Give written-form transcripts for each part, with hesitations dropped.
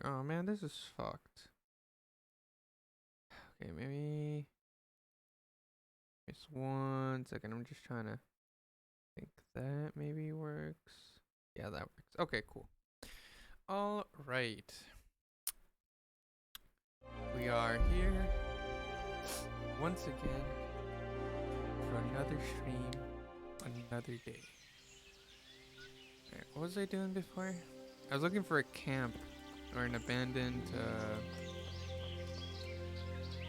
Oh man, this is fucked. Okay, maybe just 1 second. I'm just trying to think that maybe works. Yeah, that works. Okay, cool. All right. We are here once again for another stream, another day. Alright, what was I doing before? I was looking for a camp or an abandoned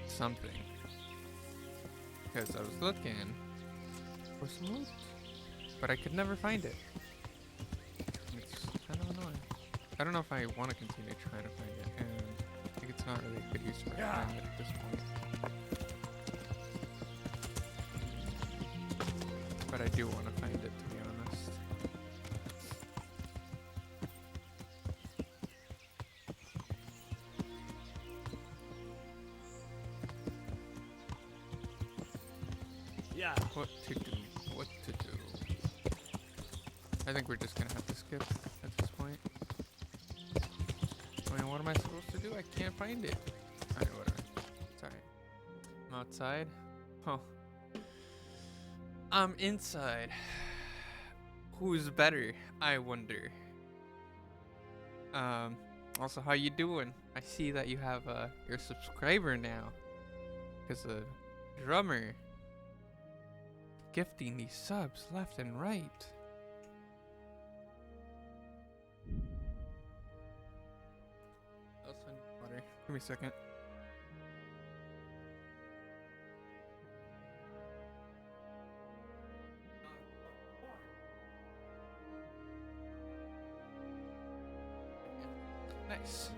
something. Because I was looking for some loot, but I could never find it. It's kind of annoying. I don't know if I want to continue trying to find it, and I think it's not really a good use for time at this point. But I do want to find it, to be honest. Yeah. What to do? What to do? I think we're just gonna have to skip at this point. I mean, what am I supposed to do? I can't find it. Alright, whatever. Sorry. I'm outside. Oh. I'm inside. Who's better? I wonder. Also, how you doing? I see that you have your subscriber now. Cause a drummer gifting these subs left and right. Also, I need water. Give me a second. Nice.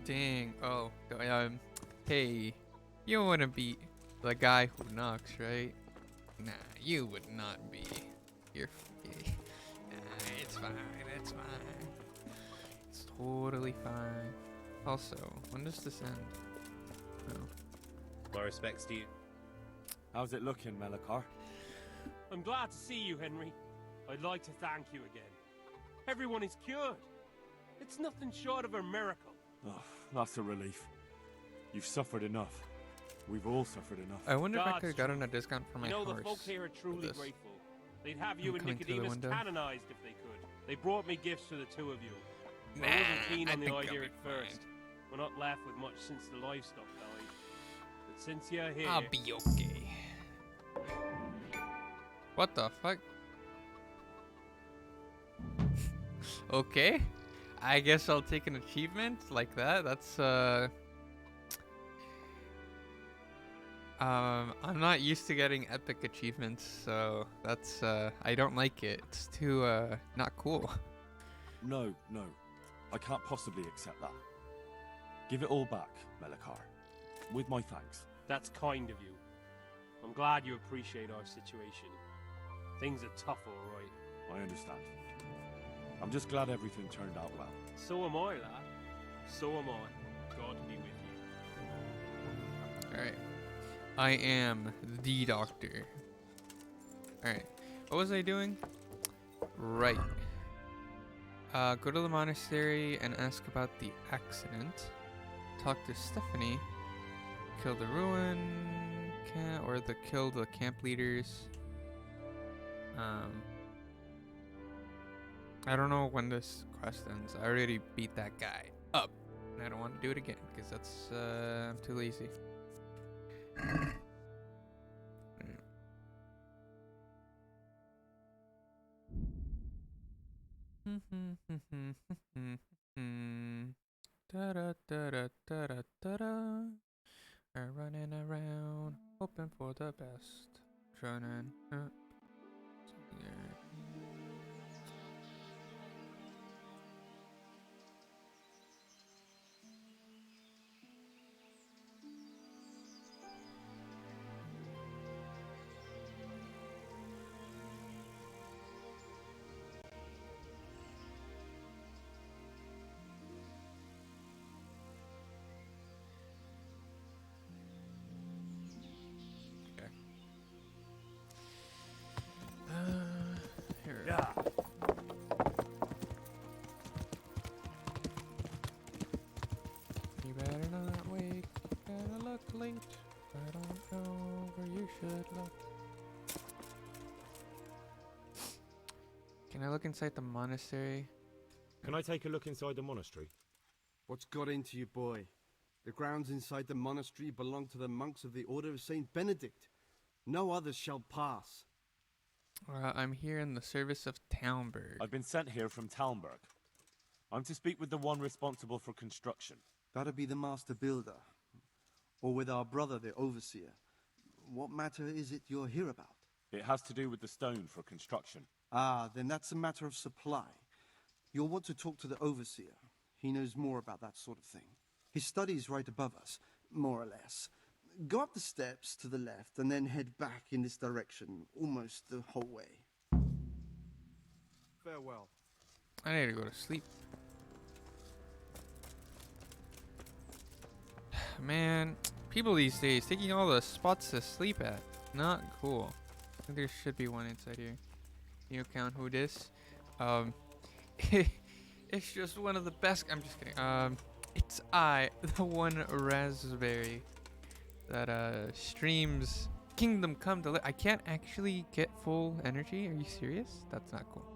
Dang. Oh. Hey. You wanna be the guy who knocks, right? Nah, you would not be. You're. Nah, it's fine. It's fine. It's totally fine. Also, when does this end? Oh. My respects to you. How's it looking, Melikar? I'm glad to see you, Henry. I'd like to thank you again. Everyone is cured. It's nothing short of a miracle. Oh, that's a relief. You've suffered enough. We've all suffered enough. I wonder if I God's could have gotten a truth. discount for my You know, horse. the folk here are truly this. grateful. They'd have you I'm and coming through the Nicodemus window. canonized if they could. They brought me gifts for the two of you. Nah, I wasn't keen I on the think I'll idea be at first. fine. We're not left with much since the livestock died. But since you're here... I'll be okay. What the fuck? Okay. I guess I'll take an achievement like that. That's I'm not used to getting epic achievements, so that's I don't like it. It's too not cool. No. I can't possibly accept that. Give it all back, Melikar. With my thanks. That's kind of you. I'm glad you appreciate our situation. Things are tough, all right. I understand. I'm just glad everything turned out well. So am I, lad. So am I. God be with you. Alright. I am the doctor. Alright. What was I doing? Right. Go to the monastery and ask about the accident. Talk to Stephanie. Kill the ruin camp or kill the camp leaders. I don't know when this quest ends. I already beat that guy up. And I don't want to do it again because that's I'm too lazy. Da da da da da da da da. Running around, hoping for the best. Running. point. I don't know where you should look. Can I look inside the monastery? Can I take a look inside the monastery? What's got into you, boy? The grounds inside the monastery belong to the monks of the Order of Saint Benedict. No others shall pass. I'm here in the service of Townburg. I've been sent here from Talmberg. I'm to speak with the one responsible for construction. That'll be the master builder. Or with our brother, the overseer. What matter is it you're here about? It has to do with the stone for construction. Ah, then that's a matter of supply. You'll want to talk to the overseer. He knows more about that sort of thing. His study's right above us, more or less. Go up the steps to the left and then head back in this direction, almost the whole way. Farewell. I need to go to sleep. Man, people these days taking all the spots to sleep at. Not cool. I think there should be one inside here. Can you count who this? It's just one of the best. I'm just kidding. It's the one raspberry that streams Kingdom Come to I can't actually get full energy. Are you serious? That's not cool.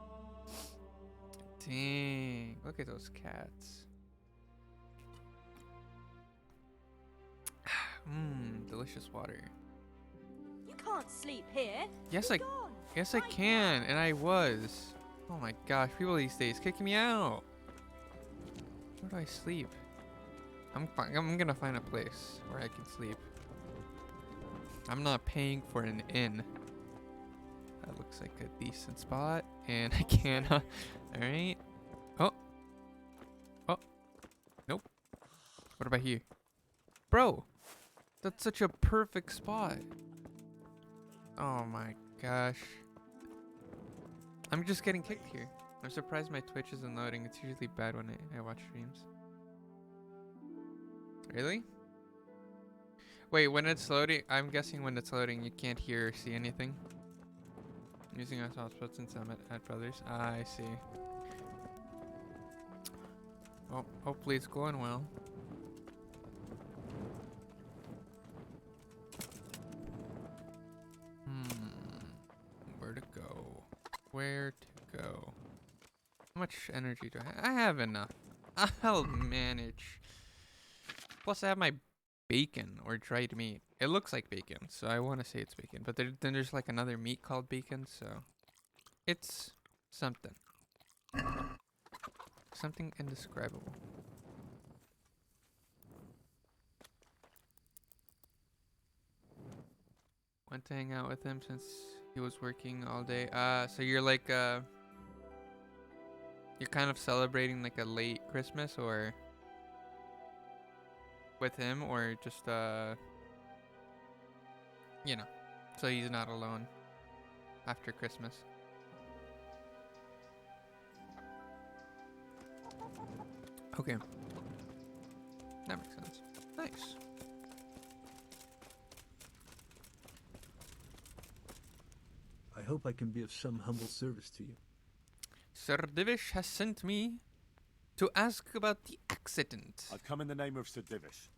Dang, look at those cats. Delicious water. You can't sleep here. Yes, Be I gone. Yes, I can, and I was. Oh my gosh, people these days kicking me out. Where do I sleep? I'm gonna find a place where I can sleep. I'm not paying for an inn. That looks like a decent spot, and I can't. All right. Oh. Nope. What about here, bro? That's such a perfect spot. Oh my gosh. I'm just getting kicked here. I'm surprised my Twitch isn't loading. It's usually bad when I watch streams. Really? Wait, when it's loading, I'm guessing when it's loading you can't hear or see anything. I'm using our hotspots since I'm at Brothers. I see. Well, hopefully it's going well. Where to go? Where to go? How much energy do I have? I have enough. I'll manage. Plus, I have my bacon or dried meat. It looks like bacon, so I want to say it's bacon. But then there's like another meat called bacon, so it's something. Something indescribable. Went to hang out with him since he was working all day. So you're like, you're kind of celebrating like a late Christmas, or with him, or just, you know, so he's not alone after Christmas. Okay. That makes sense. Nice. I hope I can be of some humble service to you. Sir Divish has sent me to ask about the accident. I've come in the name of Sir Divish.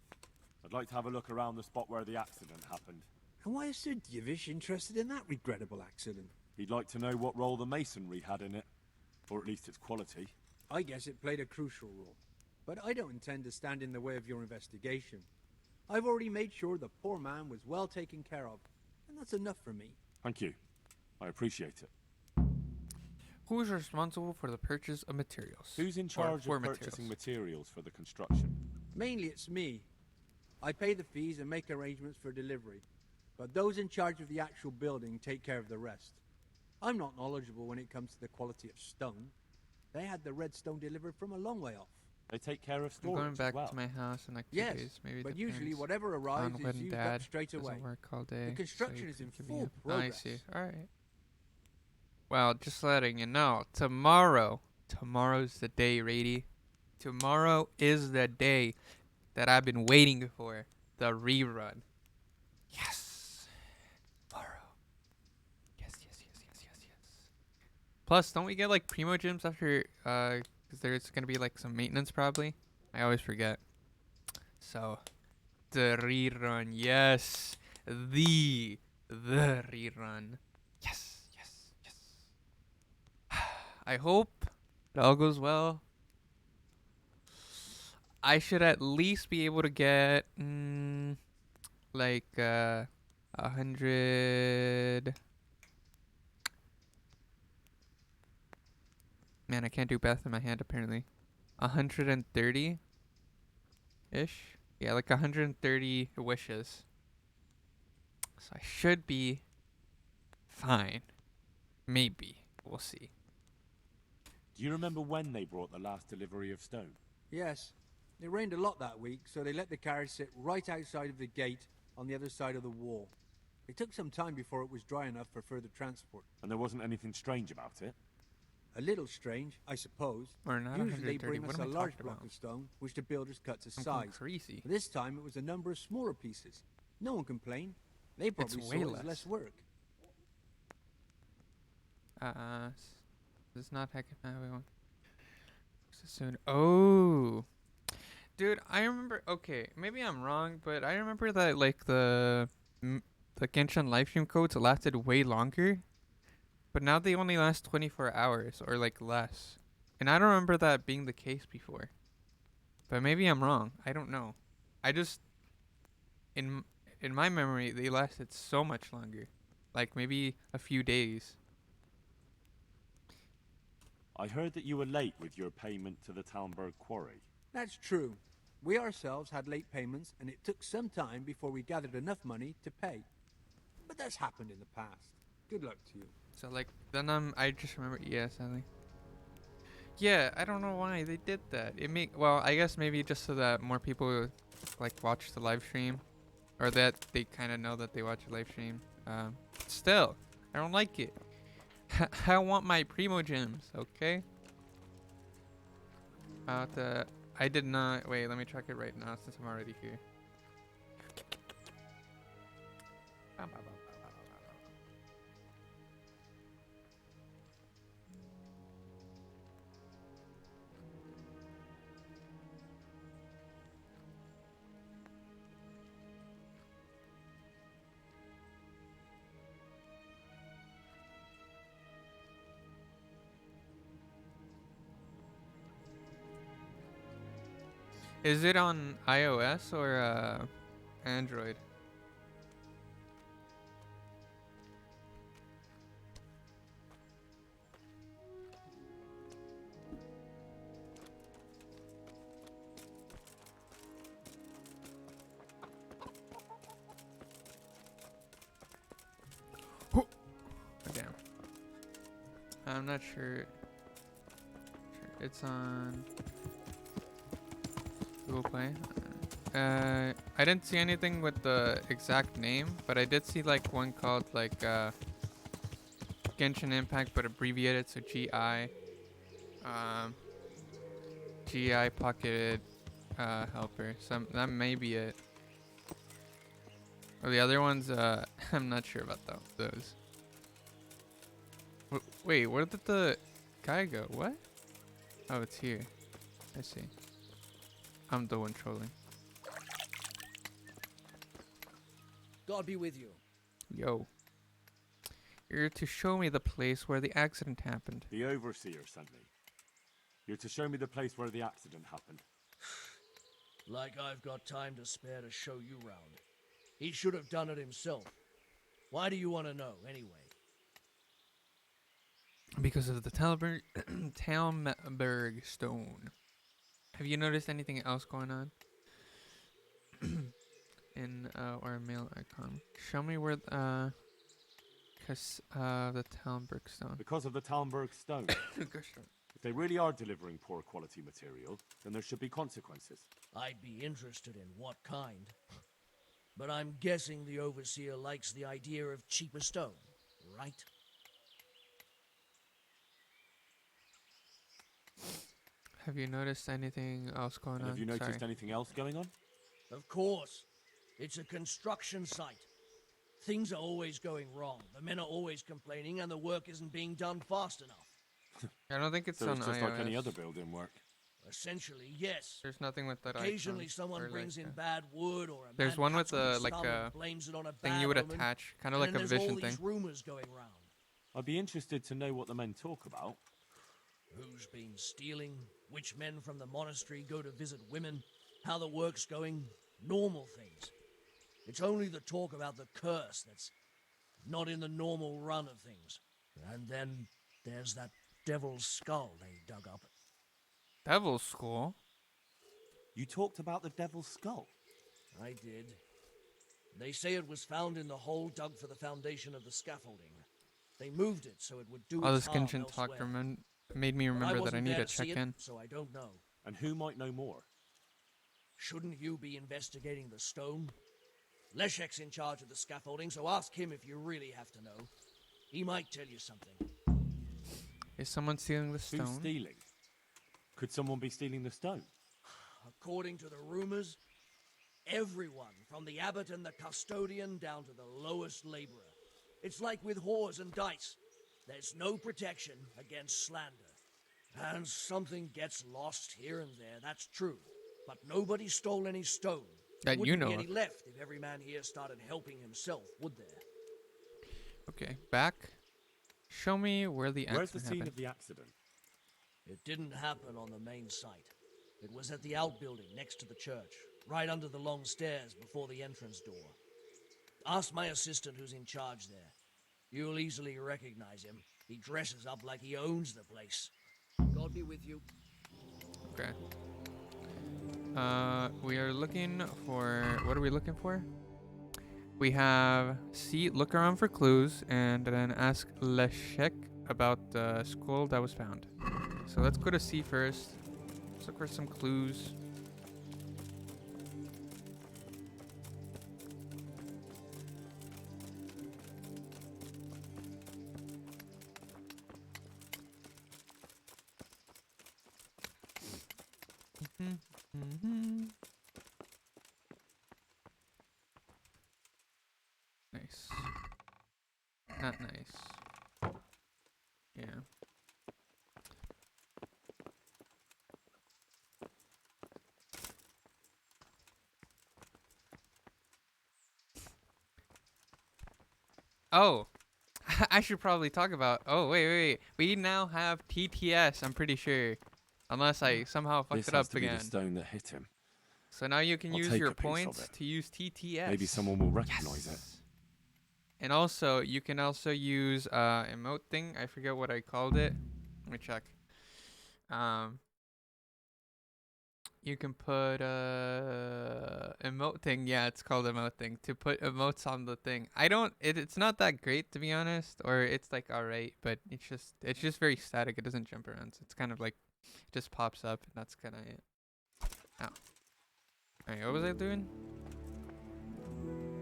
I'd like to have a look around the spot where the accident happened. And why is Sir Divish interested in that regrettable accident? He'd like to know what role the masonry had in it, or at least its quality. I guess it played a crucial role. But I don't intend to stand in the way of your investigation. I've already made sure the poor man was well taken care of, and that's enough for me. Thank you. I appreciate it. Who is responsible for the purchase of materials? Who's in charge of purchasing materials for the construction? Mainly it's me. I pay the fees and make arrangements for delivery. But those in charge of the actual building take care of the rest. I'm not knowledgeable when it comes to the quality of stone. They had the red stone delivered from a long way off. They take care of I'm storage going back as well. to my house in like 2 Yes, days. Maybe but depends usually whatever on arrives when is used Dad up straight doesn't away. work all day. The construction you is can in give full me I progress. see. All right. Well, just letting you know, tomorrow's the day, Rady. Tomorrow is the day that I've been waiting for. The rerun. Yes. Tomorrow. Yes. Plus, don't we get like primo gyms after, because there's going to be like some maintenance probably? I always forget. So, The rerun, yes. The rerun. Yes, yes, yes. I hope it all goes well. I should at least be able to get like 100. Man, I can't do math in my hand apparently. 130 ish. Yeah, like 130 wishes. So I should be fine. Maybe. We'll see. Do you remember when they brought the last delivery of stone? Yes. It rained a lot that week, so they let the carriage sit right outside of the gate on the other side of the wall. It took some time before it was dry enough for further transport. And there wasn't anything strange about it? A little strange, I suppose. Or not Usually they 130. bring What us am a I large talking block about? of stone, which the builders cut to I'm going size. crazy. This time it was a number of smaller pieces. No one complained. They probably way saw it less. as less work. This is not heck. Wait, one. Soon. Oh, dude, I remember. Okay, maybe I'm wrong, but I remember that like the Genshin livestream codes lasted way longer, but now they only last 24 hours or like less, and I don't remember that being the case before. But maybe I'm wrong. I don't know. I just in in my memory they lasted so much longer, like maybe a few days. I heard that you were late with your payment to the Talmberg quarry. That's true. We ourselves had late payments, and it took some time before we gathered enough money to pay. But that's happened in the past. Good luck to you. So like then I just remember sadly. Yeah, I don't know why they did that. Well, I guess maybe just so that more people like watch the live stream, or that they kind of know that they watch a live stream. Still, I don't like it. I want my primo gems, okay? I did not. Wait, let me check it right now since I'm already here. Is it on iOS or Android? Oh, damn. I'm not sure. It's on Google Play. I didn't see anything with the exact name, but I did see like one called like Genshin Impact, but abbreviated, so GI. GI Pocket Helper. That may be it. Or the other ones, I'm not sure about those. Wait, where did the guy go? What? Oh, it's here. I see. I'm the one trolling. God be with you. Yo. You're to show me the place where the accident happened. The Overseer sent me. You're to show me the place where the accident happened. Like I've got time to spare to show you round. He should have done it himself. Why do you want to know, anyway? Because of the Talmberg stone. Have you noticed anything else going on? In or a mail icon. Show me where the Talmberg stone. Because of the Talmberg stone. If they really are delivering poor quality material, then there should be consequences. I'd be interested in what kind. But I'm guessing the Overseer likes the idea of cheaper stone, right? Have you noticed anything else going on? Have you noticed anything else going on? Of course. It's a construction site. Things are always going wrong. The men are always complaining and the work isn't being done fast enough. I don't think it's So on it's just iOS. like any other building work. Essentially, yes. There's nothing with that Occasionally icon, someone or brings like in a- bad wood or a There's man one with cuts on his a like stomach a and blames it on a thing bad you would omen, attach, kind of and like then a there's all vision these thing. rumors going round. I'd be interested to know what the men talk about. Who's been stealing? Which men from the monastery go to visit women? How the work's going? Normal things. It's only the talk about the curse that's not in the normal run of things. And then there's that devil's skull they dug up. Devil's School? You talked about the devil's skull. I did. They say it was found in the hole dug for the foundation of the scaffolding. They moved it so it would do All its this harm Genshin talk elsewhere. made me But I remember that I wasn't need there to see check it, in. so I don't know. And who might know more? Shouldn't you be investigating the stone? Leszek's in charge of the scaffolding, so ask him if you really have to know. He might tell you something. Is someone stealing the stone? Who's stealing? Could someone be stealing the stone? According to the rumors, everyone, from the abbot and the custodian down to the lowest laborer. It's like with whores and dice. There's no protection against slander. And something gets lost here and there, that's true. But nobody stole any stone. That Wouldn't you know be of. any left if every man here started helping himself, would there? Okay, back. Show me where the Where's the accident scene happened. of the accident? It didn't happen on the main site. It was at the outbuilding next to the church, right under the long stairs before the entrance door. Ask my assistant who's in charge there. You'll easily recognize him. He dresses up like he owns the place. God be with you. Okay. We are looking for... What are we looking for? We have... look around for clues, and then ask Leszek about the skull that was found. So let's go to C first. Let's look for some clues. Nice. Not nice. Yeah. Oh, I should probably talk about. Oh, wait. We now have TTS. I'm pretty sure, unless I somehow fucked This it has up to be again. the stone that hit him. So now you can I'll use take your a piece of points it. to use TTS. Maybe someone will recognize it. Yes. And also, you can also use emote thing. I forget what I called it. Let me check. You can put emote thing. Yeah, it's called emote thing. To put emotes on the thing. It's not that great, to be honest, or it's like alright, but it's just very static. It doesn't jump around. So it's kind of like it just pops up, and that's kind of it. Ow. Alright, what was I doing?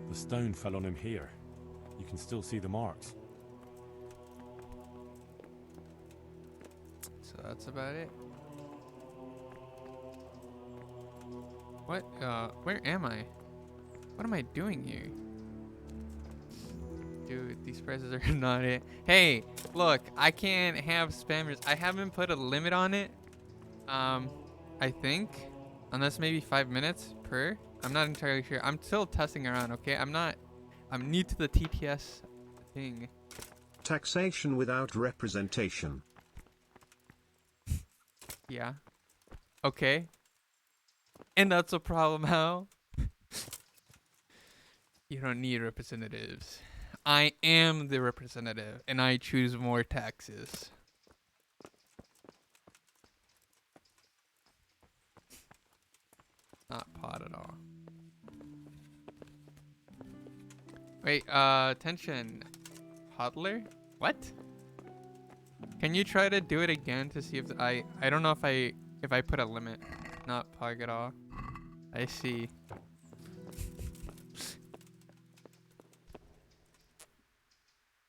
The stone fell on him here. You can still see the marks. So that's about it. What? Where am I? What am I doing here? Dude, these prices are not it. Hey, look, I can't have spammers. I haven't put a limit on it. I think. Unless maybe 5 minutes per. I'm not entirely sure. I'm still testing around, okay? I'm new to the TTS thing. Taxation without representation. Yeah. Okay. And that's a problem, how? You don't need representatives. I am the representative, and I choose more taxes. Not pot at all. Wait, attention. Hodler? What? Can you try to do it again to see if I don't know if I put a limit. Not pog at all. I see.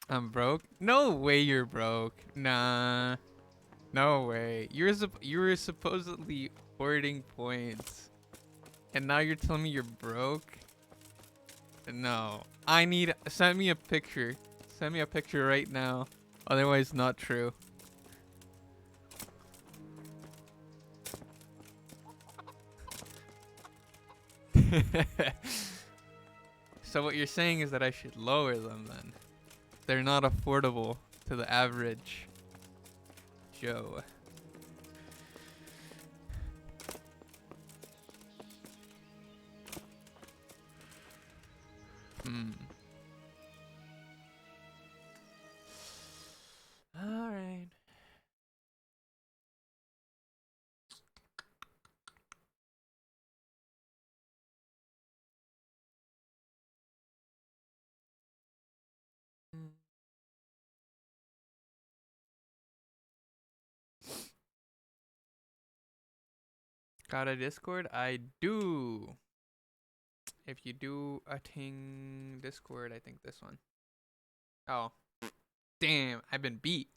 I'm broke? No way you're broke. Nah. No way. You were supposedly hoarding points. And now you're telling me you're broke? No. Send me a picture. Send me a picture right now. Otherwise not true. So what you're saying is that I should lower them then? They're not affordable to the average Joe. All right. Got a Discord? I do. If you do a ting Discord, I think this one. Oh. Damn, I've been beat.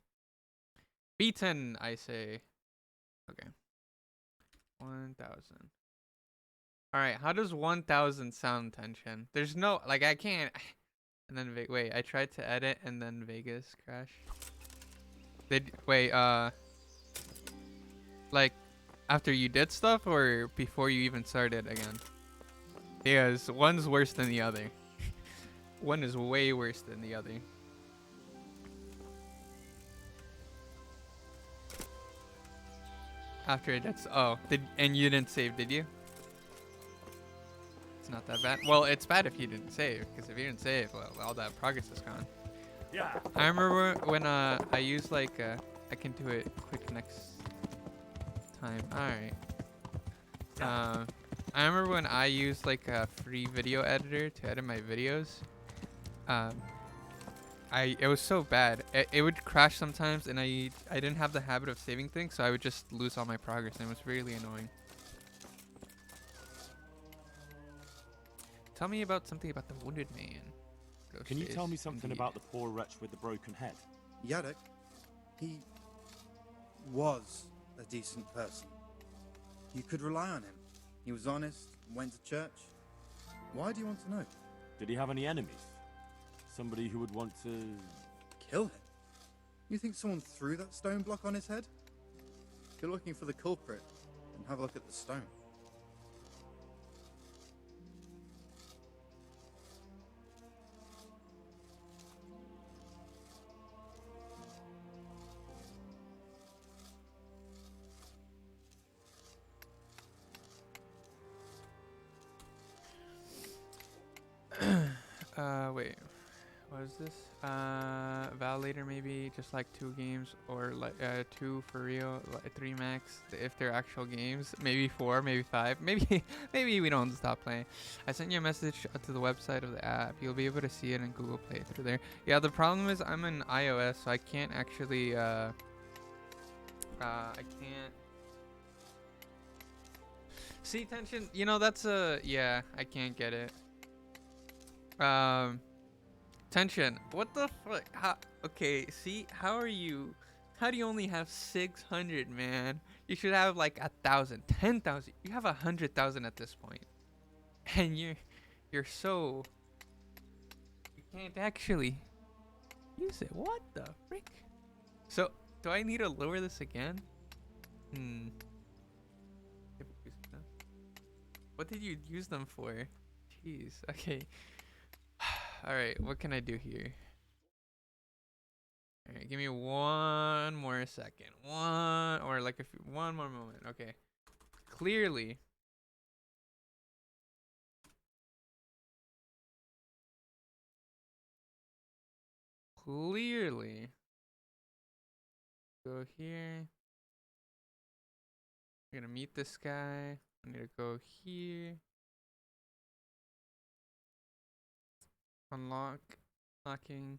Beaten, I say. Okay. 1,000. Alright, how does 1,000 sound, Tension? There's no, like, I can't. And then, wait, I tried to edit and then Vegas crashed. Wait, like, after you did stuff or before you even started again? Because one's worse than the other. One is way worse than the other. After it gets, and you didn't save, did you? It's not that bad. Well, it's bad if you didn't save, because if you didn't save, well, all that progress is gone. Yeah. I remember when I used like I can do it quick next time. All right. I remember when I used like a free video editor to edit my videos. It was so bad. It would crash sometimes, and I didn't have the habit of saving things, so I would just lose all my progress, and it was really annoying. Tell me about something about the wounded man. Can you tell me something about the poor wretch with the broken head? Yadok, he was a decent person. You could rely on him. He was honest, went to church. Why do you want to know? Did he have any enemies? Somebody who would want to... Kill him? You think someone threw that stone block on his head? If you're looking for the culprit, then have a look at the stone. Wait, what is this? Validator maybe just like 2 games or like 2 for real, like 3 max if they're actual games. Maybe 4, maybe 5, maybe we don't stop playing. I sent you a message to the website of the app. You'll be able to see it in Google Play through there. Yeah, the problem is I'm in iOS, so I can't actually I can't see Tension. You know, that's yeah, I can't get it. Tension, what the fuck? Okay, see, how do you only have 600, man? You should have like 1,000, 10,000. You have 100,000 at this point, and you're so, you can't actually use it. What the frick? So, do I need to lower this again? What did you use them for? Jeez. Okay. Alright, what can I do here? Alright, give me one more second. One more moment. Okay. Clearly. Go here. I'm gonna meet this guy. I'm gonna go here. Unlocking.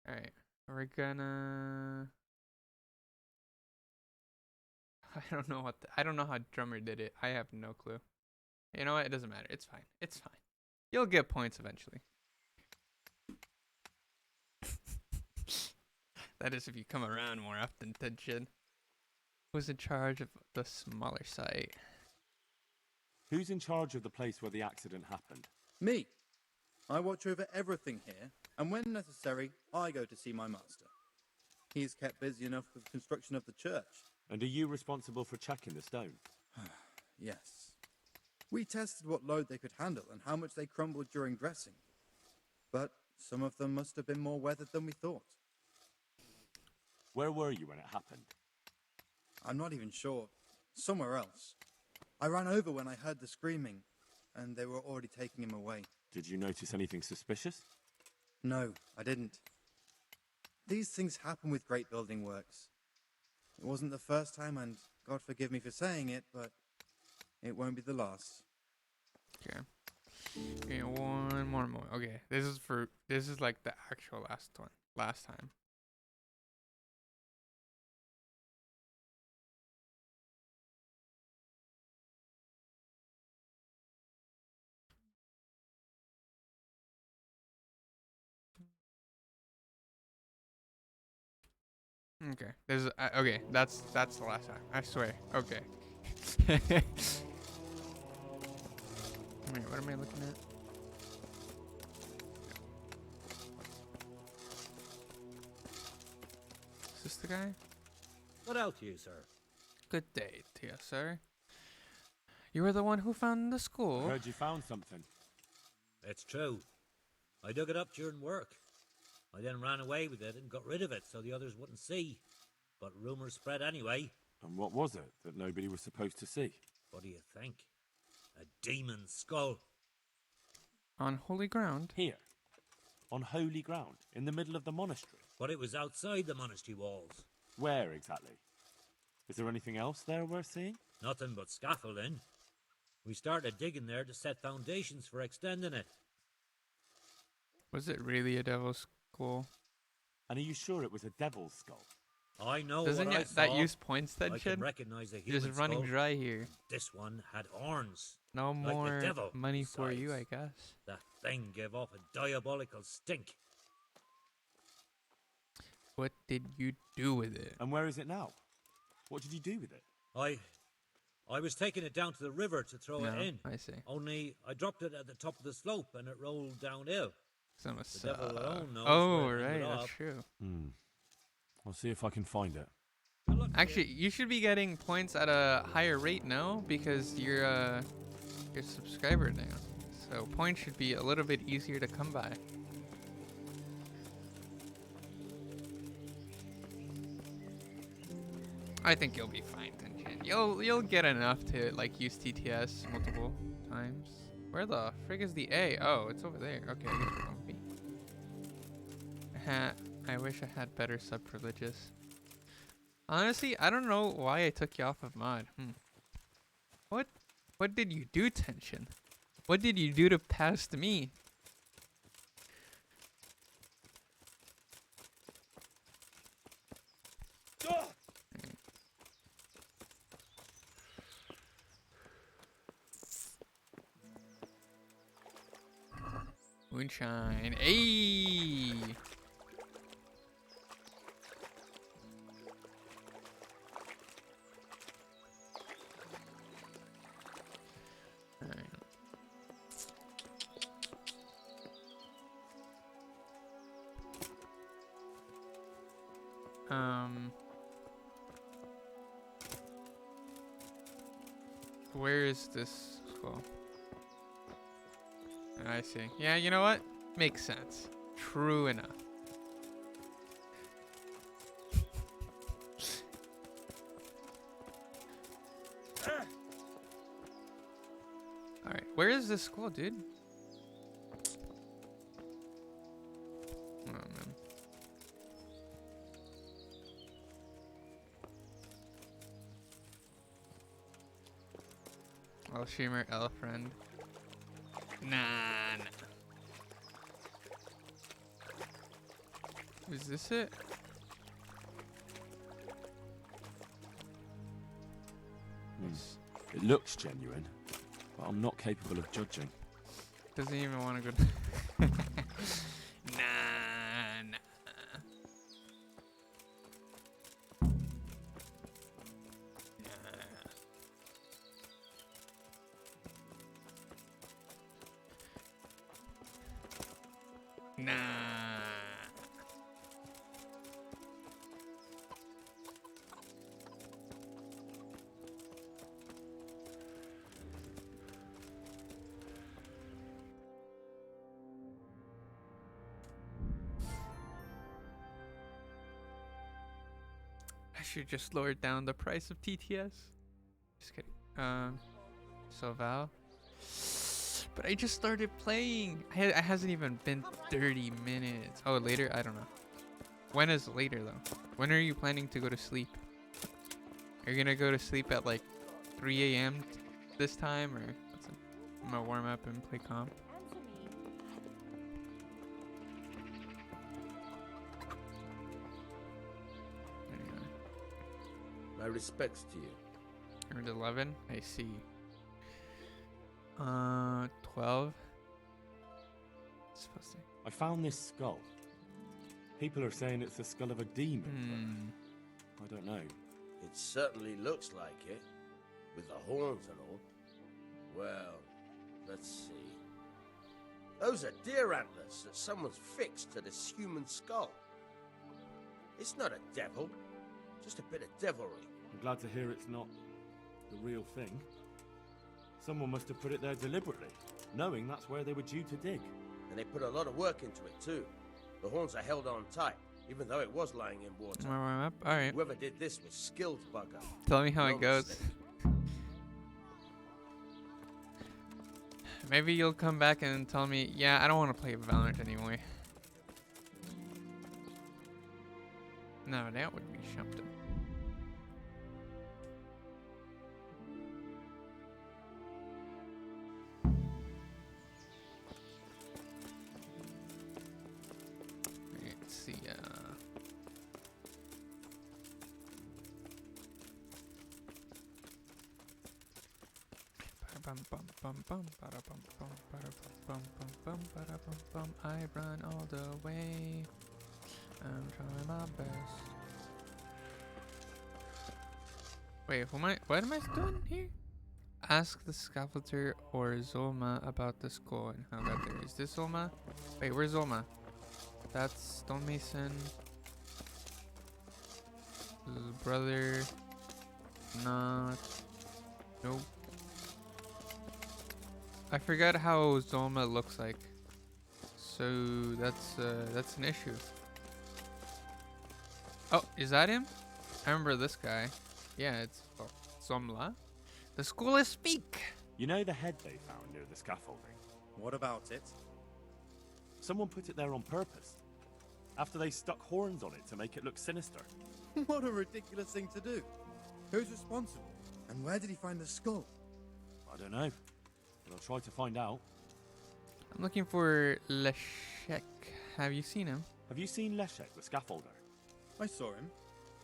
Alright, we're gonna... I don't know how Drummer did it. I have no clue. You know what? It doesn't matter. It's fine. It's fine. You'll get points eventually. That is if you come around more often, Tension. Who's in charge of the smaller site? Who's in charge of the place where the accident happened? Me. I watch over everything here, and when necessary, I go to see my master. He is kept busy enough with the construction of the church. And are you responsible for checking the stone? Yes. We tested what load they could handle and how much they crumbled during dressing. But some of them must have been more weathered than we thought. Where were you when it happened? I'm not even sure. Somewhere else. I ran over when I heard the screaming, and they were already taking him away. Did you notice anything suspicious? No, I didn't. These things happen with great building works. It wasn't the first time, and God forgive me for saying it, but it won't be the last. Okay. Okay, one more. Okay, this is like the actual last one. Last time. Okay. This is okay. That's the last time. I swear. Okay. Wait, what am I looking at? Is this the guy? What out to you, sir? Good day to you, sir. You were the one who found the school. I heard you found something. It's true. I dug it up during work. I then ran away with it and got rid of it so the others wouldn't see. But rumours spread anyway. And what was it that nobody was supposed to see? What do you think? A demon skull. On holy ground? Here. On holy ground. In the middle of the monastery. But it was outside the monastery walls. Where exactly? Is there anything else there worth seeing? Nothing but scaffolding. We started digging there to set foundations for extending it. Was it really a devil's skull? And are you sure it was a devil's skull? I know Doesn't what I that saw. use points then, I Shin? can recognize a You're human just running skull. dry here. This one had horns. No like more the devil. money for you, I Besides, guess. That thing gave off a diabolical stink. What did you do with it? And where is it now? What did you do with it? I was taking it down to the river to throw it No, in. I see. Only I dropped it at the top of the slope and it rolled downhill. Some must The devil alone knows Oh, where it ended right, that's up. true. I'll see if I can find it. Actually, you should be getting points at a higher rate now because you're a subscriber now. So points should be a little bit easier to come by. I think you'll be fine, Tenchin. You'll get enough to like use TTS multiple times. Where the frig is the A? Oh, it's over there. Okay, I guess we're on B. I wish I had better sub-privileges. Honestly, I don't know why I took you off of mod. What did you do, Tension? What did you do to past me? Moonshine. Ayy! Where is this skull? I see. Yeah, you know what? Makes sense. True enough. Alright, where is this skull, dude? Oh, man. I'll streamer L friend. Nah. Is this it? It looks genuine, but I'm not capable of judging. Doesn't even want to go. Nah. Nah. I should just lower down the price of TTS. Just kidding. So Val. But I just started playing. It hasn't even been 30 minutes. Oh, later? I don't know. When is later though? When are you planning to go to sleep? Are you gonna go to sleep at like 3 a.m. this time, or what's it? I'm gonna warm up and play comp. My respects to you. Earned 11. I see. 12. Supposed to. I found this skull. People are saying it's the skull of a demon, but I don't know. It certainly looks like it, with the horns and all. Well, let's see. Those are deer antlers that someone's fixed to this human skull. It's not a devil, just a bit of devilry. I'm glad to hear it's not the real thing. Someone must have put it there deliberately, knowing that's where they were due to dig. And they put a lot of work into it too. The horns are held on tight, even though it was lying in water. Warm up. All right. Whoever did this was skilled bugger. Tell me how No it goes. mistake. Maybe you'll come back and tell me, yeah, I don't want to play Valorant anymore. No, that would be something. Let's see, I run all the way. I'm trying my best. Wait, what am I doing here? Ask the scaffolder or Zolma about the skull and how I got there. Is this Zolma? Wait, where's Zolma? That's stonemason. Brother. Not. Nope. I forgot how Zolma looks like. So that's an issue. Oh, is that him? I remember this guy. Yeah, it's Zomla. The school is speak. You know the head they found near the scaffolding? What about it? Someone put it there on purpose. After they stuck horns on it to make it look sinister. What a ridiculous thing to do. Who's responsible? And where did he find the skull? I don't know. But I'll try to find out. I'm looking for Leszek. Have you seen him? Have you seen Leszek, the scaffolder? I saw him.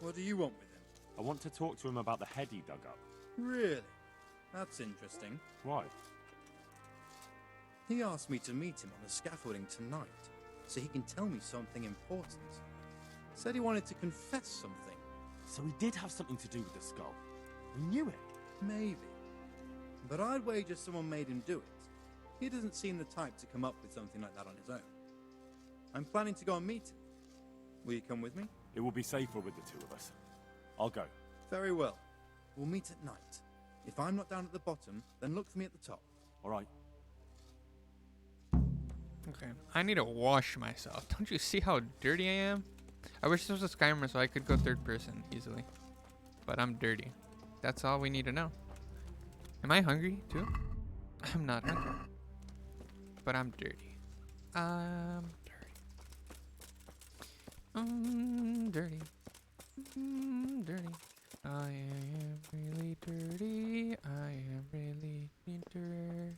What do you want with him? I want to talk to him about the head he dug up. Really? That's interesting. Why? He asked me to meet him on the scaffolding tonight, so he can tell me something important. Said he wanted to confess something. So he did have something to do with the skull. We knew it. Maybe. But I'd wager someone made him do it. He doesn't seem the type to come up with something like that on his own. I'm planning to go and meet him. Will you come with me? It will be safer with the two of us. I'll go. Very well. We'll meet at night. If I'm not down at the bottom, then look for me at the top. All right. Okay. I need to wash myself. Don't you see how dirty I am? I wish there was a Skyrim so I could go third person easily. But I'm dirty. That's all we need to know. Am I hungry too? I'm not hungry. But I'm dirty. I'm dirty. Dirty. I am really dirty. I am really dirty.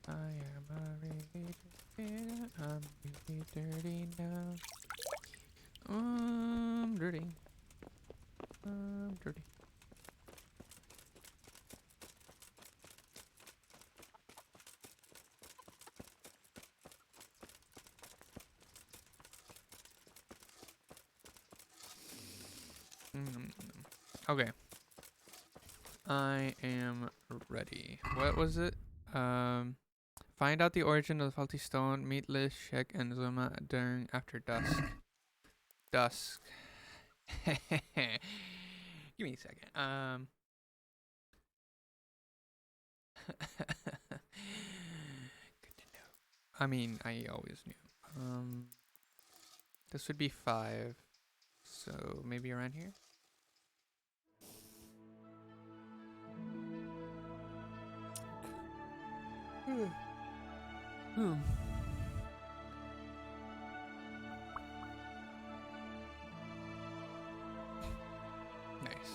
I am really dirty. I'm really dirty now. I'm dirty. I'm dirty. Okay. I am ready. What was it? Find out the origin of the faulty stone. Meet Leszek and Zuma during after dusk. Dusk. Give me a second. Good to know. I mean, I always knew. This would be 5. So maybe around here. Nice.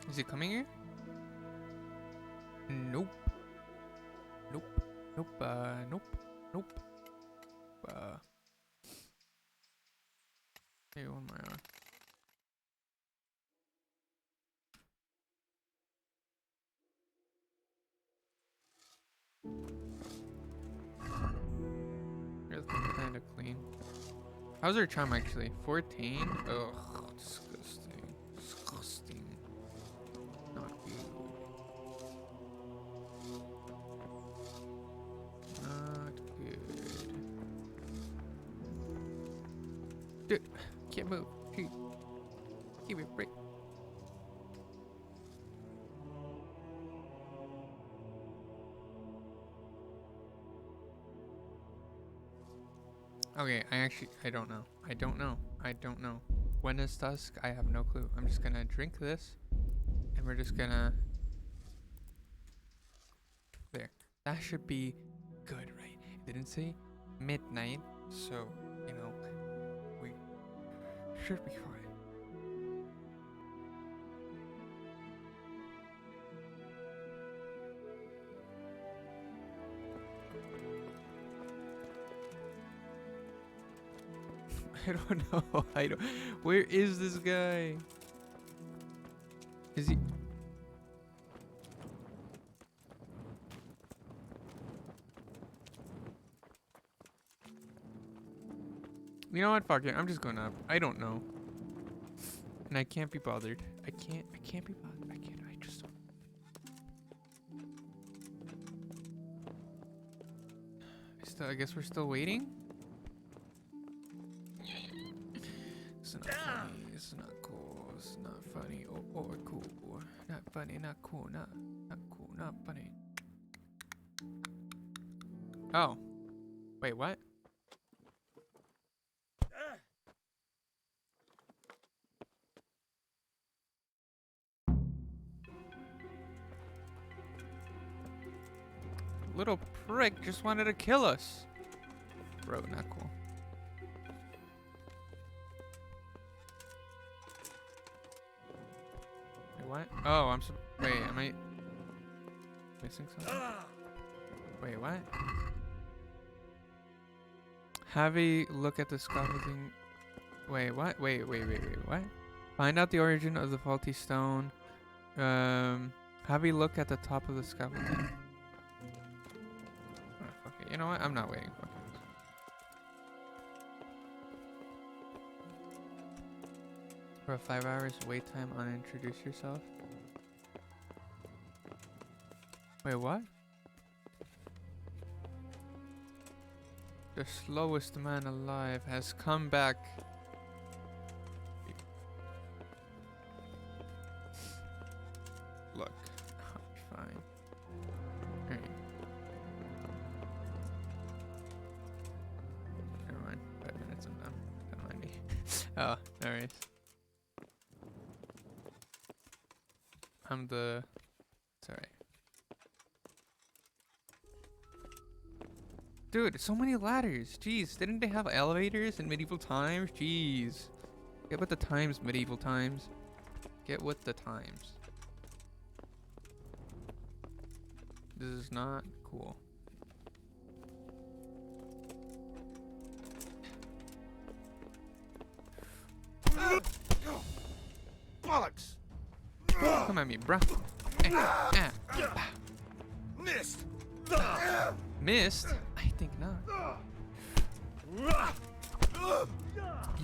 Is he coming here? Nope. Nope. Nope. Nope. Nope. Maybe one more hour. Everything's kind of clean. How's our charm actually? 14? Ugh, disgusting. Disgusting. Not good. Not good. Dude, can't move. Jeez. Give me a break. Okay, I don't know. I don't know. When is dusk? I have no clue. I'm just gonna drink this, and we're just gonna... There. That should be good, right? It didn't say midnight, so, you know, we should be fine. I don't know. I don't. Where is this guy? Is he? You know what? Fuck it. I'm just going up. I don't know. And I can't be bothered. I can't be bothered. I just don't. I guess we're still waiting. It's not funny. It's not cool. It's not funny or cool. Not funny. Not cool. Not cool. Not funny. Oh. Wait, what? Little prick just wanted to kill us. Bro, not cool. What? Oh, wait, am I missing something? Wait, what? Have a look at the scaffolding. Wait, what? Wait, what? Find out the origin of the faulty stone. Have a look at the top of the scaffolding. Oh, fuck it. You know what? I'm not waiting. Fuck it. For 5 hours wait time on introduce yourself. Wait, what? The slowest man alive has come back. Look, I'll be fine. Alright. Never mind. 5 minutes, I'm done. Don't mind me. Oh, alright. I'm the... Sorry. Dude, so many ladders. Jeez, didn't they have elevators in medieval times? Jeez. Get with the times, medieval times. Get with the times. This is not cool. Bollocks! Come at me, bruh. Missed! Missed? I think not.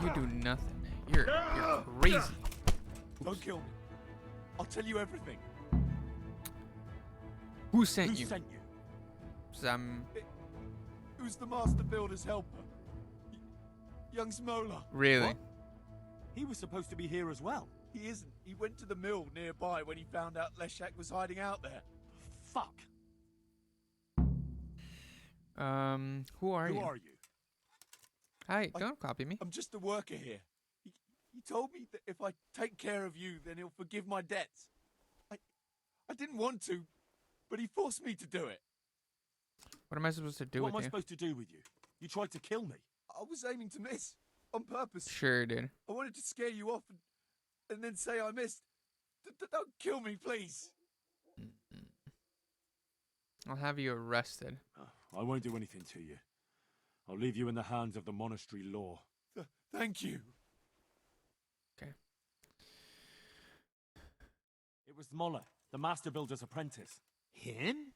You do nothing. You're crazy. Don't kill me. I'll tell you everything. Who sent you? Who sent you? It was the Master Builder's helper. Young Smola. Really? What? He was supposed to be here as well. He isn't. He went to the mill nearby when he found out Leshak was hiding out there. Fuck. Who are you? Who are you? Hi, don't copy me. I'm just a worker here. He told me that if I take care of you, then he'll forgive my debts. I didn't want to, but he forced me to do it. What am I supposed to do What with am I you? supposed to do with you? You tried to kill me. I was aiming to miss. On purpose. Sure, dude. I wanted to scare you off and then say I missed. Don't kill me, please. I'll have you arrested. I won't do anything to you. I'll leave you in the hands of the monastery law. Thank you. Okay. It was Moller, the master builder's apprentice. Him?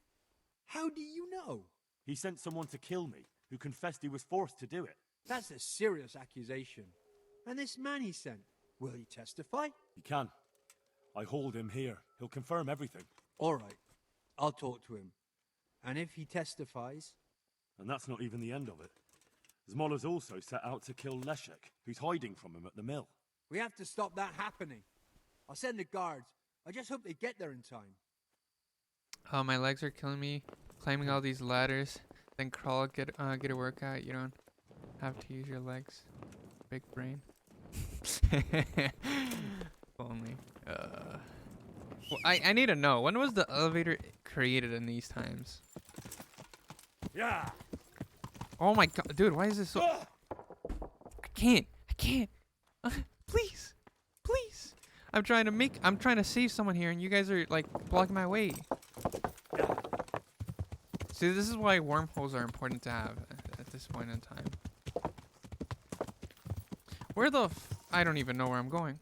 How do you know? He sent someone to kill me, who confessed he was forced to do it. That's a serious accusation. And this man he sent, will he testify? He can. I hold him here. He'll confirm everything. All right. I'll talk to him. And if he testifies... And that's not even the end of it. Zmoller's also set out to kill Leszek, who's hiding from him at the mill. We have to stop that happening. I'll send the guards. I just hope they get there in time. Oh, my legs are killing me. Climbing all these ladders, then crawl, get a workout. You don't have to use your legs. Big brain. If only. Well, I need to know, when was the elevator created in these times? Yeah. Oh my god, dude, why is this so... I can't. Please. Please. I'm trying to save someone here and you guys are like blocking my way. See, this is why wormholes are important to have at this point in time. Where the I don't even know where I'm going.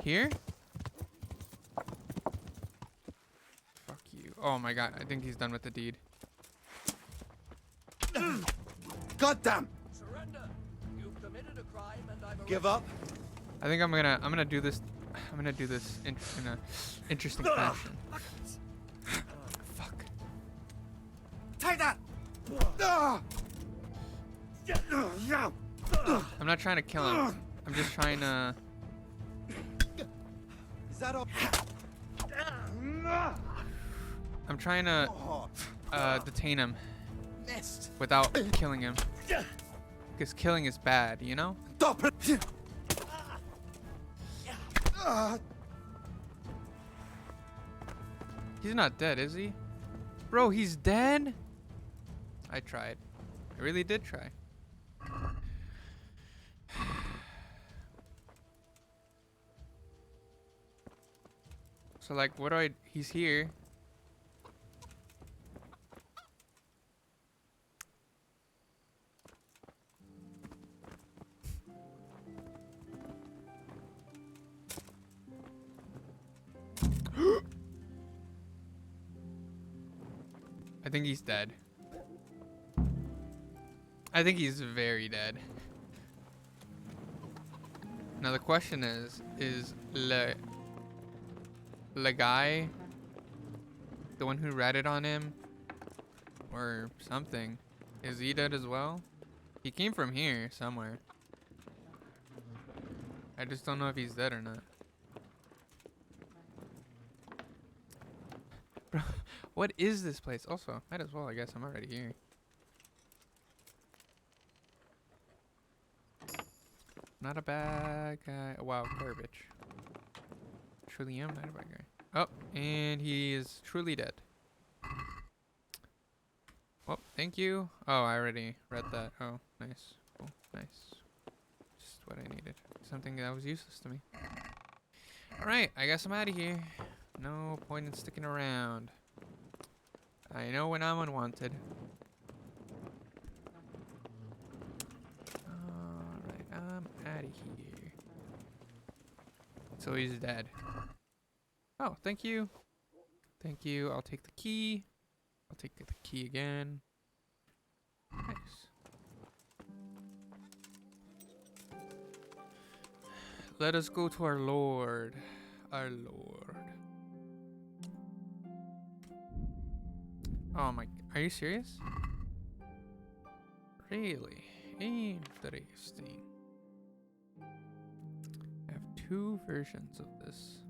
Here? Fuck you. Oh my god, I think he's done with the deed. Goddamn! Surrender. You've committed a crime and I've Give up? I think I'm gonna do this. I'm gonna do this in a interesting fashion. Fuck. Take that! I'm not trying to kill him. I'm just trying to. Is that up? I'm trying to detain him Missed. without killing him. Because killing is bad, you know? Stop it! He's not dead, is he? Bro, he's dead? I tried. I really did try. So like, what do I... He's here. I think he's dead. I think he's very dead. Now the question is Le guy the one who ratted on him or something, is he dead as well? He came from here somewhere. I just don't know if he's dead or not. Bro, what is this place? Also, might as well, I guess I'm already here. Not a bad guy. Wow, garbage. Truly am not a bad guy. Oh, and he is truly dead. Well, thank you. Oh, I already read that. Oh, nice. Cool. Nice. Just what I needed. Something that was useless to me. Alright, I guess I'm out of here. No point in sticking around. I know when I'm unwanted. Alright, I'm out of here. So he's dead. Oh, thank you. Thank you. I'll take the key. I'll take the key again. Nice. Let us go to our Lord. Our Lord. Oh my, are you serious? Really? Interesting. I have 2 versions of this.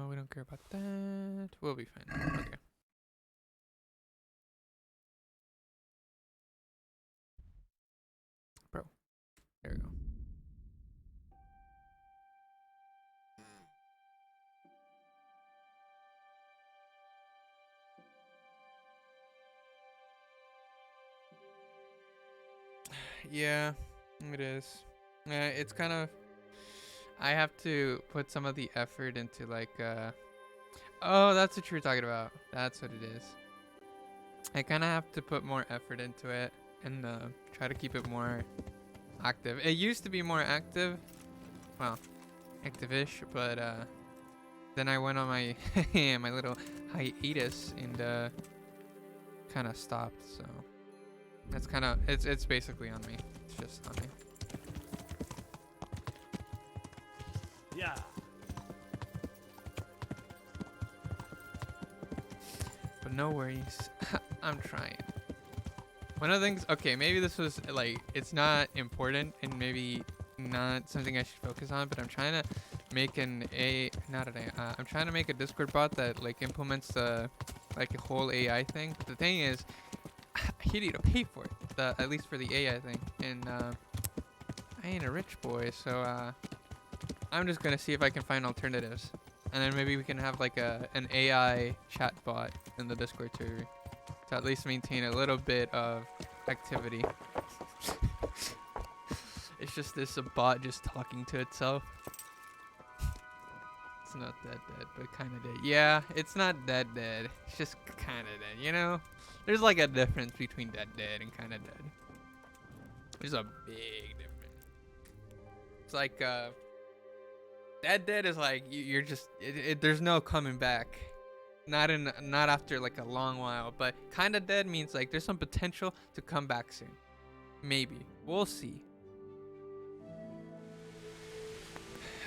We don't care about that. We'll be fine. Okay. Yeah, it is. It's kind of. I have to put some of the effort into like. Oh, that's what you were talking about. That's what it is. I kind of have to put more effort into it and try to keep it more active. It used to be more active, well, active-ish, but then I went on my my little hiatus and kind of stopped. So that's kind of it's basically on me. It's just on me. Yeah. But no worries. I'm trying. One of the things, okay, maybe this was like, it's not important and maybe not something I should focus on, but I'm trying to make I'm trying to make a Discord bot that like implements the, like a whole AI thing. But the thing is, you need to pay for it, at least for the AI thing. And I ain't a rich boy, so I'm just gonna see if I can find alternatives. And then maybe we can have like an AI chat bot in the Discord server to at least maintain a little bit of activity. It's just this a bot just talking to itself. It's not that dead, but kind of dead. Yeah, it's not that dead. It's just kind of dead, you know? There's like a difference between dead and kind of dead. There's a big difference. It's like, dead is like, you're just, there's no coming back. Not after like a long while, but kind of dead means like there's some potential to come back soon. Maybe. We'll see.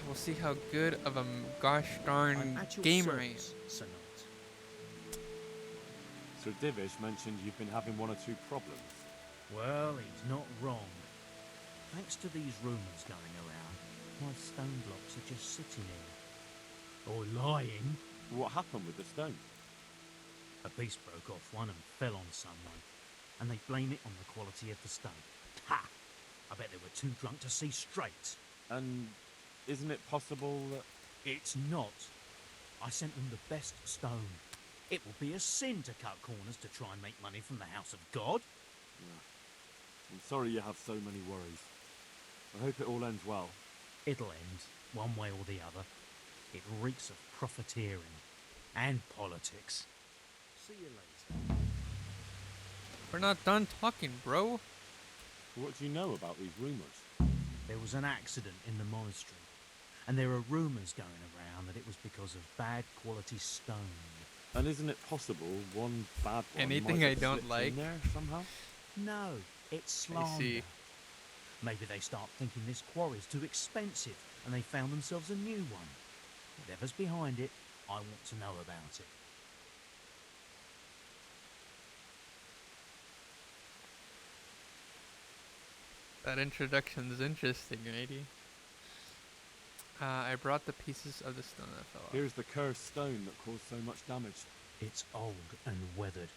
We'll see how good of a gosh darn gamer I am. Sir Divish mentioned you've been having one or two problems. Well, he's not wrong. Thanks to these rumours going around, my stone blocks are just sitting here. Or lying. What happened with the stone? A piece broke off one and fell on someone, and they blame it on the quality of the stone. Ha! I bet they were too drunk to see straight. And isn't it possible that... It's not. I sent them the best stone. It will be a sin to cut corners to try and make money from the house of God. Yeah. I'm sorry you have so many worries. I hope it all ends well. It'll end, one way or the other. It reeks of profiteering and politics. See you later. We're not done talking, bro. What do you know about these rumours? There was an accident in the monastery, and there are rumours going around that it was because of bad quality stone. And isn't it possible one bad one Anything might I have don't slipped like? in there somehow? No, it's slander. I see. Maybe they start thinking this quarry's too expensive, and they found themselves a new one. Whatever's behind it, I want to know about it. That introduction is interesting, matey. I brought the pieces of the stone that fell off. Here's the cursed stone that caused so much damage. It's old and weathered.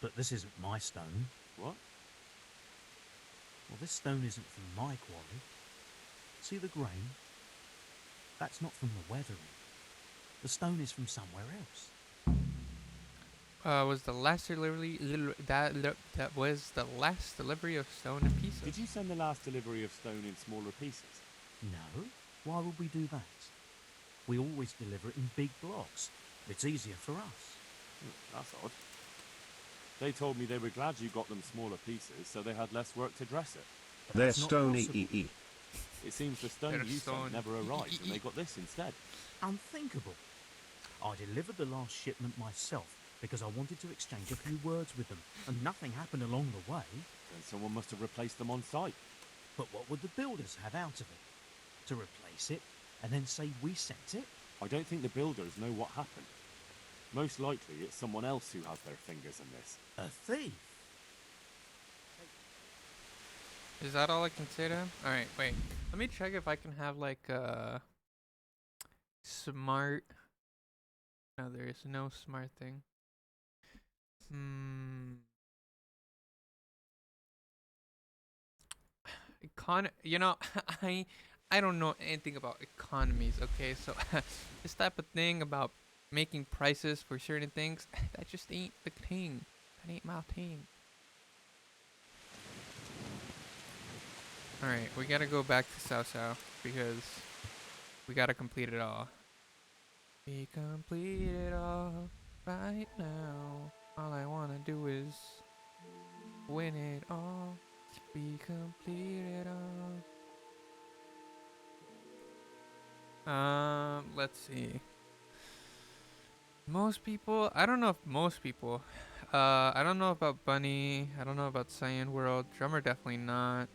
But this isn't my stone. What? Well, this stone isn't from my quarry. See the grain? That's not from the weathering. The stone is from somewhere else. Was the last delivery that was the last delivery of stone and pieces? Did you send the last delivery of stone in smaller pieces? No. Why would we do that? We always deliver it in big blocks. It's easier for us. That's odd. They told me they were glad you got them smaller pieces, so they had less work to dress it. They're stony. It seems the stone you sent never arrived, and they got this instead. Unthinkable. I delivered the last shipment myself because I wanted to exchange a few words with them, and nothing happened along the way. Then someone must have replaced them on site. But what would the builders have out of it? To replace it, and then say we sent it? I don't think the builders know what happened. Most likely it's someone else who has their fingers in this. A thief? Is that all I can say to him? Alright, wait. Let me check if I can have like a smart... No, there is no smart thing. You know, I don't know anything about economies, okay? So this type of thing about making prices for certain things, that just ain't the thing. That ain't my thing. Alright, we gotta go back to Sao Sao because we gotta complete it all. We complete it all right now. All I wanna do is win it all. We complete it all. Let's see. Most people, I don't know if most people. I don't know about Bunny. I don't know about Cyan World. Drummer definitely not.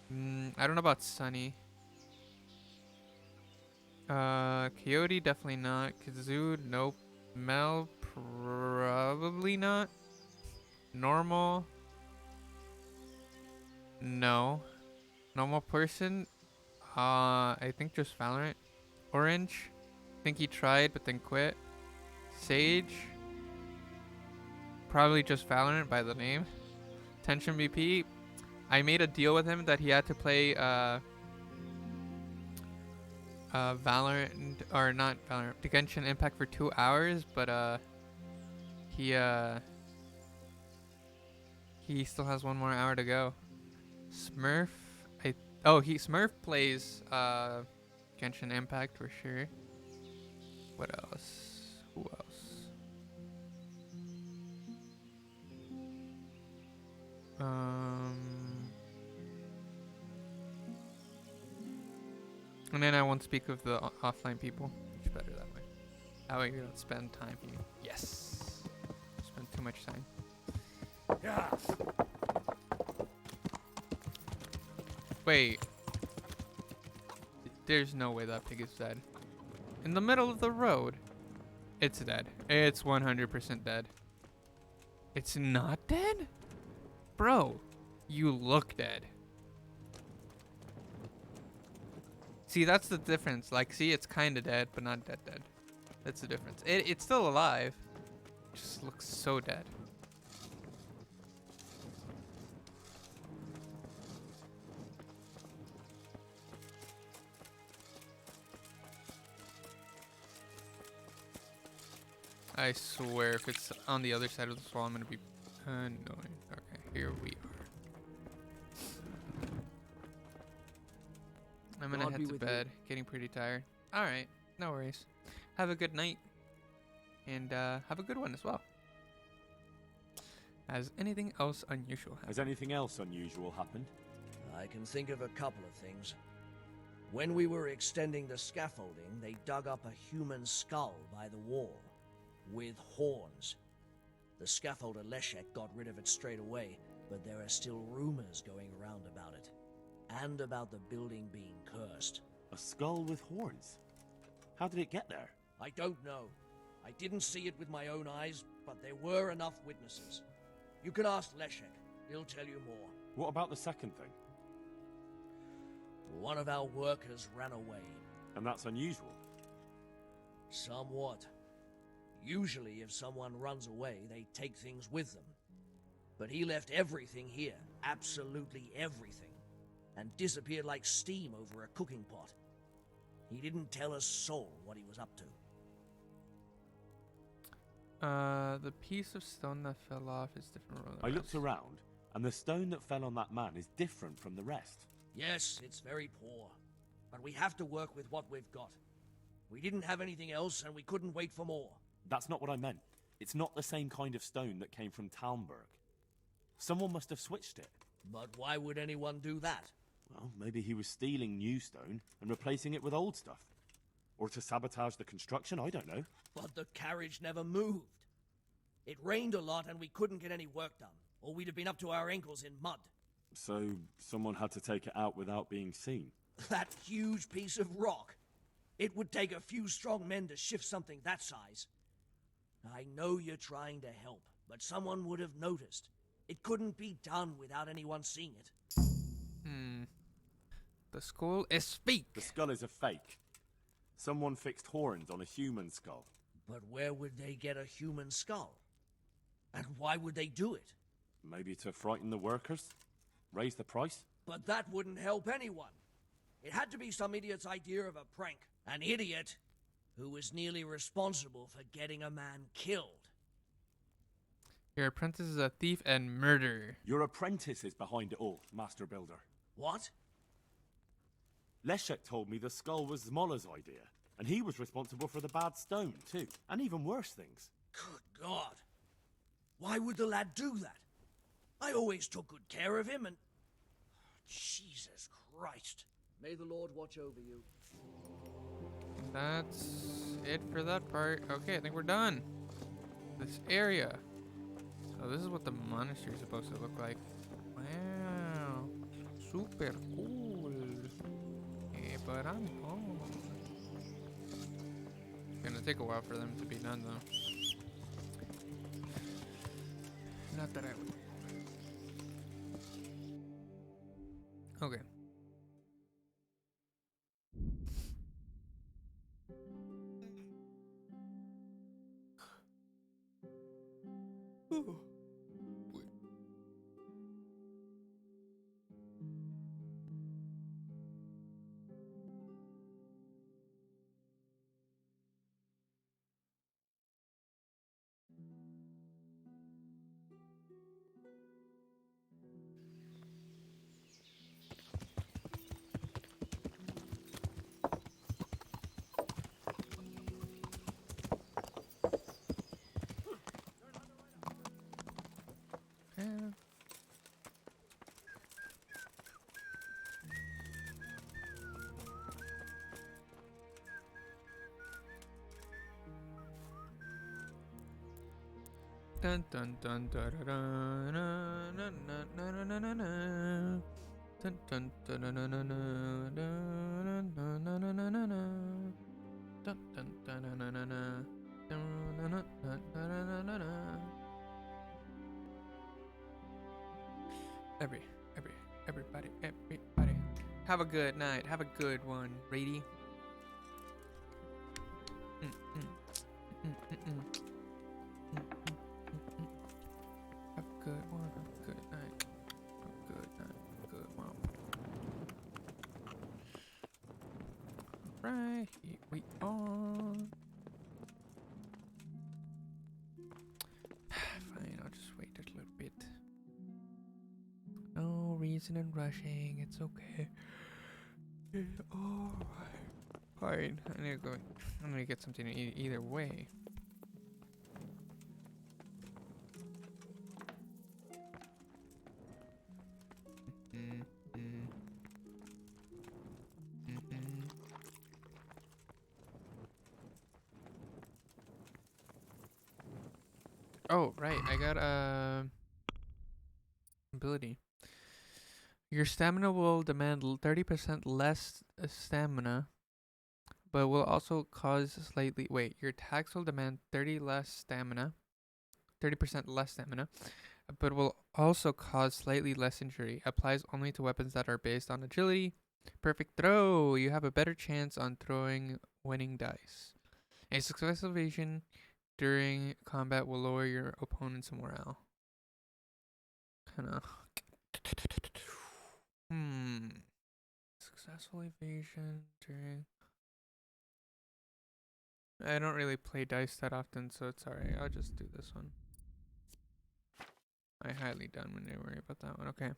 I don't know about Sunny. Coyote definitely not. Kazoo, nope. Mel, probably not. Normal, no. Normal person, I think just Valorant. Orange, I think he tried but then quit. Sage, probably just Valorant by the name. Tension BP, I made a deal with him that he had to play Valorant, or not Valorant, the Genshin Impact for 2 hours, but he still has 1 more hour to go. Smurf, Smurf plays Genshin Impact for sure. What else? Who else? And then I won't speak of the offline people. Much better that way. That way we don't spend time here. Yes. Spend too much time. Yeah. Wait. There's no way that pig is dead. In the middle of the road. It's dead. It's 100% dead. It's not dead? Bro, you look dead. See, that's the difference. Like, see, it's kind of dead, but not dead. That's the difference. It's still alive. It just looks so dead. I swear, if it's on the other side of this wall, I'm gonna be annoying. Okay, here we are. I'm gonna head to bed. Getting pretty tired. Alright, no worries. Have a good night. And have a good one as well. Has anything else unusual happened? Has anything else unusual happened? I can think of a couple of things. When we were extending the scaffolding, they dug up a human skull by the wall. With horns. The scaffolder Leszek got rid of it straight away, but there are still rumors going around about it. And about the building being cursed. A skull with horns? How did it get there? I don't know. I didn't see it with my own eyes, but there were enough witnesses. You can ask Leszek. He'll tell you more. What about the second thing? One of our workers ran away. And that's unusual? Somewhat. Usually, if someone runs away, they take things with them. But he left everything here, absolutely everything, and disappeared like steam over a cooking pot. He didn't tell a soul what he was up to. The piece of stone that fell off is different from the I rest. looked around, and the stone that fell on that man is different from the rest. Yes, it's very poor. But we have to work with what we've got. We didn't have anything else, and we couldn't wait for more. That's not what I meant. It's not the same kind of stone that came from Talmberg. Someone must have switched it. But why would anyone do that? Well, maybe he was stealing new stone and replacing it with old stuff. Or to sabotage the construction, I don't know. But the carriage never moved. It rained a lot and we couldn't get any work done, or we'd have been up to our ankles in mud. So, someone had to take it out without being seen. That huge piece of rock. It would take a few strong men to shift something that size. I know you're trying to help, but someone would have noticed. It couldn't be done without anyone seeing it. The skull is fake. The skull is a fake. Someone fixed horns on a human skull. But where would they get a human skull? And why would they do it? Maybe to frighten the workers? Raise the price? But that wouldn't help anyone. It had to be some idiot's idea of a prank. An idiot who was nearly responsible for getting a man killed. Your apprentice is a thief and murderer. Your apprentice is behind it all, Master Builder. What? Leszek told me the skull was Zmola's idea, and he was responsible for the bad stone, too, and even worse things. Good God. Why would the lad do that? I always took good care of him and... Jesus Christ. May the Lord watch over you. That's it for that part. Okay, I think we're done. This area. So this is what the monastery is supposed to look like. Wow. Super cool. Hey, but I'm home. It's gonna take a while for them to be done though. Not that I would. Okay. Yeah. Dun dun dun dun dun dun dun dun dun dun dun. Dun dun dun dun dun dun dun dun dun dun dun dun dun. Dun dun dun dun dun dun dun. Dun dun dun dun dun dun dun dun. Everybody. Have a good night. Have a good one, Rady. Have a good one. Have a good night. Have a good night. Have a good one. Right, here we are. Fine, I'll just wait a little bit. No reason in rushing. It's okay. It's alright. Fine. I need to go. I'm gonna get something to eat either way. Oh, right. I got ability. Your stamina will demand 30% less stamina, but will also cause slightly. Wait, your attacks will demand 30% less stamina, but will also cause slightly less injury. Applies only to weapons that are based on agility. Perfect throw. You have a better chance on throwing winning dice. A successful evasion during combat will lower your opponent's morale. Kinda. Successful evasion during... I don't really play dice that often, so it's alright. I'll just do this one. I highly done when I worry about that one. Okay.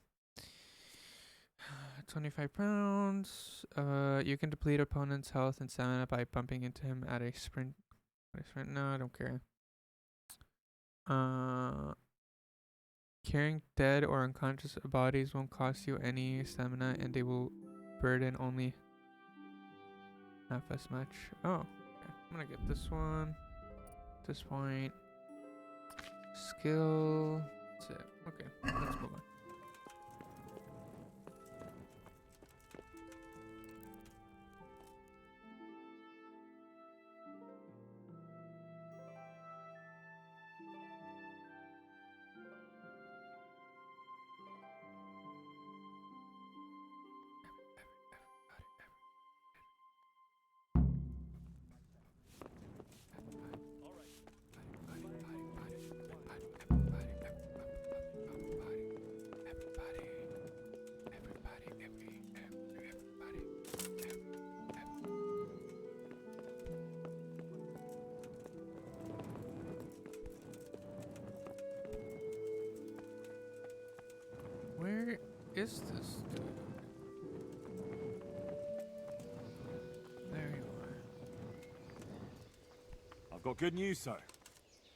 25 pounds. You can deplete opponent's health and stamina by bumping into him at a sprint. No, I don't care. Carrying dead or unconscious bodies won't cost you any stamina, and they will burden only half as much. Oh, okay. I'm gonna get this one. At this point. Skill. That's it. Okay, let's move on. Where is this dude? Got good news, sir.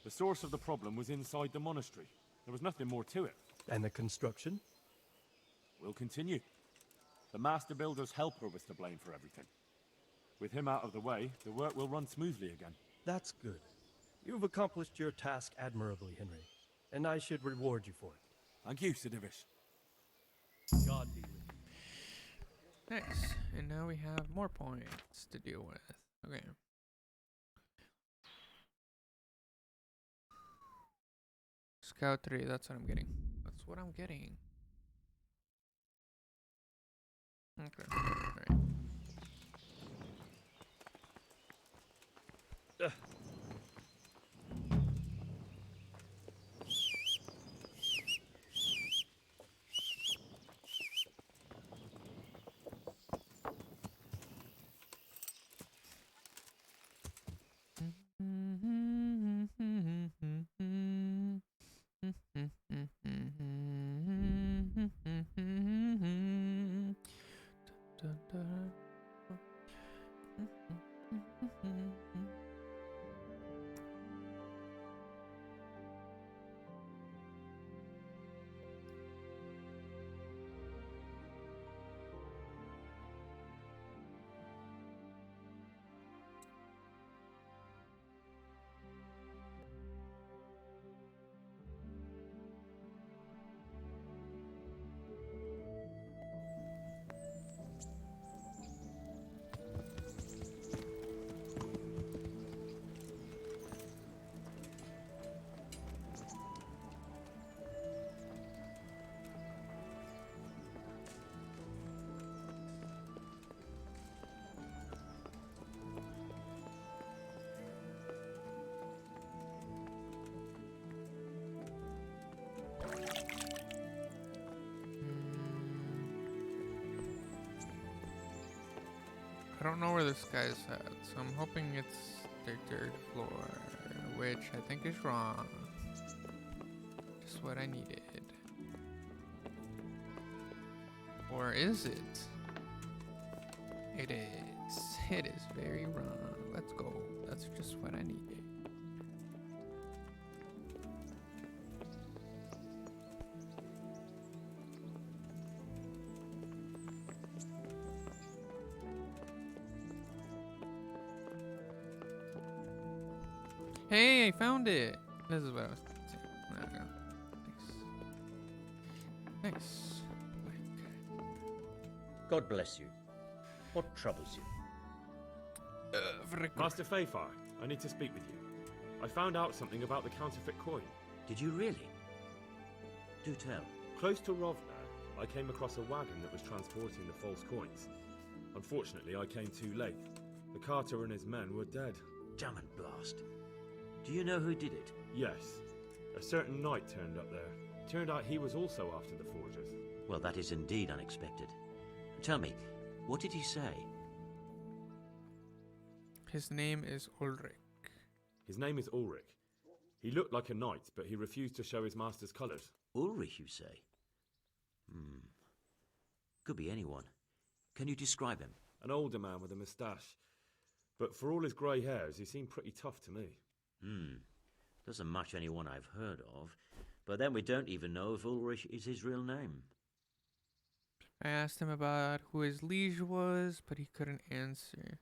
The source of the problem was inside the monastery. There was nothing more to it. And the construction? We'll continue. The master builder's helper was to blame for everything. With him out of the way, the work will run smoothly again. That's good. You've accomplished your task admirably, Henry. And I should reward you for it. Thank you, Sir Divish. God be with you. Nice. And now we have more points to deal with. Okay. Scout 3, that's what I'm getting. That's what I'm getting. Okay. Alright. I don't know where this guy's at, so I'm hoping it's their third floor, which I think is wrong. Just what I needed. Or is it? It is. It is very wrong. Let's go. That's just what I needed. Hey, I found it. This is what I was saying. There we go. Nice. Nice. God bless you. What troubles you? Master Fayfar, I need to speak with you. I found out something about the counterfeit coin. Did you really? Do tell. Close to Rovna, I came across a wagon that was transporting the false coins. Unfortunately, I came too late. The carter and his men were dead. Jam and blast. Do you know who did it? Yes. A certain knight turned up there. Turned out he was also after the forgers. Well, that is indeed unexpected. Tell me, what did he say? His name is Ulrich. His name is Ulrich. He looked like a knight, but he refused to show his master's colours. Ulrich, you say? Could be anyone. Can you describe him? An older man with a moustache. But for all his grey hairs, he seemed pretty tough to me. Doesn't match anyone I've heard of. But then we don't even know if Ulrich is his real name. I asked him about who his liege was, but he couldn't answer.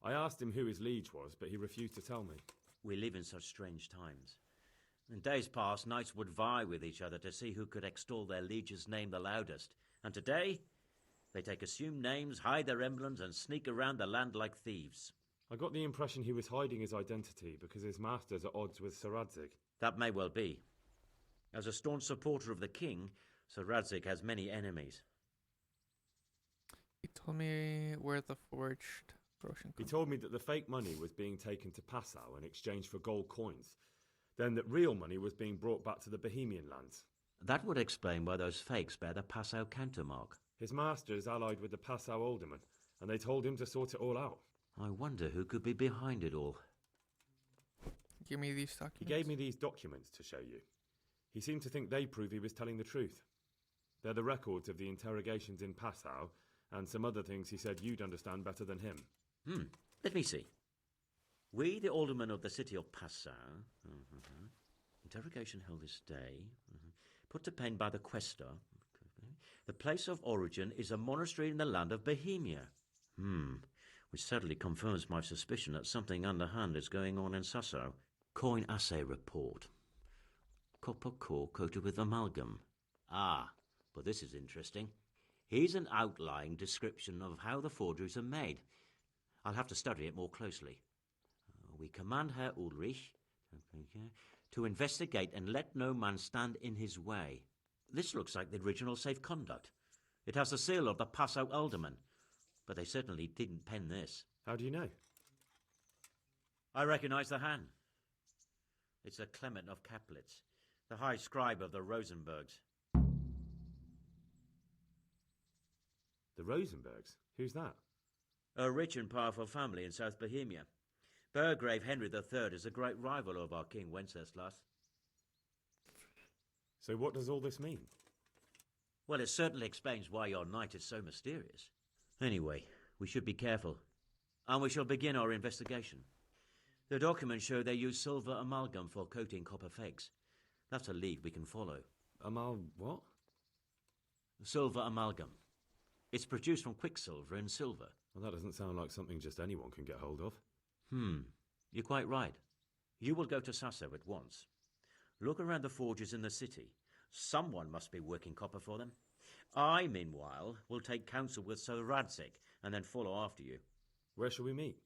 I asked him who his liege was, but he refused to tell me. We live in such strange times. In days past, knights would vie with each other to see who could extol their liege's name the loudest. And today, they take assumed names, hide their emblems, and sneak around the land like thieves. I got the impression he was hiding his identity because his master's at odds with Sir Radzig. That may well be. As a staunch supporter of the king, Sir Radzig has many enemies. He told me where the forged brooch. He told me that the fake money was being taken to Passau in exchange for gold coins. Then that real money was being brought back to the Bohemian lands. That would explain why those fakes bear the Passau countermark. His master is allied with the Passau alderman, and they told him to sort it all out. I wonder who could be behind it all. Give me these documents. He gave me these documents to show you. He seemed to think they prove he was telling the truth. They're the records of the interrogations in Passau, and some other things he said you'd understand better than him. Let me see. We, the aldermen of the city of Passau, interrogation held this day, put to pen by the questor. The place of origin is a monastery in the land of Bohemia. Which certainly confirms my suspicion that something underhand is going on in Sasso. Coin assay report. Copper core coated with amalgam. Ah, but this is interesting. Here's an outline description of how the forgeries are made. I'll have to study it more closely. We command Herr Ulrich to investigate and let no man stand in his way. This looks like the original safe conduct. It has the seal of the Passau alderman, but they certainly didn't pen this. How do you know? I recognize the hand. It's a Clement of Kaplitz, the high scribe of the Rosenbergs. The Rosenbergs? Who's that? A rich and powerful family in South Bohemia. Burgrave Henry III is a great rival of our King Wenceslas. So what does all this mean? Well, it certainly explains why your knight is so mysterious. Anyway, we should be careful, and we shall begin our investigation. The documents show they use silver amalgam for coating copper fakes. That's a lead we can follow. What? Silver amalgam. It's produced from quicksilver and silver. Well, that doesn't sound like something just anyone can get hold of. You're quite right. You will go to Sasso at once. Look around the forges in the city. Someone must be working copper for them. I, meanwhile, will take counsel with Sir Radzik and then follow after you. Where shall we meet?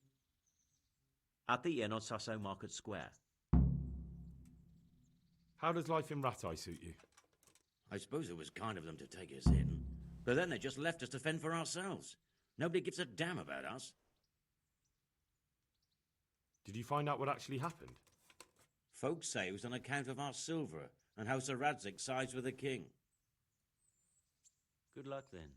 At the inn on Sasso Market Square. How does life in Rattay suit you? I suppose it was kind of them to take us in, but then they just left us to fend for ourselves. Nobody gives a damn about us. Did you find out what actually happened? Folks say it was on account of our silver and how Sir Radzik sides with the king. Good luck then.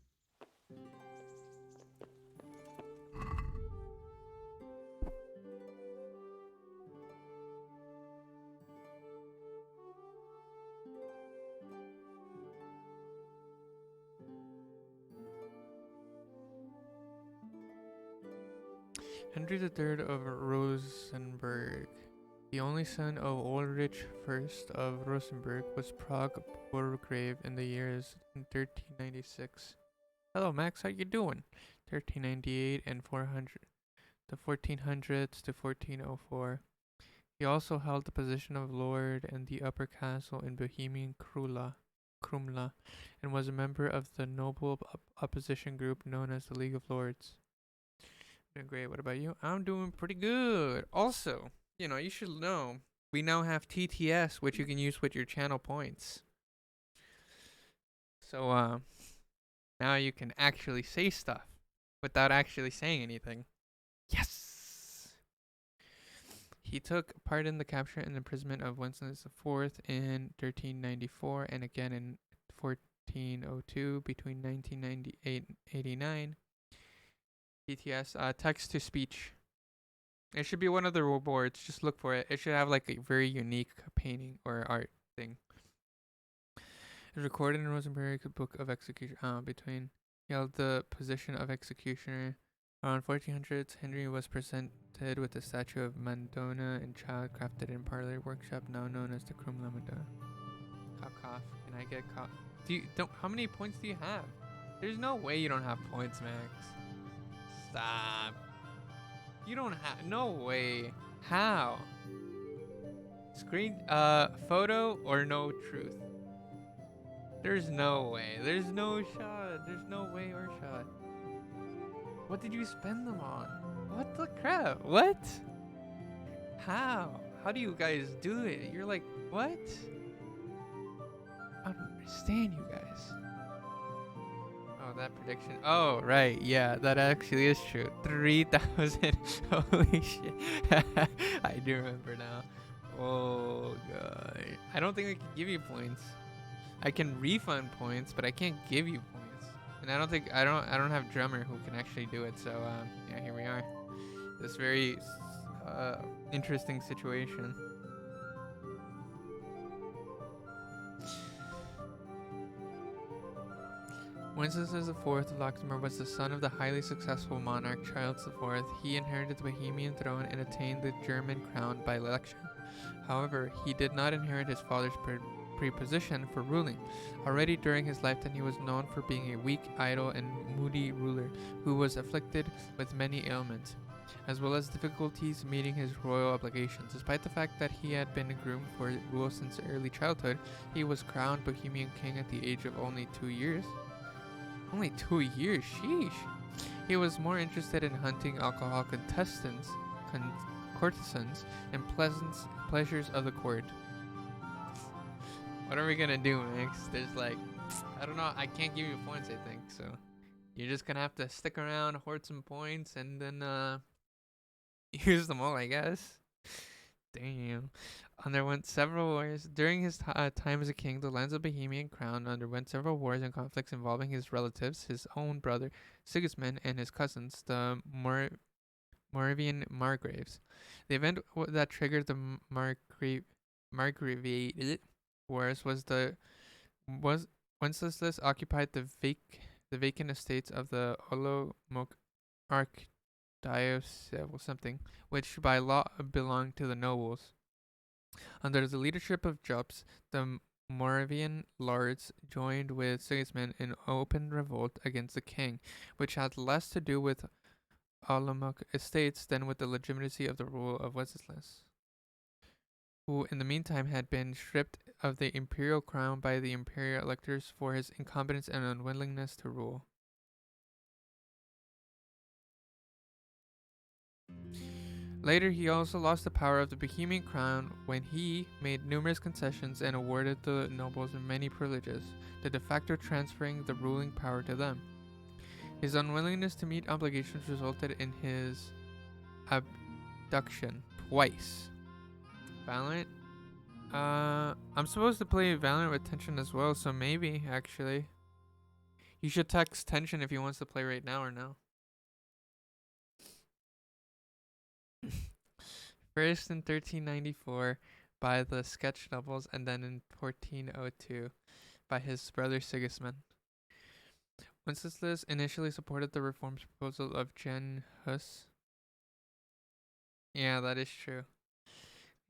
Henry III of Rosenberg, the only son of Ulrich I of Rosenberg, was Prague Burgrave in the years 1396. Hello Max, how you doing? 1398 and 400, the 1400s to 1404. He also held the position of lord in the upper castle in Bohemian Krumla, and was a member of the noble opposition group known as the League of Lords. Doing great. What about you? I'm doing pretty good. Also, you should know, we now have TTS, which you can use with your channel points. So, now you can actually say stuff without actually saying anything. Yes! He took part in the capture and imprisonment of Wenceslas IV in 1394 and again in 1402 between 1998 and 89. TTS, text-to-speech. It should be one of the rewards. Just look for it. It should have like a very unique painting or art thing. It's recorded in Rosenberg Book of Execution. Between he held the position of executioner. Around 1400s, Henry was presented with a statue of Madonna and Child crafted in parlor workshop, now known as the Krumla Madonna. Cough. Can I get cough? How many points do you have? There's no way you don't have points, Max. Stop. You don't have, no way. How? Photo or no truth? There's no way. There's no shot. There's no way or shot. What did you spend them on? What the crap? What? How? How do you guys do it? You're like, what? I don't understand you guys. Oh, that prediction. Oh, right. Yeah, that actually is true. 3,000. Holy shit. I do remember now. Oh, God. I don't think I can give you points. I can refund points, but I can't give you points. And I don't have drummer who can actually do it. So, yeah, here we are. This very interesting situation. Wenceslas IV of Luxembourg was the son of the highly successful monarch Charles IV. He inherited the Bohemian throne and attained the German crown by election. However, he did not inherit his father's preposition for ruling. Already during his lifetime, he was known for being a weak, idle, and moody ruler who was afflicted with many ailments, as well as difficulties meeting his royal obligations. Despite the fact that he had been groomed for rule since early childhood, he was crowned Bohemian king at the age of only 2 years. Only 2 years, sheesh. He was more interested in hunting alcohol courtesans and pleasures of the court. What are we gonna do next? There's like, I don't know, I can't give you points, I think, so you're just gonna have to stick around, hoard some points, and then use them all, I guess. Damn. Underwent several wars. During his time as a king, the lands of Bohemian crown underwent several wars and conflicts involving his relatives, his own brother Sigismund, and his cousins, the Moravian Margraves. The event that triggered the Margravate Wars was Wenceslas occupied the vacant estates of the Olomouc Archdiocese or something, which by law belonged to the nobles. Under the leadership of Jups, the Moravian lords joined with Sigismund in open revolt against the king, which had less to do with Olomouc estates than with the legitimacy of the rule of Wenceslas, who in the meantime had been stripped of the imperial crown by the imperial electors for his incompetence and unwillingness to rule. Later, he also lost the power of the Bohemian crown when he made numerous concessions and awarded the nobles many privileges, de facto transferring the ruling power to them. His unwillingness to meet obligations resulted in his abduction twice. Valorant? I'm supposed to play Valorant with Tension as well, so maybe, actually. You should text Tension if he wants to play right now or no. First in 1394 by the sketch novels, and then in 1402 by his brother Sigismund. Wenceslas initially supported the reforms proposal of Jan Hus. Yeah, that is true.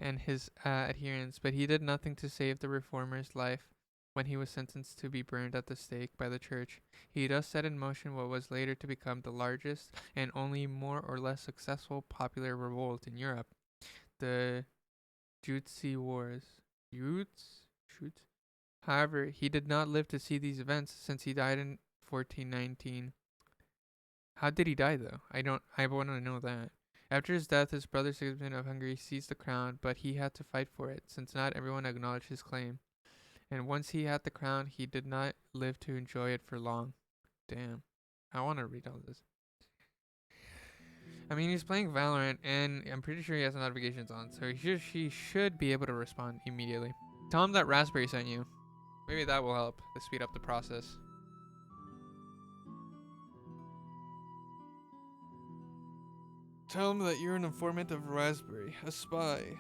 And his adherents, but he did nothing to save the reformer's life when he was sentenced to be burned at the stake by the church. He thus set in motion what was later to become the largest and only more or less successful popular revolt in Europe, the Jutsi Wars. Shoot. However, he did not live to see these events since he died in 1419. How did he die though? I want to know that. After his death, his brother Sigismund of Hungary seized the crown, but he had to fight for it, since not everyone acknowledged his claim. And once he had the crown, he did not live to enjoy it for long. Damn. I want to read all this. I mean, he's playing Valorant, and I'm pretty sure he has notifications on, so he should be able to respond immediately. Tell him that Raspberry sent you. Maybe that will help to speed up the process. Tell him that you're an informant of Raspberry, a spy.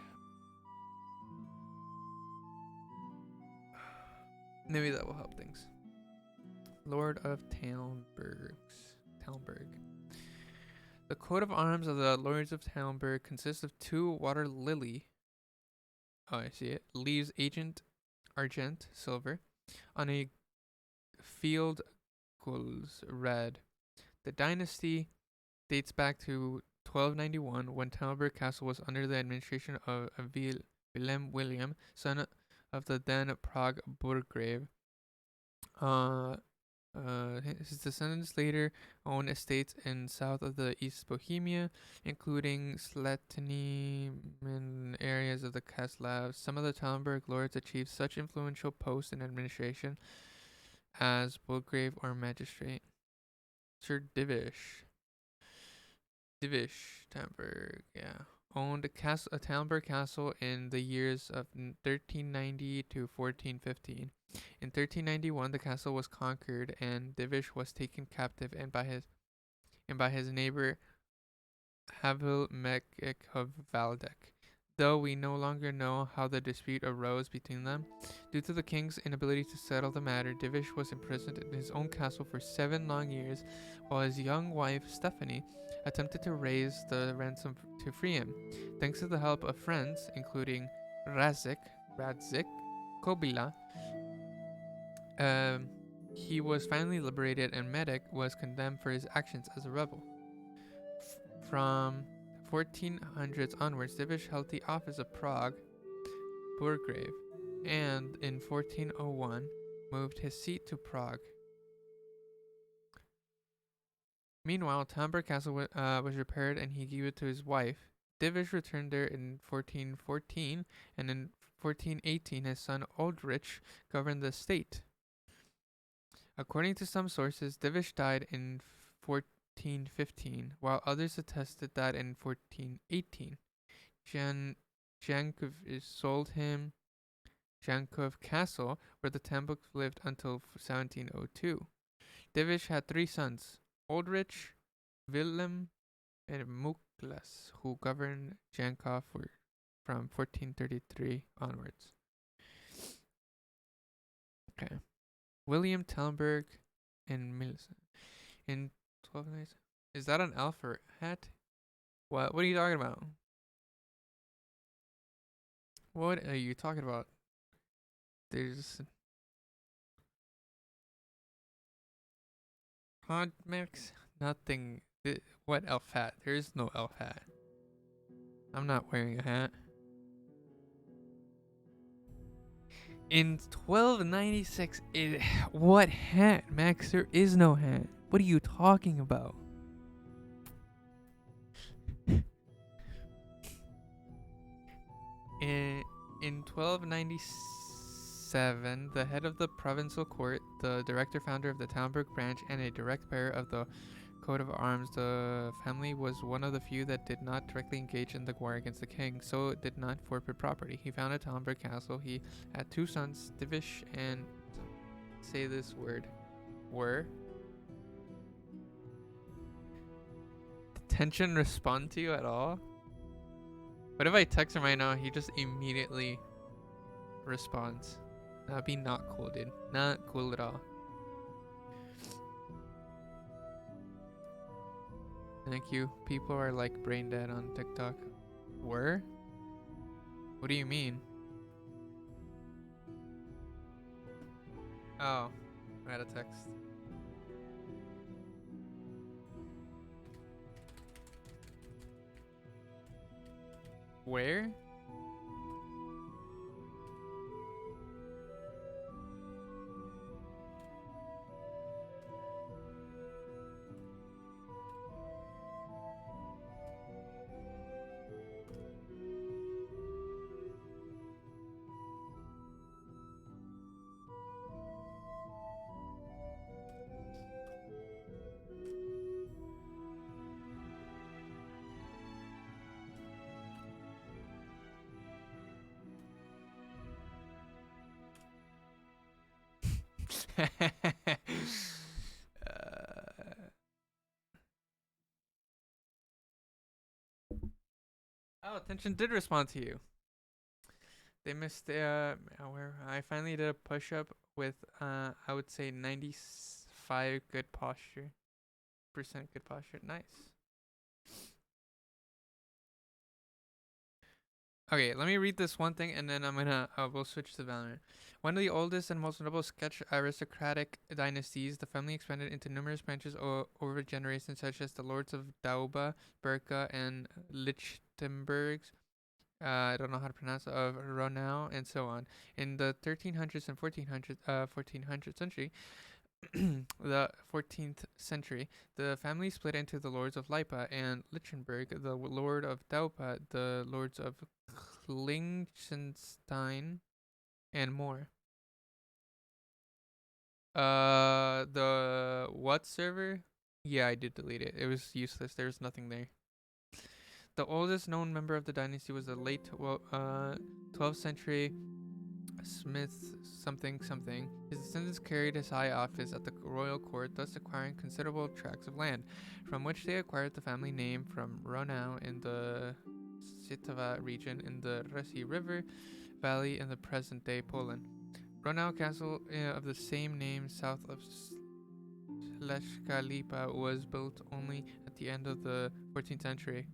Maybe that will help things. Lord of Talmberg. The coat of arms of the Lords of Talmberg consists of 2 water lily. Oh, I see it. Leaves argent, silver, on a field gules red. The dynasty dates back to 1291, when Talmberg Castle was under the administration of William, son of the then Prague Burgrave. His descendants later owned estates in south of the East Bohemia, including Slatiny and areas of the Kaslavs. Some of the Talmberg lords achieved such influential posts in administration as Burgrave or magistrate. Sir Divish Talmberg, yeah, owned a Talmberg castle in the years of 1390 to 1415. In 1391, the castle was conquered, and Divish was taken captive, and by his neighbor Havel Mekik of Valdek. though we no longer know how the dispute arose between them. Due to the king's inability to settle the matter, Divish was imprisoned in his own castle for 7 long years, while his young wife, Stephanie, attempted to raise the ransom to free him. Thanks to the help of friends, including Radzik, Kobila, he was finally liberated, and Medek was condemned for his actions as a rebel. From 1400s onwards, Divish held the office of Prague Burgrave, and in 1401 moved his seat to Prague. Meanwhile, Tamberg Castle was repaired, and he gave it to his wife. Divish returned there in 1414, and in 1418 his son Aldrich governed the state. According to some sources, Divish died in 1415, while others attested that in 1418. Jankov sold him Jankov Castle, where the Tambuks lived until 1702. Divish had 3 sons, Aldrich, Willem, and Muklas, who governed Jankov from 1433 onwards. Okay. William Talmberg and Millicent. In 1290s. Is that an elf or hat? What are you talking about? What are you talking about? There's Hot mix? Nothing. What elf hat? There is no elf hat. I'm not wearing a hat. In 1296, what hat, Max? There is no hat. What are you talking about? In 1297, the head of the provincial court, the director founder of the Talmberg branch, and a direct bearer of the coat of arms, the family was one of the few that did not directly engage in the war against the king, so it did not forfeit property. He founded Talmberg Castle. He had 2 sons, Divish and... say this word. Did Tension respond to you at all? What if I text him right now, he just immediately responds? That'd be not cool, dude. Not cool at all. Thank you. People are like brain dead on TikTok. Were? What do you mean? Oh, I had a text. Where? Oh, Tension did respond to you. They missed where I finally did a push-up with I would say 95 good posture. Percent good posture. Nice. Okay, let me read this one thing, and then we'll switch to Valorant. One of the oldest and most notable sketch aristocratic dynasties, the family expanded into numerous branches over generations, such as the lords of Dauba, Berka, and Lichtenbergs. I don't know how to pronounce it, of Ronau, and so on. In the 1300s and 1400th century, the 14th century, the family split into the lords of Lipa and Lichtenberg, the lord of Daupa, the lords of Liechtenstein, and more. The what server? Yeah, I did delete it. It was useless. There was nothing there. The oldest known member of the dynasty was the late 12th century Smith something. His descendants carried his high office at the royal court, thus acquiring considerable tracts of land, from which they acquired the family name from Ronau in the Sitava region in the Resi River Valley in the present-day Poland. Brunau Castle of the same name south of Leszka Lipa was built only at the end of the 14th century.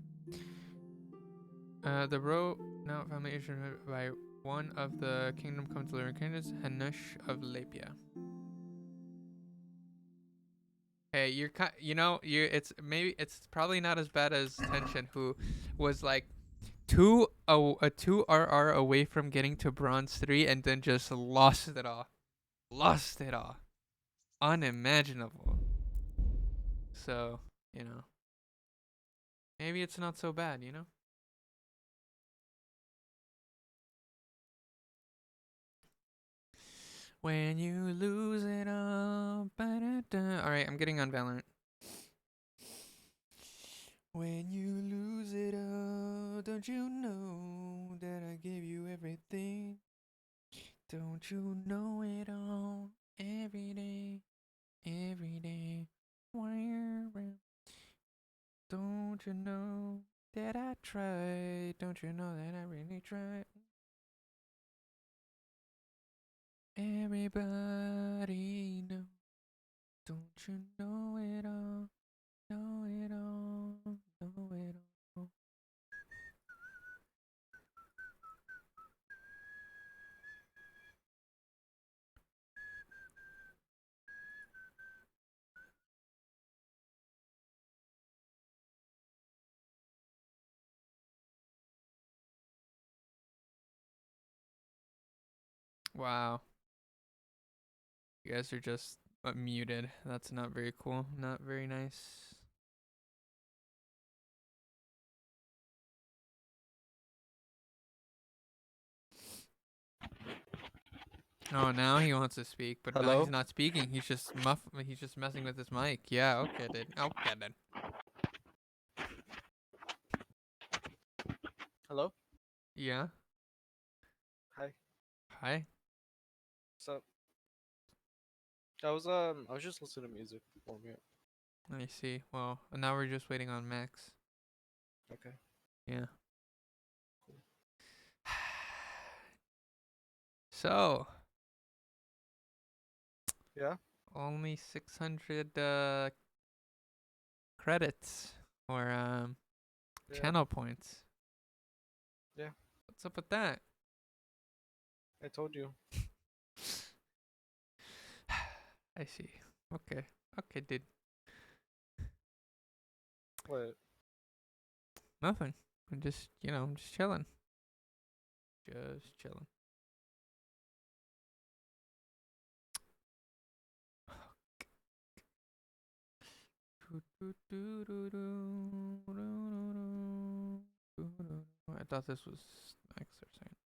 The Brunau family is run by one of the kingdom come to learn kingdoms, Hanush of Lapia. Hey, it's probably not as bad as Tenshin, who was like a 2 RR away from getting to bronze 3 and then just lost it all. Unimaginable. So, maybe it's not so bad, When you lose it all. Alright, I'm getting on Valorant. When you lose it all, don't you know that I gave you everything? Don't you know it all? Every day. Don't you know that I tried? Don't you know that I really tried? Everybody know. Don't you know it all? Know it all. Know it all. Wow. You guys are just muted. That's not very cool. Not very nice. Oh, now he wants to speak, but now he's not speaking. He's just He's just messing with his mic. Yeah, okay, dude. Okay, then. Hello? Yeah. Hi. Hi. What's up? I was just listening to music before me. I see. Well, now we're just waiting on Max. Okay. Yeah. So. Yeah. Only 600 credits or channel points. Yeah. What's up with that? I told you. I see. Okay. Okay, dude. What? Nothing. I'm just, I'm just chilling. Just chilling. I thought this was Max or something.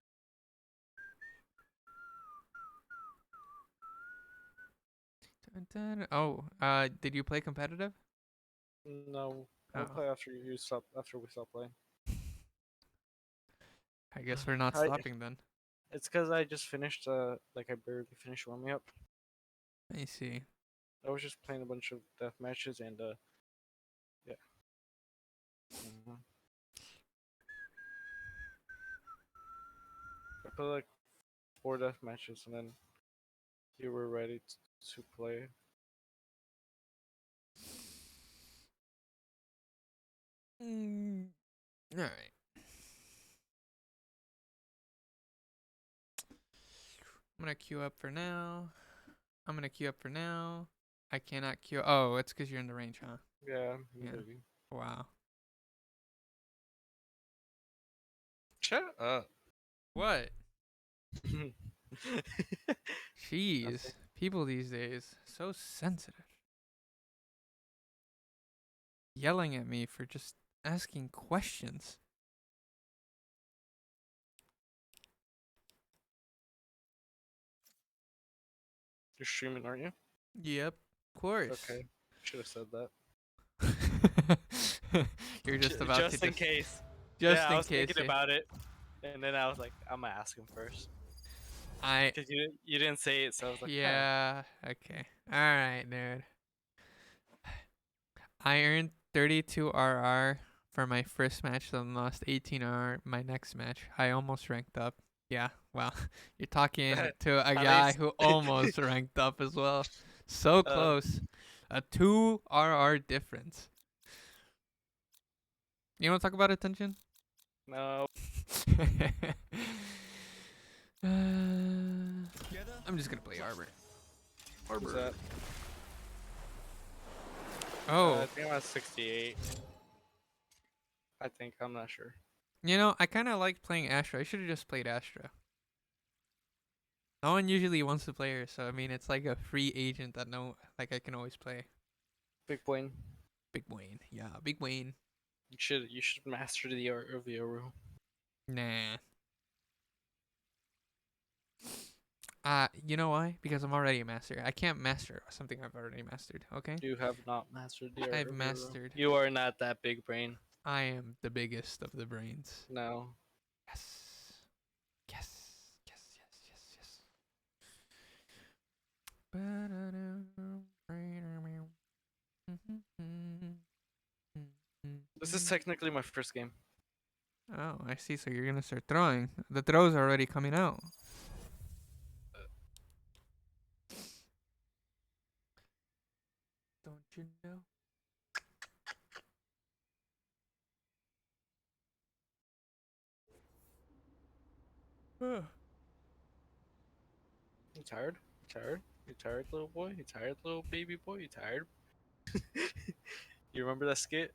Oh, did you play competitive? No. I'll play after we stop playing. I guess we're not stopping then. It's because I just finished I barely finished warming up. I see. I was just playing a bunch of death matches and yeah. I played like 4 death matches and then you were ready to play. All right. I'm gonna queue up for now. I cannot queue. Oh, it's because you're in the range, huh? Yeah. Wow. Shut up. What? Jeez. People these days, so sensitive. Yelling at me for just asking questions. You're streaming, aren't you? Yep, of course. Okay. Should have said that. You're just about just to in case. Just yeah, in I was case. thinking about it, and then I was like, I'm gonna ask him first. Because you didn't say it, so I was like, yeah. Okay. All right, dude. I earned 32 RR for my first match, then lost 18R my next match. I almost ranked up. Yeah, well, you're talking to a At guy least- who almost ranked up as well. So close. A 2 RR difference. You want to talk about attention? No. I'm just gonna play Arbor. Who's that? Oh. I think I'm at 68. I think, I'm not sure. You know, I kind of like playing Astra. I should have just played Astra. No one usually wants to play her, so I mean, it's like a free agent that I can always play. Big Wayne. Big Wayne, yeah, Big Wayne. You should master the art of Yoru. Nah. You know why? Because I'm already a master. I can't master something I've already mastered. Okay. You have not mastered the art I've of Yoru. mastered. You are not that big brain. I am the biggest of the brains. No. Yes. Yes. Yes. Yes. Yes. This is technically my first game. Oh, I see. So you're gonna start throwing. The throws are already coming out. Don't you know? You tired? You tired? You tired, little boy? You tired, little baby boy? You tired? You remember that skit?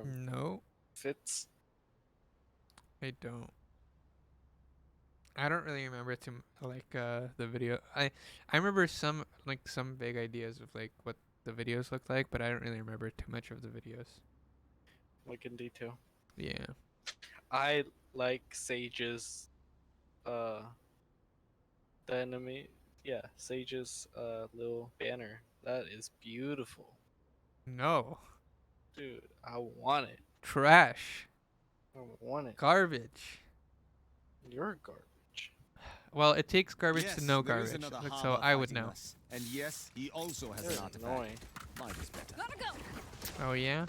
No, Fits? I don't. I don't really remember the video. I remember some big ideas of like what the videos looked like, but I don't really remember too much of the videos. Like in detail. Yeah. I like Sage's the enemy, yeah, Sage's little banner. That is beautiful. No. Dude, I want it. Trash. I want it. Garbage. You're garbage. Well, it takes garbage Yes, to know there is garbage, another so harbor I would fighting know. us. And yes, he also has You're an artifact. annoying. Mine is better. Gotta go. Oh yeah.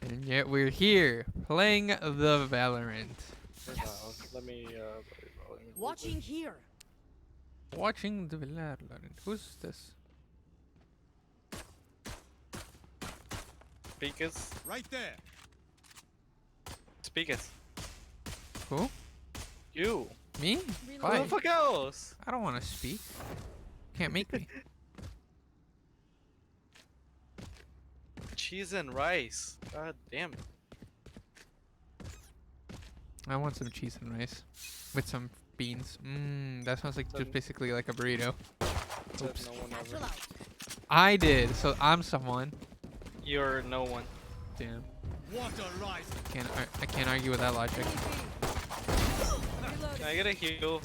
And yet we're here playing the Valorant. Let me Watching here. Watching the Valorant. Who's this? Speakers. Right there. Speakers. Who? You. Me? Who Why? the fuck else? I don't want to speak. Can't make me. Cheese and rice. God damn it. I want some cheese and rice with some beans. That sounds like just basically like a burrito. Oops. No one ever. I did, so I'm someone. You're no one. Damn. Water rising. I can't argue with that logic. Can I get a heal?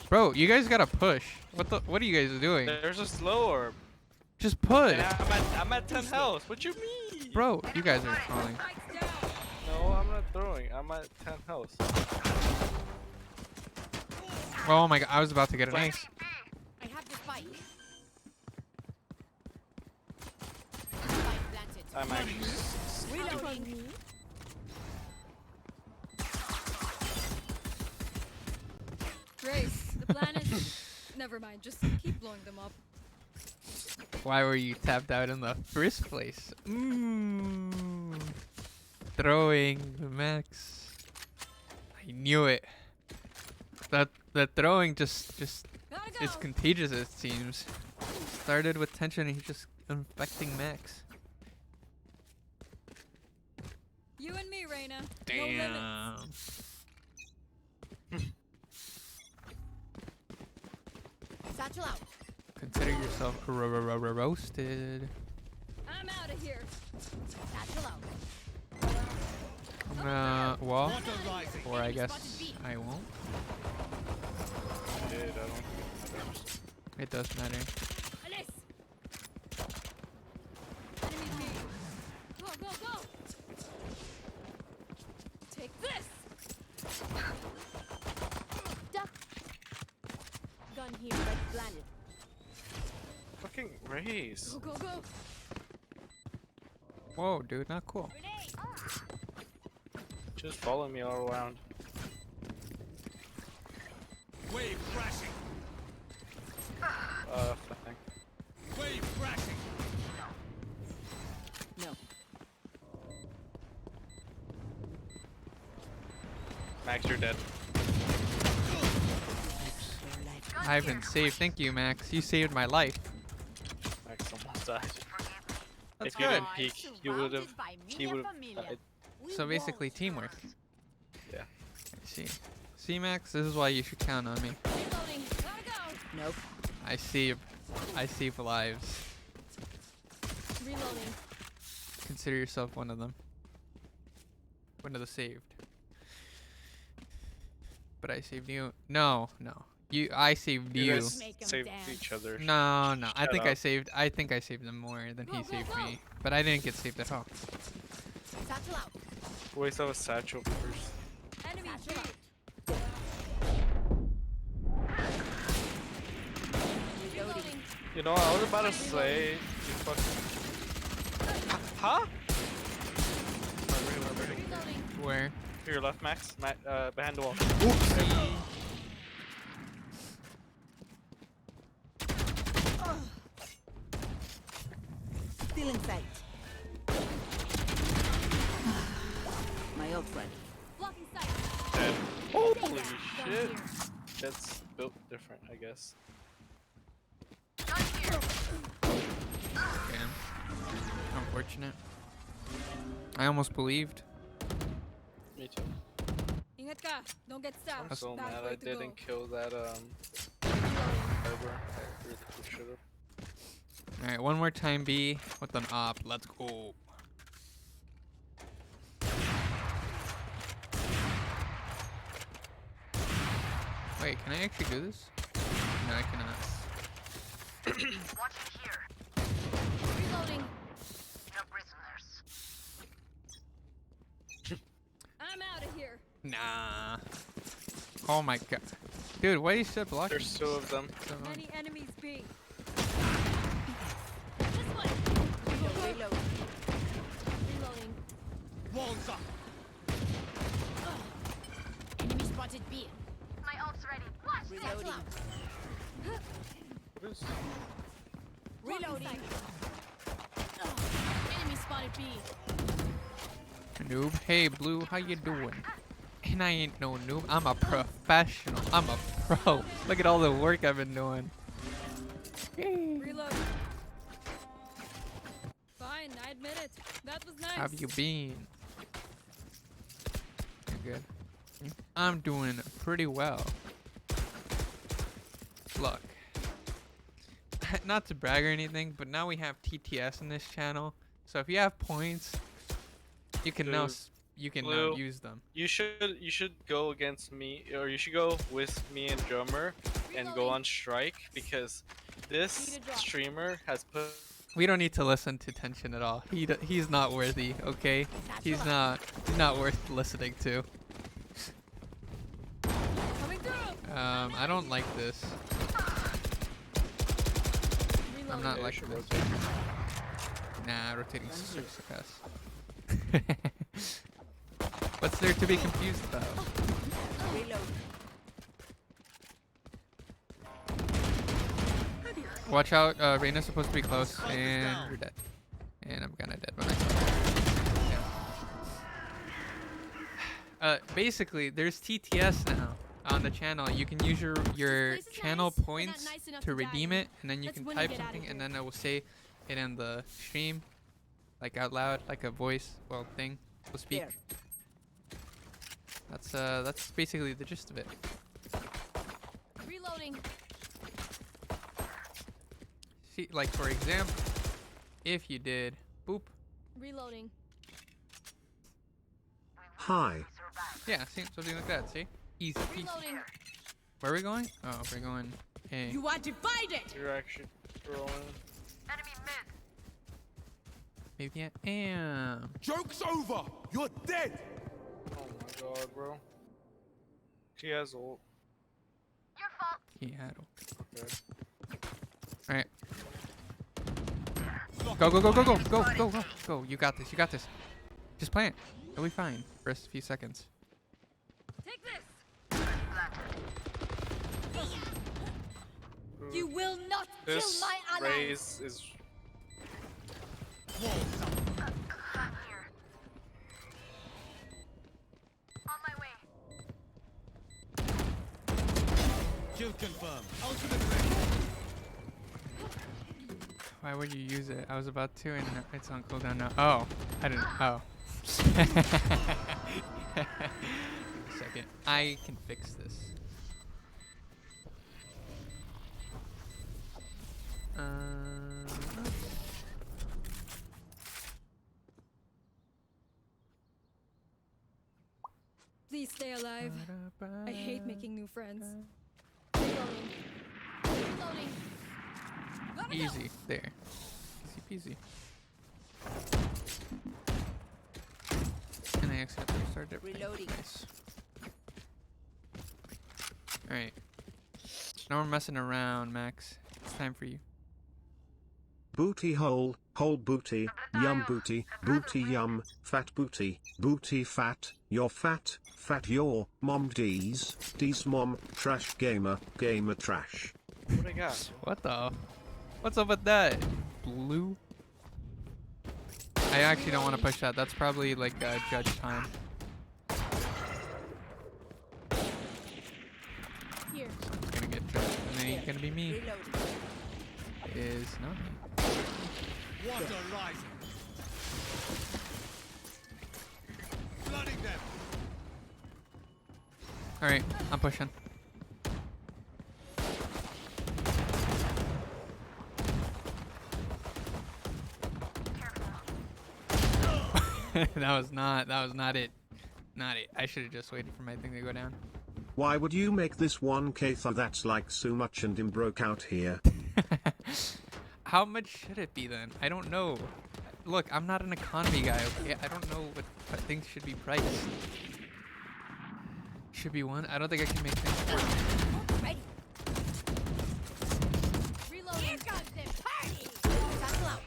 Bro, you guys gotta push. What are you guys doing? There's a slow orb. Just push. And I'm at 10 health. What you mean? Bro, you guys are trolling. No, I'm not throwing. I'm at 10 health. Oh my god, I was about to get an ace. I have this bite. I'm actually. Reloading. Grace, the plan is... Never mind, just keep blowing them up. Why were you tapped out in the first place? Throwing the max. I knew it. The throwing just is contagious, it seems. Started with tension and he's just infecting max. You and me, Reyna. No Damn. Satchel out. Consider yourself roasted. I'm out of here. Satchel out. I'm gonna wall, or I guess I won't. Dude, I don't think it matters. It does matter. Alice. Enemy B. Go, go, go. Take this. Duck. Gun here, like blinded. Fucking raise. Go, go, go. Whoa, dude, not cool. Just follow me all around. Wave crashing. Flank. Wave crashing. No. Max, you're dead. I've been saved. Thank you, Max. You saved my life. Max almost died. That's If you good. didn't peek, you would have. He would have died. So basically, teamwork. Yeah. I see. See, Max, this is why you should count on me. Reloading. Gotta go. Nope. I save lives. Reloading. Consider yourself one of them. One of the saved. But I saved you. No. I saved you. guys saved each other. No. I Shut think up. I saved them more than he saved me. But I didn't get saved at all. Satchel out. Waste of a satchel first. Enemy out. Reloading. You know, I was about to say, you fucking. Huh? Where? To your left, Max. Behind the wall. Oopsie. Still in sight. My ult's ready. Blocking sight. Dead. Holy shit. That's built different, I guess. Damn. Unfortunate. I almost believed. Me too. Ingat ka. Don't get stabbed. I'm so Bad mad way I to didn't go. kill that harbor. I really should have. Alright, one more time, B. With an op. Let's go. Wait, can I actually do this? No, I cannot. Watching here. Reloading. No prisoners. I'm out of here. Nah. Oh my god. Dude, why are you still blocking? There's two of them. So annoying. Many enemies B. Reload. Reloading. Walls up. Enemy spotted B. My ult's ready. Watch. Reloading. Reloading. Enemy spotted B. Noob. Hey, Blue, how you doing? And I ain't no noob. I'm a professional. I'm a pro. Look at all the work I've been doing. Yay. Reload. Fine, I admit it. That was nice. How have you been? You're good. I'm doing pretty well. Look. Not to brag or anything, but now we have TTS in this channel. So if you have points, you can now Blue, use them. You should go against me, or you should go with me and Drummer and go on strike, because this streamer has put. We don't need to listen to Tension at all. He's not worthy, okay? He's not worth listening to. I don't like this. I'm not Yeah, liking this. Nah, rotating sucks. What's there to be confused about? Watch out, Reyna's supposed to be close, and you're dead. And I'm kinda dead by myself. Yeah. Basically, there's TTS now on the channel. You can use your channel points to redeem it, and then you can type something, and then it will say it in the stream, like out loud, like a voice, thing will speak. That's basically the gist of it. Reloading. See, like for example, if you did boop. Reloading. Hi. Yeah, see, something like that. See, easy peasy. Reloading. Where are we going? Oh, we're going. Hey. You are divided. You're actually throwing. Enemy mid. Maybe I am. Joke's over. You're dead. Oh my god, bro. He has ult. Your fault. He had. Okay. All right. Go, go, go, go, go, go, go, go, go. You got this. You got this. Just plant. It'll be fine. First few seconds. Take this. You will not kill This my ally. raise is On my way. Kill confirmed. Ultimate ready. Why would you use it? I was about to, and it's on cooldown now. Oh, I didn't. Oh. Second. I can fix this. Please stay alive. I hate making new friends. Reloading. Reloading. Easy. There. Easy peasy. And I accidentally restarted everything. Reloading. Nice. Alright. No more messing around, Max. It's time for you. Booty hole, whole booty, yum booty, booty yum, fat booty, booty fat, you're fat, fat your, mom D's mom, trash gamer, gamer trash. what I got. What the? What's up with that? Blue? I actually don't want to push that. That's probably like judge time. Here. It's gonna get judged, and then it's gonna be me. Is not me. Water rising. Flooding them. Alright, I'm pushing. that was not it. Not it. I should have just waited for my thing to go down. Why would you make this 1k that's like so much and him broke out here? How much should it be then? I don't know. Look, I'm not an economy guy, okay? I don't know what things should be priced. Should be one? I don't think I can make things work. Ready. Reload. Here comes the party. Satchel out.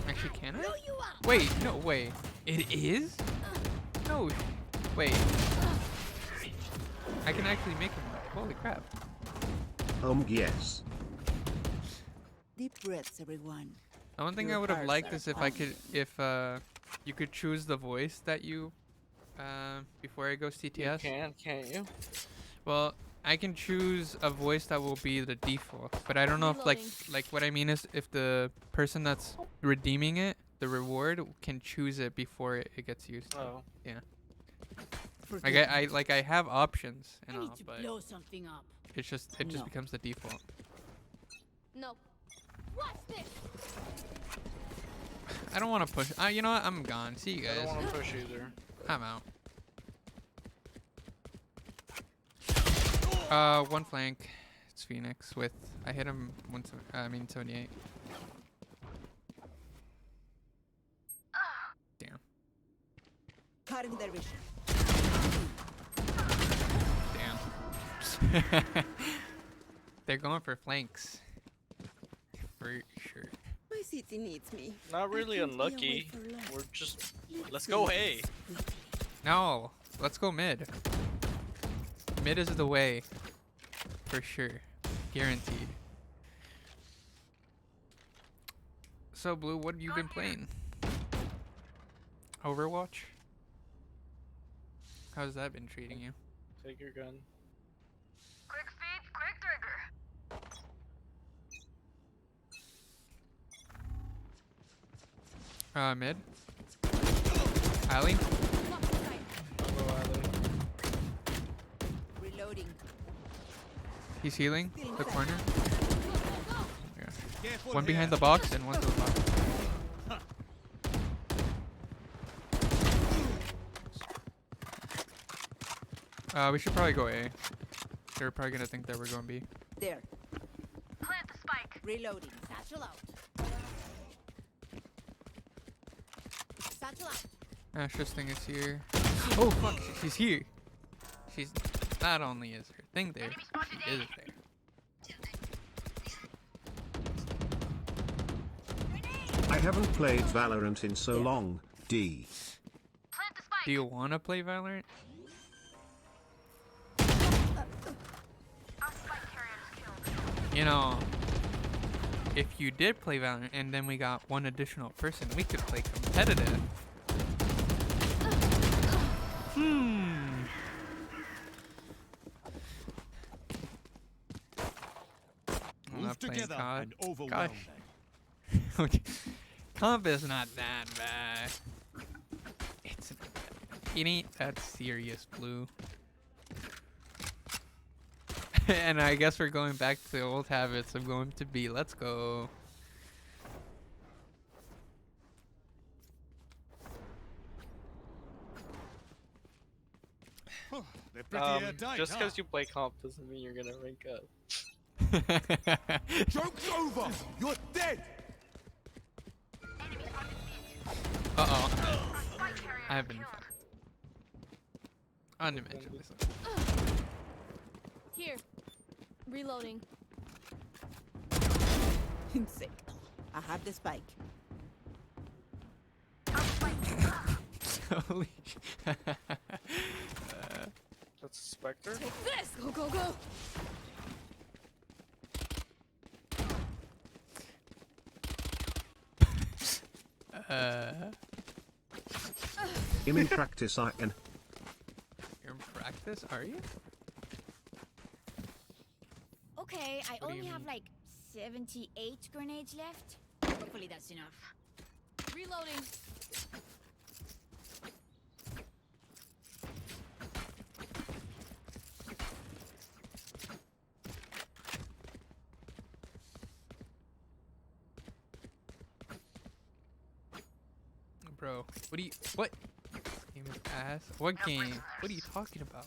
Actually, can I? Blow you up. Wait, no way. It is? No. Wait. I can actually make him work. Holy crap. Yes. Deep breaths, everyone. The one thing Your I would have hearts liked are is if you could choose the voice that you before I go CTS. You can't you? Well, I can choose a voice that will be the default, but I don't know if like what I mean is if the person that's redeeming it, the reward, can choose it before it gets used. Oh. Yeah. Like I have options and I all, need to but blow something up. it just becomes the default. No. Watch this. I don't want to push. You know what? I'm gone. See you guys. I don't want to push either. I'm out. One flank. It's Phoenix with. I hit him 78. Damn. Cutting their vision. Damn. They're going for flanks. For sure. My city needs me. Not really unlucky. We're just let's go A. No, let's go mid. Mid is the way. For sure. Guaranteed. So Blue, what have you been playing? Overwatch? How's that been treating you? Take your gun. Quick speed, quick trigger. Mid. Alley. I'll go alley. Reloading. He's healing. The corner. Yeah. Careful One behind here. the box and one to the box. We should probably go A. They're probably gonna think that we're going B. There. Plant the spike. Reloading. Satchel out. Satchel out. Asher's thing is here. Oh fuck, she's here. She's not only is her thing there, she is there. I haven't played Valorant in so long, D. Do you want to play Valorant? You know, if you did play Valorant and then we got one additional person, we could play competitive. Move together and overwhelm them. Comp is not that bad. It's it ain't that serious, Blue. And I guess we're going back to the old habits of going to B. Let's go. They're pretty airtight, just huh? because you play comp doesn't mean you're gonna rank up. Joke's over! You're dead! Uh-oh. I've been undimensionally. Here. Reloading. Sick. I have the spike. Holy That's a Spectre? Take this! Go, go, go! I'm in practice, I can. You're in practice, are you? Okay, I What do you only have mean? like 78 grenades left. Hopefully that's enough. Reloading. Bro, what game is ass? What game? What are you talking about?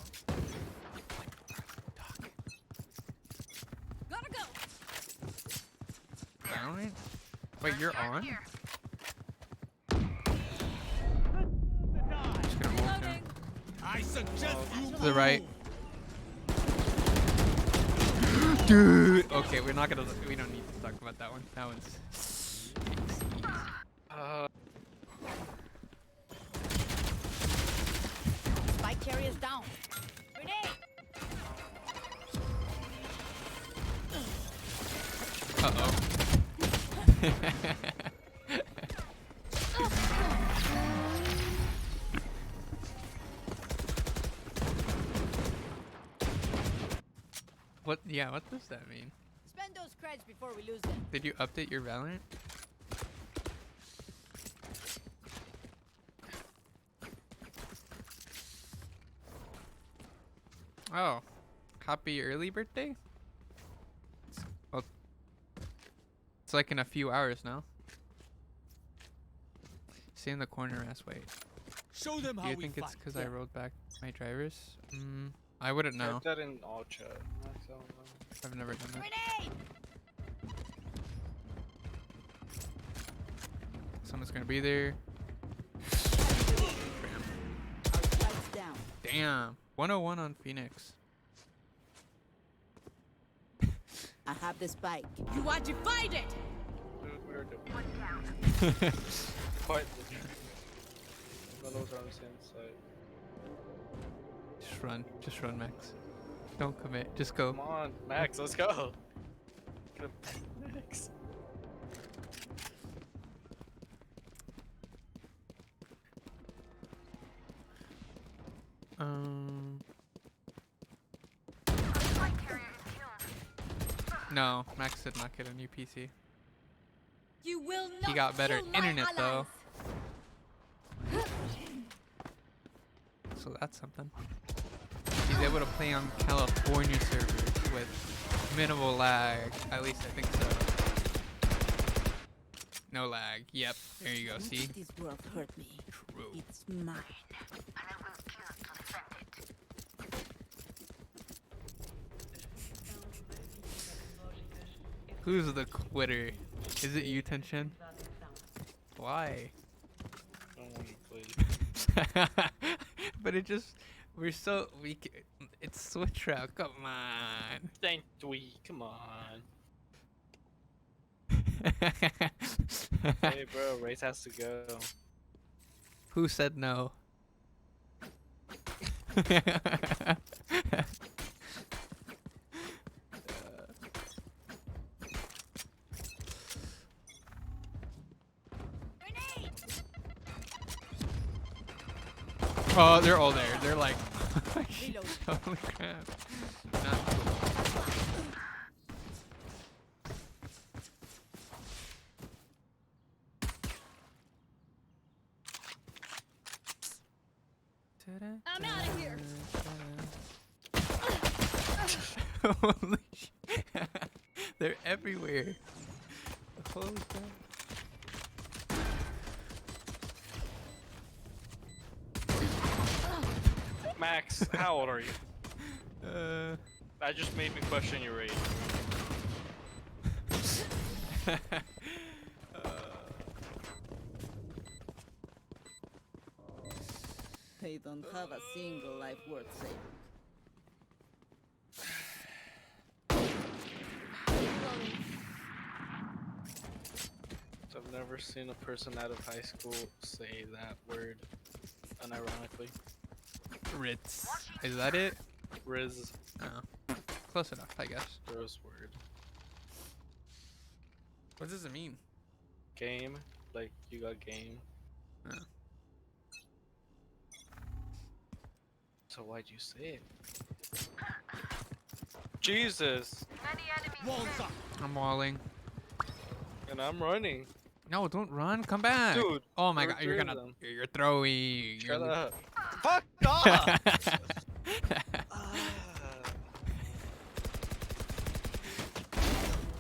Gotta go. Valorant? Wait, you're on? Just gonna roll down. I suggest you To the right. Dude! Okay, we don't need to talk about that one. That one's... Spike carrier's down. Grenade! Uh-oh. What? Yeah, what does that mean? Spend those creds before we lose them. Did you update your Valorant? Oh, happy early birthday? Well, it's like in a few hours now. Stay in the corner, ass. Wait. Show them Do how you we think it's fight. because I rolled back my drivers? I wouldn't know. Type that in all chat. Max, I don't know. I've never done that. Grenade! Someone's gonna be there. Our spike's down. Damn. 101 on Phoenix. I have the spike. You want to find it? Dude, we're doing quite the none of those are on the same side. Just run, Max. Don't commit, just go. Come on, Max, let's go. Get him, Max. No, Max did not get a new PC. You will not He got better kill my internet though. allies. So that's something. He's able to play on California servers with minimal lag. At least I think so. No lag. Yep. There you go. See? This world hurt me. True. It's mine. Who's the quitter? Is it you, Tenshin? Why? I don't want to play. But it just we're so weak. It's switch route. Come on. Thank we. Come on. Hey, bro, race has to go. Who said no? Oh, they're all there. They're like, holy crap. Not cool. I'm out of here. Holy shit. They're everywhere. Holy crap. Max, how old are you? That just made me question your age. They don't have a single life worth saving. I've never seen a person out of high school say that word unironically. Ritz. Is that it? Riz. Oh. Close enough, I guess. Gross word. What does it mean? Game. Like, you got game. Oh. So why'd you say it? Jesus! I'm walling. And I'm running. No, don't run. Come back. Dude. Oh my there god, were you're three of gonna. them. You're throwy. Shut You're up. Fuck off!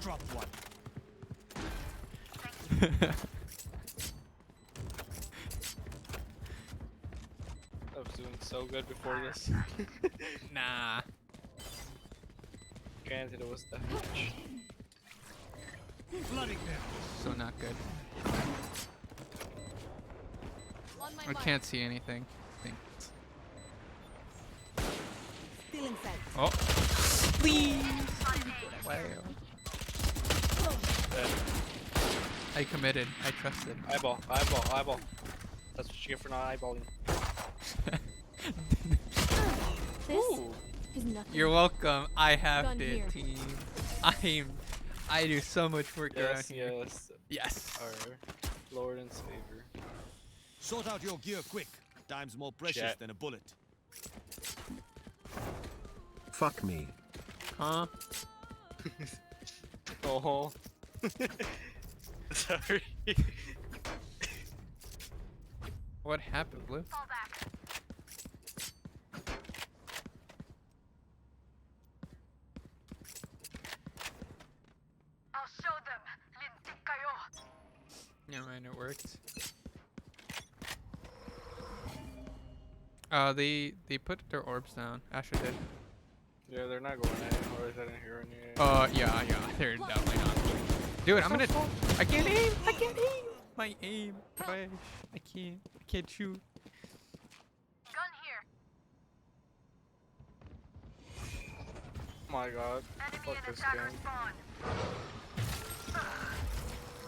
Drop one. I was doing so good before this. Nah. Granted, it was the hatch. Flooding them. So not good. On my I mark. can't see anything. I think. Still inside. Oh. Please. Wow. Dead. I committed. I trusted. Eyeball, eyeball, eyeball. That's what you get for not eyeballing. This is nothing. You're welcome. I have Gun it, here. team. I do so much work around here. Yes. Yes. Our Lord and Savior. Sort out your gear quick. Time's more precious Jet. than a bullet. Fuck me. Huh? Oh. Sorry. What happened, Blue? I'll show them. Lintik kayo. Never mind, it worked. They put their orbs down. Asher did. Yeah, they're not going anymore. I didn't hear any. Yeah, they're definitely not. Dude, I'm gonna. I can't aim. I can't aim. My aim, trash. I can't shoot. Gun here. Oh my god. Enemy Fuck and this attacker game. spawn.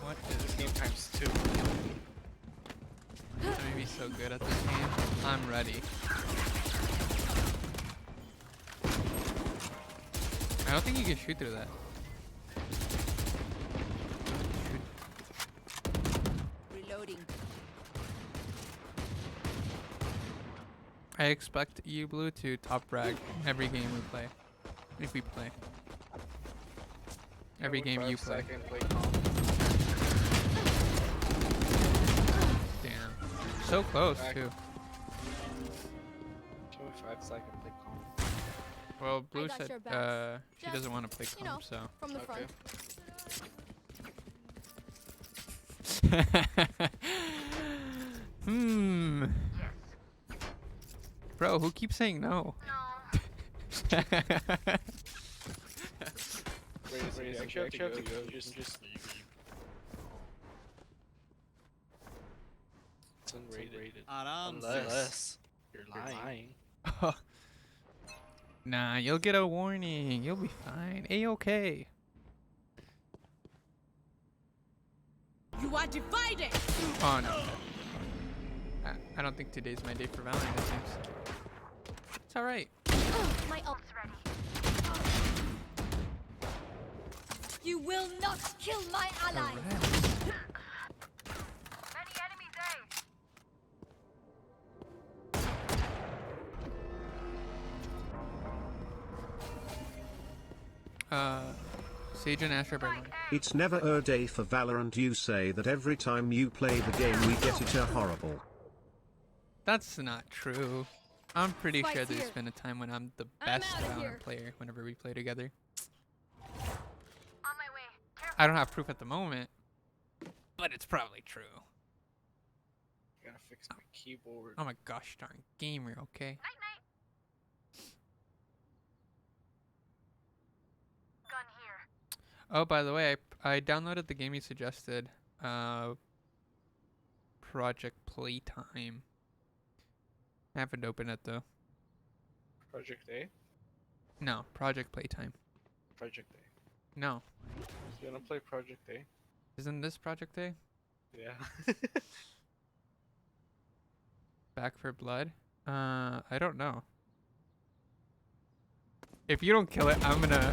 What This is? game times 2. I'm gonna be so good at this game. I'm ready. I don't think you can shoot through that. Reloading. I expect you, Blue, to top frag every game we play. If we play. Every game you play. Damn. So close, Back. too. 25 second play calm. Well, Blue got said your back. she doesn't want to play You know, comp, so. from the front. Hmm. Bro, who keeps saying no? Raise, actually have to go. Just leave. It's unrated. Unless you're lying. Nah, you'll get a warning. You'll be fine. A-okay. You are divided! Oh no. I don't think today's my day for Valorant, it seems. It's alright. My ult's ready. You will not kill my ally! Many enemies, Sage and Asher by It's never a day for Valorant. You say that every time you play the game we get it horrible. That's not true. I'm pretty Spike's sure there's here. been a time when I'm the I'm best outta Valorant here. player whenever we play together. On my way. Careful. I don't have proof at the moment, but it's probably true. Gotta fix my keyboard. Oh my gosh darn gamer, okay? Night night. Gun here. Oh, by the way, I downloaded the game you suggested. Project Playtime. I haven't opened it though. Project A? No, Project Playtime. Project A. No. You wanna play Project A? Isn't this Project A? Yeah. Back for Blood? I don't know. If you don't kill it, I'm gonna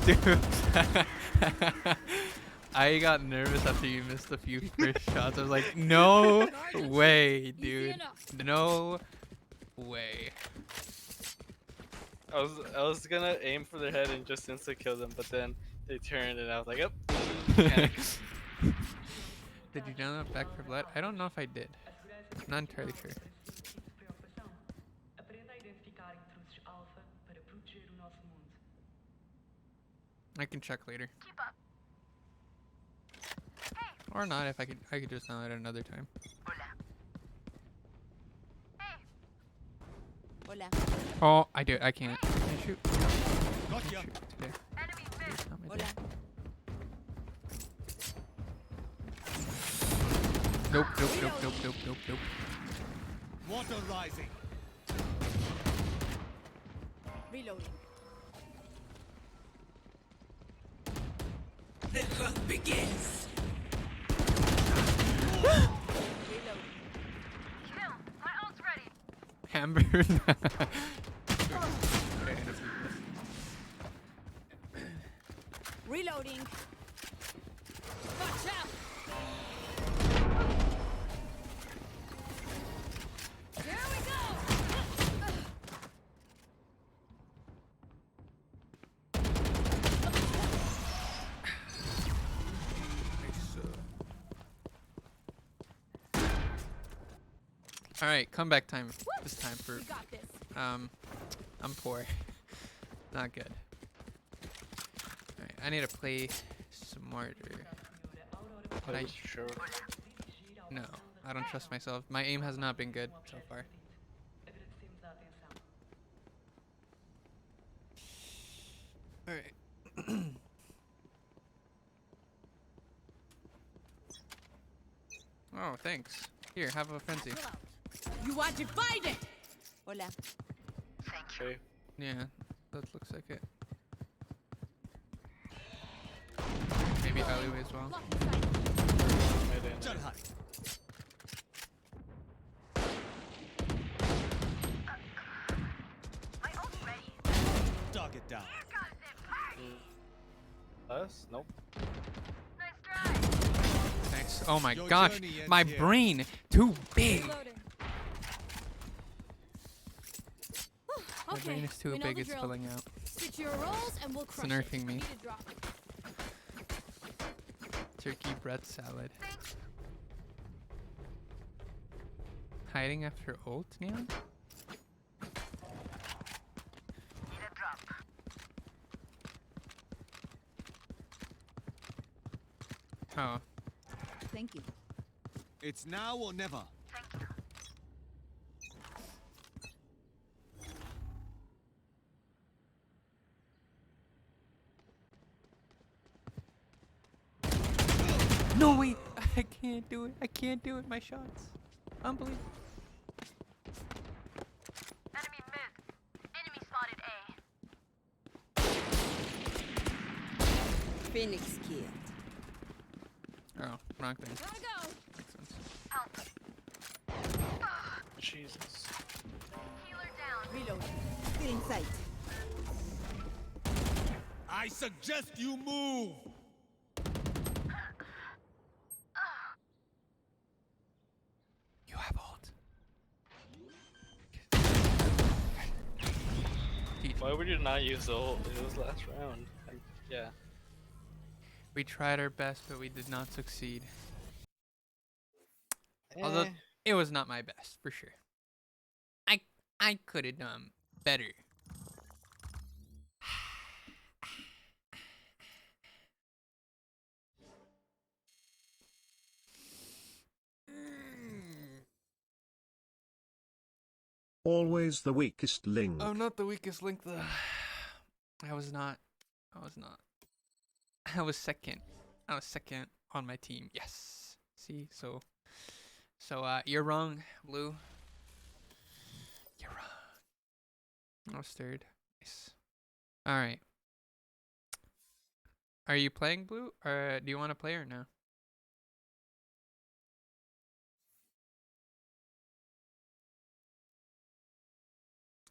do. I got nervous after you missed a few first shots. I was like, no way, dude. No way. I was gonna aim for their head and just insta kill them, but then they turned and I was like, yep. Did you download Back for Blood? I don't know if I did. Not entirely sure. I can check later. Keep up. Or not if I could just download it another time. Hola. Oh, I do. I can't. Can I shoot? Got ya. Shoot today. It's not my day. Hola. Nope, nope, nope, nope, nope, nope, nope. Water rising. Reloading. The hunt begins. Reloading. Kill. My ult's ready. Hamburger. Reloading. Watch out! Here we go! All right, comeback time. This time for We got this. I'm poor. Not good. All right, I need to play smarter. But I Sure. no, I don't trust myself. My aim has not been good so far. All right. Oh, thanks. Here, have a frenzy. You are divided! Hola. Okay. Yeah, that looks like it. Maybe alleyway as well. My ult's ready. Target down. Here comes it. Hey. Us? Nope. Nice try. Thanks. Oh my Your gosh, journey ends my here. brain too big. Reloading. My Okay, brain is too we know big. the It's drill. filling out. Stick to your roles and we'll crush nerfing it. me. Need a drop. Turkey bread salad. Hiding after ult, Neon? Need a drop. Oh. Thank you. It's now or never. Thank you. No, wait. I can't do it. I can't do it. My shots. Unbelievable. Enemy mid. Enemy spotted A. Phoenix killed. Oh, wrong thing. Gotta go. Makes sense. Jesus. Reload. Still in sight. I suggest you move! You have ult. Why would you not use the ult? It was last round. Yeah. We tried our best, but we did not succeed. Although it was not my best, for sure. I could have done better. Always the weakest link. I'm not the weakest link, though. I was not. I was not. I was second. I was second on my team. Yes. See, so you're wrong, Blue. You're wrong. I was third. Nice. All right. Are you playing Blue, or do you want to play or no?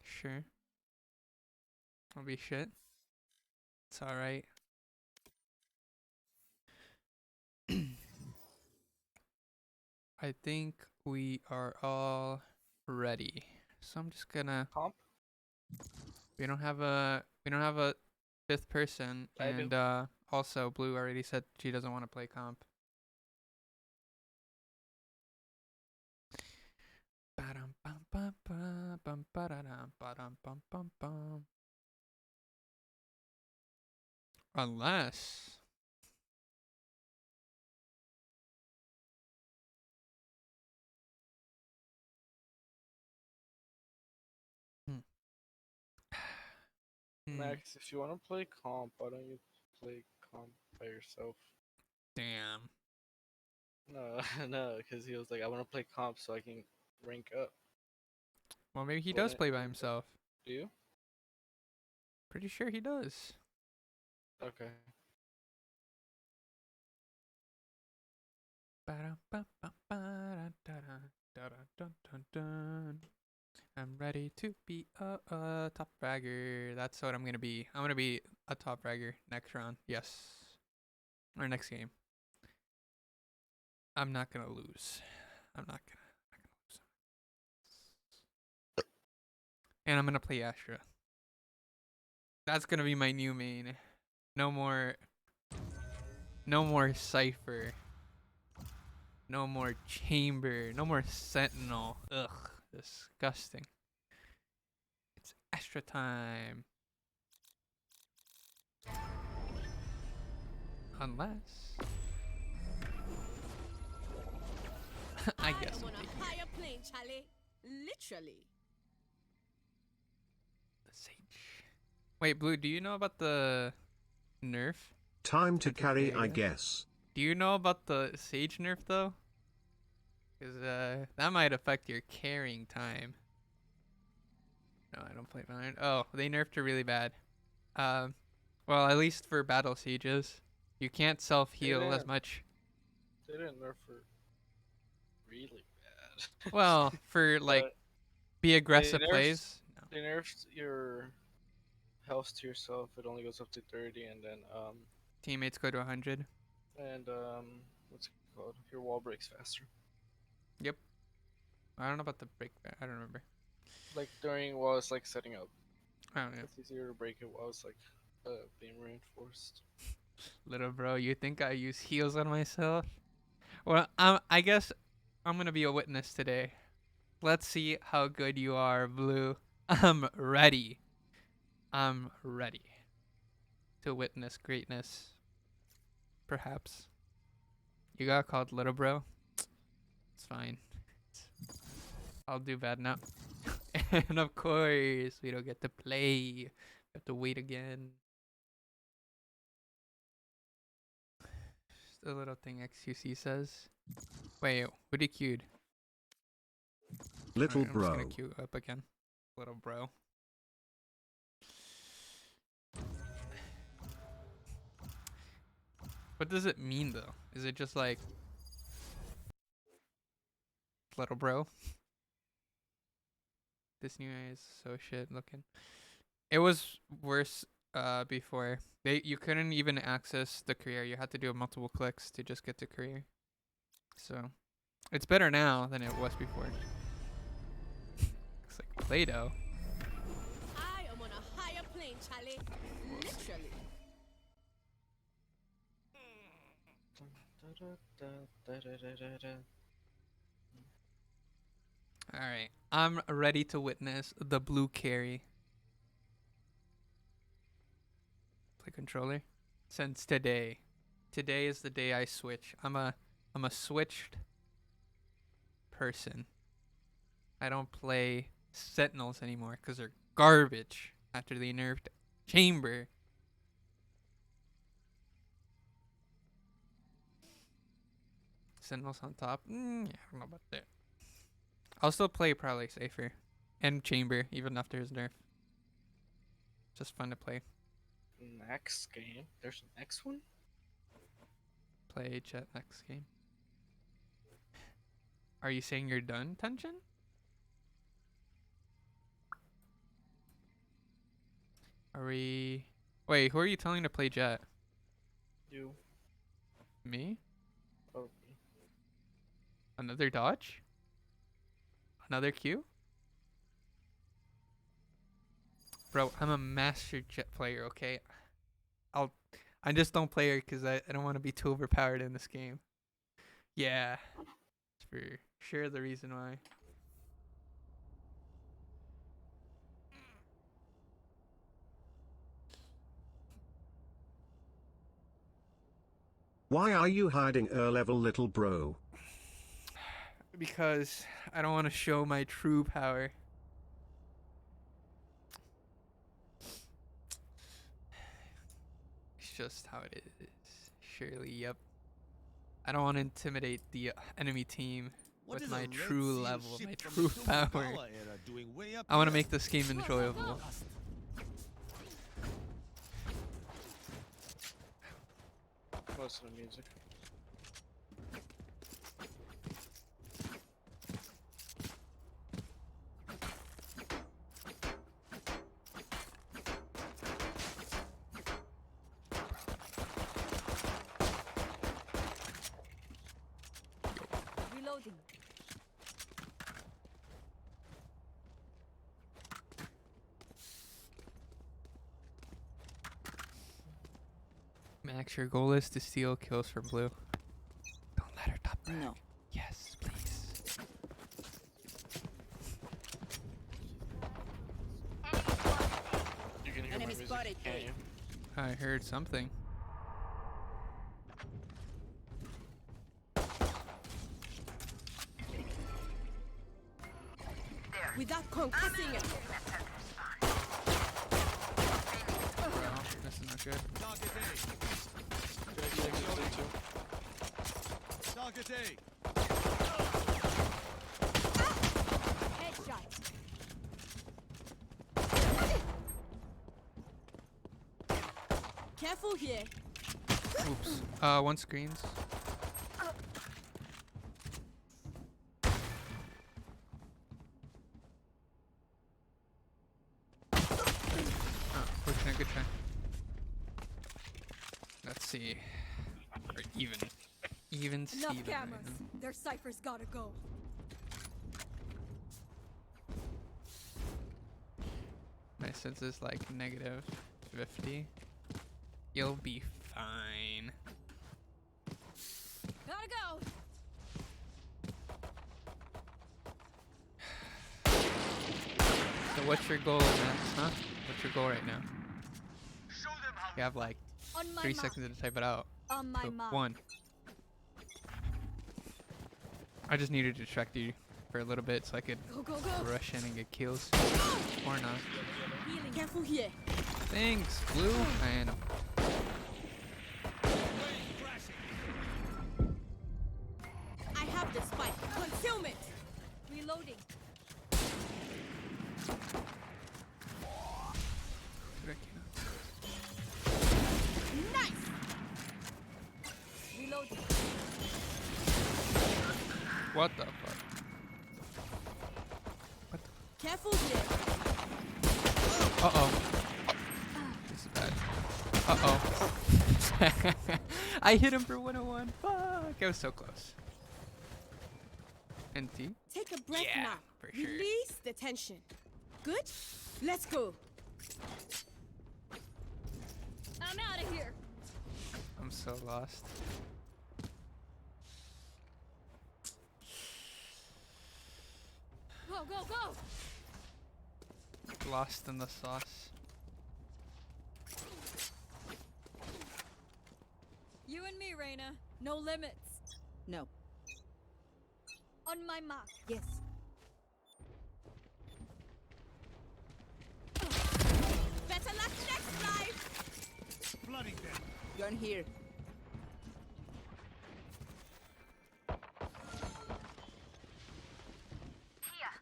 Sure. I'll be shit. It's all right. I think we are all ready. So I'm just gonna. Comp? We don't have a fifth person, I do. and also Blue already said she doesn't want to play comp. Unless Max, if you want to play comp, why don't you play comp by yourself? Damn. No, no, because he was like, I want to play comp so I can rank up. Well, maybe he does play by himself. Do you? Pretty sure he does. Okay. I'm ready to be a top fragger. That's what I'm gonna be. I'm gonna be a top fragger next round. Yes. Or next game. I'm not gonna lose. I'm not gonna lose. And I'm gonna play Astra. That's gonna be my new main. No more Cypher. No more Chamber. No more Sentinel. Ugh. Disgusting. It's Astra time. Unless I guess I'm I'm on taking a higher plane, Charlie. Literally. the Sage. Wait, Blue, do you know about the nerf? Time to carry, I guess. Do you know about the Sage nerf though? Because that might affect your carrying time. No, I don't play Valorant. Oh, they nerfed her really bad. Well, at least for battle sieges, you can't self-heal as much. They didn't nerf her really bad. Well, for like be aggressive they plays. They nerfed your health to yourself. It only goes up to 30, and then Teammates go to 100. And what's it called? Your wall breaks faster. Yep. I don't know about the break. I don't remember. Like while it's like setting up. Oh yeah. It's easier to break it while it's like being reinforced. Little bro, you think I use heals on myself? Well, I guess I'm gonna be a witness today. Let's see how good you are, Blue. I'm ready. I'm ready to witness greatness. Perhaps. You got called little bro. It's fine. I'll do bad now. And of course, we don't get to play. We have to wait again. Just a little thing XQC says. Wait, what he queued? Little I'm bro. just gonna queue up again. Little bro. What does it mean though? Is it just like little bro. This new AI is so shit looking. It was worse before. You couldn't even access the career. You had to do multiple clicks to just get to career. So it's better now than it was before. Looks like Play-Doh. I am on a higher plane, Charlie. Literally. Alright. I'm ready to witness the blue carry. Play controller. Since today. Today is the day I switch. I'm a switched person. I don't play Sentinels anymore because they're garbage after they nerfed Chamber. Sentinels on top. Yeah, I don't know about that. I'll still play probably safer. And Chamber, even after his nerf. Just fun to play. Next game? There's a next one? Play Jet next game. Are you saying you're done, Tension? Are we... Wait, who are you telling to play Jet? You. Me? Probably. Another dodge? Another Q? Bro, I'm a master Jet player, okay? I just don't play her because I don't want to be too overpowered in this game. Yeah. That's for sure the reason why. Why are you hiding level little bro? Because I don't want to show my true power. It's just how it is. Surely, yep. I don't want to intimidate the enemy team with my true level, my true power. I want to make this game enjoyable. Close to the music. Reloading. Max, your goal is to steal kills from blue. Don't let her top frag. No. Yes, please. You can hear my music, can't you? I heard something. Without concussing it. Bro, this is not good. Target A. Headshot. Careful here. Oops. One screens. Fortunate, good try. Let's see. Or even. Even Enough Steven right cameras. now. Their ciphers gotta go. My sense is like negative 50. You'll be fine. Gotta go. So what's your goal, man? Huh? What's your goal right now? You have like On my 3 mark. seconds to type it out. On my So, mark. 1. I just needed to distract you for a little bit so I could Go, go, go. rush in and get kills. Or not. Healing. Careful here. Thanks, Blue. I know. I have the spike. Concealment. Reloading. Nice. Reloading. What the fuck? Careful here. Uh-oh. This is bad. Uh-oh. I hit him for 101. Fuck. I was so close. NT. Take a breath Yeah, now. for sure. Release the tension. Good? Let's go. I'm out of here. I'm so lost. Go, go, go. Lost in the sauce. You and me, Reina. No limits. No. On my mark. Yes. Better luck next life. Flooding them. Gun here. Here.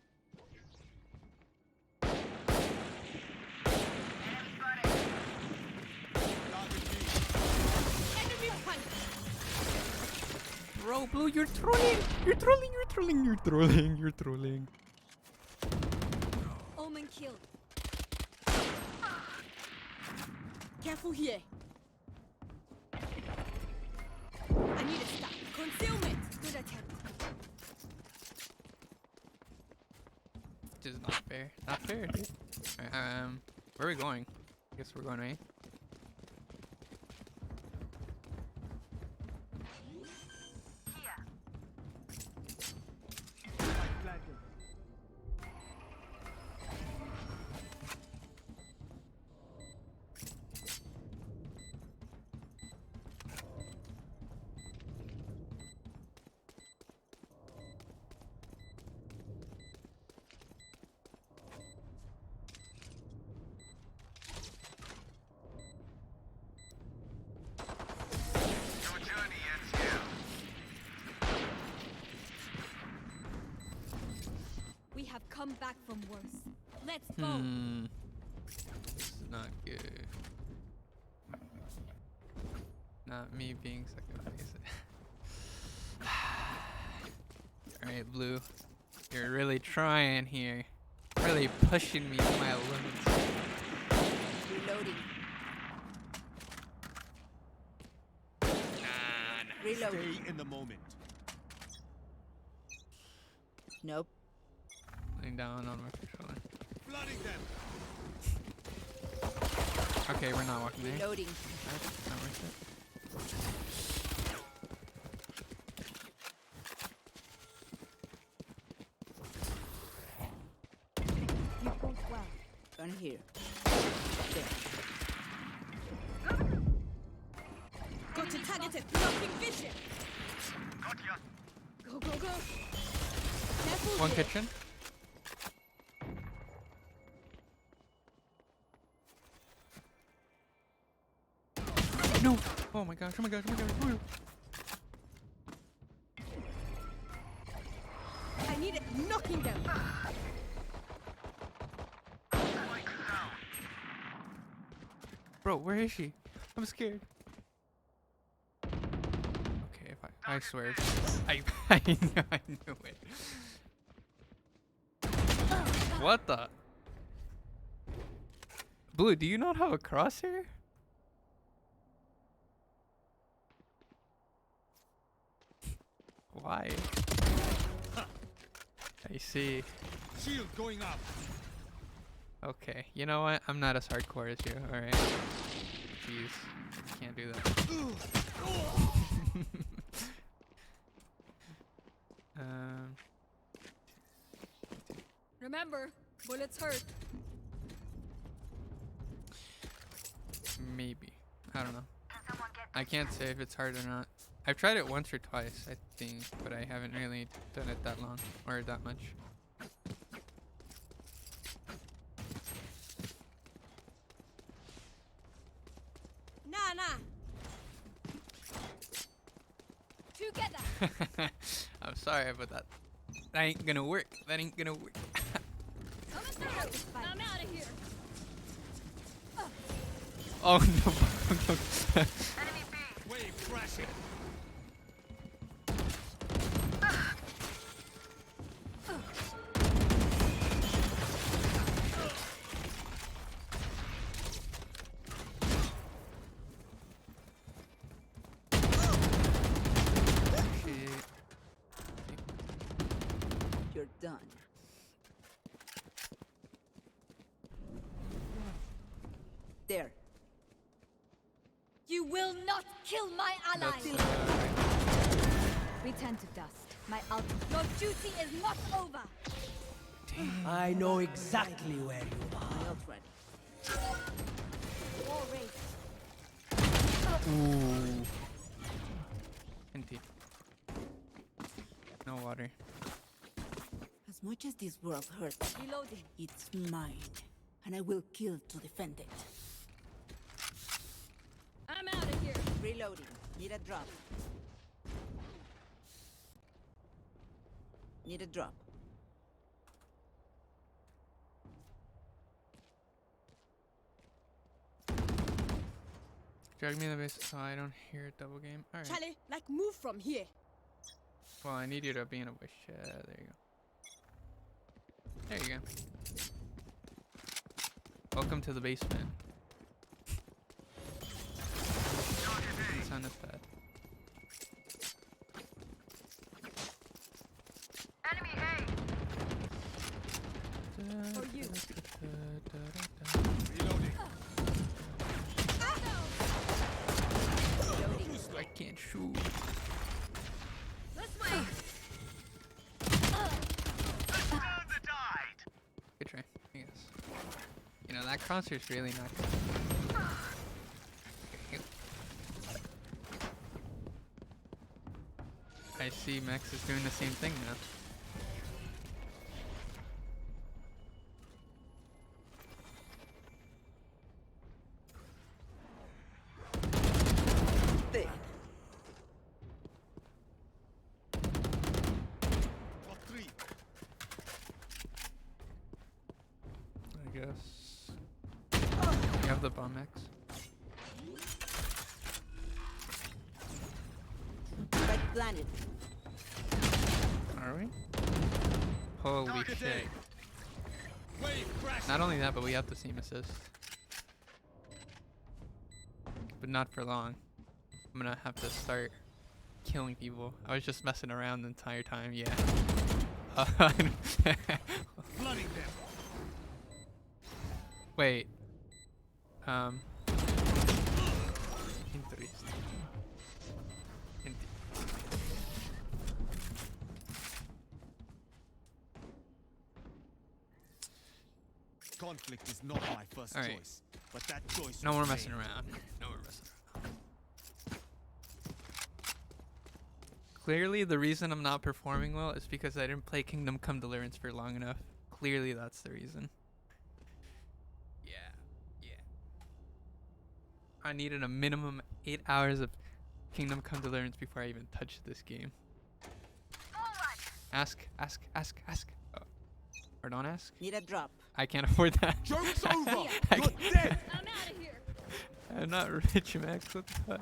Enemy punch. Bro, Blue, you're trolling. You're trolling. You're trolling. You're trolling. You're trolling. Omen killed. Careful here. I need a stop. Concealment. Good attempt. This is not fair. Not fair, dude. Alright, where are we going? I guess we're going A. We have come back from worse. Let's go. This is not good. Not me being second place. Alright, Blue. You're really trying here. Really pushing me to my limits. Reloading. Reloading. Stay in the moment. Nope. Laying down on my controller. Flooding them. Okay, we're not walking there. Reloading. Not worth it. You both well. Gun here. There. Got to target it. Blocking vision. Go, go, go. Careful One here. kitchen. No! Oh my gosh, oh my gosh, oh my gosh. Oh. I need it knocking them. Bro, where is she? I'm scared. Okay, if I swear. I knew it. What the? Blue, do you not have a crosshair? Why? I see. Shield going up. Okay, you know what? I'm not as hardcore as you. Alright. Jeez. Can't do that. Remember, bullets hurt. Maybe. I don't know. I can't say if it's hard or not. I've tried it once or twice, I think, but I haven't really done it that long or that much. Nah. Together. I'm sorry, but that ain't gonna work. That ain't gonna work. I'm out of here. Oh no. Wave crashing. there. You will not kill my ally! That's, Return to dust. My ultimate. Your duty is not over! I know exactly where you are. Not ready. War race. ooh. Empty. No water. As much as this world hurts, Reloading. it's mine. And I will kill to defend it. I'm out of here. Reloading. Need a drop. Need a drop. Drag me in the base so I don't hear a double game. Alright. Charlie, like move from here. Well, I need you to be in a bush. There you go. There you go. Welcome to the basement. Doesn't sound as bad. Enemy A. For you. I can't shoot. This way. Good try, I guess. You know, that crosshair's really not good. I see Max is doing the same thing now. There. I guess. You have the bomb Max. Right planet. Are we? Holy shit. Not only that, but we have the same assist. But not for long. I'm gonna have to start killing people. I was just messing around the entire time, yeah. Flooding them. Wait. Interesting. Conflict is not my first Alright. choice, but that choice. No more was messing made. around. No more messing around. Clearly, the reason I'm not performing well is because I didn't play Kingdom Come Deliverance for long enough. Clearly, that's the reason. Yeah. I needed a minimum 8 hours of Kingdom Come Deliverance before I even touched this game. Ask. Oh. Or don't ask. Need a drop. I can't afford that. Joke's over. I You're dead. I'm out of here. I'm not rich, Max. What the fuck?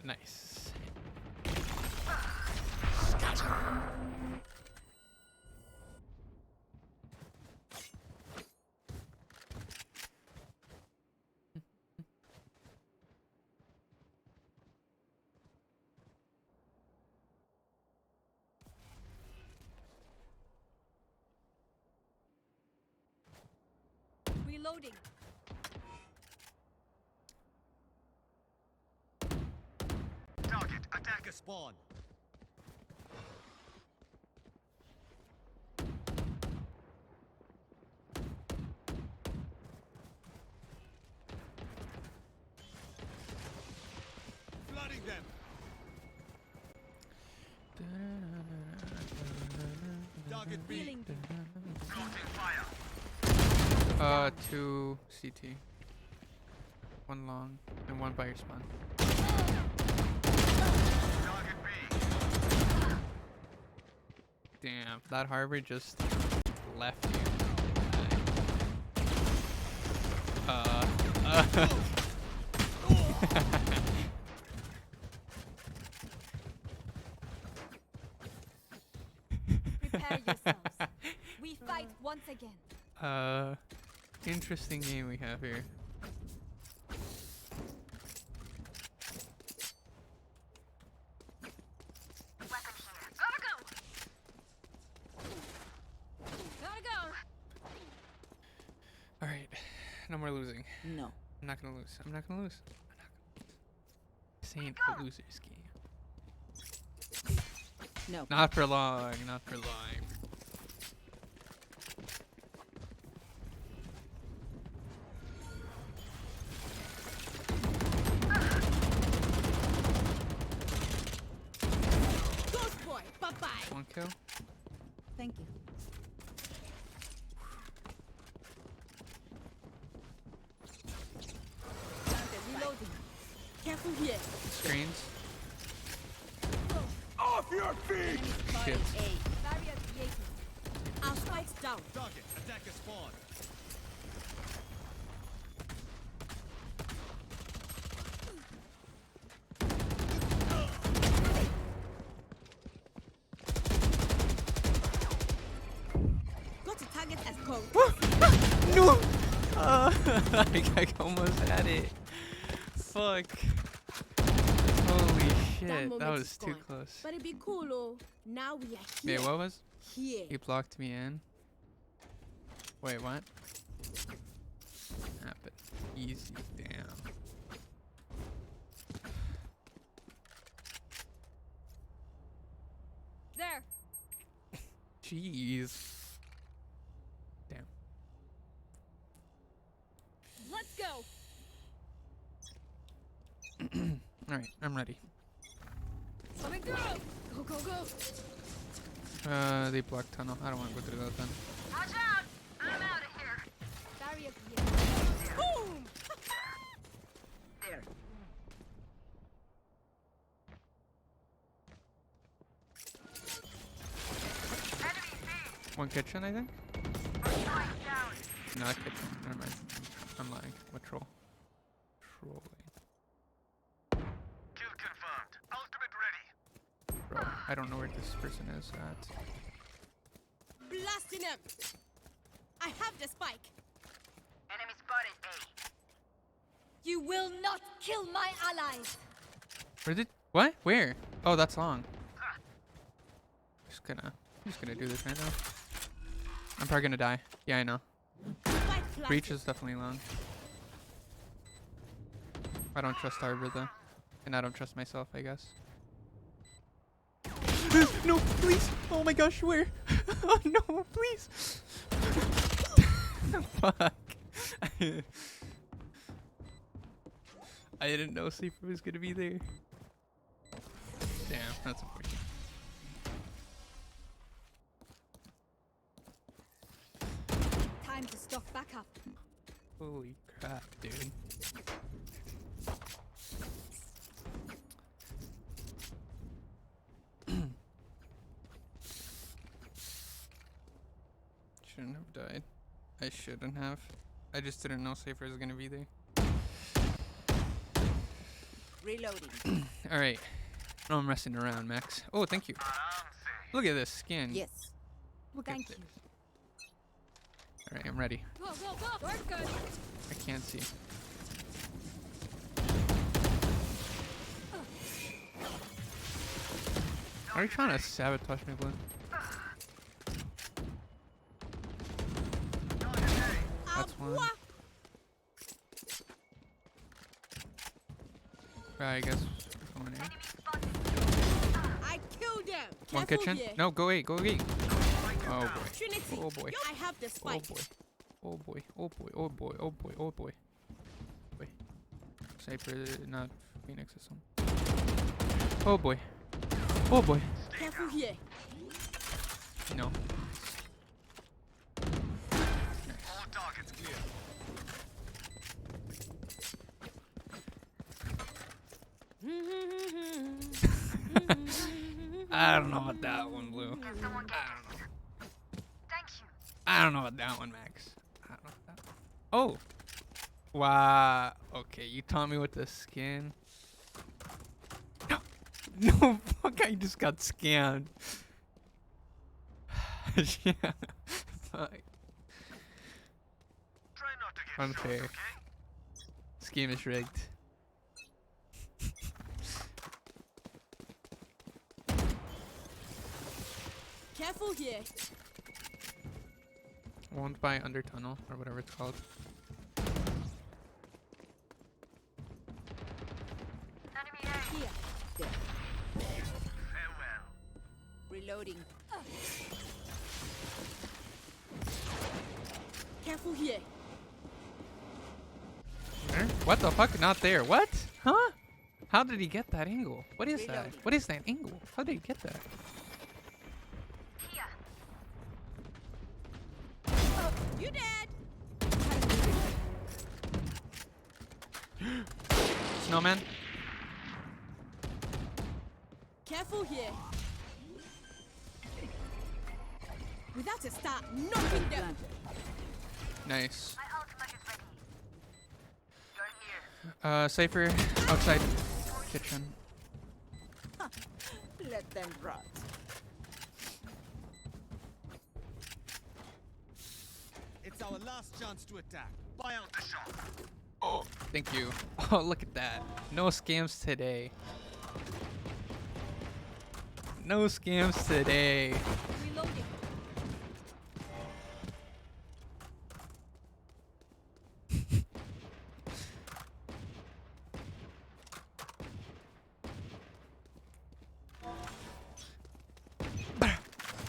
Nice. Reloading. Target, attacker spawn. Flooding them. Target B. Healing. Launching fire. 2 CT. 1 long and 1 by your spawn. Target B. Damn, that harbor just left you. Prepare yourselves. We fight once again. Interesting game we have here. Weapon here. Gotta go. No more losing. No. I'm not gonna lose. I'm not gonna lose. I'm not gonna lose. This ain't a loser's game. No. Not for long. Not for long. Ghost boy, bye-bye. One kill. Thank you. Reloading. Careful here. Screens. Off your feet! Shit. Barrier created. Our spike's down. Target, attacker spawn. Got a target as code. No! I almost had it. Fuck. Holy shit. That was too close. But it'd be cool, oh. Now we are here. Wait, what was? Here. He blocked me in. Wait, what? Happened. Easy. Damn. There. Jeez. Damn. Let's go. Alright, I'm ready. Coming through. Go, go, go. They blocked tunnel. I don't want to go through that then. Watch out! I'm out of here. Barrier created. Boom! There. One kitchen, I think? Down. Not kitchen. Never mind. I'm lying. What troll? Trolling. Kill confirmed. Ultimate ready. Bro, I don't know where this person is at. Blasting him. I have the spike. Enemy spotted A. You will not kill my allies. Where did? What? Where? Oh, that's long. I'm just gonna do this right now. I'm probably gonna die. Yeah, I know. Breach is definitely long. I don't trust Harbor though. And I don't trust myself, I guess. No, please! Oh my gosh, where? Oh no, please! Fuck. I didn't know Sleeper was gonna be there. Damn, that's unfortunate. Time to stock back up. Holy crap, dude. Shouldn't have died. I shouldn't have. I just didn't know Safer was gonna be there. Reloading. Alright. No, I'm messing around, Max. Oh, thank you. Look at this skin. Yes. Look Thank at you. this. Alright, I'm ready. Go, go, go. We're good. I can't see. Are you trying to sabotage me, Blue? That's one. I guess we're going in. I killed them. One Careful kitchen? here. No, go eight, go eight. Oh boy. Trinity. Oh boy. I have the Oh spike. boy. Oh boy. Oh boy. Oh boy. Oh boy. Oh boy. Boy. Cypher, not Phoenix or something. Oh boy. Oh boy. Careful here. No. All targets clear. I don't know about that one, Blue. Thank you. I don't know about that one, Max. I don't know about that one. Oh. Wow. Okay, you taught me with the skin. No. No, fuck, I just got scammed. Yeah. Fuck. Try not to get Unfair. shot, okay? This game is rigged. Careful here. Won't buy under tunnel or whatever it's called. Reloading. Careful here. There? What the fuck? Not there. What? Huh? How did he get that angle? What is that? Reloading. What is that angle? How did he get that? You dead? Snowman? Careful here. Without a start, knocking them. Nice. My ultimate is ready. You're here. Cypher outside kitchen. Let them rot. It's our last chance to attack. Buy out the shot. Oh, thank you. Oh, look at that. No scams today. No scams today. Reloading.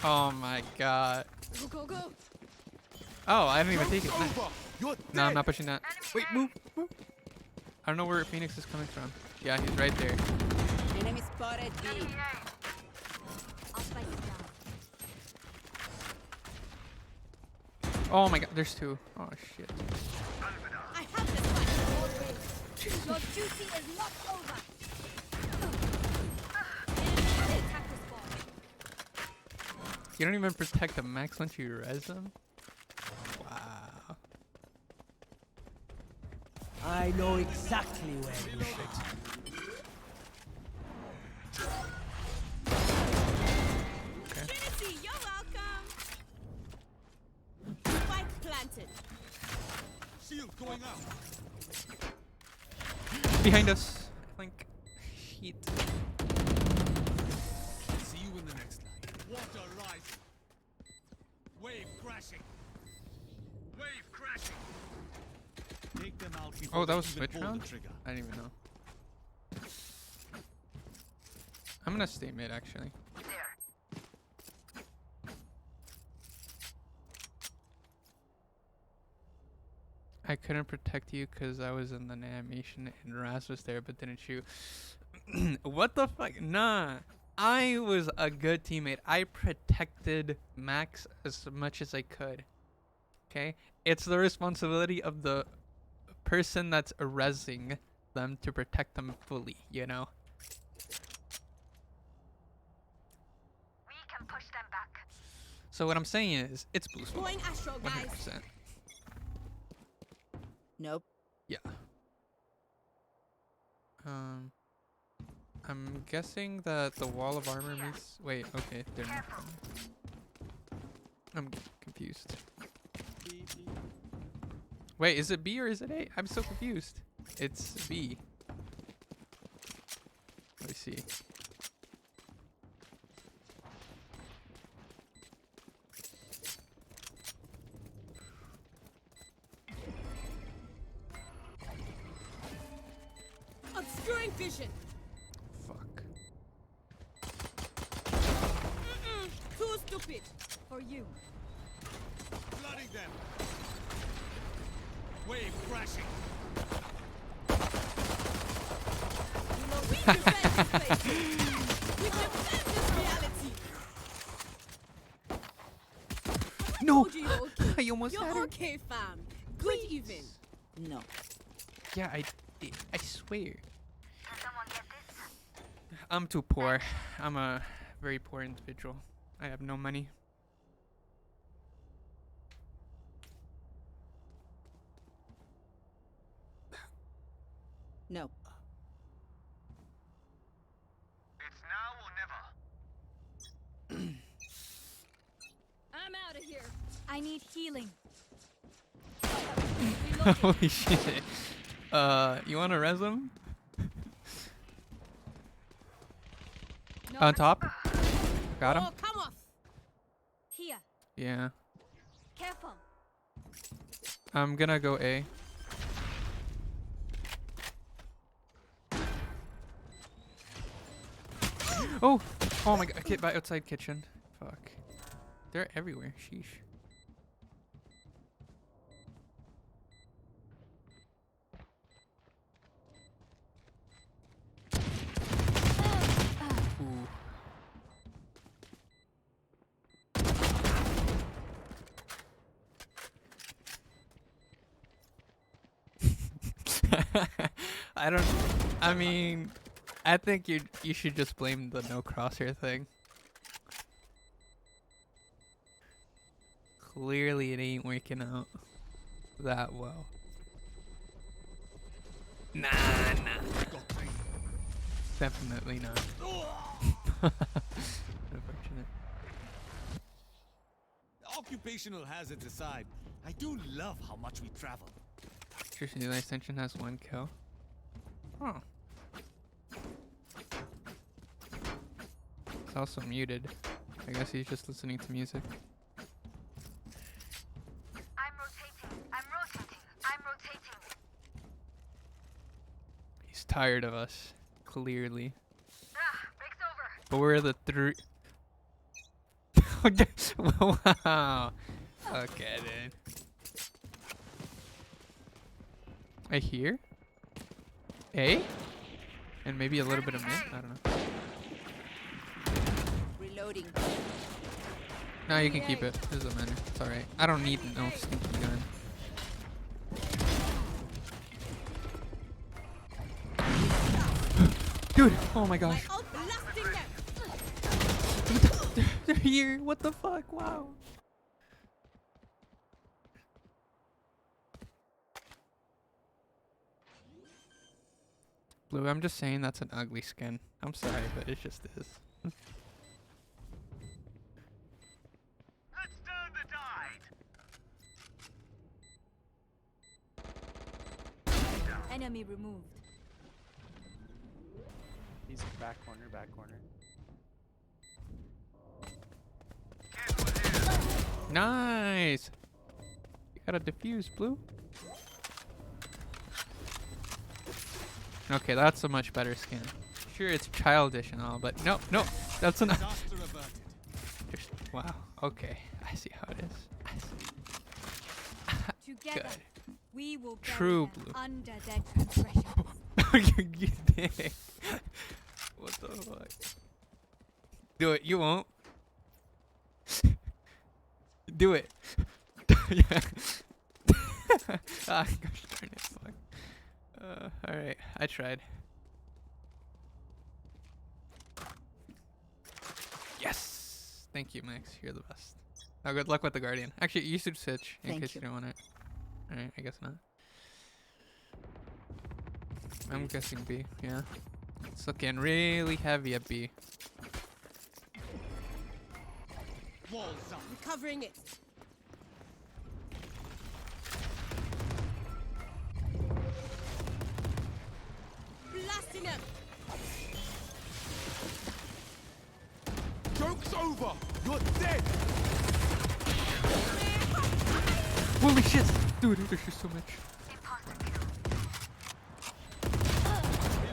Oh my god. Go, go, go. Oh, I didn't even take it. Nice. You're No, I'm not pushing that. Wait, move, move. I don't know where Phoenix is coming from. Yeah, he's right there. Enemy spotted B. I'll spike it down. Oh my god, there's two. Oh shit. I have this fight. Your duty is not over. Enemy attacker spawn. You don't even protect the max once you res them? Wow. I know exactly where you fit. Trinity, you're welcome. Spike planted. Shield going out. Behind us. Link. Shit. See you in the next line. Water rising. Wave crashing. Wave crashing. Take them out before Oh, that they was even switch pull the round? trigger. I didn't even know. I'm gonna stay mid actually. I couldn't protect you because I was in the animation and Raz was there but didn't shoot. What the fuck? Nah. I was a good teammate. I protected Max as much as I could. Okay? It's the responsibility of the person that's rezzing them to protect them fully, you know? We can push them back. So what I'm saying is, it's boostable. Going astral, guys. 100%. Nope. Yeah. I'm guessing that the wall of armor means... Wait, okay, they're not. I'm confused. Wait, is it B or is it A? I'm so confused. It's B. Let me see. Obscuring vision. Fuck. Too stupid. For you. Flooding them. Wave crashing. We defend this place. We defend this reality. No! Told you you're okay. I almost had You're her. okay, fam. Good even. No. Yeah, I swear. Can someone get this? I'm too poor. I'm a very poor individual. I have no money. No. It's now or never. I'm out of here. I need healing. Holy shit. You wanna res him? No, On top? Got him? Oh, come off. Here. Yeah. Careful. I'm gonna go A. Oh! Oh my god, okay, by outside kitchen. Fuck. They're everywhere. Sheesh. Ooh. I mean, I think you should just blame the no crosshair thing. Clearly it ain't working out that well. Nah. Definitely not. Unfortunate. Occupational hazards aside, I do love how much we travel. Seriously, the extension has 1 kill. Oh. It's also muted. I guess he's just listening to music. I'm rotating. He's tired of us, clearly. Break's over. But we're the 3. Wow. Okay, dude. I hear A, and maybe a little bit of mid. I don't know. Reloading. No, you can keep it. It doesn't matter. It's alright. I don't need no stinking gun. Dude! Oh my gosh. They're here. What the fuck? Wow. Blue, I'm just saying that's an ugly skin. I'm sorry, but it just is. Let's turn the tide. Enemy removed. He's back corner, back corner. Nice! You got a defuse, Blue. Okay, that's a much better skin. Sure, it's childish and all, but no, that's enough. Wow, okay, I see how it is. Together, we will bury True, them Blue. under their transgressions. You dick. What the fuck? Do it, you won't. Do it. Yeah. Ah, gosh darn it, fuck. Alright, I tried. Yes! Thank you, Max. You're the best. Now, good luck with the Guardian. Actually, you should switch in case you don't want it. Alright, I guess not. I'm guessing B, yeah. It's looking really heavy at B. Walls up. Recovering it. Blasting him. Joke's over. You're dead. Holy shit! Dude, there's just so much.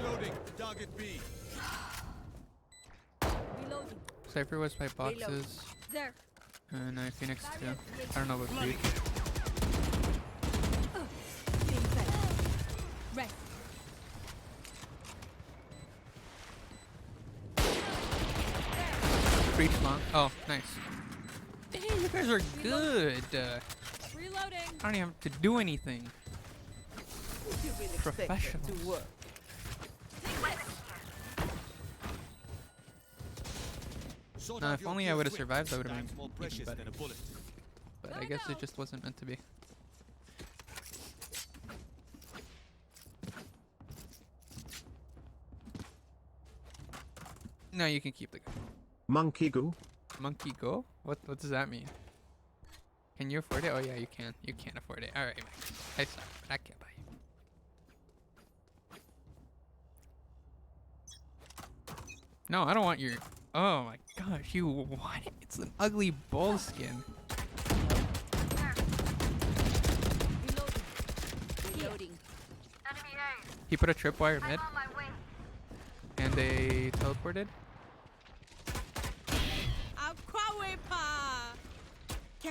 Reloading. Target B. Reloading. Cypher was by boxes. There. And Phoenix too. I don't know about Breach. Rest. Breach long. Oh, nice. Dang, you guys are good. Reloading. I don't even have to do anything. You really expect them Professionals. to work. Nah, if only I would have survived, that would have Time's more been precious even better. than a bullet. But I guess it just wasn't meant to be. No, you can keep the gun. Monkey goo. Monkey go? What does that mean? Can you afford it? Oh yeah, you can. You can't afford it. Alright, Max. I suck, but I can't buy you. No, I don't want your... Oh my gosh, you want it? It's an ugly bull skin. Reloading. Enemy A. He put a tripwire I'm mid, on my way. and they teleported.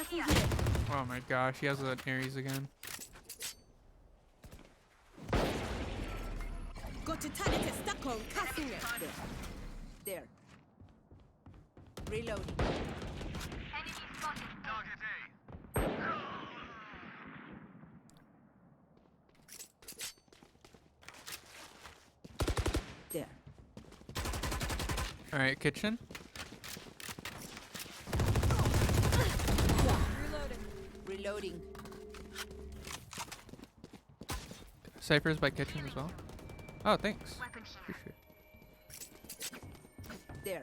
Careful here. Oh my gosh, he has an Ares again. Got your target stuck on casting it. There. Reloading. Enemy spotted. Target There. All right, kitchen. Reloading. Cypher's by kitchen as well. Oh, thanks. Appreciate it. There.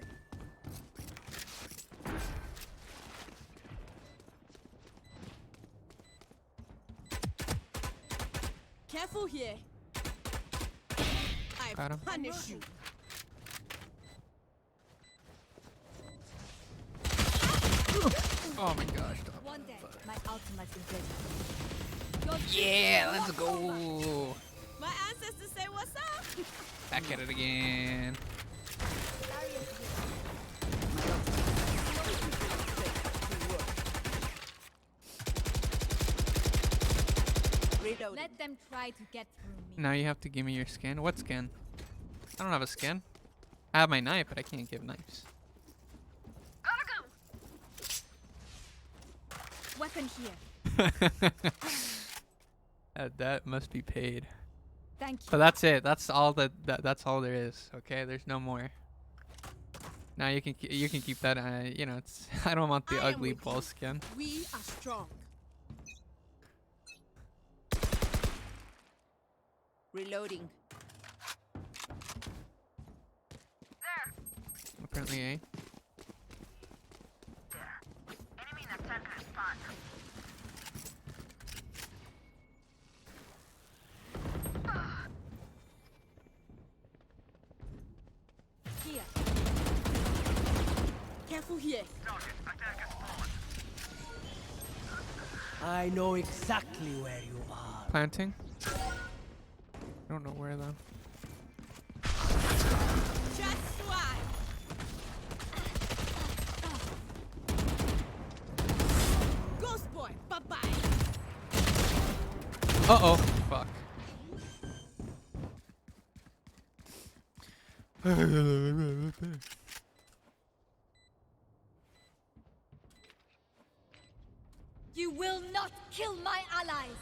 Careful here. Got him. Punish you. Oh my gosh. One day, my ultimate is ready. Yeah, let's go. My ancestors say what's up? Back at it again. Let them try to get through me. Now you have to give me your skin. What skin? I don't have a skin. I have my knife, but I can't give knives. Weapon here. That must be paid. Thank you. But that's it. That's all that's all there is. Okay, there's no more. Now you can keep that. You know, it's I don't want the ugly ball skin. We are strong. Reloading. Apparently, eh? enemy in attacker spot. Here. Careful here. I know exactly where you are. Planting. I don't know where though. Just one. Ghost boy, bye bye. Uh-oh. Fuck. You will not kill my allies.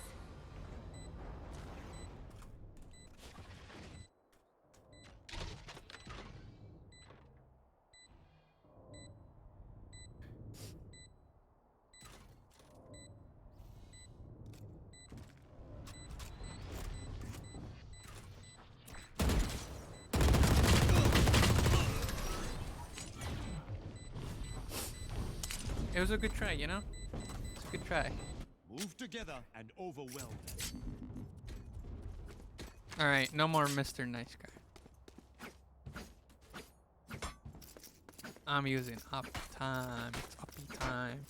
It was a good try, you know? It's a good try. Move together and overwhelm them. Alright, no more Mr. Nice Guy. I'm using up time. It's uppy time.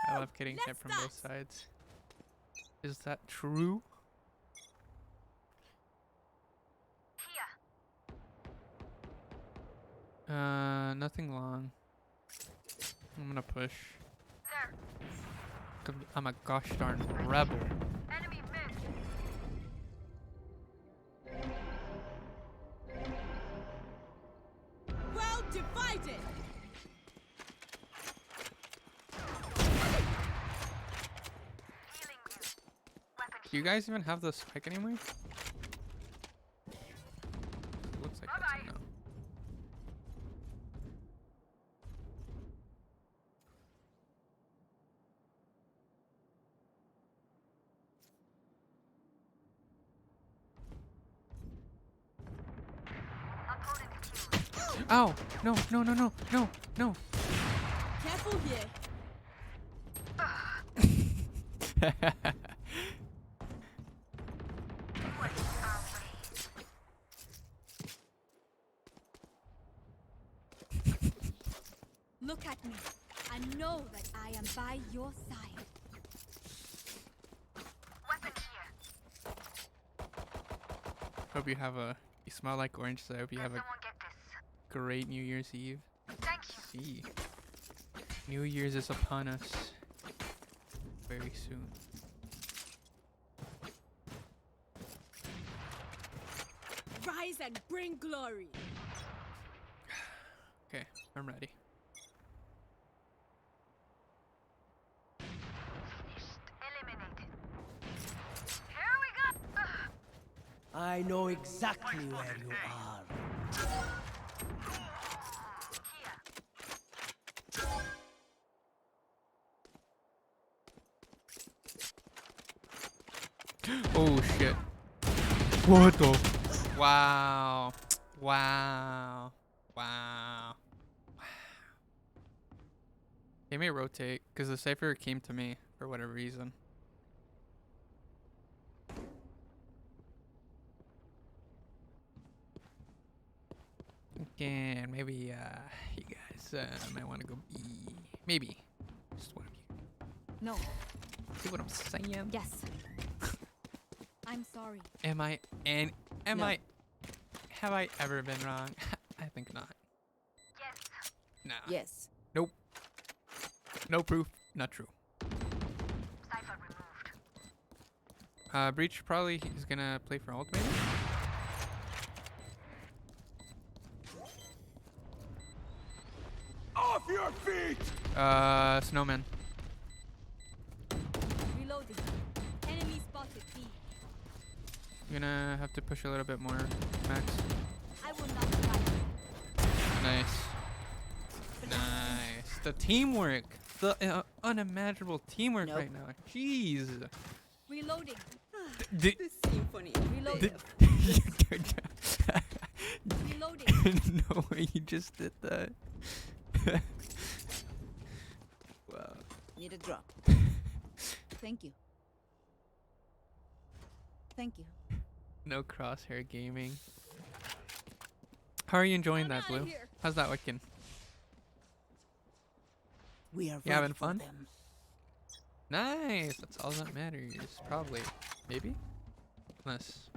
I love getting hit from both sides. Is that true? Nothing long. I'm gonna push. I'm a gosh darn rebel. Enemy missed. Well divided. Do you guys even have the spike anymore? Looks like that's a no. Ow! No, no, no, no, no, no. Careful here. Look at me and know that I am by your side. Weapon Hope you have a. You smell like orange, so I hope you have a great New Year's Eve. Thank you. See. New Year's is upon us. Very soon. Rise and bring glory. Okay, I'm ready. Eliminated. Here we go. I know exactly where you are. Oh shit. What the? Wow. Wow. Wow. They may rotate because the cipher came to me for whatever reason. Okay, maybe you guys might want to go B. Maybe. Just one of you. No. See what I'm saying? Yes. I'm sorry. Am I No. have I ever been wrong? I think not. Yes. No. Yes. Nope. No proof. Not true. Cipher removed. Breach probably is gonna play for ult maybe? Off your feet! Snowman. Reloading. Enemy spotted B. You're gonna have to push a little bit more, Max. I will not fight. Nice. Nice. The teamwork. The unimaginable teamwork Nope. right now. Jeez. Reloading. Did The symphony. Reloading. Reloading. No way you just did that. Wow. Need a drop. Thank you. Thank you. No crosshair gaming. How are you enjoying I'm that, outta Blue? here. How's that looking? We are You having ready for fun? them. Nice. That's all that matters. Probably. Maybe? Unless.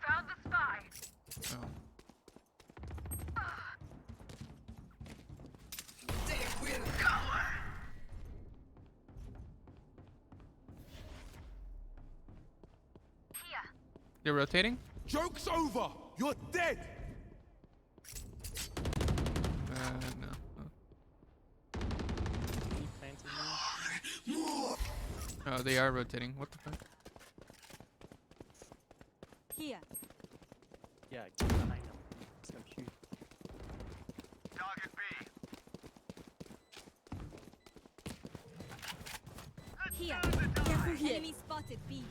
Found the spy. Oh. They will cower. Here. You're rotating? Joke's over! You're dead! No. Oh, they are rotating. What the fuck? Here. Yeah, get behind him. So cute. Target B. Here. Careful here. Enemy spotted B.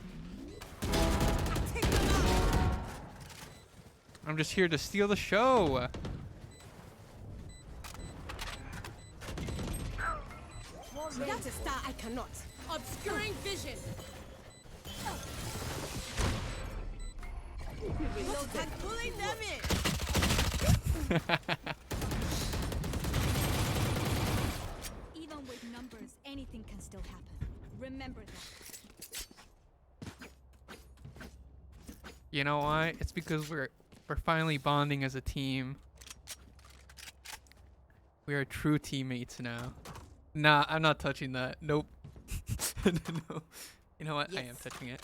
I'm just here to steal the show. That's a star I cannot. Obscuring vision. I'm pulling them in. Even with numbers, anything can still happen. Remember that. You know why? It's because we're finally bonding as a team. We are true teammates now. Nah, I'm not touching that. Nope. No. You know what? I am Yes. touching it.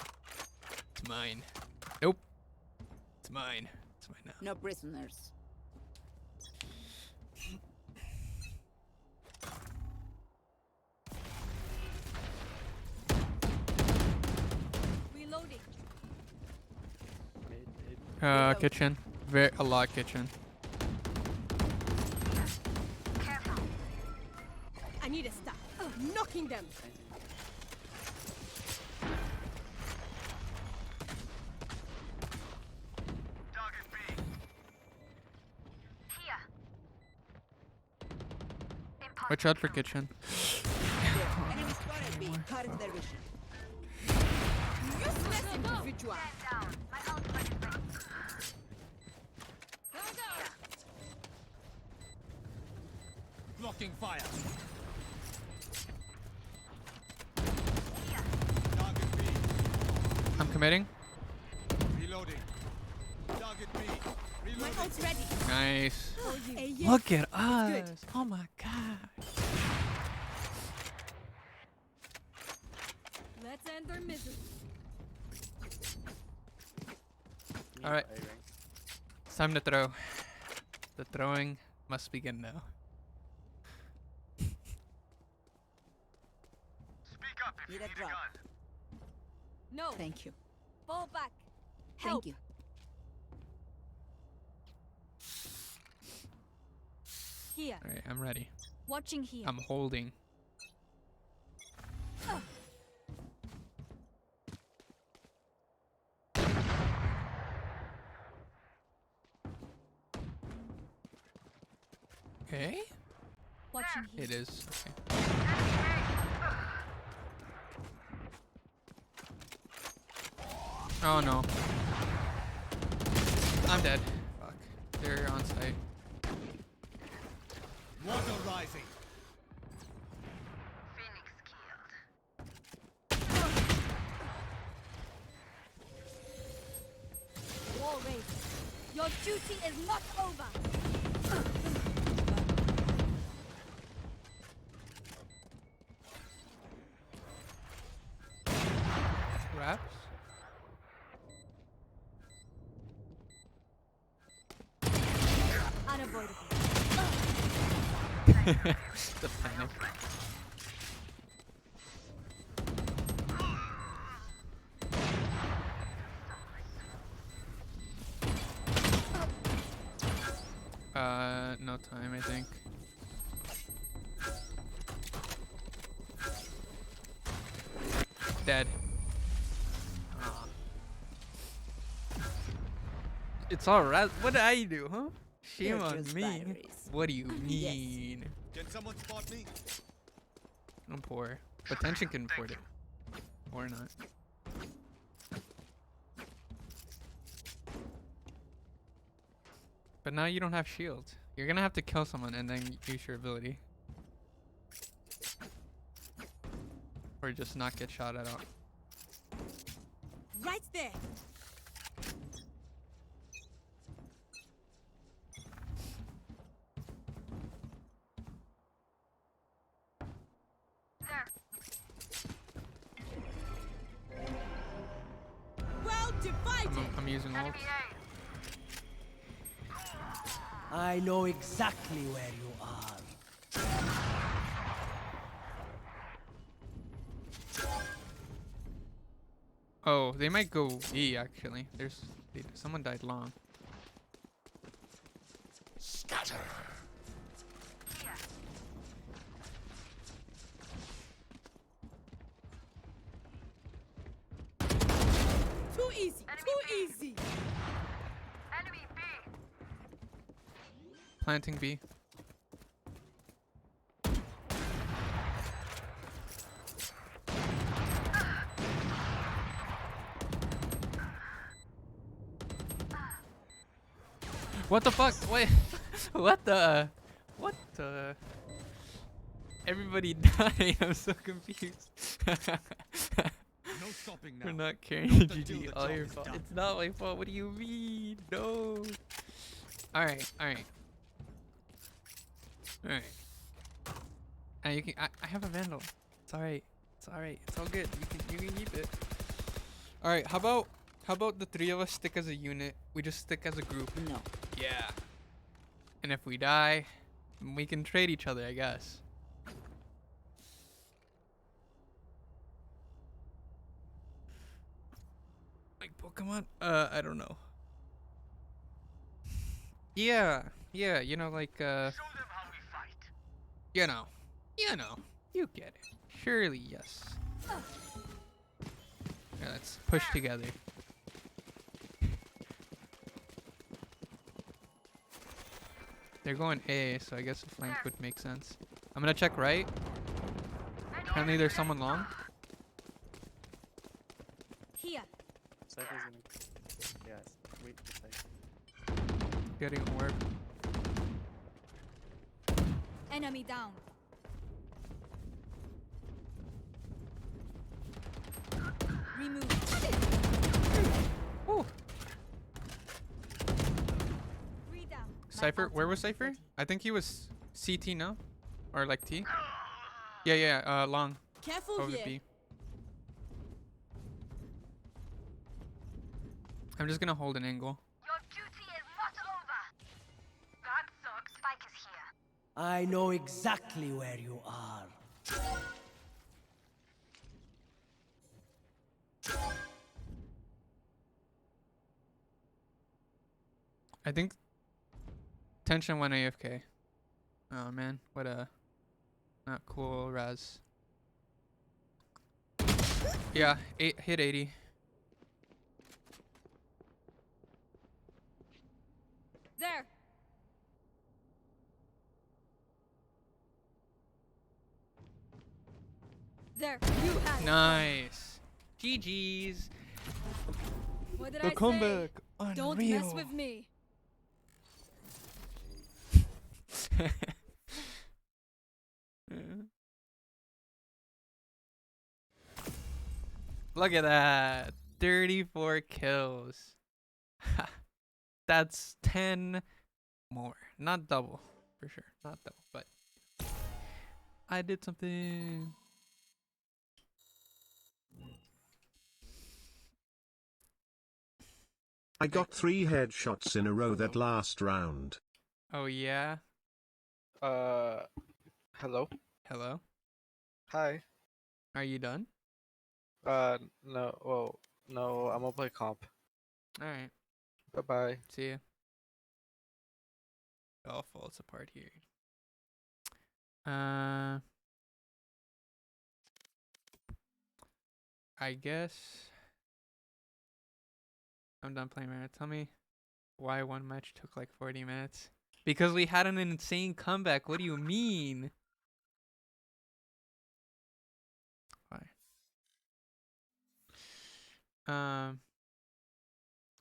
It's mine. Nope. It's mine. It's mine now. No prisoners. Reloading. Kitchen. A lot kitchen. I need a star. Knocking them. Target B. Here. Watch out for kitchen. Enemy spotted B. Cutting their vision. Useless individual. Stand down. My ultimate is ready. Blocking fire. committing. Reloading. Target B. My Reloading. ult's ready. Nice. Oh, you. Look at Good. us. Oh my god. Let's end their misery. All right. It's time to throw. The throwing must begin now. Speak up if Need you a need a drop. gun. No. Thank you. Fall back. Thank you. Here. All right, I'm ready. Watching here. I'm holding. Okay. Watching here. It is. Okay. Oh no. I'm dead. Fuck. They're on site. Water rising. Phoenix killed. Wall raised. Your duty is not over. Wraps? Unavoidable. The panic. No time, I think. Dead. Ah. It's alright. What did I do, huh? Shame They're on just me. batteries. What do you Yes. mean? Can someone spot me? I'm poor. But Tension can afford it. Or not. But now you don't have shield. You're gonna have to kill someone and then use your ability. Or just not get shot at all. Right there. Well divided. I'm using ult. I know exactly where you are. Oh, they might go E actually. Someone died long. Scatter. Too easy. Too easy. Enemy B. Planting B. What the fuck? Wait. What the? What the? Everybody died. I'm so confused. No stopping now. We're not carrying Not until GG. the All job your is fault. done. It's not my fault. What do you mean? No. Alright, alright. Alright. You can I have a vandal. It's alright. It's alright. It's all good. You can keep it. Alright, how about the three of us stick as a unit? We just stick as a group. No. Yeah. And if we die, we can trade each other, I guess. Like Pokemon? I don't know. Yeah, you know, like, Show them how we fight. you know, you get it. Surely, yes. Yeah, let's push together. They're going A, so I guess a flank would make sense. I'm gonna check right. Apparently there's someone long. Here. Cypher's gonna. Yeah, wait for Cypher. Getting orb. Enemy down. Remove. Cypher, where was Cypher? I think he was CT, no? Or like T? Yeah, long. Careful Over here. B. I'm just gonna hold an angle. Your duty is not over. That sucks. Spike is here. I know exactly where you are. I think tension went AFK. Oh man, what a not cool res. Yeah, hit 80. There. There. You had it. Nice. GG's. What did The I comeback. say? Don't mess with me. Look at that. 34 kills. That's 10 more. Not double, for sure. Not double, but I did something. I got 3 headshots in a row that last round. Oh, yeah? Hello? Hello? Hi. Are you done? No, well, no, I'm gonna play comp. Alright. Bye-bye. See ya. It all falls apart here. I guess I'm done playing Marriott. Tell me why one match took like 40 minutes. Because we had an insane comeback. What do you mean? Why?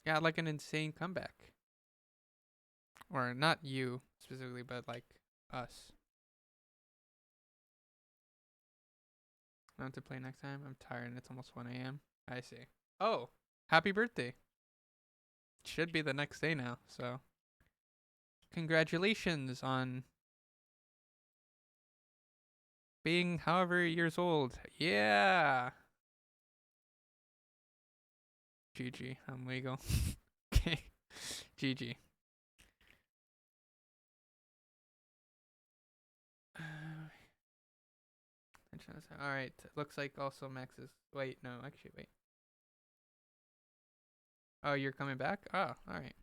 Yeah, like an insane comeback. Or not you specifically, but like us. I have to play next time. I'm tired and it's almost 1 a.m. I see. Oh, happy birthday. Should be the next day now, so congratulations on being however years old. Yeah. GG, I'm legal. Okay. GG. Alright, looks like also Max is... Wait, no, actually, wait. Oh, you're coming back? Oh, alright.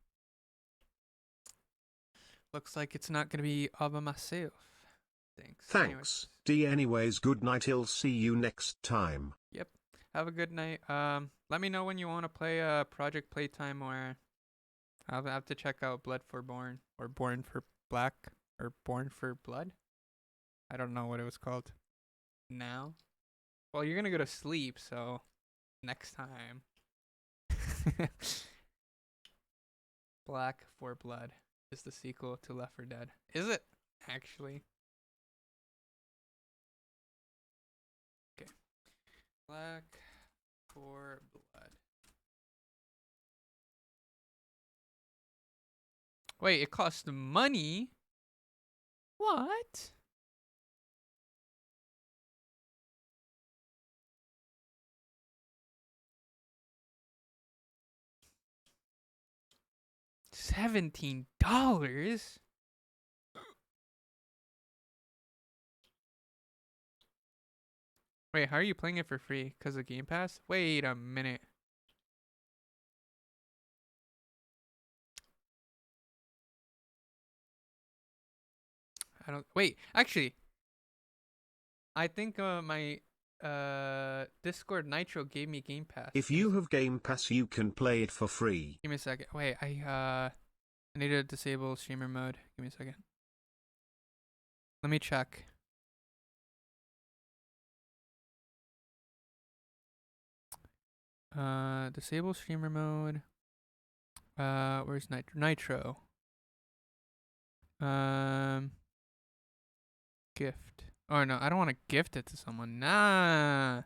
Looks like it's not going to be all by myself. Thanks. Anyways, good night. I'll see you next time. Yep. Have a good night. Let me know when you want to play Project Playtime, or I'll have to check out Blood for Born, or Born for Black, or Born for Blood. I don't know what it was called. Now? Well, you're gonna go to sleep, so next time. Black for Blood is the sequel to Left 4 Dead. Is it? Actually. Okay. Black for Blood. Wait, it costs money? What? $17? Wait, how are you playing it for free? Because of Game Pass? Wait a minute. I don't... Wait, actually. I think my Discord Nitro gave me Game Pass. If you have Game Pass, you can play it for free. Give me a second. Wait, I need to disable streamer mode. Give me a second. Let me check. Disable streamer mode. Where's Nitro? Gift. Oh no, I don't want to gift it to someone. Nah.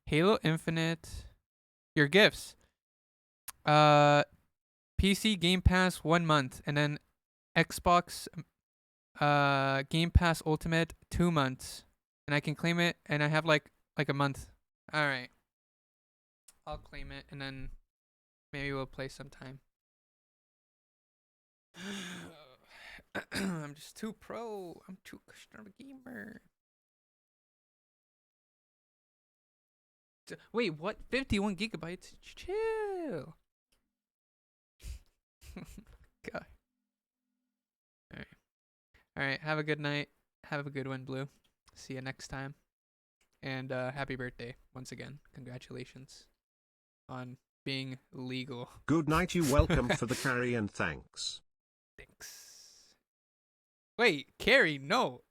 Halo Infinite. Your gifts. PC Game Pass 1 month, and then Xbox Game Pass Ultimate 2 months, and I can claim it, and I have like a month. All right, I'll claim it, and then maybe we'll play sometime. I'm just too pro. I'm too customer gamer. Wait, what? 51 gigabytes? Chill. God. Alright. Alright, have a good night. Have a good one, Blue. See you next time. And happy birthday once again. Congratulations on being legal. Good night, you welcome for the carry and thanks. Thanks. Wait, carry? No.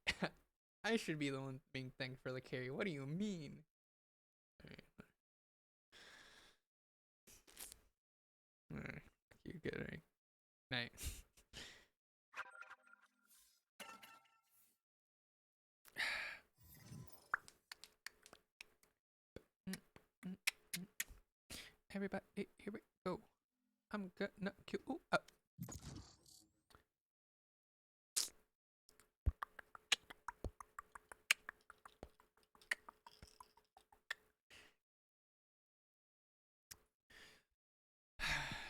I should be the one being thanked for the carry. What do you mean? Alright. You good, right? Night. Everybody, here we go. I'm gonna kill. Ooh,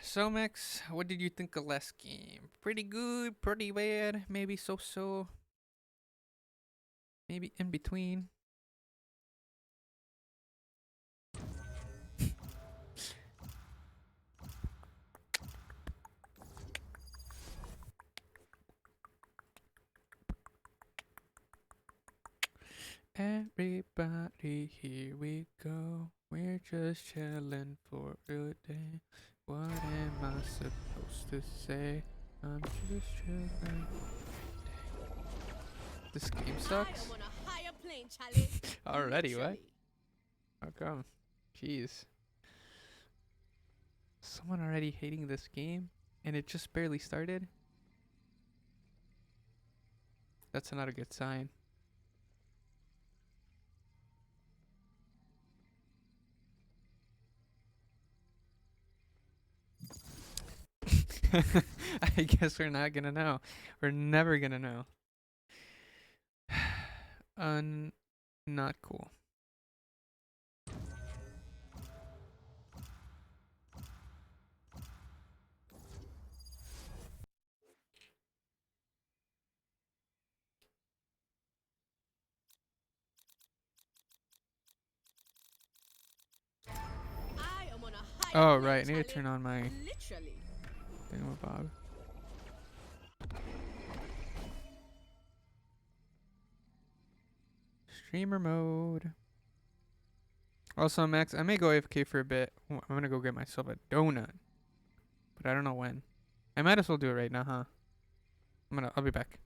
So, Max, what did you think of last game? Pretty good, pretty bad, maybe so-so, maybe in between. Everybody, here we go. We're just chilling for a day. What am I supposed to say? I'm just chilling. This game sucks. Already, what? How come? Jeez. Someone already hating this game? And it just barely started? That's not a good sign. I guess we're not gonna know. We're never gonna know. Not cool. Oh, right. I need to turn on my thingamabob. Streamer mode. Also, Max, I may go AFK for a bit. I'm gonna go get myself a donut. But I don't know when. I might as well do it right now, huh? I'll be back.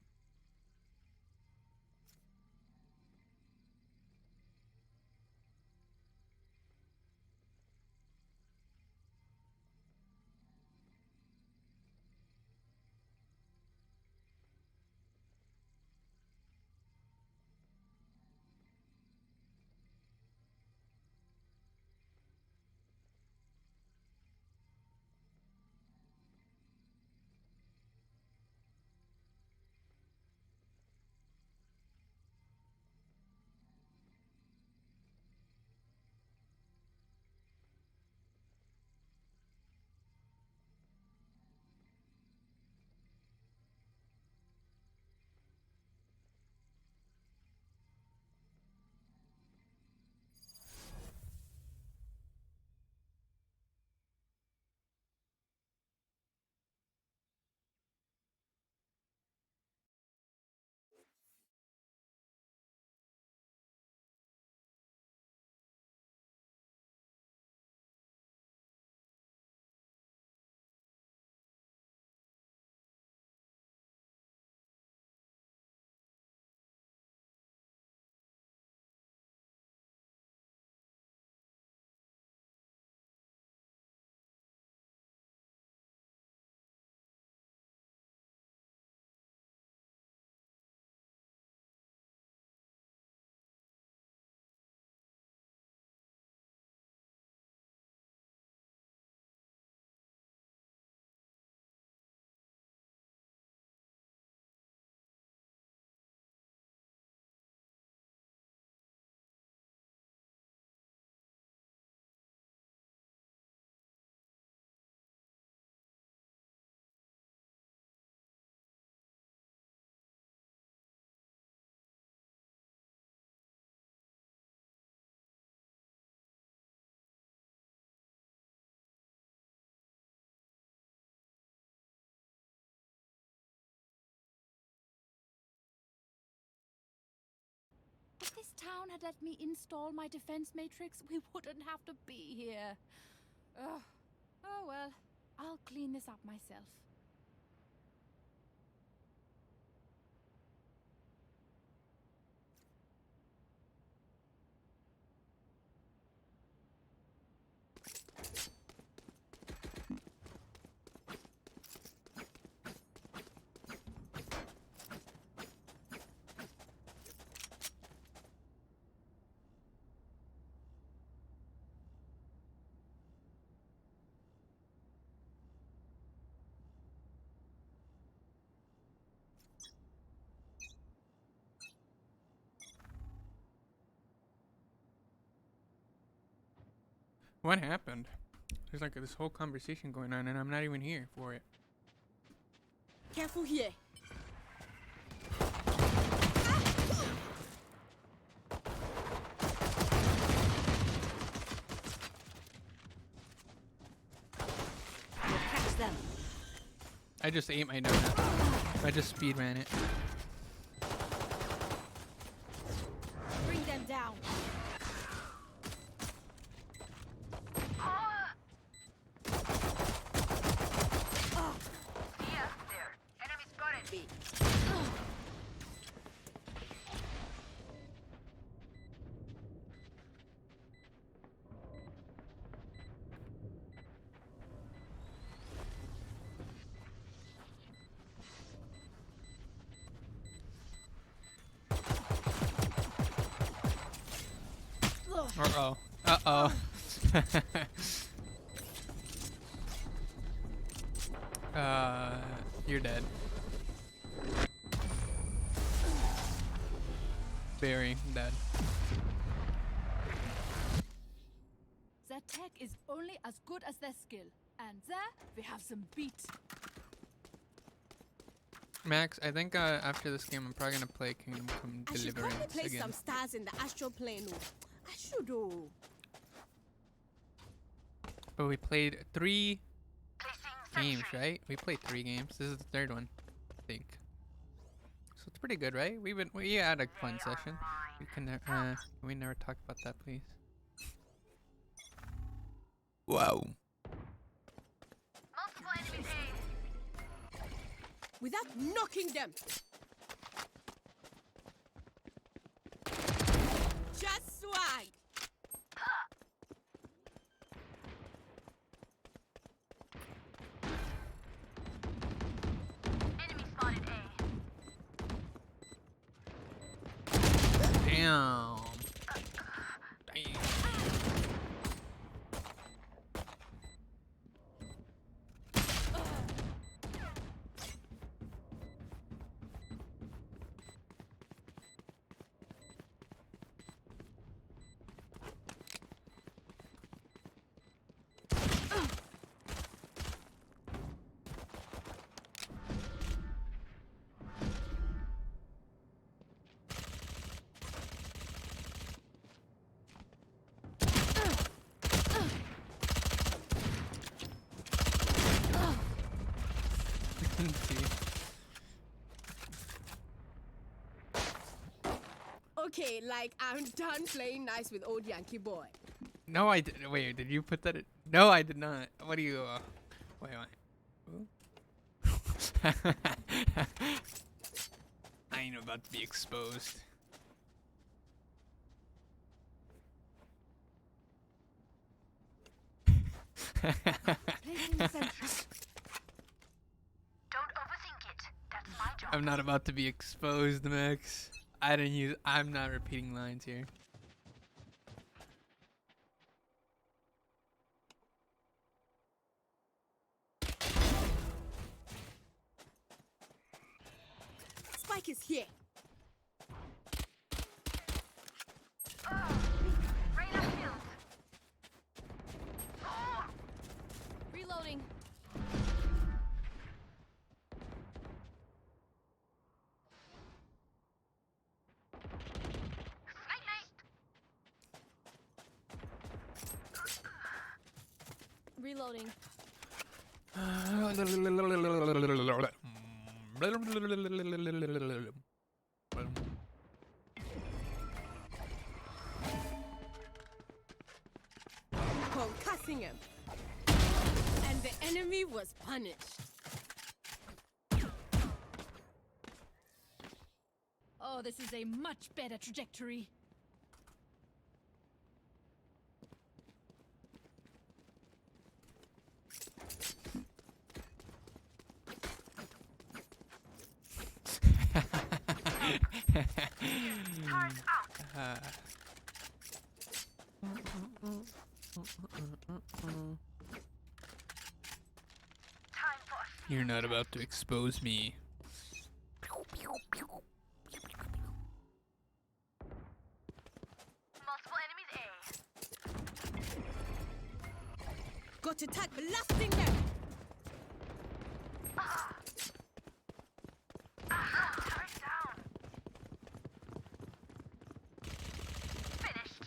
If this town had let me install my defense matrix, we wouldn't have to be here. Ugh. Oh well, I'll clean this up myself. What happened? There's like this whole conversation going on and I'm not even here for it. Careful here. Catch them. I just ate my donut. I just speed ran it. Bring them down. Uh-oh. Uh-oh. You're dead. Very dead. Their tech is only as good as their skill. And there, we have some beat. Max, I think after this game I'm probably gonna play Kingdom Come I should Deliverance probably play again. some stars in the astral plane. I should do. But we played 3 games, right? We played 3 games. This is the 3rd one, I think. So it's pretty good, right? We had a fun session. We can can we never talk about that, please? Wow. Without knocking them. Just swag. Enemy spotted A. Damn. Damn. Okay, like I'm done playing nice with old Yankee boy. No, I didn't. Wait, did you put that in? No, I did not. What do you, wait. I ain't about to be exposed. Don't overthink it. That's my job. I'm not about to be exposed, Max. I'm not repeating lines here. Spike is here. Reloading. Reloading. concussing him. And the enemy was punished. Oh, this is a much better trajectory. You're not about to expose me. Multiple enemies A. Got to attack blasting them. Turret down. Finished.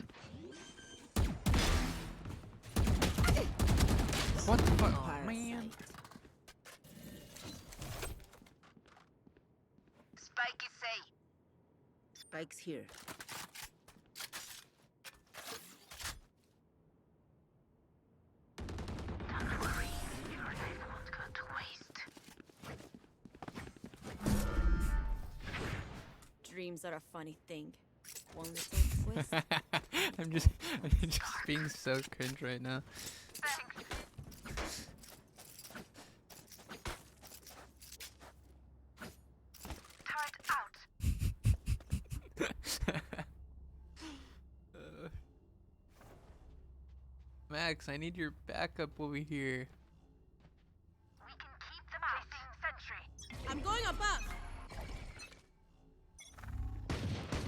What the fuck? Oh, man. Spike is safe. Spike's here. Don't worry, your life won't go to waste. Dreams are a funny thing. One little twist. I'm just being so cringe right now. Max, I need your backup over here. We can keep them out. Sentry. I'm going above.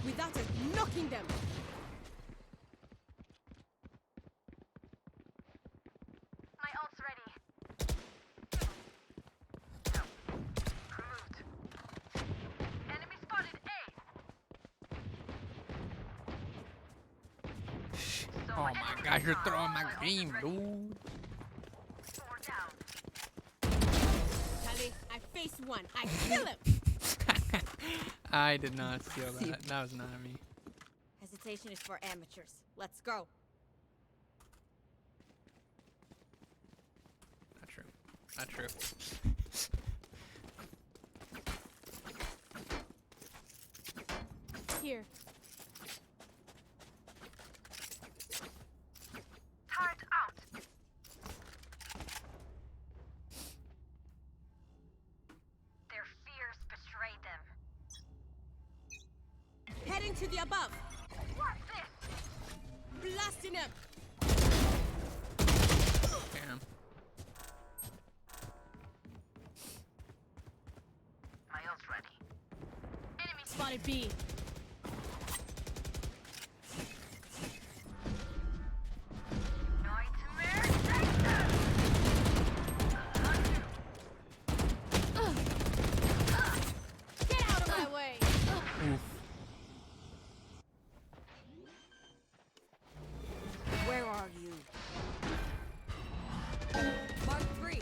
Without us knocking them. My ult's ready. No. Removed. Enemy spotted A. Oh my gosh, you're throwing my game, dude. Tally, I face one. I kill him. I did not steal that. That was not me. Hesitation is for amateurs. Let's go. Not true. Not true. Here. Turret out. Their fears betrayed them. Heading to the above. What's this? Blasting him. Damn. My ult's ready. Enemy Spotted B. Get out of my way. Where are you? Mark 3.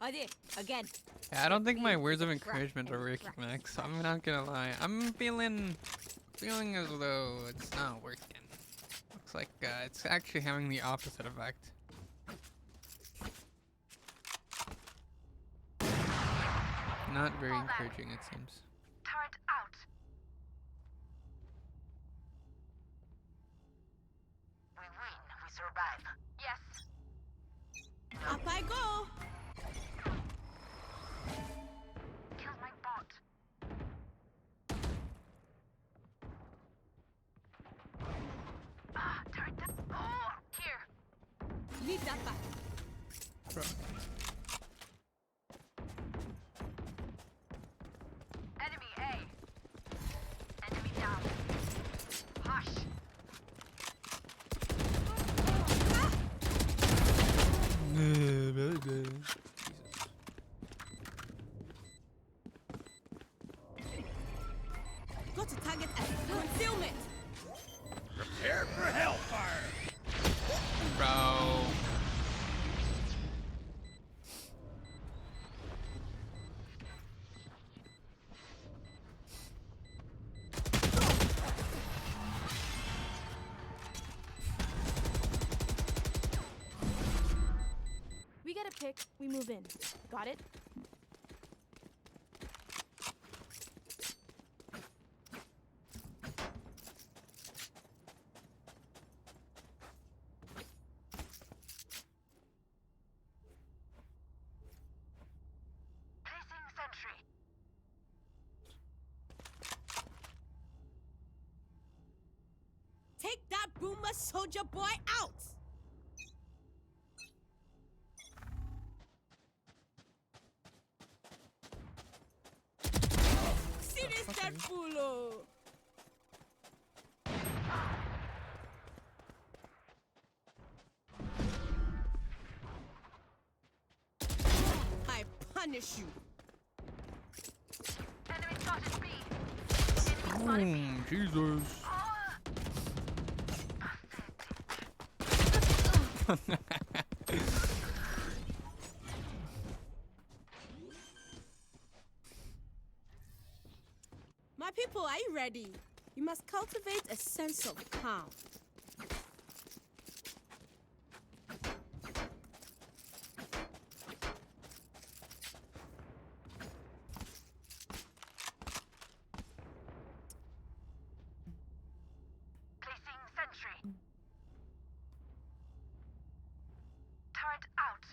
Hadi, again. Yeah, I don't think my words of encouragement are working, Max. I'm not gonna lie. I'm feeling as though it's not working. Looks like it's actually having the opposite effect. Not very encouraging, it seems. turret out. We win. We survive. Yes. Up I go. Kill my bot. Turret down. Oh, here. Leave that back. Enemy A. Enemy down. Hush. Got to target as concealment. Prepare for hellfire. Bro. kick, we move in. Got it? Placing sentry. Take that boomer soldier boy out! See this dead fool! Oh. I punish you. Enemy spotted B. Enemy spotted B. Jesus. My people, are you ready? You must cultivate a sense of calm. Placing sentry. Turret out.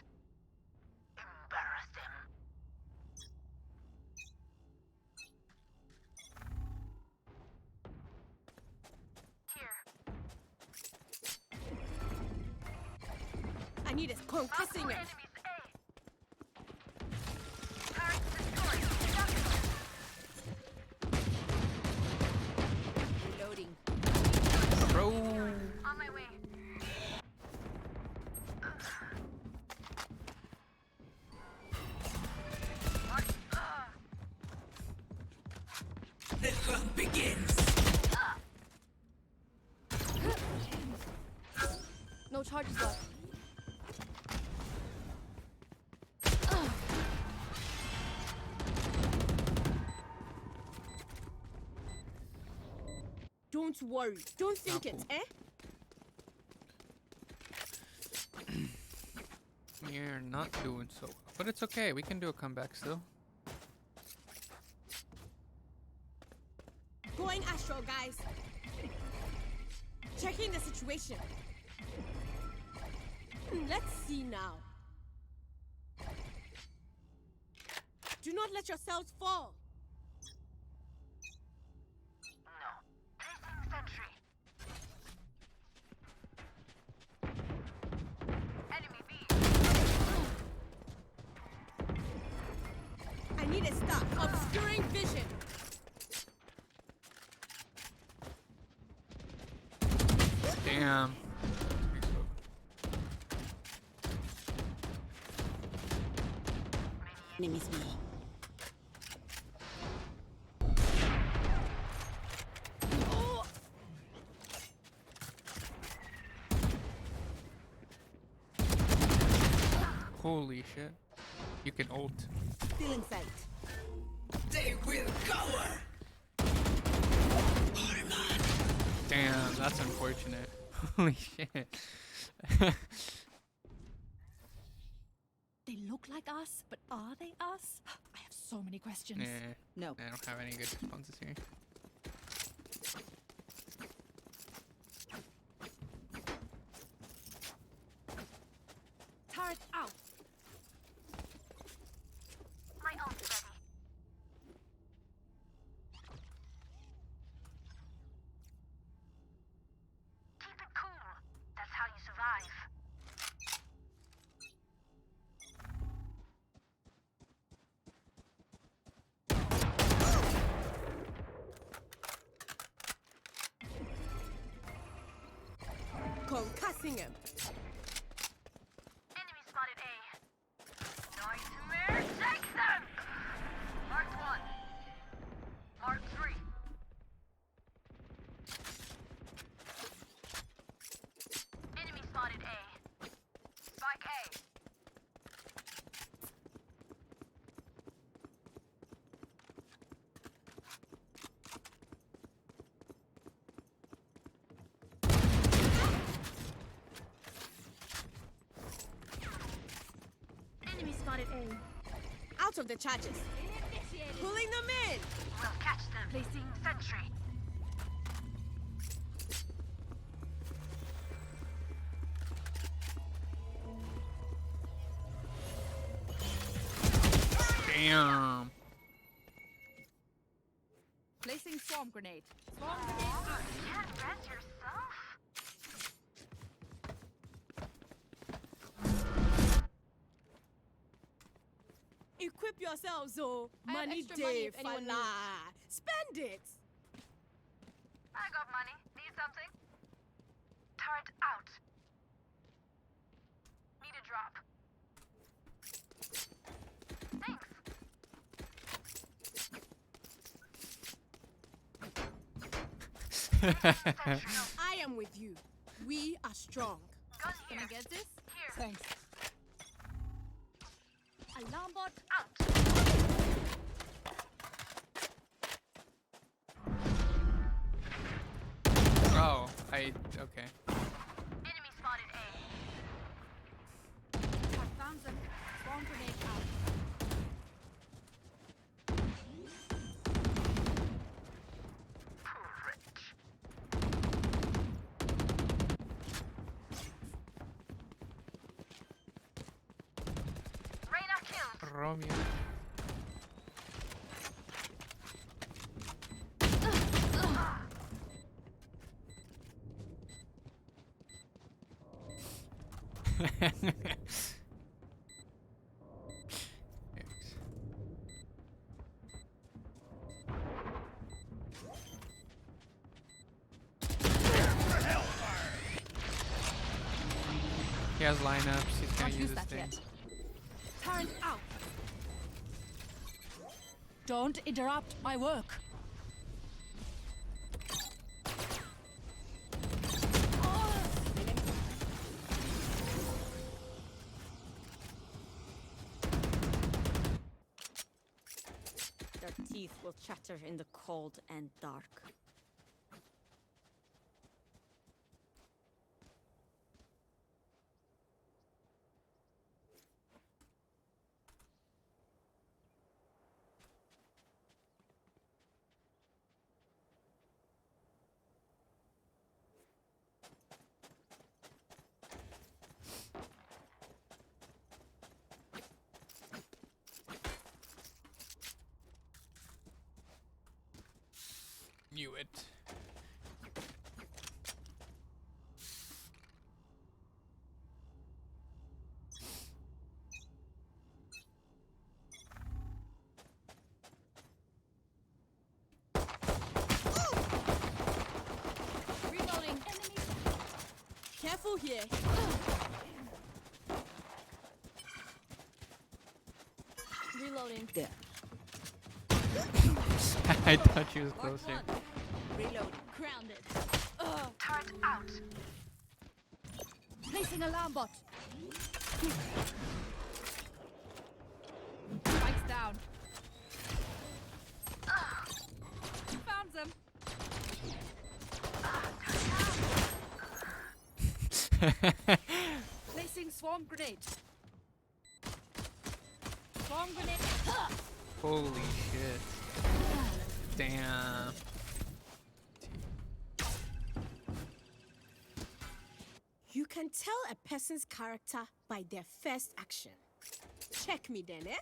Embarrassing. Here. I need a concussing it. Enemies A. Turret destroyed. Reloading. Bro. On my way. The hunt begins. No charges left. Don't worry. Don't think it, eh? You're not doing so well. But it's okay. We can do a comeback still. Going astral, guys. Checking the situation. Let's see now. Do not let yourselves fall. No. Placing sentry. Enemy B. I need a stop. Obscuring vision. Damn. Enemies me. Oh! Holy shit. You can ult. Feeling sight. They will cower. Damn, that's unfortunate. Holy shit. They look like us, but are they us? I have so many questions. No. I don't have any good responses here. Turret out. My ult ready. Keep it cool. That's how you survive. Concussing him. Enemy spotted A. Nightmare, take them! Mark 1. Mark 3. Enemy spotted A. Spike A. spotted A. Out of the charges. Pulling them in. We'll catch them. Placing sentry. Damn. Placing swarm grenade. Swarm grenade out. You can't rest yourself? Equip yourselves, oh. I have Money extra money day, if anyone fella. Spend it. I got money. Need something? Turret out. Need a drop. Thanks. I am with you. We are strong. Gun Can here. I get this? Here. Thanks. Alarm bot Out. Oh, okay. Enemy spotted A. I found them. Swarm grenade out. Reyna killed. Romeo. He has lineups. He's gonna Can't use use his that thing. yet. Turn out. Don't interrupt my work. Their teeth will chatter in the cold and dark. Knew it. Reloading. Enemy. Careful here. Reloading. There. I thought she was closer. Reloading. Grounded. Turret out. Placing alarm bot. Spikes down. Found them. Placing swarm grenade. Swarm grenade. Holy shit. Damn. You can tell a person's character by their first action. Check me then, eh?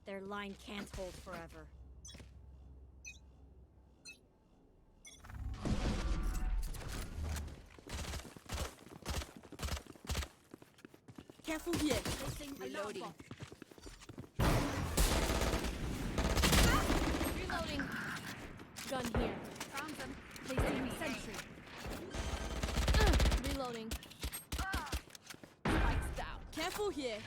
Their line can't hold forever. Careful here. Reloading. Reloading. Gun here. Found them. Placing sentry. Reloading. Spikes down. Careful here.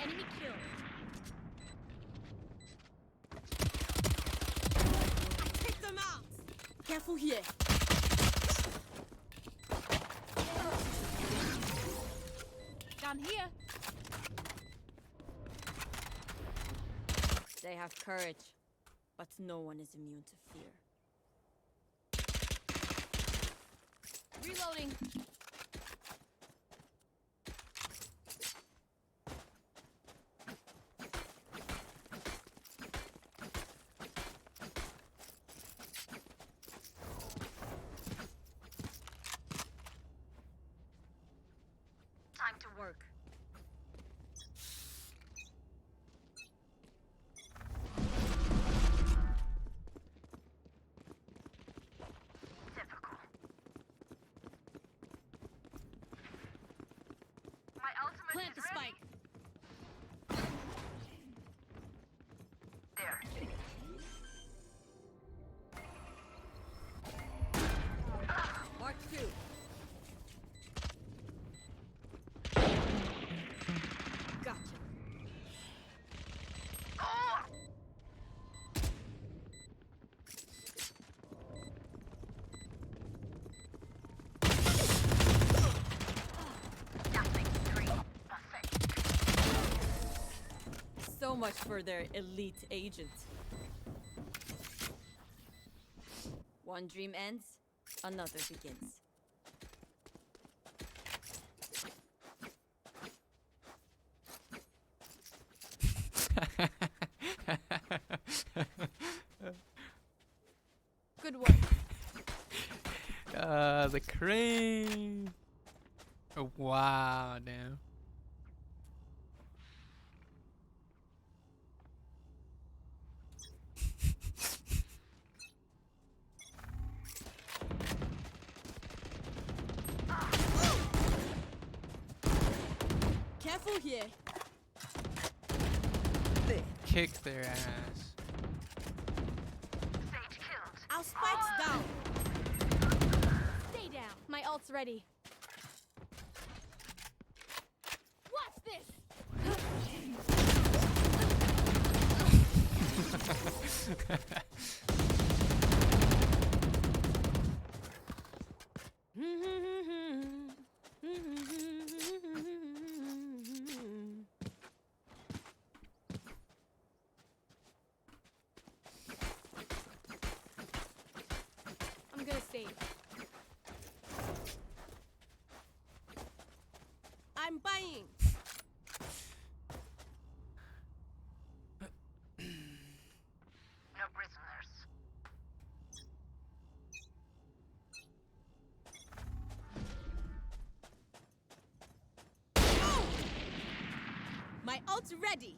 Enemy killed. Careful here. Down here. They have courage, but no one is immune to fear. Reloading. Time to work. Difficult. My ultimate Plant is the ready. spike. There. Mark 2. Gotcha. Oh! Nothing. 3. Perfect. So much for their elite agent. One dream ends, another begins. Good work. The crane. Oh, wow, damn. Careful here. Kick their ass. Sage killed. Our spike's down. Stay down. My ult's ready. Watch this. I'm gonna save. I'm buying. No prisoners. My ult's ready.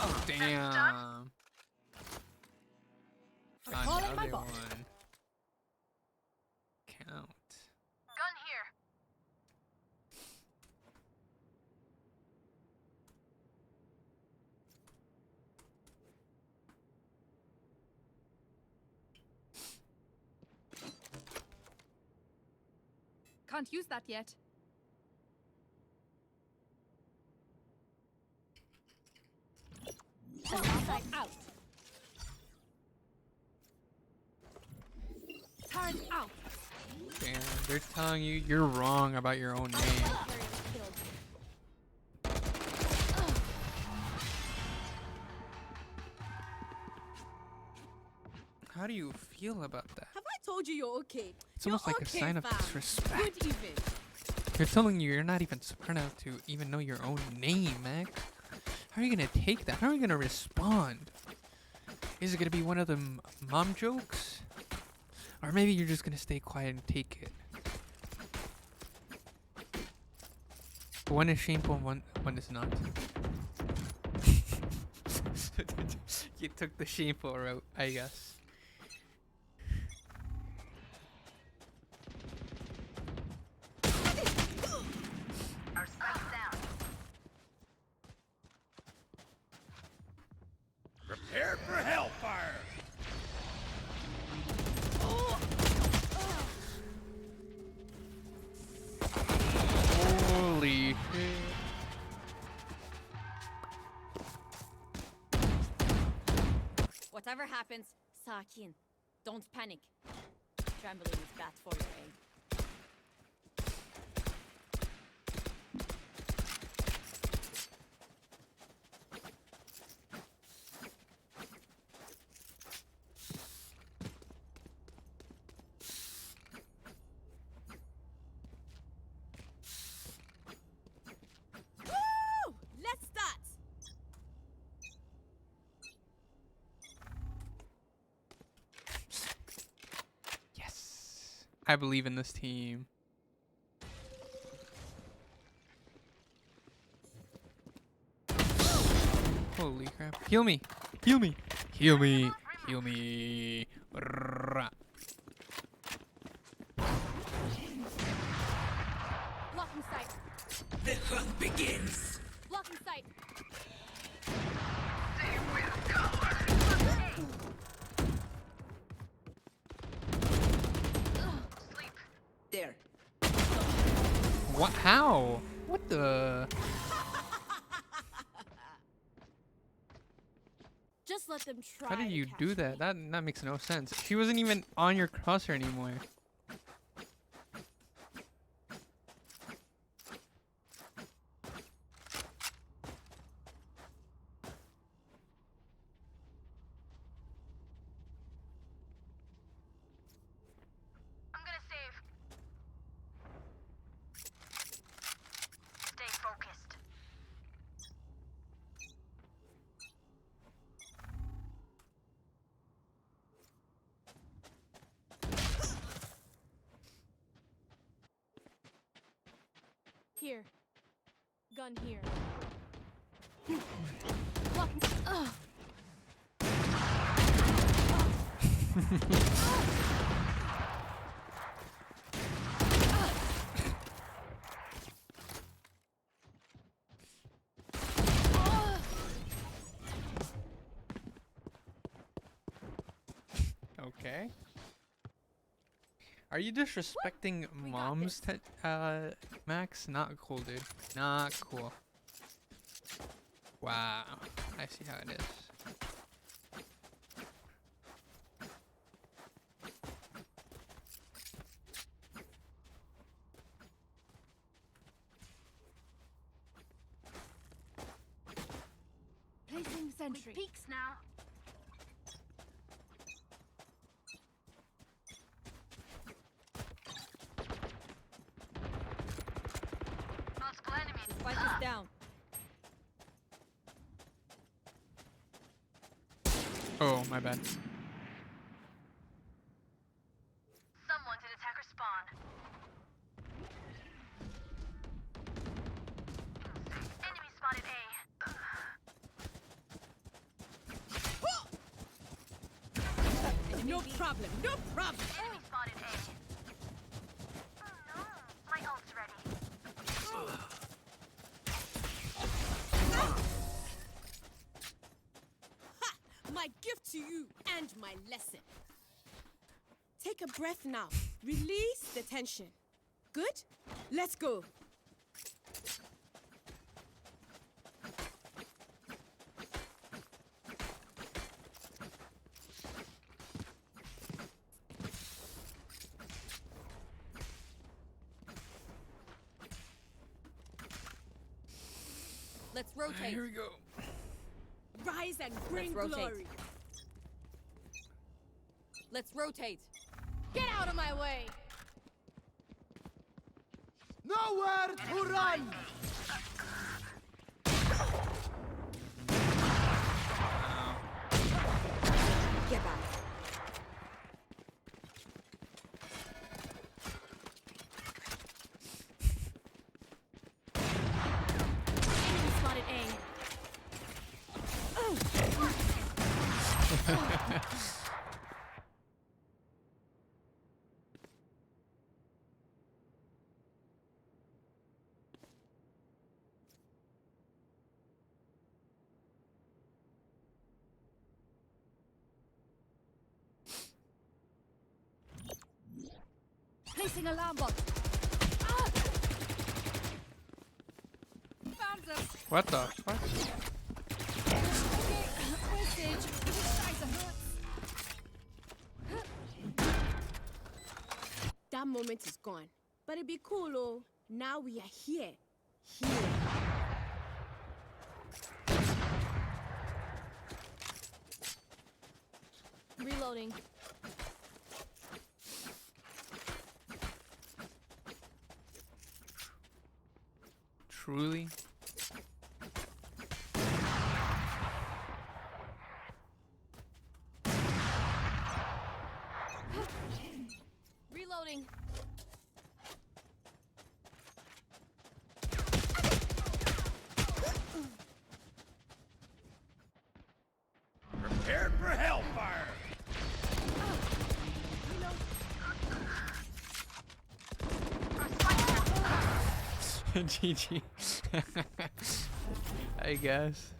Oh, damn. Calling my Another bot. one. Count. Gun here. Can't use that yet. Spike out. Turn out. Damn, they're telling you you're wrong about your own name. How do you feel about that? Have I told you you're okay? It's almost You're like a okay, sign of fam. disrespect. Good even. They're telling you you're not even smart enough to even know your own name, Mac. How are you gonna take that? How are you gonna respond? Is it gonna be one of them mom jokes? Or maybe you're just gonna stay quiet and take it. One is shameful and one is not. You took the shameful route, I guess. Prepare for hellfire! Holy shit. Whatever happens, Sakin, don't panic. Trembling is bad for your aim. Woo! Let's start! Yes. I believe in this team. Holy crap. Heal me. Heal me. Heal me. Heal me. Rah. Blocking sight. The hunt begins. Blocking sight. There. What? How? What the? Just let them try. How did to you catch do me. that? That makes no sense. She wasn't even on your crosshair anymore. I'm gonna save. Stay focused. Here. Gun here. Blocking. Ugh. Okay. Are you disrespecting mom's Max? Not cool, dude. Not cool. Wow. I see how it is. Placing sentry. Peeks now. Multiple enemies. The spike is down. Oh, my bad. Someone's at attacker spawn. Enemy spotted A. No problem. No problem. Enemy spotted A. Oh no, my ult's ready. My gift to you and my lesson. Take a breath now. Release the tension. Good? Let's go. Let's rotate. Here we go. Rise and bring rotate. glory. Let's rotate. Get out of my way. Nowhere to run! Get back. Enemy spotted A. Placing alarm bot. Ah! Found them. What the fuck? Okay, where's Sage? This Scheiße hurts. That moment is gone. But it'd be cool, oh. Now we are here. Here. Reloading. Truly? Reloading. Prepared for hellfire! GG. I guess.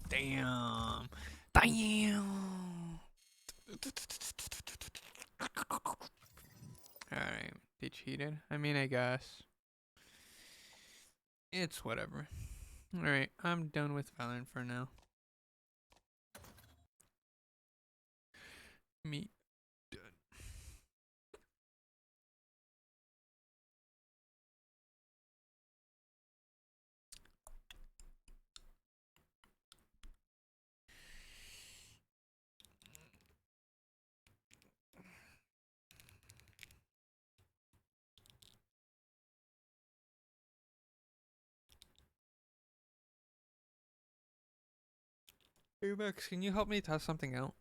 Damn. Damn. Alright, they cheated. I mean, I guess. It's whatever. Alright, I'm done with Valorant for now. Me done. Hey Max, can you help me test something out?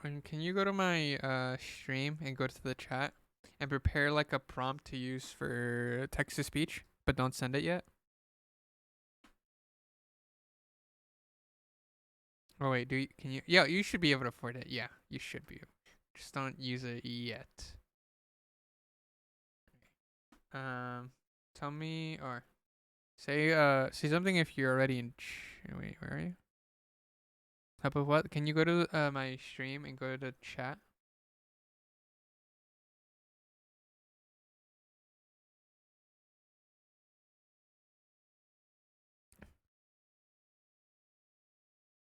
And can you go to my stream and go to the chat and prepare like a prompt to use for text to speech, but don't send it yet? Oh wait, can you? Yeah, you should be able to afford it. Yeah, you should be. Just don't use it yet. Tell me or say something if you're already in. Wait, where are you? Type of what? Can you go to my stream and go to chat?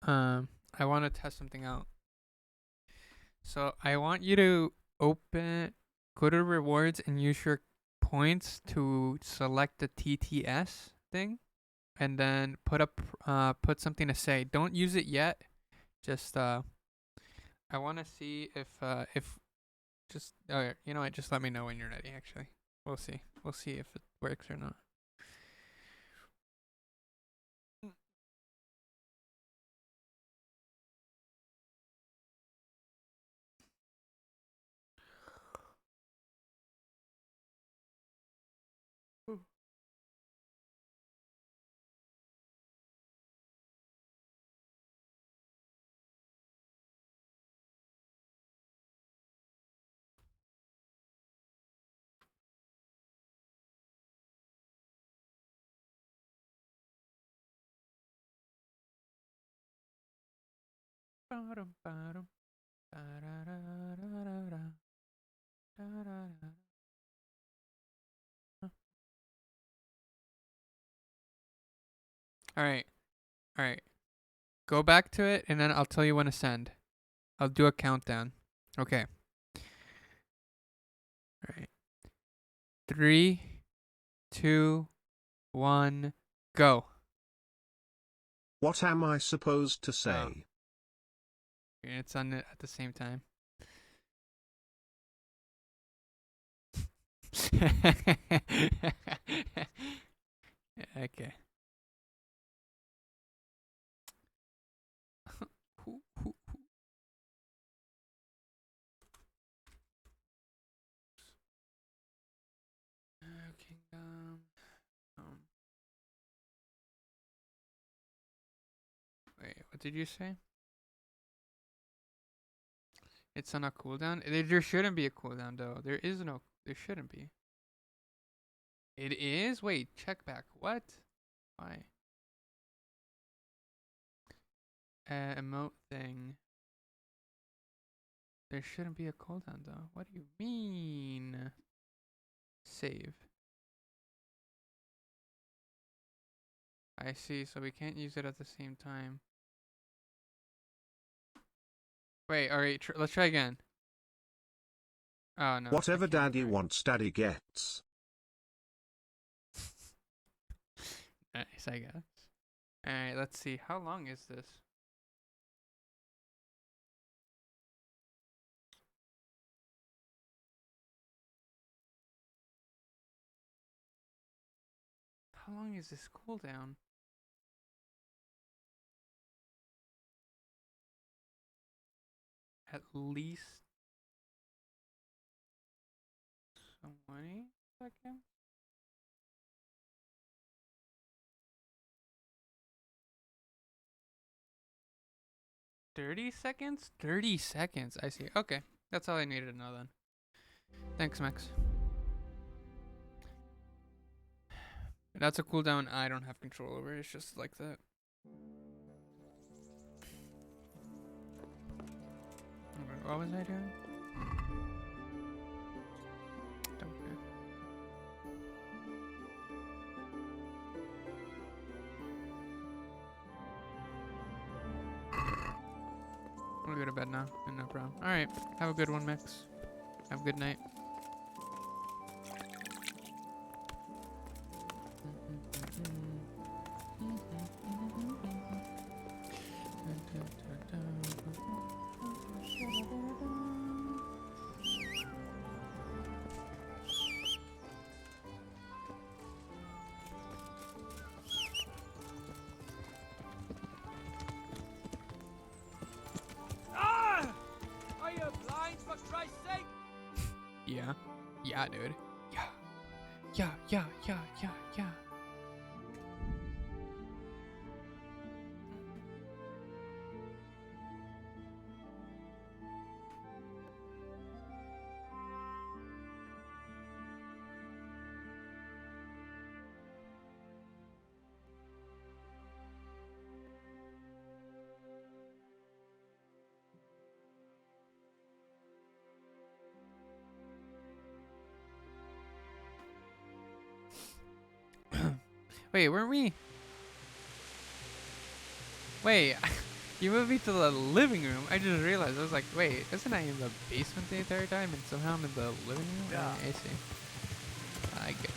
I want to test something out. So I want you to go to rewards and use your points to select the TTS thing, and then put something to say. Don't use it yet. Just I want to see if just you know what? Just let me know when you're ready. Actually, we'll see. We'll see if it works or not. All right. All right. Go back to it, and then I'll tell you when to send. I'll do a countdown. Okay. All right. 3, 2, 1, go. What am I supposed to say? It's on it at the same time. Okay. Kingdom. Wait, what did you say? It's on a cooldown? There shouldn't be a cooldown though. There shouldn't be. It is? Wait, check back. What? Why? Emote thing. There shouldn't be a cooldown though. What do you mean? Save. I see, so we can't use it at the same time. Wait, alright, let's try again. Oh no. Whatever daddy wants, daddy gets. Nice, I guess. Alright, let's see. How long is this? How long is this cooldown? At least 20 seconds? $30? 30 seconds. I see. Okay. That's all I needed to know then. Thanks, Max. That's a cooldown I don't have control over. It's just like that. What was I doing? Don't care. I'm gonna go to bed now. No problem. Alright. Have a good one, Max. Have a good night. Are you blind, for Christ's sake? Yeah. Yeah, dude. Yeah. Yeah. Wait, weren't we? Wait, you moved me to the living room. I just realized. I was like, wait, isn't I in the basement the entire time and somehow I'm in the living room? Yeah. I see. I get it.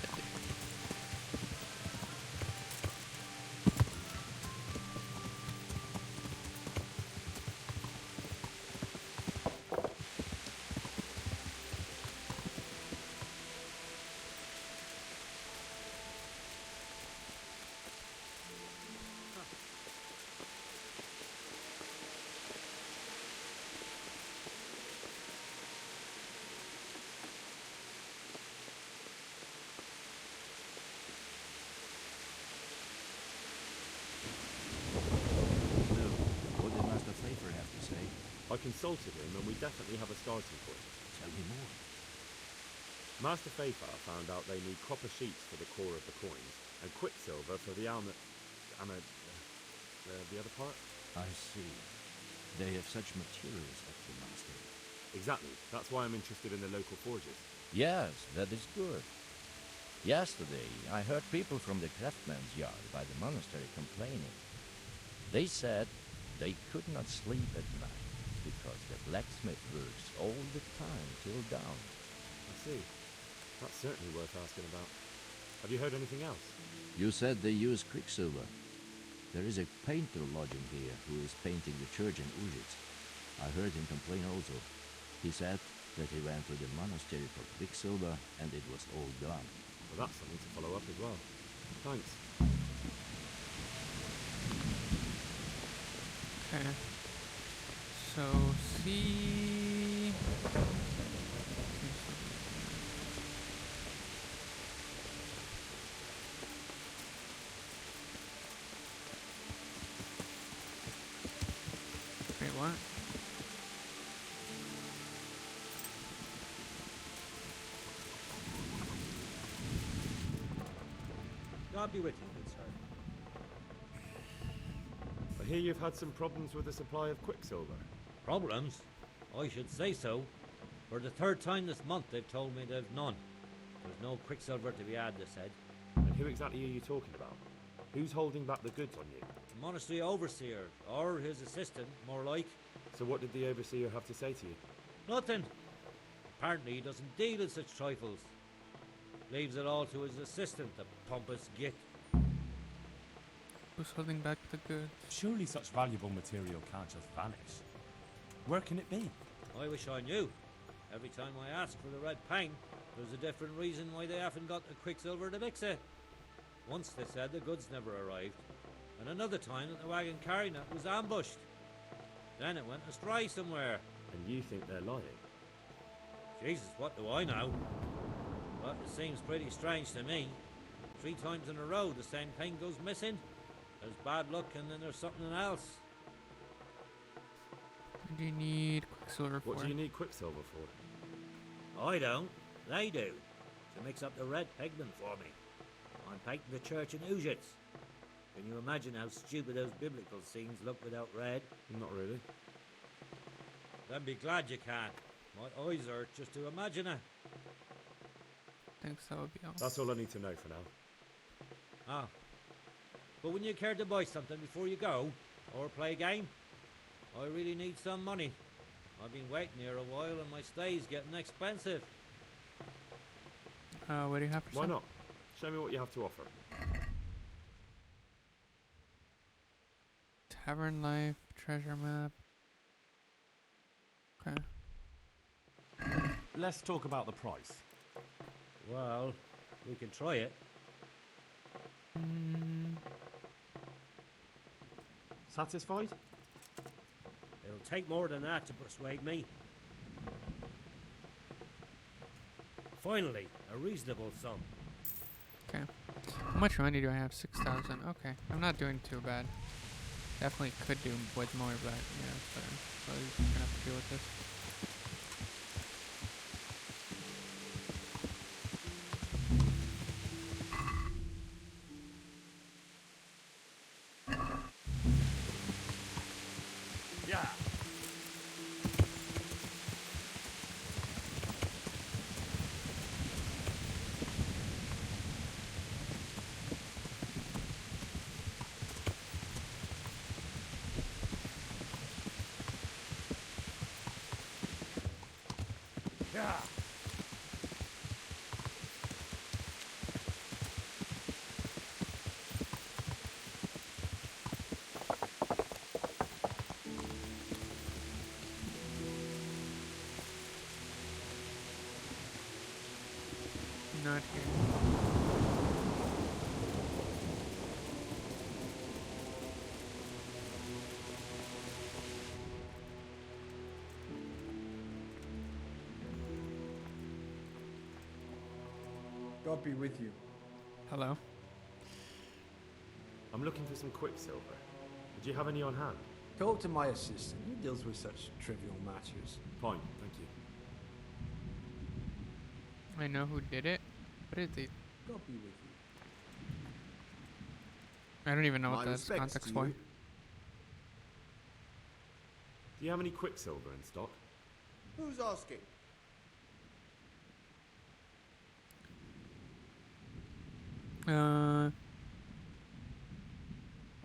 What did Master Pfeiffer have to say? I consulted him and we definitely have a starting point. Tell me more. Master Pfeiffer found out they need copper sheets for the core of the coins and quicksilver for the the other part? I see. They have such materials at the monastery. Exactly. That's why I'm interested in the local forges. Yes, that is good. Yesterday, I heard people from the craftsman's yard by the monastery complaining. They said they could not sleep at night because the blacksmith works all the time till dawn. I see. That's certainly worth asking about. Have you heard anything else? You said they use quicksilver. There is a painter lodging here who is painting the church in Ujits. I heard him complain also. He said that he went to the monastery for quicksilver and it was all gone. Well, that's something to follow up as well. Thanks. Okay. So, see... Wait, what? God be with you, good sir. I hear you've had some problems with the supply of quicksilver. Problems? I should say so. For the third time this month, they've told me they've none. There's no quicksilver to be had, they said. And who exactly are you talking about? Who's holding back the goods on you? The monastery overseer, or his assistant, more like. So what did the overseer have to say to you? Nothing. Apparently he doesn't deal in such trifles. Leaves it all to his assistant, the pompous git. Who's holding back the goods? Surely such valuable material can't just vanish. Where can it be? I wish I knew. Every time I ask for the red pang, there's a different reason why they haven't got the quicksilver to mix it. Once they said the goods never arrived, and another time that the wagon carrying it was ambushed. Then it went astray somewhere. And you think they're lying? Jesus, what do I know? But it seems pretty strange to me. 3 times in a row the same thing goes missing. There's bad luck and then there's something else. What do you need quicksilver for? What do you need quicksilver for? I don't. They do. To mix up the red pigment for me. I'm painting the church in Ujits. Can you imagine how stupid those biblical scenes look without red? Not really. Then be glad you can. My eyes hurt just to imagine it. Thanks, that would be all. That's all I need to know for now. Ah. But wouldn't you care to buy something before you go? Or play a game? I really need some money. I've been waiting here a while and my stay's getting expensive. What do you have for Why some? not? Show me what you have to offer. Tavern life, treasure map. Okay. Let's talk about the price. Well, we can try it. Satisfied? It'll take more than that to persuade me. Finally, a reasonable sum. Okay. How much money do I have? 6,000. Okay. I'm not doing too bad. Definitely could do with more, but yeah, it's better. So I'm just gonna have to deal with this. Yeah. Yeah. Not here. God be with you. Hello. I'm looking for some quicksilver. Do you have any on hand? Talk to my assistant. He deals with such trivial matters. Fine, thank you. I know who did it. What is it? God be with you. I don't even know what My that's respects context to for. you. Do you have any quicksilver in stock? Who's asking?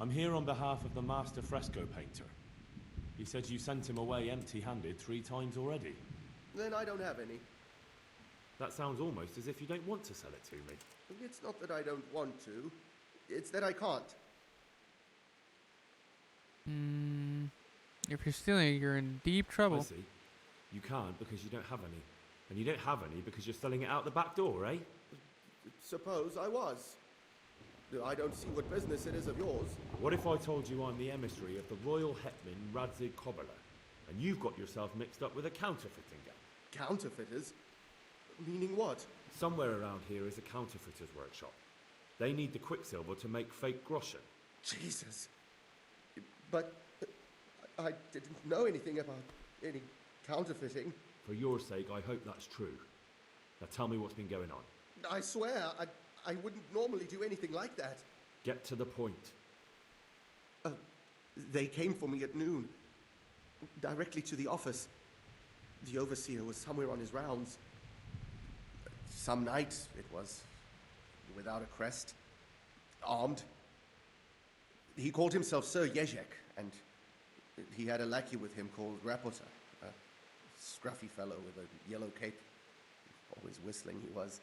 I'm here on behalf of the master fresco painter. He said you sent him away empty-handed 3 times already. Then I don't have any. That sounds almost as if you don't want to sell it to me. It's not that I don't want to. It's that I can't. If you're stealing, you're in deep trouble. I see. You can't because you don't have any. And you don't have any because you're selling it out the back door, eh? Suppose I was. I don't see what business it is of yours. What if I told you I'm the emissary of the royal hetman Radzig Kobyla, and you've got yourself mixed up with a counterfeiting gang? Counterfeiters? Meaning what? Somewhere around here is a counterfeiter's workshop. They need the quicksilver to make fake groschen. Jesus. But I didn't know anything about any counterfeiting. For your sake, I hope that's true. Now tell me what's been going on. I swear, I wouldn't normally do anything like that. Get to the point. They came for me at noon. Directly to the office. The overseer was somewhere on his rounds. Some night, it was. Without a crest. Armed. He called himself Sir Jezek, and he had a lackey with him called Rapota. A scruffy fellow with a yellow cape. Always whistling he was.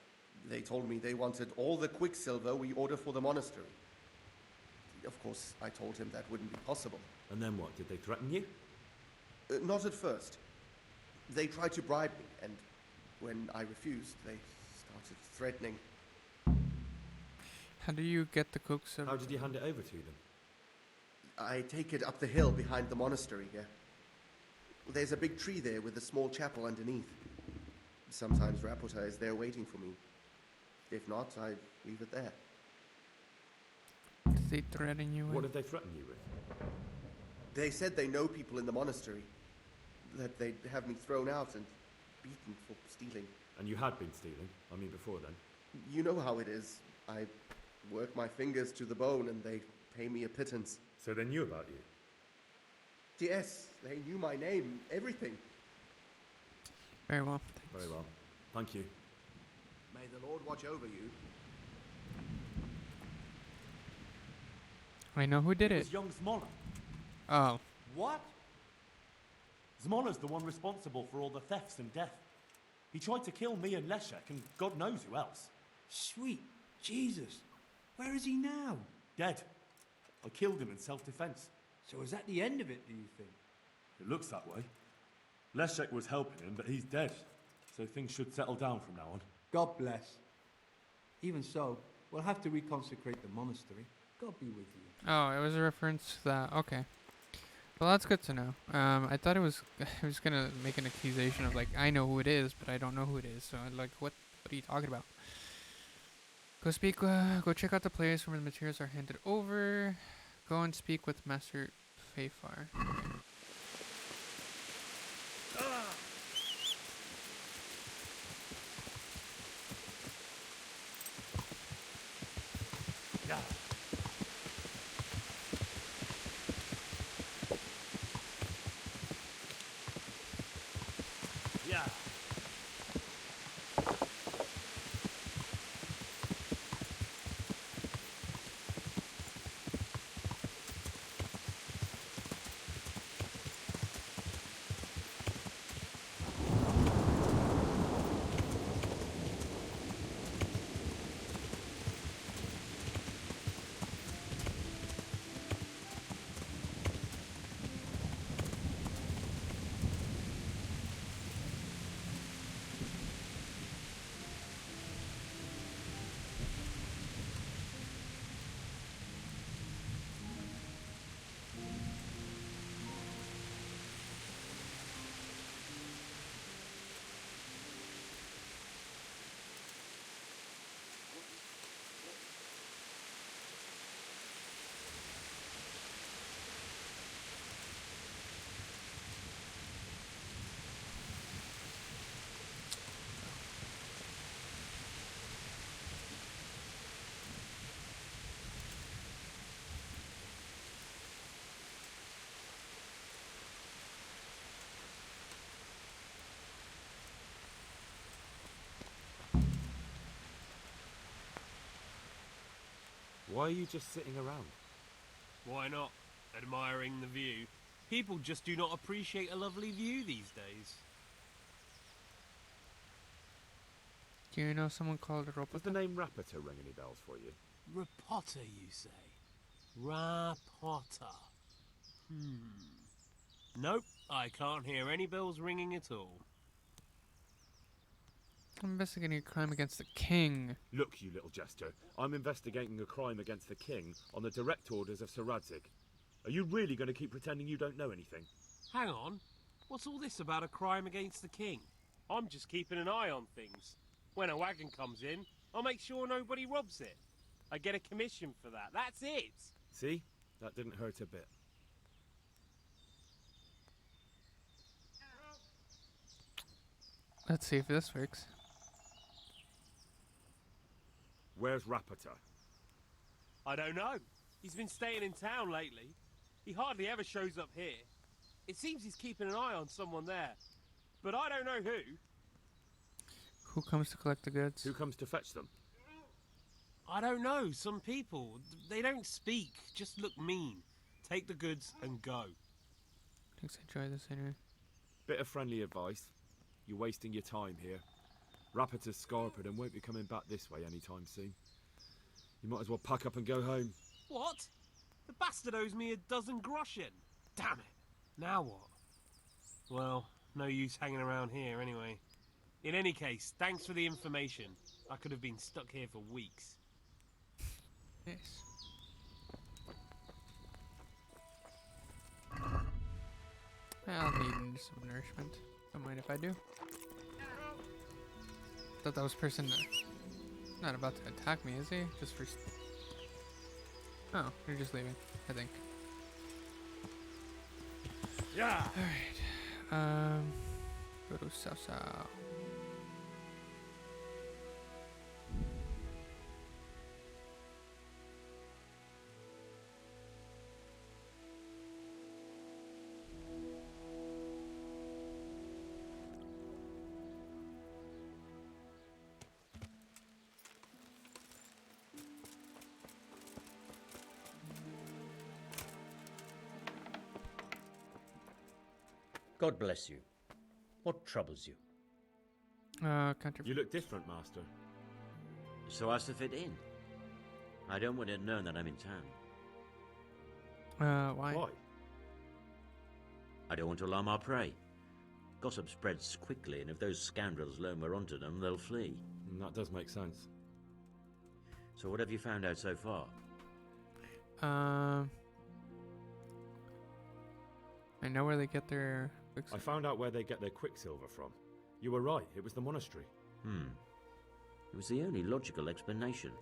They told me they wanted all the quicksilver we order for the monastery. Of course, I told him that wouldn't be possible. And then what? Did they threaten you? Not at first. They tried to bribe me, and when I refused, they started threatening. How do you get the quicksilver? How did you hand it over to them? I take it up the hill behind the monastery here. There's a big tree there with a small chapel underneath. Sometimes Rapota is there waiting for me. If not, I leave it there. Did they threaten you with? What did they threaten you with? They said they know people in the monastery. That they'd have me thrown out and beaten for stealing. And you had been stealing? I mean, before then? You know how it is. I work my fingers to the bone and they pay me a pittance. So they knew about you? Yes, they knew my name, everything. Very well. Very well. Thank you. May the Lord watch over you. I know who did It it. was young Zmola. Oh. What? Zmola's the one responsible for all the thefts and death. He tried to kill me and Leszek and God knows who else. Sweet Jesus. Where is he now? Dead. I killed him in self-defense. So is that the end of it, do you think? It looks that way. Leszek was helping him, but he's dead. So things should settle down from now on. God bless. Even so, we'll have to reconsecrate the monastery. God be with you. Oh, it was a reference to that. Okay. Well, that's good to know. I thought it was gonna make an accusation of like, I know who it is, but I don't know who it is. So like, what are you talking about? Go check out the place where the materials are handed over. Go and speak with Master Fafar. Okay. Yeah. Why are you just sitting around? Why not? Admiring the view. People just do not appreciate a lovely view these days. Do you know someone called Does Rapota? the name Rapota ring any bells for you? Rapota, you say? Rapota. Nope, I can't hear any bells ringing at all. I'm investigating a crime against the king. Look, you little jester. I'm investigating a crime against the king on the direct orders of Sir Radzig. Are you really going to keep pretending you don't know anything? Hang on. What's all this about a crime against the king? I'm just keeping an eye on things. When a wagon comes in, I'll make sure nobody robs it. I get a commission for that. That's it. See? That didn't hurt a bit. Let's see if this works. Where's Rapiter? I don't know. He's been staying in town lately. He hardly ever shows up here. It seems he's keeping an eye on someone there. But I don't know who. Who comes to collect the goods? Who comes to fetch them? I don't know. Some people. They don't speak. Just look mean. Take the goods and go. Thanks, I enjoy this anyway. Bit of friendly advice. You're wasting your time here. Rapiter's scarpered and won't be coming back this way anytime soon. You might as well pack up and go home. What? The bastard owes me 12 groschen. Damn it. Now what? Well, no use hanging around here anyway. In any case, thanks for the information. I could have been stuck here for weeks. Yes. I'll need some nourishment. Don't mind if I do. Thought that was person not about to attack me, is he? Just for... Oh, you're just leaving, I think. Yeah. Alright. Go to Sao. God bless you. What troubles you? Country. You look different, Master. So as to fit in. I don't want it known that I'm in town. Why? Why? I don't want to alarm our prey. Gossip spreads quickly, and if those scoundrels learn we're onto them, they'll flee. That does make sense. So what have you found out so far? I know where they get their I found out where they get their quicksilver from. You were right, it was the monastery. It was the only logical explanation.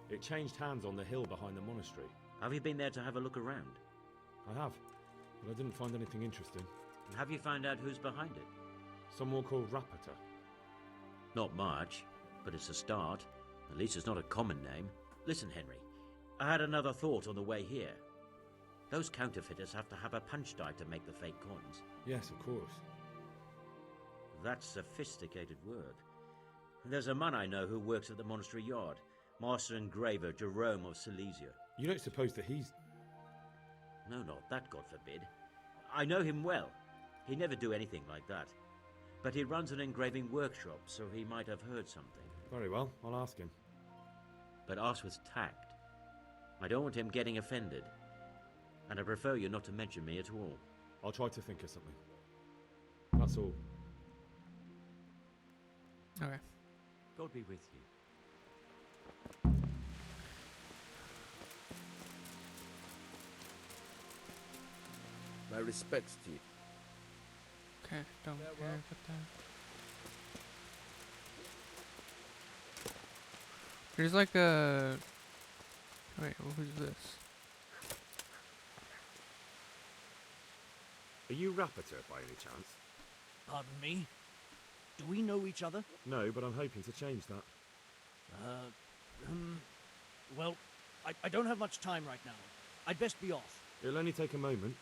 It changed hands on the hill behind the monastery. Have you been there to have a look around? I have, but I didn't find anything interesting. And have you found out who's behind it? Someone called Rapiter. Not much, but it's a start. At least it's not a common name. Listen, Henry, I had another thought on the way here. Those counterfeiters have to have a punch die to make the fake coins. Yes, of course. That's sophisticated work. And there's a man I know who works at the monastery yard, Master Engraver Jerome of Silesia. You don't suppose that he's... No, not that, God forbid. I know him well. He'd never do anything like that. But he runs an engraving workshop, so he might have heard something. Very well, I'll ask him. But ask with tact. I don't want him getting offended. And I prefer you not to mention me at all. I'll try to think of something. That's all. Okay. God be with you. My respects to you. Okay, don't care about that. There's like a... Wait, who's this? Are you Rapiter by any chance? Pardon me? Do we know each other? No, but I'm hoping to change that. Well, I don't have much time right now. I'd best be off. It'll only take a moment.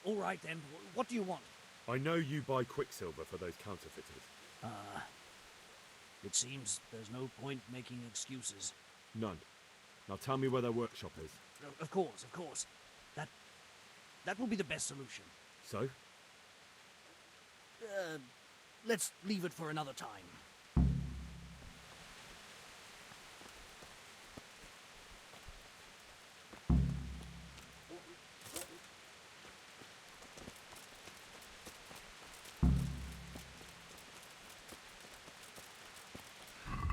All right then. What do you want? I know you buy quicksilver for those counterfeiters. It seems there's no point making excuses. None. Now tell me where their workshop is. Of course. That will be the best solution. So? Let's leave it for another time.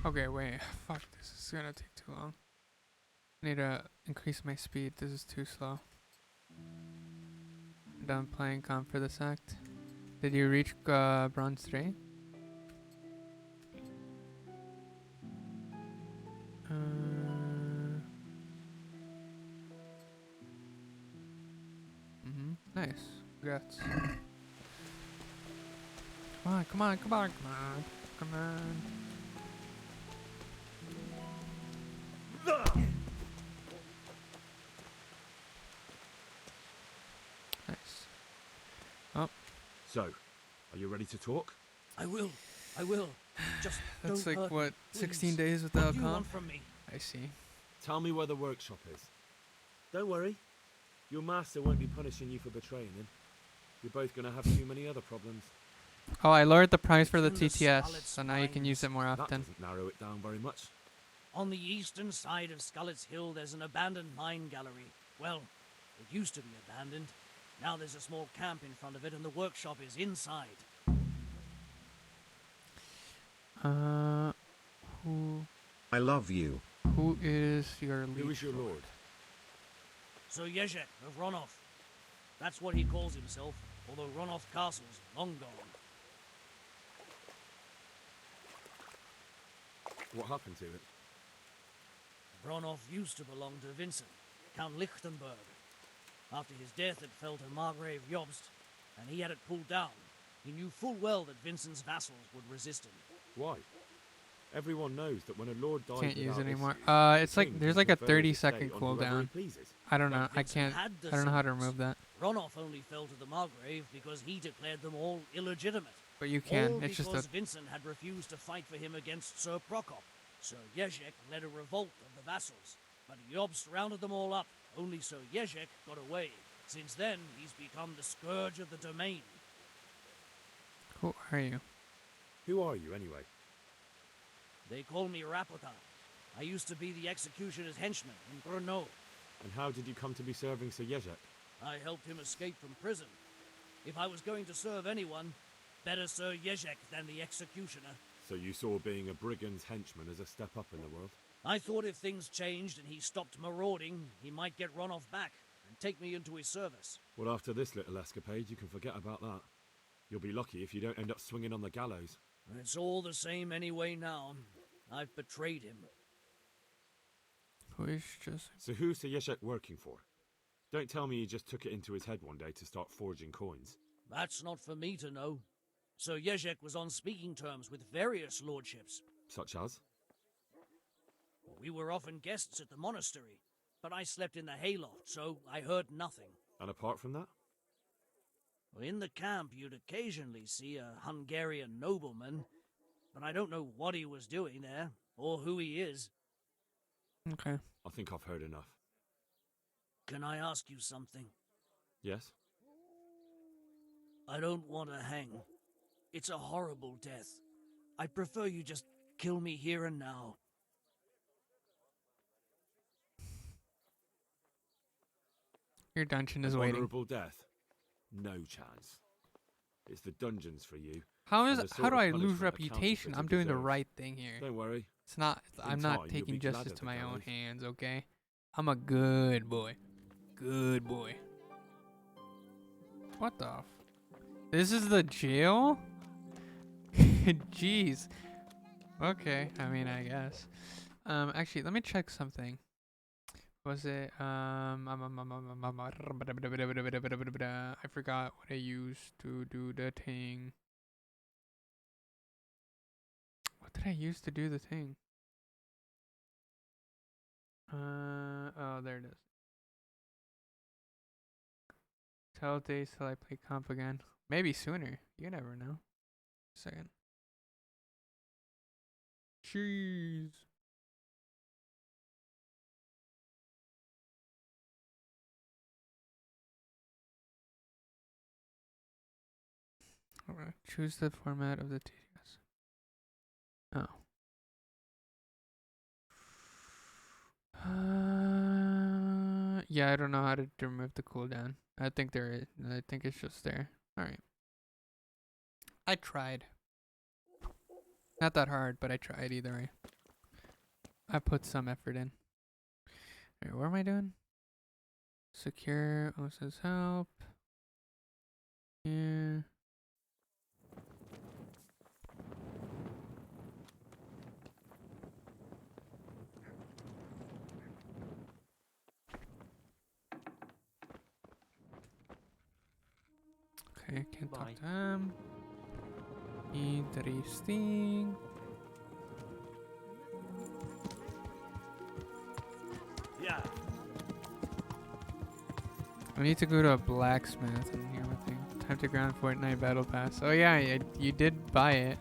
Okay, wait. Fuck, this is gonna take too long. I need to increase my speed. This is too slow. I'm done playing comp for this act. Did you reach bronze 3? Nice. Congrats. Come on. Nice. Oh. So, are you ready to talk? I will. I will. Just That's don't like hurt what, me, 16 please. days What without do you want comp? from me? I see. Tell me where the workshop is. Don't worry. Your master won't be punishing you for betraying him. You're both going to have too many other problems. Oh, I lowered the price for the In the TTS, Scarlet so now you can use it more That often. doesn't narrow it down very much. On the eastern side of Skullet's Hill, there's an abandoned mine gallery. Well, it used to be abandoned. Now there's a small camp in front of it, and the workshop is inside. Who I love you. who is your lead? Who is your lord? Sir Yezhek of Ronov. That's what he calls himself, although Ronov Castle's long gone. What happened to it? Ronov used to belong to Vincent, Count Lichtenberg. After his death, it fell to Margrave Jobst, and he had it pulled down. He knew full well that Vincent's vassals would resist him. Why? Everyone knows that when a lord dies Can't use without anymore. issue, It's the like king there's can like a confer his 30-second estate on whoever he cooldown. pleases. I don't know. But I Vincent can't. had I don't know how to descendants. remove that. Ronov only fell to the Margrave because he declared them all illegitimate. But you can. All It's just because a. Vincent had refused to fight for him against Sir Prokop. Sir Yezhek led a revolt of the vassals, but Jobst rounded them all up. Only Sir Yezhek got away. Since then, he's become the scourge of the domain. Who are you? Who are you, anyway? They call me Rapota. I used to be the executioner's henchman in Brno. And how did you come to be serving Sir Yezhek? I helped him escape from prison. If I was going to serve anyone, better Sir Yezhek than the executioner. So you saw being a brigand's henchman as a step up in the world? I thought if things changed and he stopped marauding, he might get Ronov back and take me into his service. Well, after this little escapade, you can forget about that. You'll be lucky if you don't end up swinging on the gallows. It's all the same anyway now. I've betrayed him. Who is just? So who's Sir Yezhek working for? Don't tell me he just took it into his head one day to start forging coins. That's not for me to know. Sir Yezhek was on speaking terms with various lordships. Such as? We were often guests at the monastery, but I slept in the hayloft, so I heard nothing. And apart from that? In the camp, you'd occasionally see a Hungarian nobleman, but I don't know what he was doing there, or who he is. Okay. I think I've heard enough. Can I ask you something? Yes? I don't want to hang. It's a horrible death. I prefer you just kill me here and now. Your dungeon is An waiting. honourable death? No chance. It's the dungeons for you. How and is? the How sort do of I lose punishment that counts reputation? as I'm it doing the deserves. right thing here. Don't worry. It's not. In I'm time, not you'll taking be glad justice of to the my own gallows. hands. Okay. I'm a good boy. Good boy. What the? This is the jail? Jeez. Okay. I mean, I guess. Actually, let me check something. Was it I forgot what I used to do the thing. What did I use to do the thing? Oh, there it is. Tell days till I play comp again. Maybe sooner. You never know. Second. Jeez. Alright, choose the format of the TTS. Oh. Yeah, I don't know how to remove the cooldown. I think there is. I think it's just there. Alright. I tried. Not that hard, but I tried either way. I put some effort in. Alright, what am I doing? Secure, says help. Yeah. Okay, can't talk to him. Interesting. I need to go to a blacksmith in here with me. Time to grind Fortnite Battle Pass. Oh yeah, you did buy it.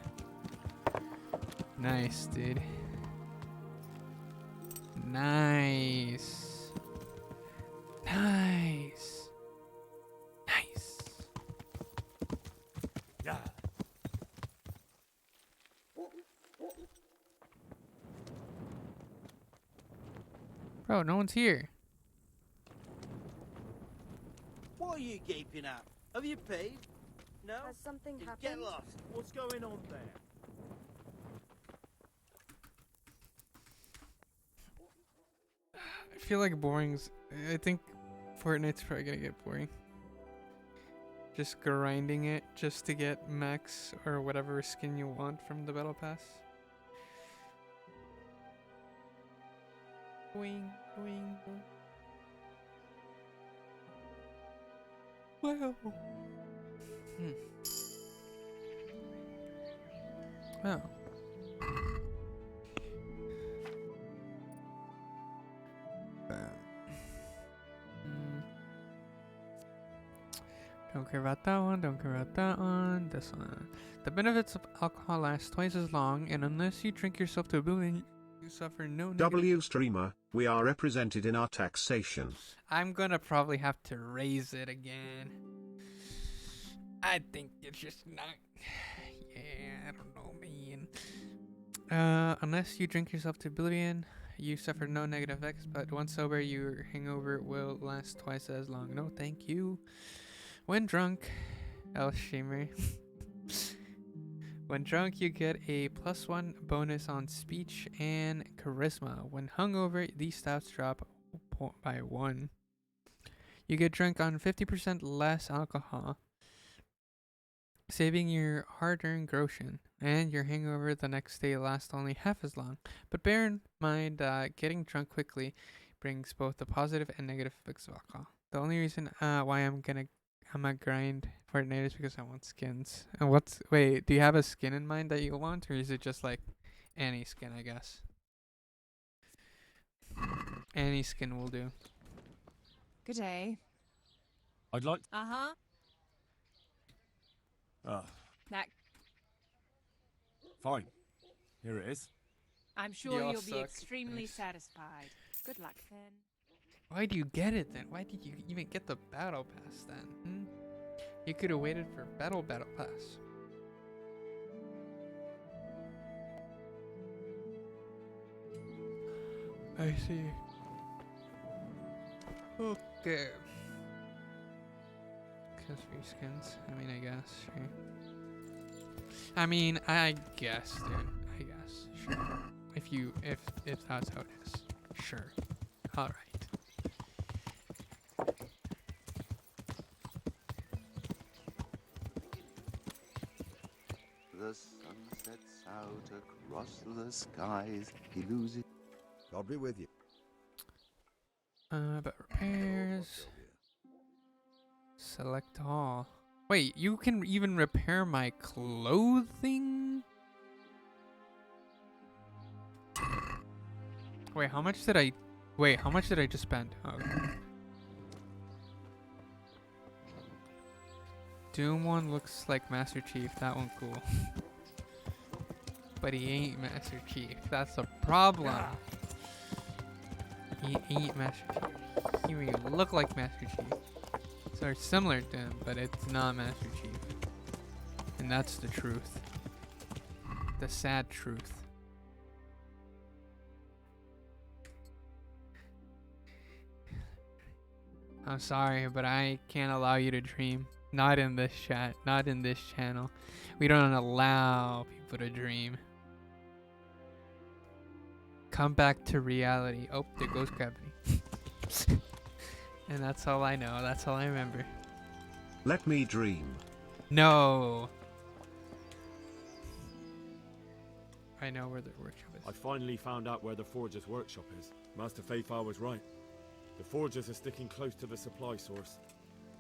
Nice, dude. Nice. Nice. Nice. Yeah. Bro, no one's here. What are you gaping at? Have you paid? No? Has something Then happened? Get lost. What's going on there? I feel like boring's. I think Fortnite's probably gonna get boring. Just grinding it just to get max or whatever skin you want from the battle pass. Boing, boing, boing. Wow. Wow. Don't care about that one, don't care about that one, this one. The benefits of alcohol last twice as long, and unless you drink yourself to oblivion, you suffer no negative... W streamer, we are represented in our taxation. I'm gonna probably have to raise it again. I think it's just not... Yeah, I don't know, man. Unless you drink yourself to oblivion, you suffer no negative effects, but once sober, your hangover will last twice as long. No, thank you. When drunk, El Streamer. When drunk, you get a +1 bonus on speech and charisma. When hungover, these stats drop by 1. You get drunk on 50% less alcohol, saving your hard-earned groschen, and your hangover the next day lasts only half as long. But bear in mind that getting drunk quickly brings both the positive and negative effects of alcohol. The only reason why I'm a grind Fortnite is because I want skins. And wait, do you have a skin in mind that you want, or is it just like any skin, I guess? Any skin will do. Good day. I'd like... Uh-huh. That Fine. Here it is. I'm sure you'll be extremely satisfied. Good luck then. Why do you get it then? Why did you even get the battle pass then? You could have waited for battle pass. I see. Okay. Kiss free skins. I mean, I guess. Sure. I guess, dude. I guess. Sure. If that's how it is. Sure. All right. The sun sets out across the skies. He loses. I'll be with you. But repairs. Select all. Wait, you can even repair my clothing? Wait, how much did I just spend? Oh, okay. Doom one looks like Master Chief. That one cool. But he ain't Master Chief. That's a problem. He ain't Master Chief. He may look like Master Chief. So it's similar to him, but it's not Master Chief. And that's the truth. The sad truth. I'm sorry, but I can't allow you to dream. Not in this chat. Not in this channel. We don't allow people to dream. Come back to reality. Oh, there goes gravity. And that's all I know. That's all I remember. Let me dream. No. I know where the workshop is. I finally found out where the Forger's workshop is. Master Faithfar was right. The Forgers are sticking close to the supply source.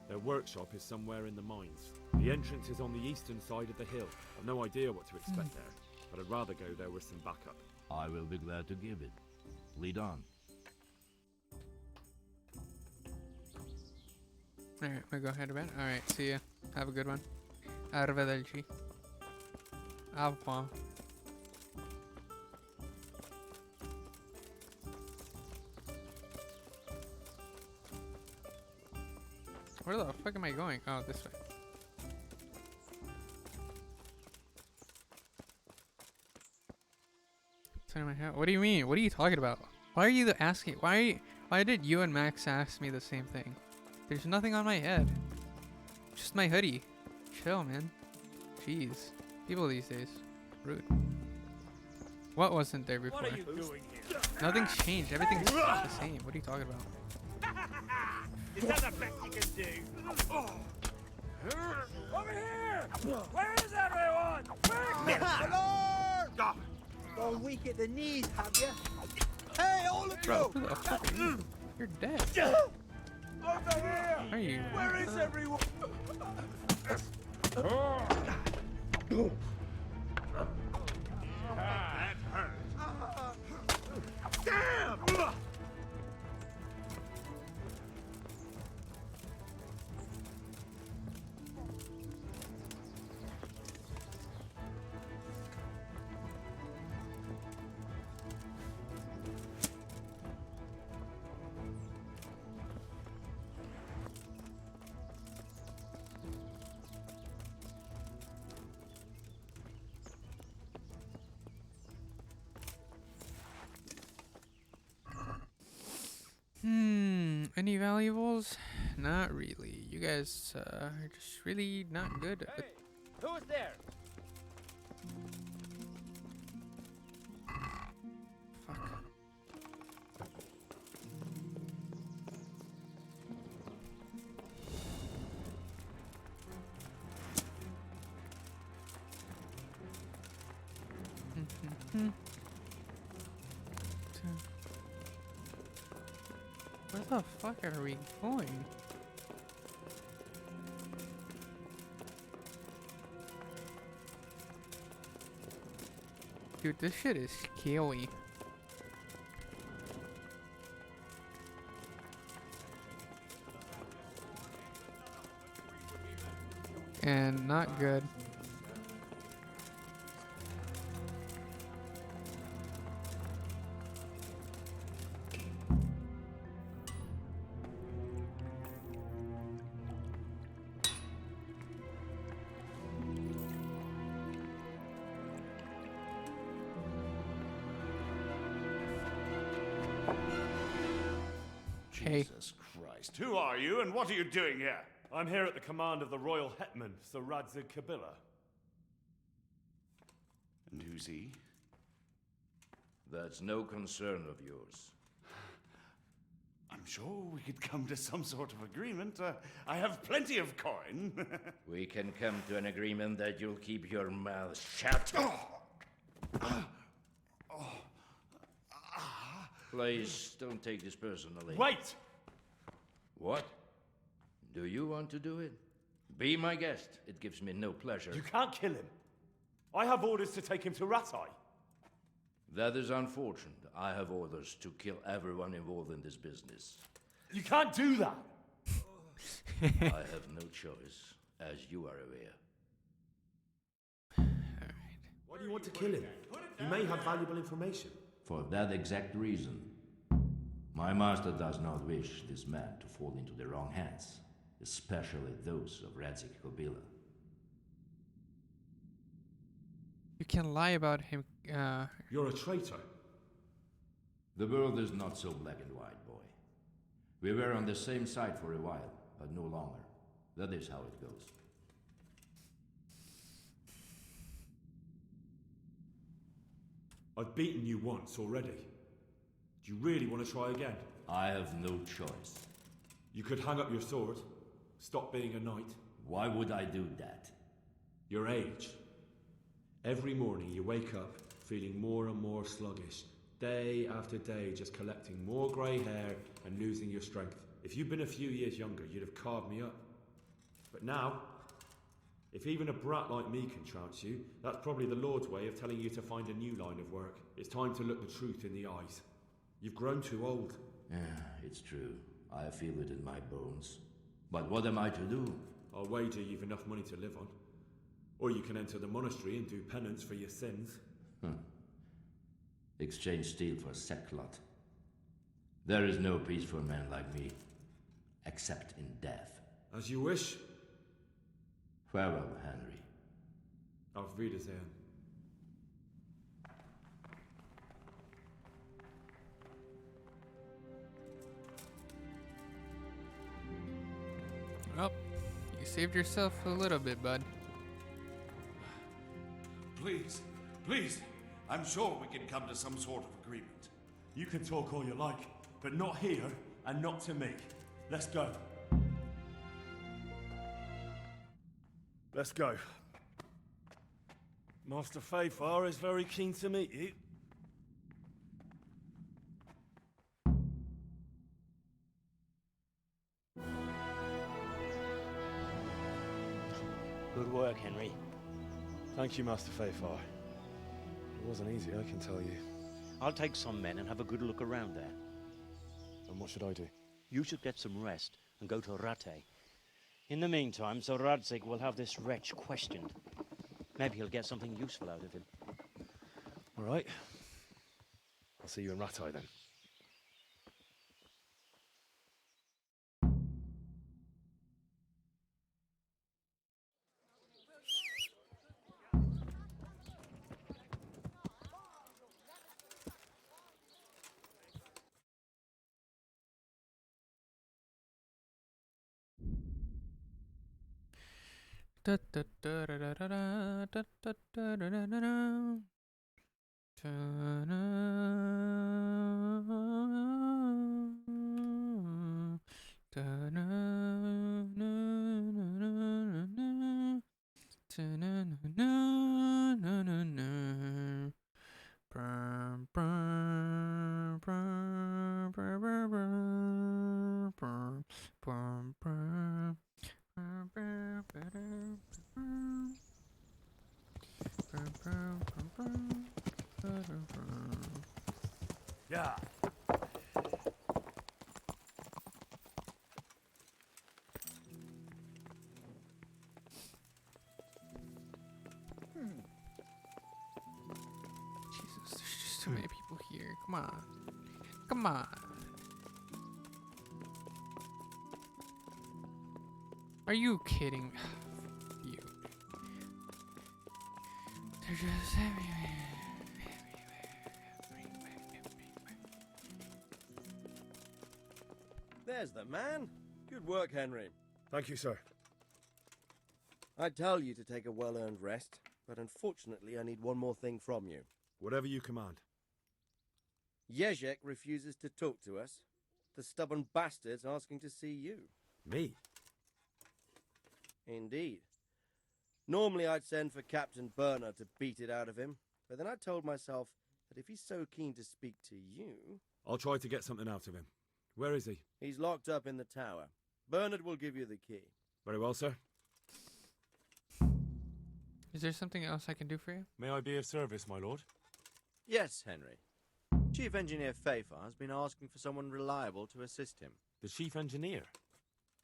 Their workshop is somewhere in the mines. The entrance is on the eastern side of the hill. I've no idea what to expect there, but I'd rather go there with some backup. I will be glad to give it. Lead on. Alright, we'll go ahead to bed. Alright, see ya. Have a good one. Arrivederci. Au revoir. Where the fuck am I going? Oh, this way. What do you mean? What are you talking about? Why are you asking? Why did you and Max ask me the same thing? There's nothing on my head. Just my hoodie. Chill, man. Jeez. People these days. Rude. What wasn't there before? What are you doing here? Nothing's changed. Everything's the same. What are you talking about? Is that the best you can do? Over here! Where is everyone? Quick! Alert! Gone weak at the knees, have you? Hey, all of Bro, you! who the fuck are you? You're dead. Over here! Are you? Where is everyone? That hurt. Damn! Any valuables? Not really. You guys are just really not good at Who's there? Where the fuck are we going? Dude, this shit is scary. And not good. Jesus Christ. Who are you and what are you doing here? I'm here at the command of the royal hetman, Sir Radzig Kabila. And who's he? That's no concern of yours. I'm sure we could come to some sort of agreement. I have plenty of coin. We can come to an agreement that you'll keep your mouth shut. Please, don't take this personally. Wait! What? Do you want to do it? Be my guest. It gives me no pleasure. You can't kill him. I have orders to take him to Ratai. That is unfortunate. I have orders to kill everyone involved in this business. You can't do that! I have no choice, as you are aware. Why do you want to kill him? He may have valuable information. For that exact reason. My master does not wish this man to fall into the wrong hands, especially those of Radzig Kabila. You can lie about him. You're a traitor. The world is not so black and white, boy. We were on the same side for a while, but no longer. That is how it goes. I've beaten you once already. Do you really want to try again? I have no choice. You could hang up your sword, stop being a knight. Why would I do that? Your age. Every morning you wake up feeling more and more sluggish. Day after day just collecting more grey hair and losing your strength. If you'd been a few years younger, you'd have carved me up. But now, if even a brat like me can trounce you, that's probably the Lord's way of telling you to find a new line of work. It's time to look the truth in the eyes. You've grown too old. Yeah, it's true. I feel it in my bones. But what am I to do? I'll wager you've enough money to live on. Or you can enter the monastery and do penance for your sins. Exchange steel for sackcloth. There is no peace for a man like me, except in death. As you wish. Farewell, Henry. Auf Wiedersehen. Well, you saved yourself a little bit, bud. Please, please. I'm sure we can come to some sort of agreement. You can talk all you like, but not here and not to me. Let's go. Let's go. Master Fayfar is very keen to meet you. Good work, Henry. Thank you, Master Fayfar. It wasn't easy, I can tell you. I'll take some men and have a good look around there. And what should I do? You should get some rest and go to Rattay. In the meantime, Sir Radzig will have this wretch questioned. Maybe he'll get something useful out of him. All right. I'll see you in Rattay then. Yeah. Jesus, there's just too many people here. Come on. Come on. Are you kidding? You. They're just everywhere. There's the man. Good work, Henry. Thank you, sir. I tell you to take a well-earned rest, but unfortunately I need one more thing from you. Whatever you command. Jezek refuses to talk to us. The stubborn bastard's asking to see you. Me? Indeed. Normally I'd send for Captain Burner to beat it out of him, but then I told myself that if he's so keen to speak to you... I'll try to get something out of him. Where is he? He's locked up in the tower. Bernard will give you the key. Very well, sir. Is there something else I can do for you? May I be of service, my lord? Yes, Henry. Chief Engineer Fayfar has been asking for someone reliable to assist him. The chief engineer?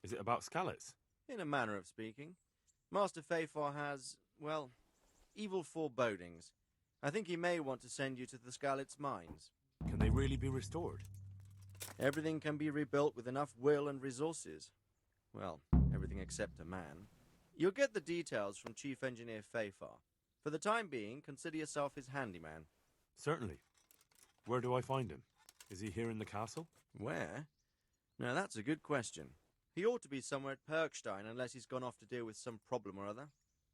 Is it about Skalitz? In a manner of speaking. Master Fayfar has, well, evil forebodings. I think he may want to send you to the Skalitz mines. Can they really be restored? Everything can be rebuilt with enough will and resources. Well, everything except a man. You'll get the details from Chief Engineer Fayfar. For the time being, consider yourself his handyman. Certainly. Where do I find him? Is he here in the castle? Where? Now that's a good question. He ought to be somewhere at Perkstein unless he's gone off to deal with some problem or other.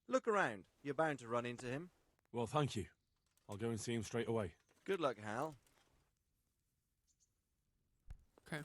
Look around. You're bound to run into him. Well, thank you. I'll go and see him straight away. Good luck, Hal. Okay.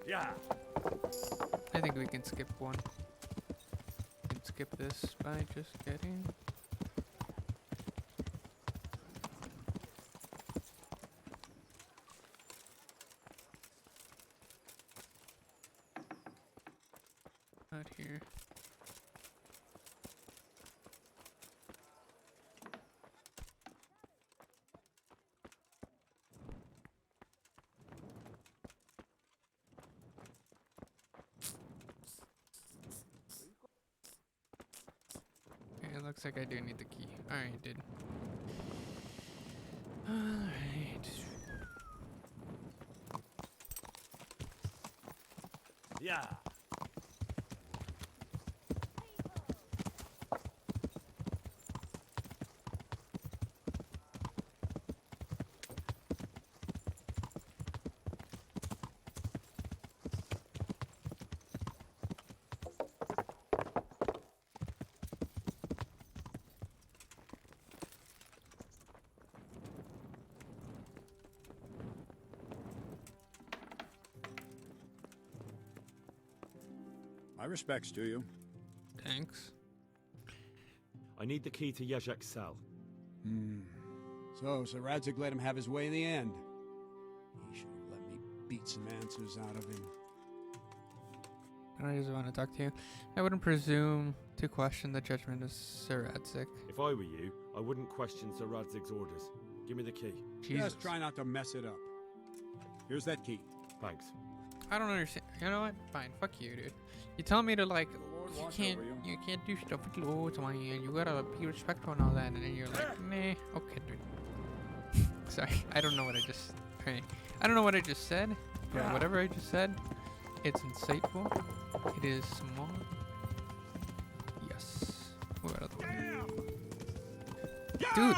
Yeah. I think we can skip one. We can skip this by just getting... Not here. Okay, it looks like I do need the key. Alright, I did. Alright. Yeah. My respects to you. Thanks. I need the key to Yezhek's cell. So, Sir Radzig let him have his way in the end. He should have let me beat some answers out of him. I just want to talk to you. I wouldn't presume to question the judgment of Sir Radzig. If I were you, I wouldn't question Sir Radzig's orders. Give me the key. Jesus. Just try not to mess it up. Here's that key. Thanks. I don't understand. You know what? Fine. Fuck you, dude. You tell me to like, you can't do stuff with lords, man. You gotta be respectful and all that, and then you're like, nah, okay, dude. Sorry, I don't know what I just. Alright, I don't know what I just said, but whatever I just said, it's insightful. It is small. Yes. Move out of the way. Dude.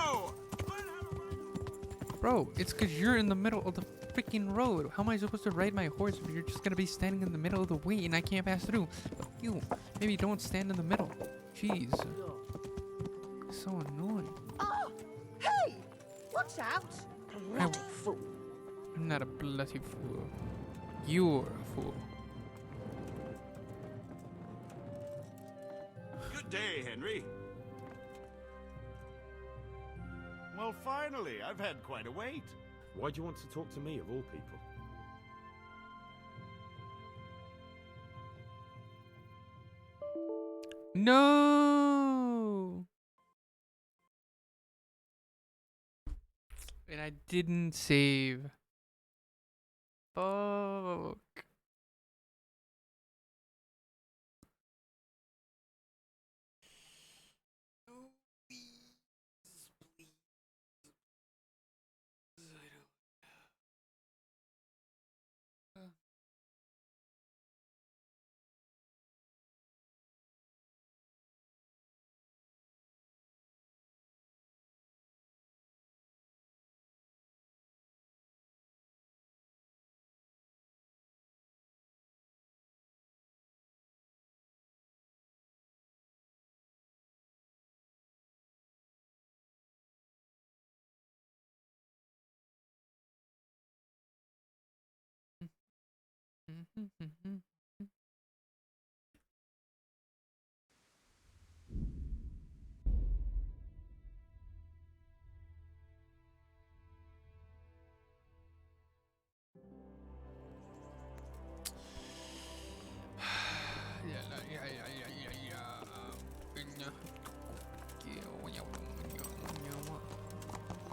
Bro, it's because you're in the middle of the freaking road. How am I supposed to ride my horse if you're just gonna be standing in the middle of the way and I can't pass through? Fuck you. Maybe don't stand in the middle. Jeez. So annoying. Oh, hey! Watch out! Bloody fool. I'm not a bloody fool. You're a fool. Good day, Henry. Well, finally, I've had quite a wait. Why do you want to talk to me, of all people? No! And I didn't save. Fuck.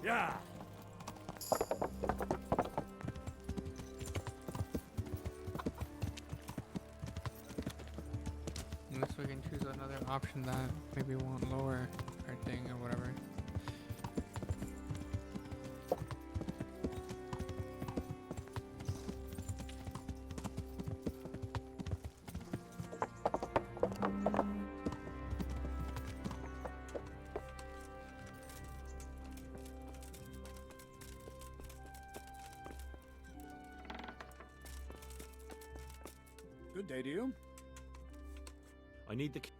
Yeah. Unless we can choose another option that maybe won't lower our thing or whatever. Good day to you. I need the key.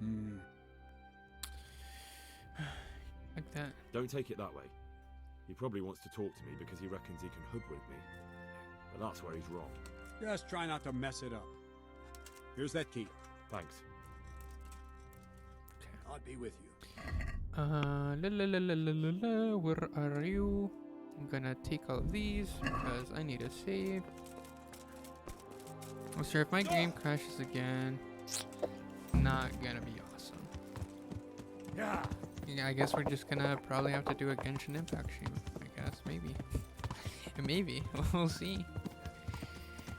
Like that. Don't take it that way. He probably wants to talk to me because he reckons he can hoodwink me. But that's where he's wrong. Just try not to mess it up. Here's that key. Thanks. I'll be with you. Where are you? I'm gonna take all of these because I need a save. Oh, sir, if my game crashes again, not gonna be awesome. Yeah. Yeah, I guess we're just gonna probably have to do a Genshin Impact stream. I guess, maybe. Maybe. We'll see.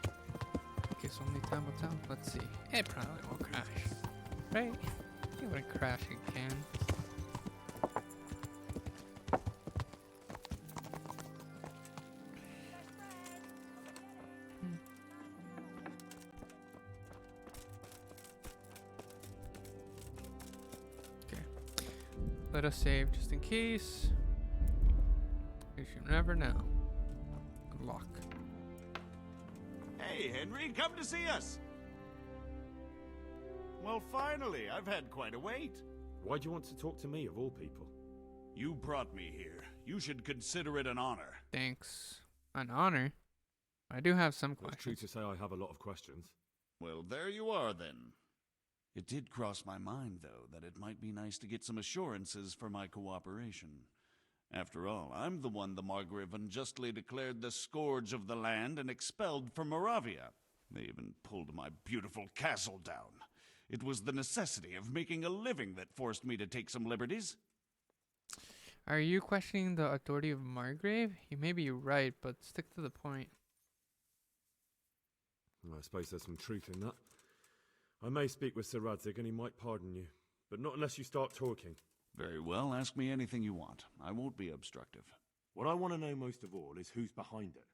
I guess only time will tell. Let's see. It probably won't crash. Right? It wouldn't crash again. Okay. Let us save just in case. Because you never know. Unlock. Hey, Henry, come to see us. Well, finally, I've had quite a wait. Why do you want to talk to me, of all people? You brought me here. You should consider it an honor. Thanks. An honor? I do have some It's questions. true to say I have a lot of questions. Well, there you are, then. It did cross my mind, though, that it might be nice to get some assurances for my cooperation. After all, I'm the one the Margrave unjustly declared the scourge of the land and expelled from Moravia. They even pulled my beautiful castle down. It was the necessity of making a living that forced me to take some liberties. Are you questioning the authority of Margrave? You may be right, but stick to the point. Well, I suppose there's some truth in that. I may speak with Sir Radzig and he might pardon you, but not unless you start talking. Very well, ask me anything you want. I won't be obstructive. What I want to know most of all is who's behind it.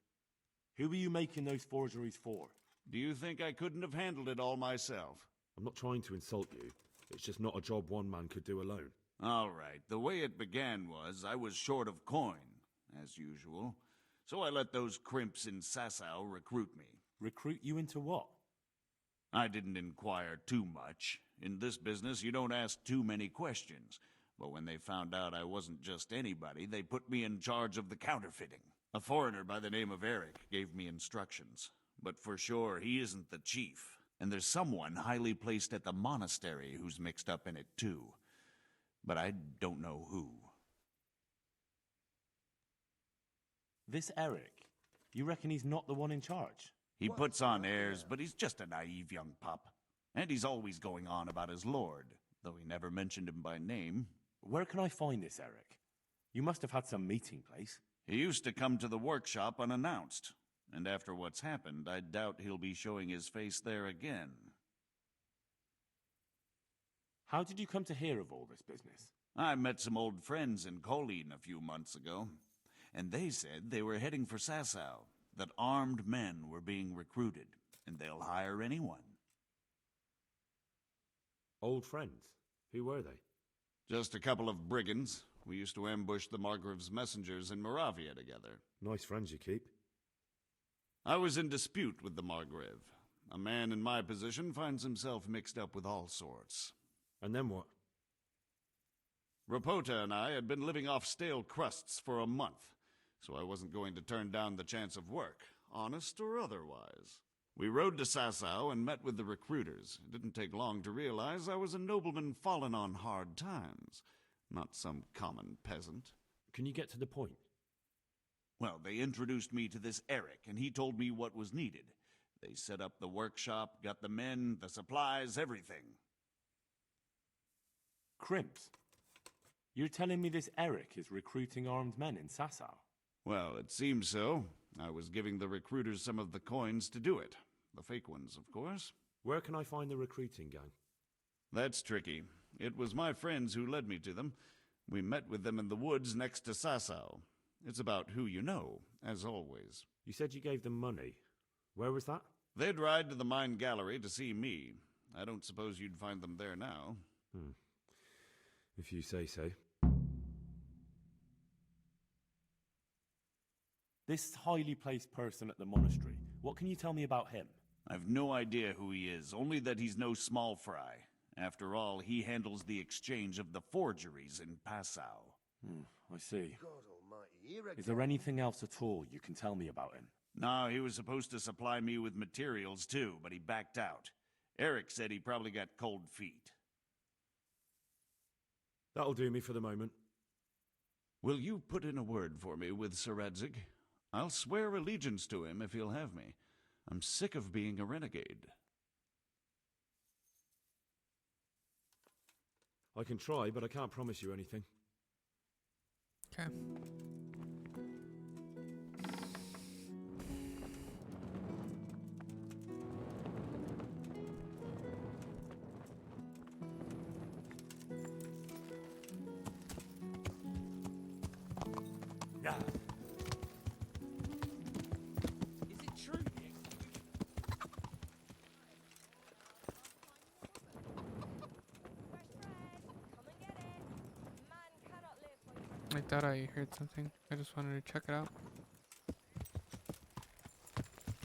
Who are you making those forgeries for? Do you think I couldn't have handled it all myself? I'm not trying to insult you. It's just not a job one man could do alone. All right, the way it began was I was short of coin, as usual. So I let those crimps in Sasau recruit me. Recruit you into what? I didn't inquire too much. In this business, you don't ask too many questions. But when they found out I wasn't just anybody, they put me in charge of the counterfeiting. A foreigner by the name of Eric gave me instructions. But for sure, he isn't the chief. And there's someone highly placed at the monastery who's mixed up in it too. But I don't know who. This Eric? You reckon he's not the one in charge? He puts on airs, but he's just a naive young pup. And he's always going on about his lord, though he never mentioned him by name. Where can I find this Eric? You must have had some meeting place. He used to come to the workshop unannounced. And after what's happened, I doubt he'll be showing his face there again. How did you come to hear of all this business? I met some old friends in Colleen a few months ago, and they said they were heading for Sasau, that armed men were being recruited, and they'll hire anyone. Old friends? Who were they? Just a couple of brigands. We used to ambush the Margrave's messengers in Moravia together. Nice friends you keep. I was in dispute with the Margrave. A man in my position finds himself mixed up with all sorts. And then what? Rapota and I had been living off stale crusts for a month, so I wasn't going to turn down the chance of work, honest or otherwise. We rode to Sasau and met with the recruiters. It didn't take long to realize I was a nobleman fallen on hard times, not some common peasant. Can you get to the point? Well, they introduced me to this Eric, and he told me what was needed. They set up the workshop, got the men, the supplies, everything. Crimps? You're telling me this Eric is recruiting armed men in Sasau? Well, it seems so. I was giving the recruiters some of the coins to do it. The fake ones, of course. Where can I find the recruiting gang? That's tricky. It was my friends who led me to them. We met with them in the woods next to Sasau. It's about who you know, as always. You said you gave them money. Where was that? They'd ride to the mine gallery to see me. I don't suppose you'd find them there now. If you say so. This highly placed person at the monastery, what can you tell me about him? I've no idea who he is, only that he's no small fry. After all, he handles the exchange of the forgeries in Passau. I see. God almighty, here again. Is there anything else at all you can tell me about him? No, he was supposed to supply me with materials too, but he backed out. Eric said he probably got cold feet. That'll do me for the moment. Will you put in a word for me with Sir Radzig? I'll swear allegiance to him if he'll have me. I'm sick of being a renegade. I can try, but I can't promise you anything. Okay. Yeah. Is it true? I thought I heard something. I just wanted to check it out.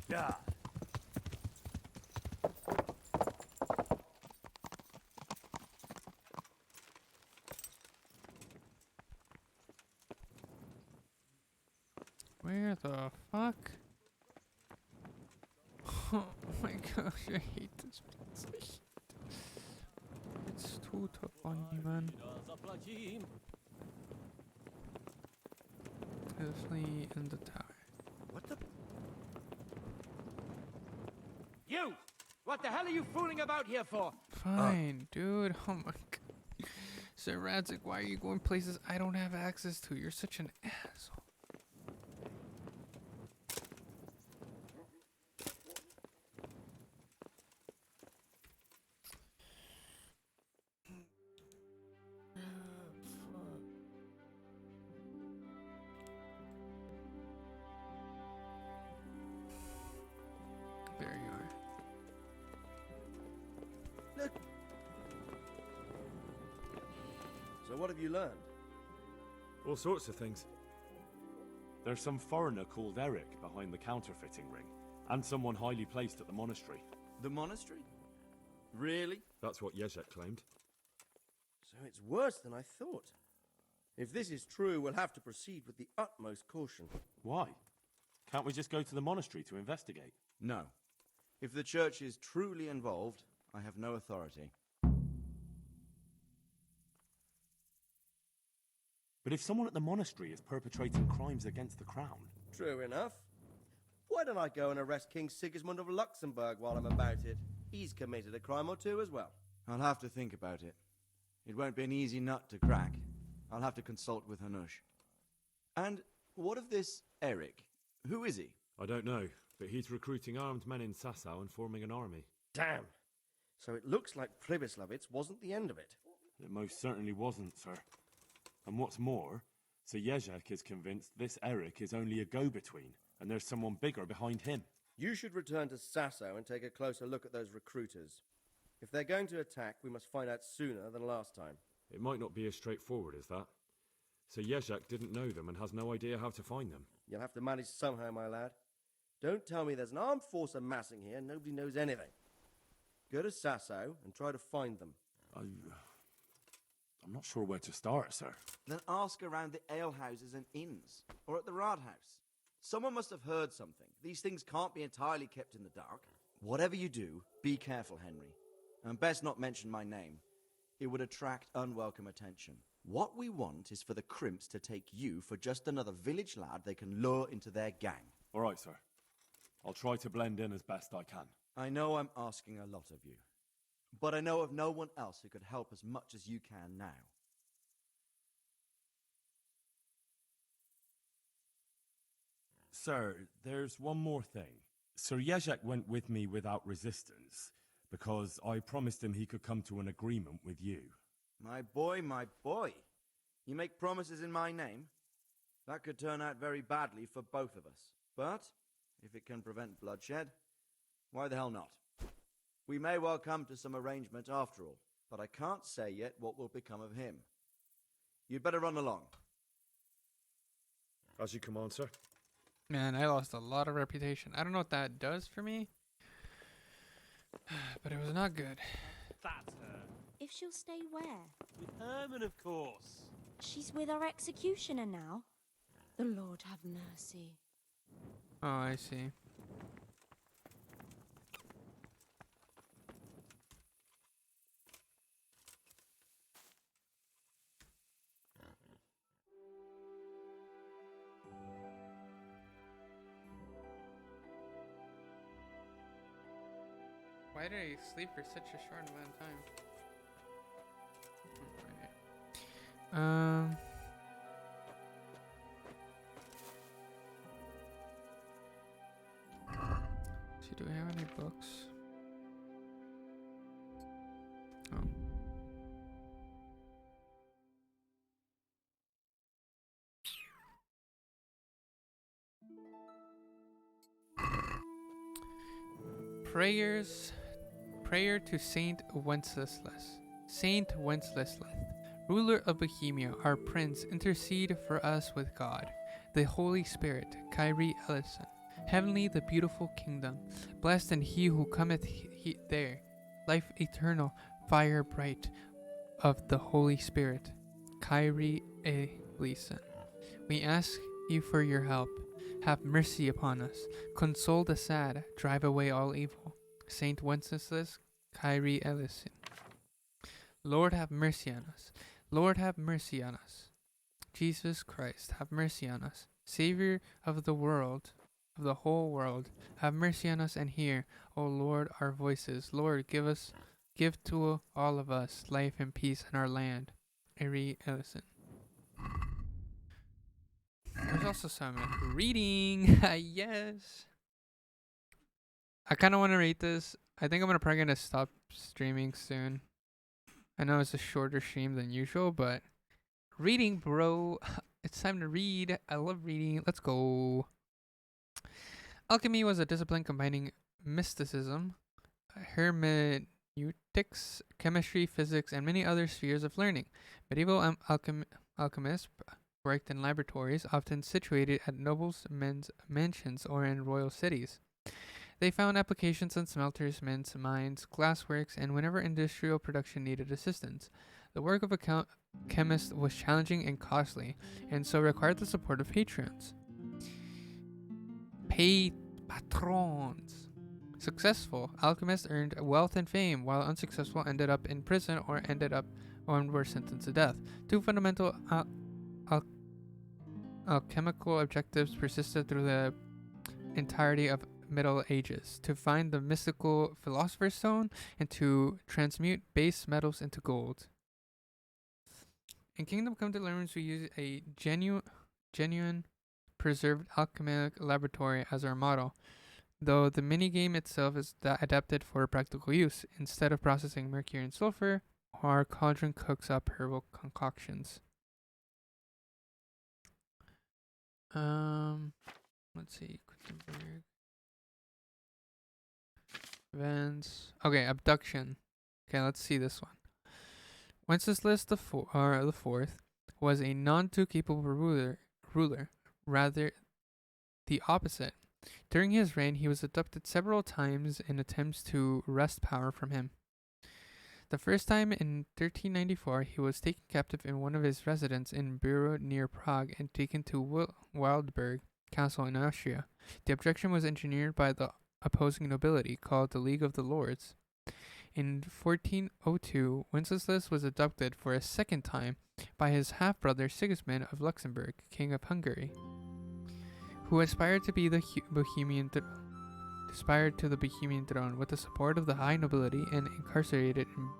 Yeah. Where the fuck? Oh my gosh, I hate this place. I hate it. It's too tough on me, man. Definitely in the tower. What the? You! What the hell are you fooling about here for? Fine, dude. Oh my god. Sir Radzik, why are you going places I don't have access to? You're such an asshole. There you are. Look. So what have you learned? All sorts of things. There's some foreigner called Eric behind the counterfeiting ring, and someone highly placed at the monastery. The monastery? Really? That's what Yezhek claimed. So it's worse than I thought. If this is true, we'll have to proceed with the utmost caution. Why? Can't we just go to the monastery to investigate? No. If the church is truly involved, I have no authority. But if someone at the monastery is perpetrating crimes against the crown... True enough. Why don't I go and arrest King Sigismund of Luxembourg while I'm about it? He's committed a crime or two as well. I'll have to think about it. It won't be an easy nut to crack. I'll have to consult with Hanush. And what of this Eric? Who is he? I don't know, but he's recruiting armed men in Sasau and forming an army. Damn. So it looks like Pribyslavitz wasn't the end of it. It most certainly wasn't, sir. And what's more, Sir Yezhek is convinced this Eric is only a go-between, and there's someone bigger behind him. You should return to Sasau and take a closer look at those recruiters. If they're going to attack, we must find out sooner than last time. It might not be as straightforward as that. Sir Yezhek didn't know them and has no idea how to find them. You'll have to manage somehow, my lad. Don't tell me there's an armed force amassing here and nobody knows anything. Go to Sasau and try to find them. I'm not sure where to start, sir. Then ask around the alehouses and inns, or at the Rathaus. Someone must have heard something. These things can't be entirely kept in the dark. Whatever you do, be careful, Henry. And best not mention my name. It would attract unwelcome attention. What we want is for the crimps to take you for just another village lad they can lure into their gang. All right, sir. I'll try to blend in as best I can. I know I'm asking a lot of you, but I know of no one else who could help as much as you can now. Sir, there's one more thing. Sir Yezhek went with me without resistance, because I promised him he could come to an agreement with you. My boy, my boy. You make promises in my name? That could turn out very badly for both of us. But, if it can prevent bloodshed, why the hell not? We may well come to some arrangement after all, but I can't say yet what will become of him. You'd better run along. As you command, sir. Man, I lost a lot of reputation. I don't know what that does for me, but it was not good. That's her. If she'll stay where? With Herman, of course. She's with our executioner now. The Lord have mercy. Oh, I see. Why did I sleep for such a short amount of time? Um. See, do we have any books? Oh. Prayer to Saint Wenceslas. Saint Wenceslas, ruler of Bohemia, our prince, intercede for us with God. The Holy Spirit, Kyrie Eleison. Heavenly, the beautiful kingdom. Blessed and he who cometh there. Life eternal, fire bright of the Holy Spirit, Kyrie Eleison. We ask you for your help. Have mercy upon us. Console the sad. Drive away all evil. Saint Wenceslas, Kyrie Eleison. Lord, have mercy on us. Lord, have mercy on us. Jesus Christ, have mercy on us. Savior of the world, of the whole world, have mercy on us and hear, O Lord, our voices. Lord, give to all of us life and peace in our land. Kyrie Eleison. There's also some reading. Yes. I kind of want to read this. I think I'm probably going to stop streaming soon. I know it's a shorter stream than usual, but reading, bro. It's time to read. I love reading. Let's go. Alchemy was a discipline combining mysticism, hermeneutics, chemistry, physics, and many other spheres of learning. Medieval alchemists worked in laboratories, often situated at nobles' men's mansions or in royal cities. They found applications in smelters, mints, mines, glassworks, and whenever industrial production needed assistance. The work of a chemist was challenging and costly, and so required the support of patrons. Patrons. Successful alchemists earned wealth and fame, while unsuccessful ended up in prison or were sentenced to death. Two fundamental alchemical objectives persisted through the entirety of Middle Ages: to find the mystical philosopher's stone and to transmute base metals into gold. In Kingdom Come Deliverance, we use a genuine preserved alchemic laboratory as our model, though the minigame itself is adapted for practical use. Instead of processing mercury and sulfur, our cauldron cooks up herbal concoctions. Let's see. Gutenberg. Events. Okay, abduction. Okay, let's see this one. Wenceslas the Fourth was a none too capable ruler. Rather, the opposite. During his reign, he was abducted several times in attempts to wrest power from him. The first time in 1394, he was taken captive in one of his residences in Buro near Prague and taken to Wildburg Castle in Austria. The abduction was engineered by the opposing nobility, called the League of the Lords. In 1402, Wenceslas was abducted for a second time by his half-brother Sigismund of Luxembourg, King of Hungary, who aspired to the Bohemian throne with the support of the high nobility and incarcerated in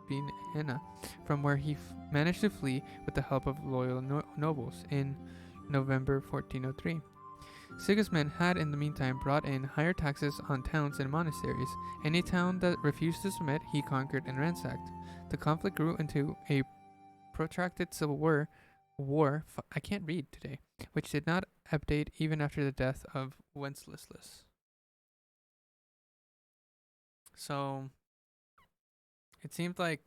Vienna, from where he managed to flee with the help of loyal nobles in November 1403. Sigismund had in the meantime brought in higher taxes on towns and monasteries. Any town that refused to submit, he conquered and ransacked. The conflict grew into a protracted civil war, I can't read today, which did not abate even after the death of Wenceslas. So, it seemed like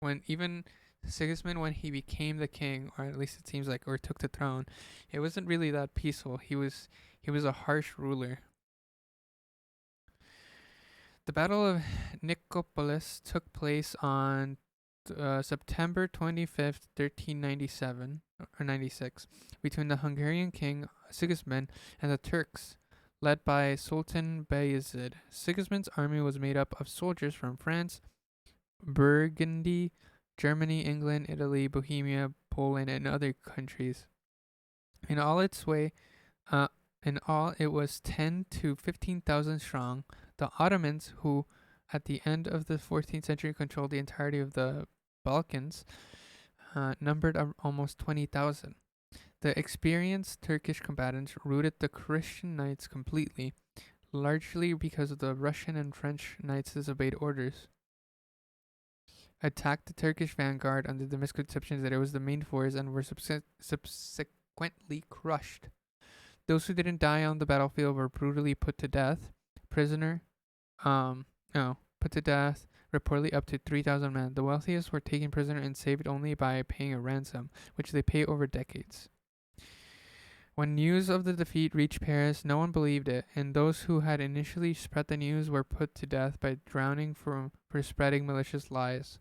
when even Sigismund, when he became the king, or at least it seems like, or took the throne, it wasn't really that peaceful. He was a harsh ruler. The Battle of Nicopolis took place on September 25th, 1397 or 96, between the Hungarian king Sigismund and the Turks, led by Sultan Bayezid. Sigismund's army was made up of soldiers from France, Burgundy, Germany, England, Italy, Bohemia, Poland, and other countries. In all, it was 10 to 15,000 strong. The Ottomans, who at the end of the 14th century controlled the entirety of the Balkans, numbered almost 20,000. The experienced Turkish combatants routed the Christian knights completely, largely because of the Russian and French knights disobeyed orders. Attacked the Turkish vanguard under the misconception that it was the main force and were subsequently crushed. Those who didn't die on the battlefield were brutally put to death. Put to death, reportedly up to 3,000 men. The wealthiest were taken prisoner and saved only by paying a ransom, which they pay over decades. When news of the defeat reached Paris, no one believed it, and those who had initially spread the news were put to death by drowning for spreading malicious lies.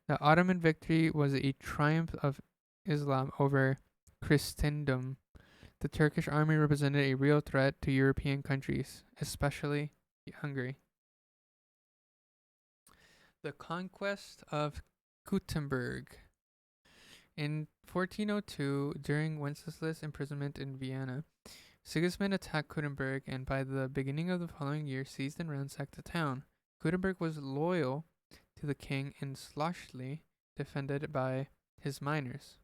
The Ottoman victory was a triumph of Islam over Christendom. The Turkish army represented a real threat to European countries, especially Hungary. The conquest of Gutenberg. In 1402, during Wenceslas' imprisonment in Vienna, Sigismund attacked Gutenberg and by the beginning of the following year seized and ransacked the town. Gutenberg was loyal to the king and slushly defended by his miners.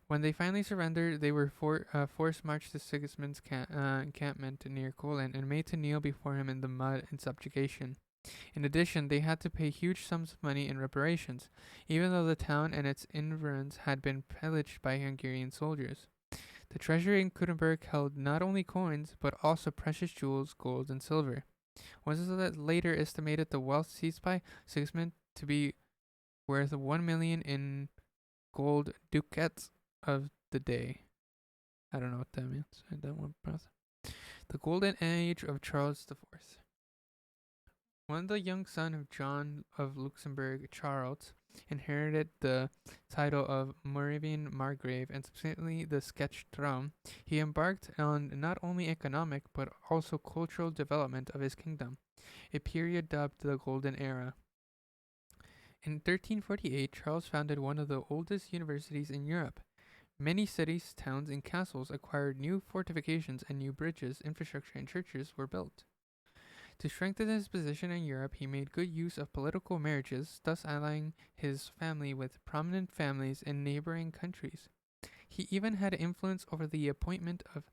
When they finally surrendered, they were forced marched to Sigismund's encampment near Kolin and made to kneel before him in the mud in subjugation. In addition, they had to pay huge sums of money in reparations, even though the town and its environs had been pillaged by Hungarian soldiers. The treasury in Gutenberg held not only coins, but also precious jewels, gold, and silver. Wenceslas later estimated the wealth seized by Sigismund to be worth 1 million in gold ducats of the day. I don't know what that means. I don't want to pronounce it. The golden age of Charles IV. When the young son of John of Luxembourg, Charles, inherited the title of Moravian Margrave and subsequently the Scotch throne, he embarked on not only economic but also cultural development of his kingdom, a period dubbed the Golden Era. In 1348, Charles founded one of the oldest universities in Europe. Many cities, towns, and castles acquired new fortifications and new bridges, infrastructure, and churches were built. To strengthen his position in Europe, he made good use of political marriages, thus allying his family with prominent families in neighboring countries. He even had influence over the appointment of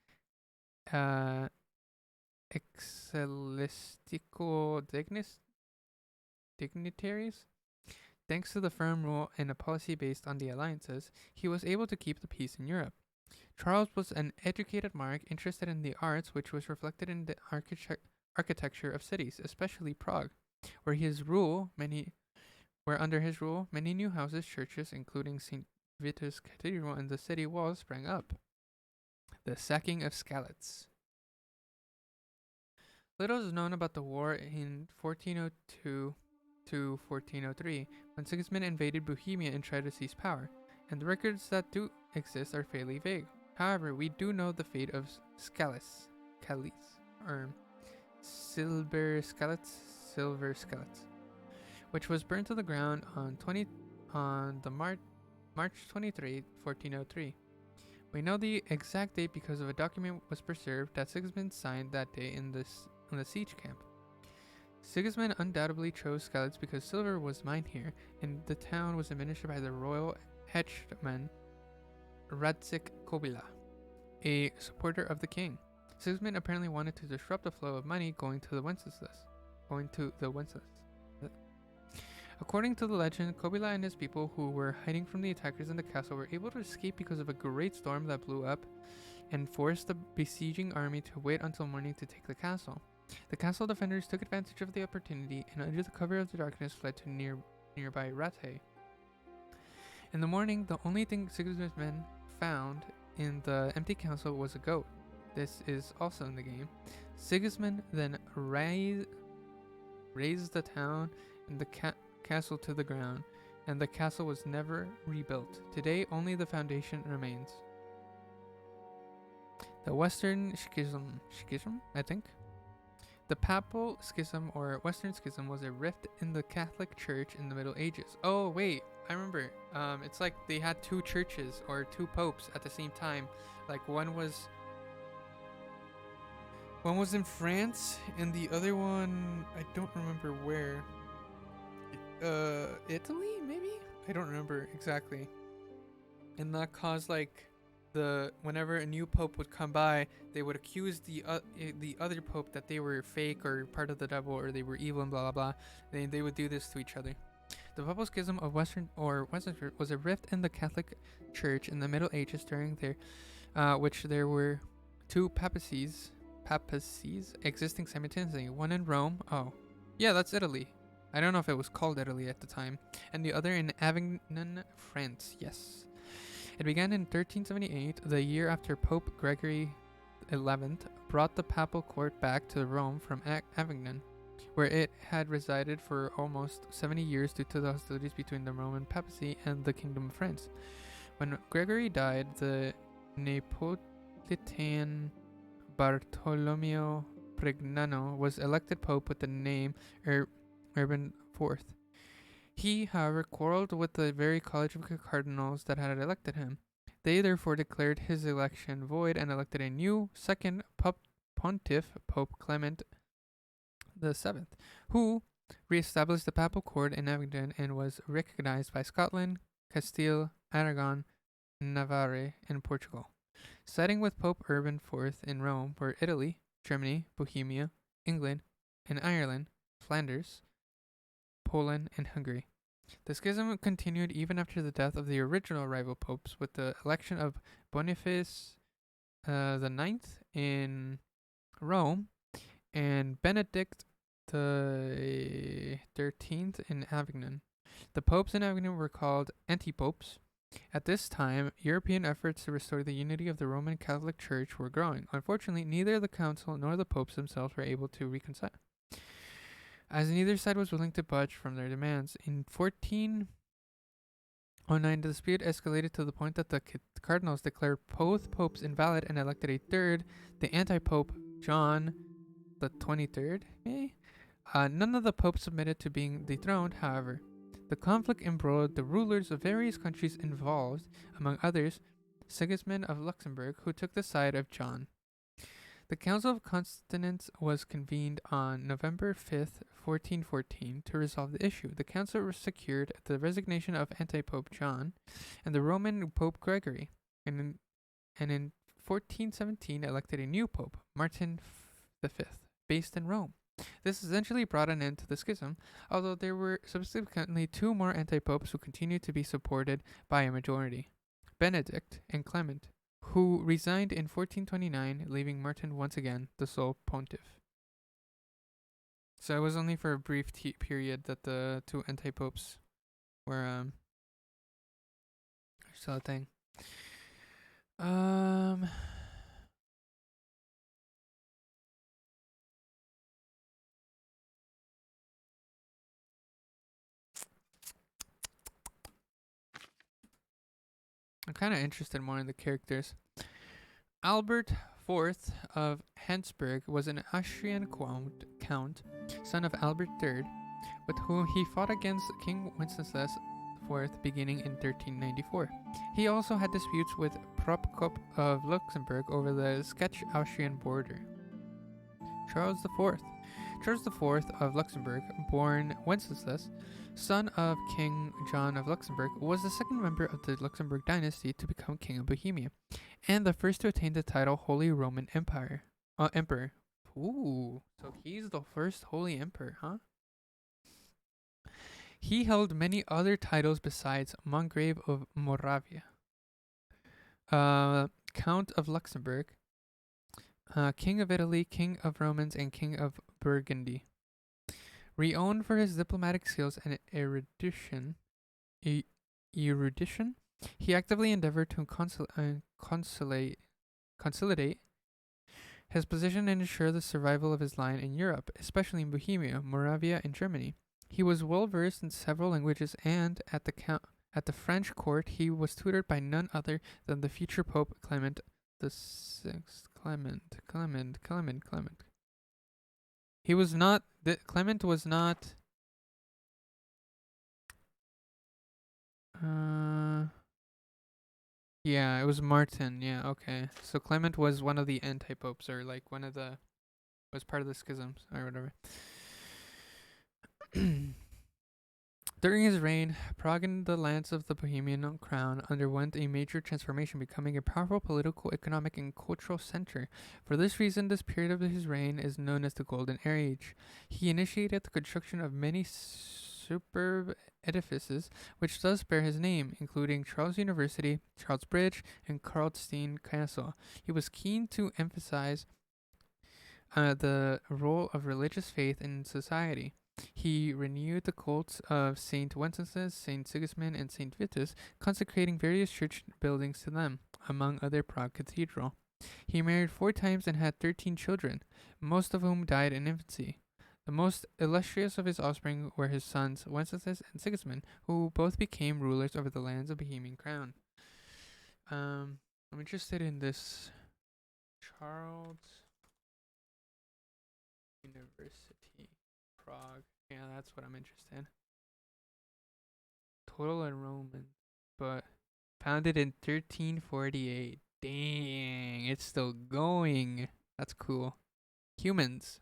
ecclesiastical dignitaries. Thanks to the firm rule and a policy based on the alliances, he was able to keep the peace in Europe. Charles was an educated monarch interested in the arts, which was reflected in the architecture of cities, especially Prague, where under his rule many new houses, churches, including St. Vitus Cathedral and the city walls sprang up. The sacking of Skalitz. Little is known about the war in 1402 to 1403, when Sigismund invaded Bohemia and tried to seize power, and the records that do exist are fairly vague. However, we do know the fate of Skalitz, or Silver Skalitz, which was burned to the ground on March 23, 1403. We know the exact date because of a document was preserved that Sigismund signed that day in the siege camp. Sigismund undoubtedly chose Skalitz because silver was mined here, and the town was administered by the royal hetman Radzik Kobila, a supporter of the king. Sigismund apparently wanted to disrupt the flow of money going to the Wenceslas. According to the legend, Kobila and his people who were hiding from the attackers in the castle were able to escape because of a great storm that blew up and forced the besieging army to wait until morning to take the castle. The castle defenders took advantage of the opportunity and under the cover of the darkness fled to nearby Rathe. In the morning, the only thing Sigismund's men found in the empty castle was a goat. This is also in the game. Sigismund then razed the town and the castle to the ground, and the castle was never rebuilt. Today, only the foundation remains. The Western Schism, I think? The Papal Schism or Western Schism was a rift in the Catholic Church in the Middle Ages. Oh, wait, I remember. It's like they had two churches or two popes at the same time. Like one was in France and the other one, I don't remember where. Italy, maybe? I don't remember exactly. And that caused like whenever a new pope would come by, they would accuse the other pope that they were fake or part of the devil or they were evil and blah blah blah. They would do this to each other. The papal schism of Westminster was a rift in the Catholic Church in the Middle Ages during which there were two papacies existing simultaneously. One in Rome. Oh, yeah, that's Italy. I don't know if it was called Italy at the time, and the other in Avignon, France. Yes. It began in 1378, the year after Pope Gregory XI brought the papal court back to Rome from Avignon, where it had resided for almost 70 years due to the hostilities between the Roman papacy and the Kingdom of France. When Gregory died, the Neapolitan Bartolomeo Pregnano was elected pope with the name Urban IV. He, however, quarreled with the very college of cardinals that had elected him. They therefore declared his election void and elected a new second pontiff, Pope Clement VII, who re-established the papal court in Avignon and was recognized by Scotland, Castile, Aragon, Navarre, and Portugal. Siding with Pope Urban IV in Rome were Italy, Germany, Bohemia, England, and Ireland, Flanders, Poland, and Hungary. The schism continued even after the death of the original rival popes, with the election of Boniface the Ninth in Rome and Benedict the 13th in Avignon. The popes in Avignon were called anti-popes. At this time, European efforts to restore the unity of the Roman Catholic Church were growing. Unfortunately, neither the council nor the popes themselves were able to reconcile, as neither side was willing to budge from their demands. In 1409, the dispute escalated to the point that the cardinals declared both popes invalid and elected a third, the anti-pope John the 23rd. None of the popes submitted to being dethroned, however. The conflict embroiled the rulers of various countries involved, among others, Sigismund of Luxembourg, who took the side of John. The Council of Constance was convened on November 5th, 1414, to resolve the issue. The council secured the resignation of anti-pope John and the Roman Pope Gregory, and in 1417 elected a new pope, Martin V, based in Rome. This essentially brought an end to the schism, although there were subsequently two more anti-popes who continued to be supported by a majority, Benedict and Clement, who resigned in 1429, leaving Martin once again the sole pontiff. So it was only for a brief period that the two anti-popes were still a thing. I'm kind of interested more in the characters. Albert IV of Habsburg was an Austrian count, son of Albert III, with whom he fought against King Wenceslas IV beginning in 1394. He also had disputes with Prokop of Luxembourg over the Czech-Austrian border. Charles IV of Luxembourg, born Wenceslas, son of King John of Luxembourg, was the second member of the Luxembourg dynasty to become king of Bohemia, and the first to attain the title Holy Roman Emperor. Ooh, so he's the first Holy Emperor, huh? He held many other titles besides Margrave of Moravia, Count of Luxembourg, King of Italy, King of Romans, and King of Burgundy. Renowned for his diplomatic skills and erudition, he actively endeavored to consolidate his position and ensure the survival of his line in Europe, especially in Bohemia, Moravia, and Germany. He was well versed in several languages, and at the French court, he was tutored by none other than the future Pope Clement the Sixth. Clement. He was not. Clement was not. Yeah, it was Martin. Yeah, okay. So Clement was one of the anti-popes, or like was part of the schisms, or whatever. During his reign, Prague and the lands of the Bohemian crown underwent a major transformation, becoming a powerful political, economic, and cultural center. For this reason, this period of his reign is known as the Golden Age. He initiated the construction of many superb edifices, which thus bear his name, including Charles University, Charles Bridge, and Karlstein Castle. He was keen to emphasize the role of religious faith in society. He renewed the cults of Saint Wenceslas, Saint Sigismund, and Saint Vitus, consecrating various church buildings to them, among other Prague Cathedral. He married 4 times and had 13 children, most of whom died in infancy. The most illustrious of his offspring were his sons Wenceslas and Sigismund, who both became rulers over the lands of Bohemian crown. I'm interested in this Charles University, Prague. Yeah, that's what I'm interested in. Total enrollment, but founded in 1348. Dang, it's still going. That's cool. Humans.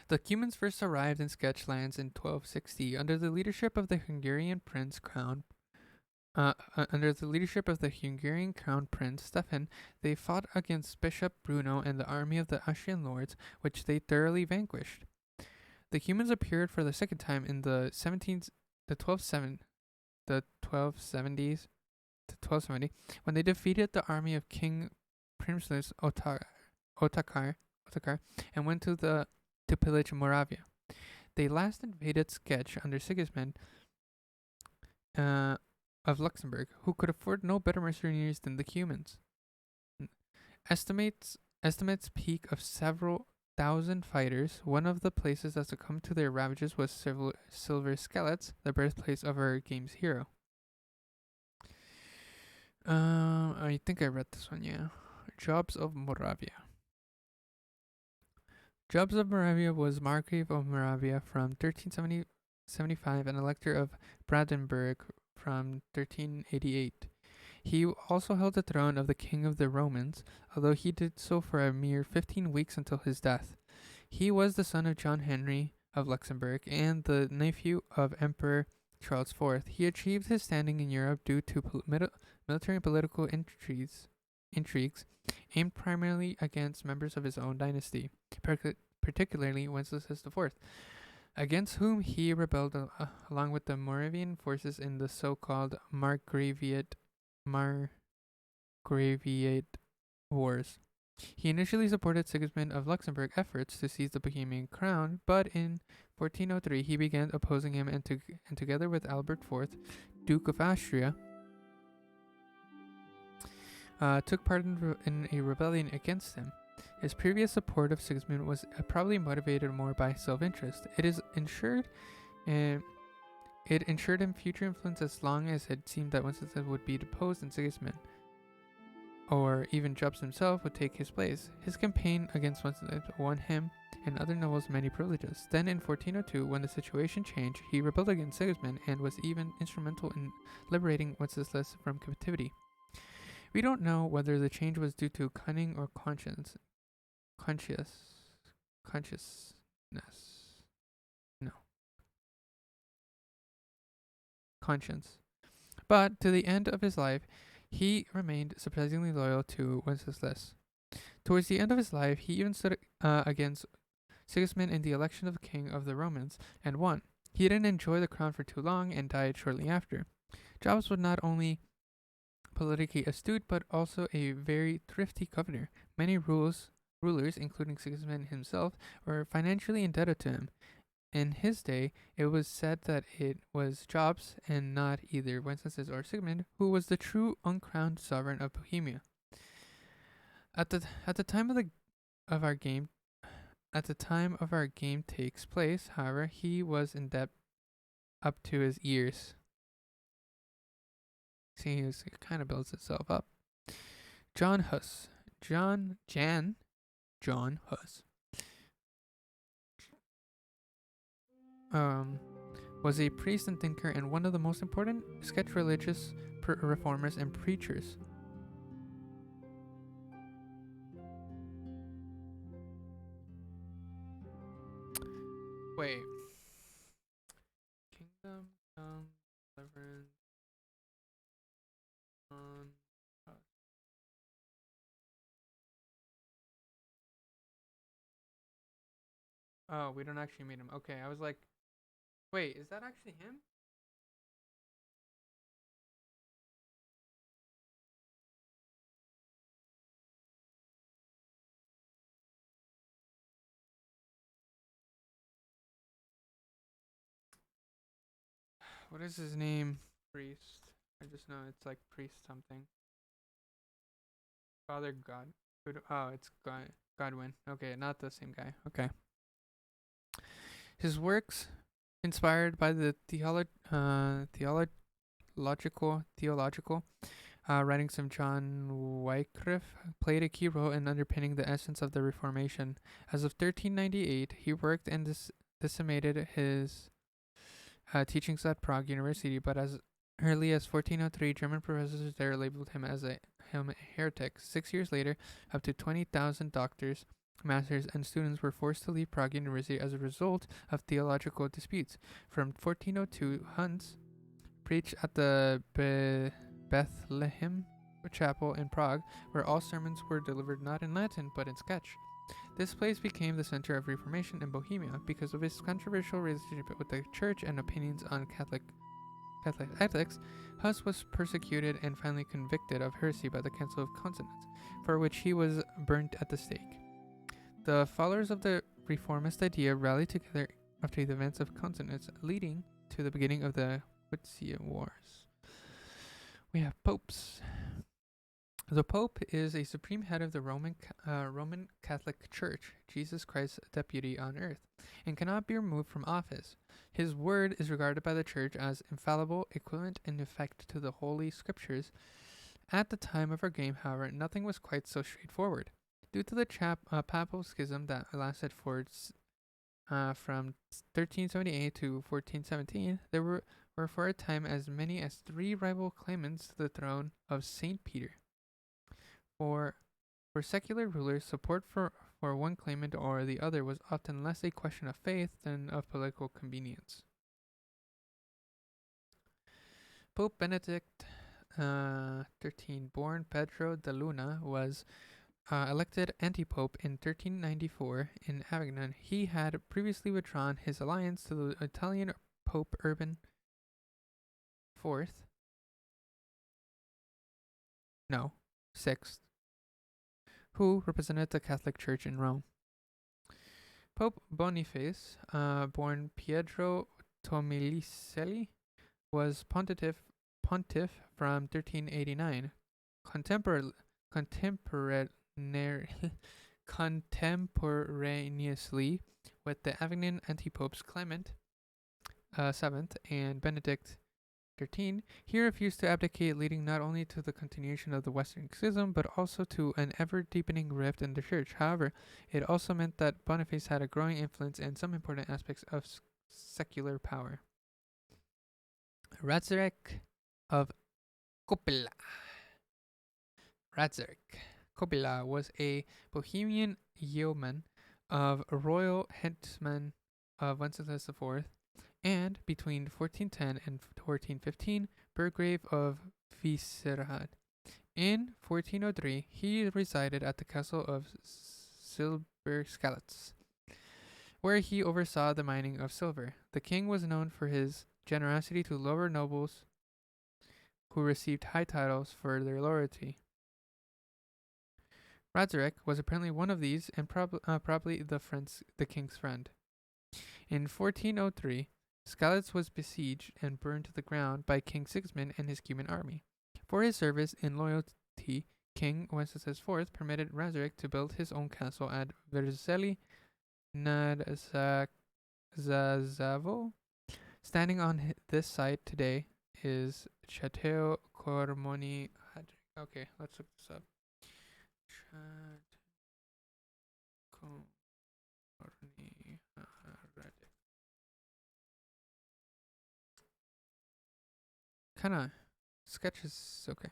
The Cumans first arrived in Sketch lands in 1260 under the leadership of the Hungarian Prince Crown. Under the leadership of the Hungarian Crown Prince Stefan, they fought against Bishop Bruno and the army of the Austrian lords, which they thoroughly vanquished. The humans appeared for the second time in the 1270s to 1270 when they defeated the army of King Princeless Otakar and went to pillage Moravia. They last invaded Sketch under Sigismund of Luxembourg, who could afford no better mercenaries than the humans. Estimates peak of several thousand fighters. One of the places that succumbed to their ravages was Silver Skeleton, the birthplace of our game's hero. I think I read this one, yeah. Jobs of Moravia. Jobs of Moravia was Margrave of Moravia from 1375 and Elector of Brandenburg from 1388. He also held the throne of the King of the Romans, although he did so for a mere 15 weeks until his death. He was the son of John Henry of Luxembourg and the nephew of Emperor Charles IV. He achieved his standing in Europe due to military and political intrigues aimed primarily against members of his own dynasty, particularly Wenceslas IV, against whom he rebelled along with the Moravian forces in the so-called Margraviate Wars. He initially supported Sigismund of Luxembourg efforts to seize the Bohemian crown, but in 1403 he began opposing him and together with Albert IV, Duke of Austria, took part in a rebellion against him. His previous support of Sigismund was probably motivated more by self-interest. It ensured him future influence as long as it seemed that Wenceslas would be deposed and Sigismund, or even Jobs himself, would take his place. His campaign against Wenceslas won him and other nobles many privileges. Then in 1402, when the situation changed, he rebelled against Sigismund and was even instrumental in liberating Wenceslas from captivity. We don't know whether the change was due to cunning or consciousness. Conscience. But to the end of his life, he remained surprisingly loyal to Wenceslas. Towards the end of his life, he even stood against Sigismund in the election of king of the Romans and won. He didn't enjoy the crown for too long and died shortly after. Jobs was not only politically astute but also a very thrifty governor. Many rulers, including Sigismund himself, were financially indebted to him. In his day, it was said that it was Jobs and not either Wenceslas or Sigismund who was the true uncrowned sovereign of Bohemia. At the time of our game takes place, however, he was in debt up to his ears. See, it kind of builds itself up. John Huss. John Huss. Was a priest and thinker and one of the most important sketch religious reformers and preachers. Wait. Kingdom. Oh, we don't actually meet him. Okay, I was like, wait, is that actually him? What is his name? Priest. I just know it's like priest something. Father God. Oh, it's Godwin. Okay, not the same guy. Okay. His works, inspired by the theological writings of John Wycliffe, played a key role in underpinning the essence of the Reformation. As of 1398, he worked and disseminated his teachings at Prague University, but as early as 1403, German professors there labeled him as a heretic. 6 years later, up to 20,000 doctors, masters, and students were forced to leave Prague University as a result of theological disputes. From 1402, Hans preached at the Bethlehem Chapel in Prague, where all sermons were delivered not in Latin but in Scotch. This place became the center of Reformation in Bohemia because of his controversial relationship with the church and opinions on Catholic ethics. Huss was persecuted and finally convicted of heresy by the Council of Constance, for which he was burnt at the stake. The followers of the reformist idea rallied together after the events of Constance, leading to the beginning of the Hussian Wars. We have popes. The Pope is a supreme head of the Roman Catholic Church, Jesus Christ's deputy on earth, and cannot be removed from office. His word is regarded by the Church as infallible, equivalent in effect to the Holy Scriptures. At the time of our game, however, nothing was quite so straightforward. Due to the papal schism that lasted from 1378 to 1417, there were for a time as many as 3 rival claimants to the throne of St. Peter. For secular rulers, support for one claimant or the other was often less a question of faith than of political convenience. Pope Benedict XIII, born Pedro de Luna, was elected antipope in 1394 in Avignon. He had previously withdrawn his alliance to the Italian Pope Urban IV. No, sixth, who represented the Catholic Church in Rome. Pope Boniface, born Pietro Tomilicelli, was pontiff from 1389. Contemporaneously with the Avignon antipopes Clement VII and Benedict XIII, he refused to abdicate, leading not only to the continuation of the Western Schism, but also to an ever-deepening rift in the Church. However, it also meant that Boniface had a growing influence in some important aspects of secular power. Radzarek of Kopila. Radzarek Kopila was a Bohemian yeoman of royal headsman of Wenceslas IV, and between 1410 and 1415, Burgrave of Visegrad. In 1403, he resided at the castle of Silberskalitz, where he oversaw the mining of silver. The king was known for his generosity to lower nobles who received high titles for their loyalty. Radzarek was apparently one of these, and probably the king's friend. In 1403, Skalitz was besieged and burned to the ground by King Sigismund and his Cuban army. For his service and loyalty, King Wenceslas IV permitted Radzarek to build his own castle at Verzeli nad Zazavo. Standing on this site today is Chateau Cormoni. Okay, let's look this up. Kinda sketches. Okay.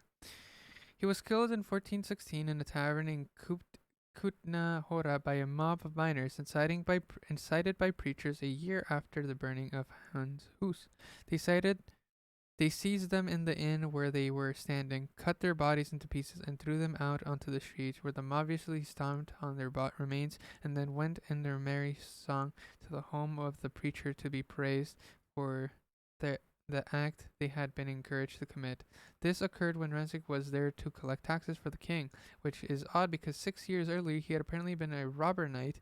He was killed in 1416 in a tavern in Kutna Hora by a mob of miners incited by preachers a year after the burning of Hans Hus. They cited They seized them in the inn where they were standing, cut their bodies into pieces, and threw them out onto the streets, where them obviously stomped on their remains, and then went in their merry song to the home of the preacher to be praised for the act they had been encouraged to commit. This occurred when Rancic was there to collect taxes for the king, which is odd because 6 years earlier he had apparently been a robber knight,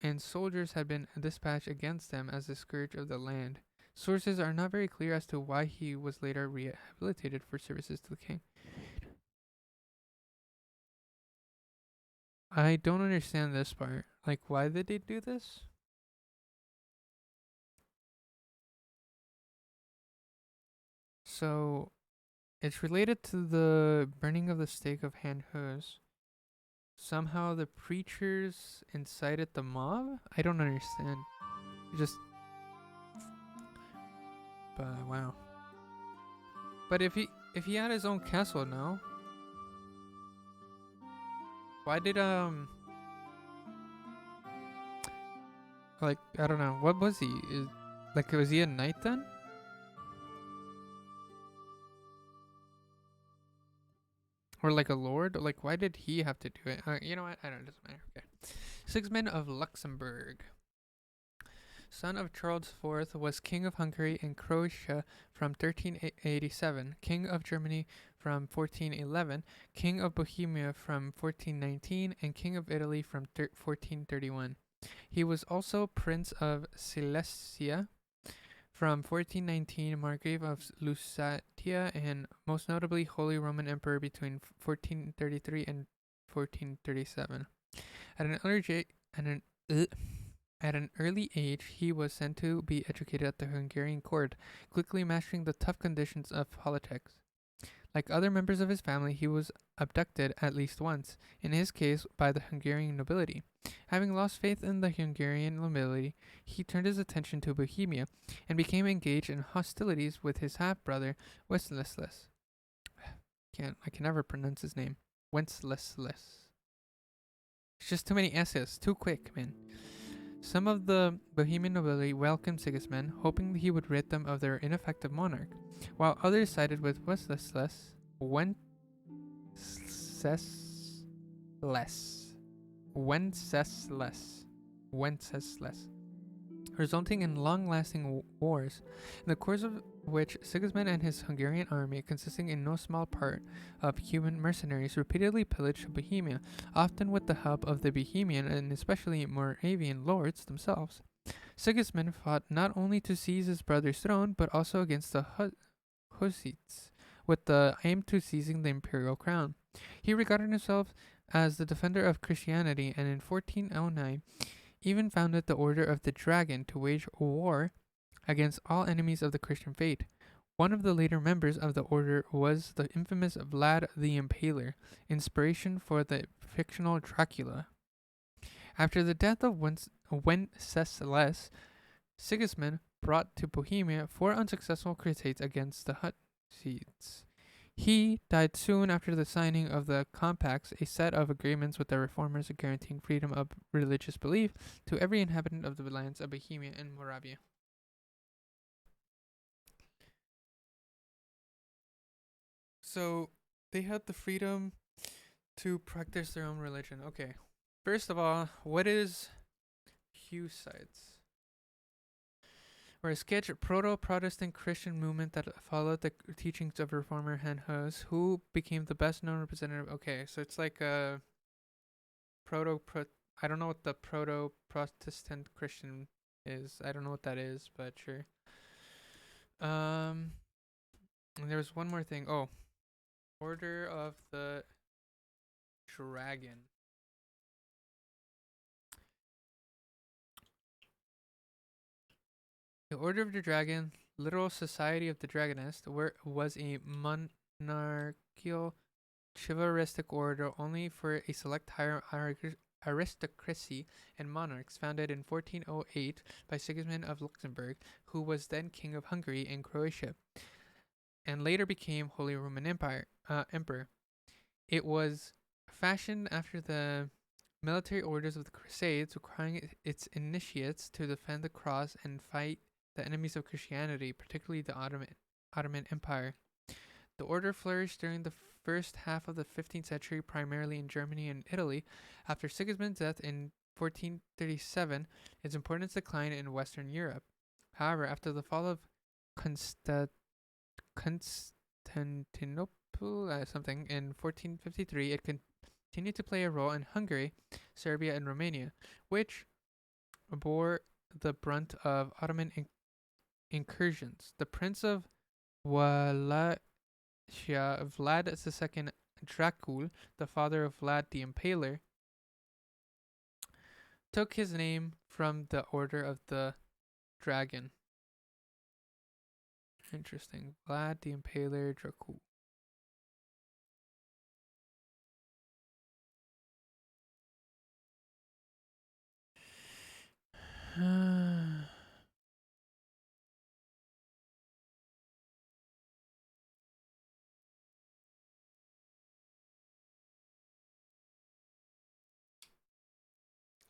and soldiers had been dispatched against him as the scourge of the land. Sources are not very clear as to why he was later rehabilitated for services to the king. I don't understand this part. Like, why did they do this? So, it's related to the burning of the stake of Han Hus. Somehow the preachers incited the mob? I don't understand. Just... But, wow. But if he had his own castle, no? Why did, like, I don't know. What was he? Was he a knight then? Or like a lord? Like, why did he have to do it? You know what? I don't know. It doesn't matter. Okay. Sigismund of Luxembourg. Son of Charles IV, was King of Hungary and Croatia from 1387, King of Germany from 1411, King of Bohemia from 1419, and King of Italy from 1431. He was also Prince of Silesia from 1419, Margrave of Lusatia, and most notably Holy Roman Emperor between 1433 and 1437. At an early age, he was sent to be educated at the Hungarian court, quickly mastering the tough conditions of politics. Like other members of his family, he was abducted at least once, in his case by the Hungarian nobility. Having lost faith in the Hungarian nobility, he turned his attention to Bohemia and became engaged in hostilities with his half-brother, Wenceslas. I can never pronounce his name. Wenceslas. It's just too many S's. Too quick, man. Some of the Bohemian nobility welcomed Sigismund, hoping he would rid them of their ineffective monarch, while others sided with Wenceslas, resulting in long-lasting wars, in the course of which Sigismund and his Hungarian army, consisting in no small part of human mercenaries, repeatedly pillaged Bohemia, often with the help of the Bohemian and especially Moravian lords themselves. Sigismund fought not only to seize his brother's throne, but also against the Hussites, with the aim to seizing the imperial crown. He regarded himself as the defender of Christianity, and in 1409 even founded the Order of the Dragon to wage war against all enemies of the Christian faith. One of the later members of the order was the infamous Vlad the Impaler, inspiration for the fictional Dracula. After the death of Wenceslas, Sigismund brought to Bohemia 4 unsuccessful crusades against the Hussites. He died soon after the signing of the Compacts, a set of agreements with the reformers guaranteeing freedom of religious belief to every inhabitant of the lands of Bohemia and Moravia. So, they had the freedom to practice their own religion. Okay. First of all, what is Hussites? Or a sketch proto-Protestant Christian movement that followed the teachings of reformer Han Hus, who became the best-known representative. Okay, so it's like a I don't know what the proto-Protestant Christian is. I don't know what that is, but sure. And there was one more thing. Oh, Order of the Dragon. The Order of the Dragon, literal Society of the Dragonist, was a monarchical chivalristic order only for a select higher aristocracy and monarchs, founded in 1408 by Sigismund of Luxembourg, who was then King of Hungary and Croatia, and later became Holy Roman Emperor. It was fashioned after the military orders of the Crusades, requiring its initiates to defend the cross and fight the enemies of Christianity, particularly the Ottoman Empire. The order flourished during the first half of the 15th century, primarily in Germany and Italy. After Sigismund's death in 1437, its importance declined in Western Europe. However, after the fall of Constantinople in 1453, it continued to play a role in Hungary, Serbia, and Romania, which bore the brunt of Ottoman incursions. The Prince of Wallachia, Vlad II Dracul, the father of Vlad the Impaler, took his name from the Order of the Dragon. Interesting. Vlad the Impaler Dracul.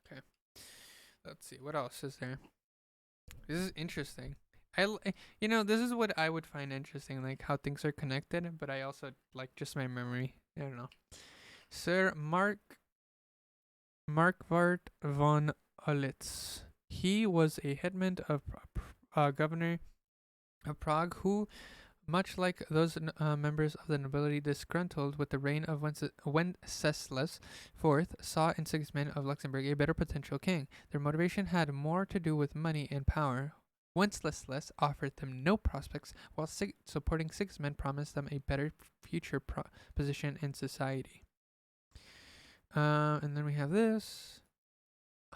Okay. Let's see. What else is there? This is interesting. This is what I would find interesting, like how things are connected, but I also like just my memory. I don't know. Sir Markwart von Olitz. He was a headman of governor of Prague who, much like those members of the nobility disgruntled with the reign of Wenceslas IV, saw in Sigismund of Luxembourg a better potential king. Their motivation had more to do with money and power. Wenceslas offered them no prospects, while supporting Sigismund promised them a better future position in society. And then we have this.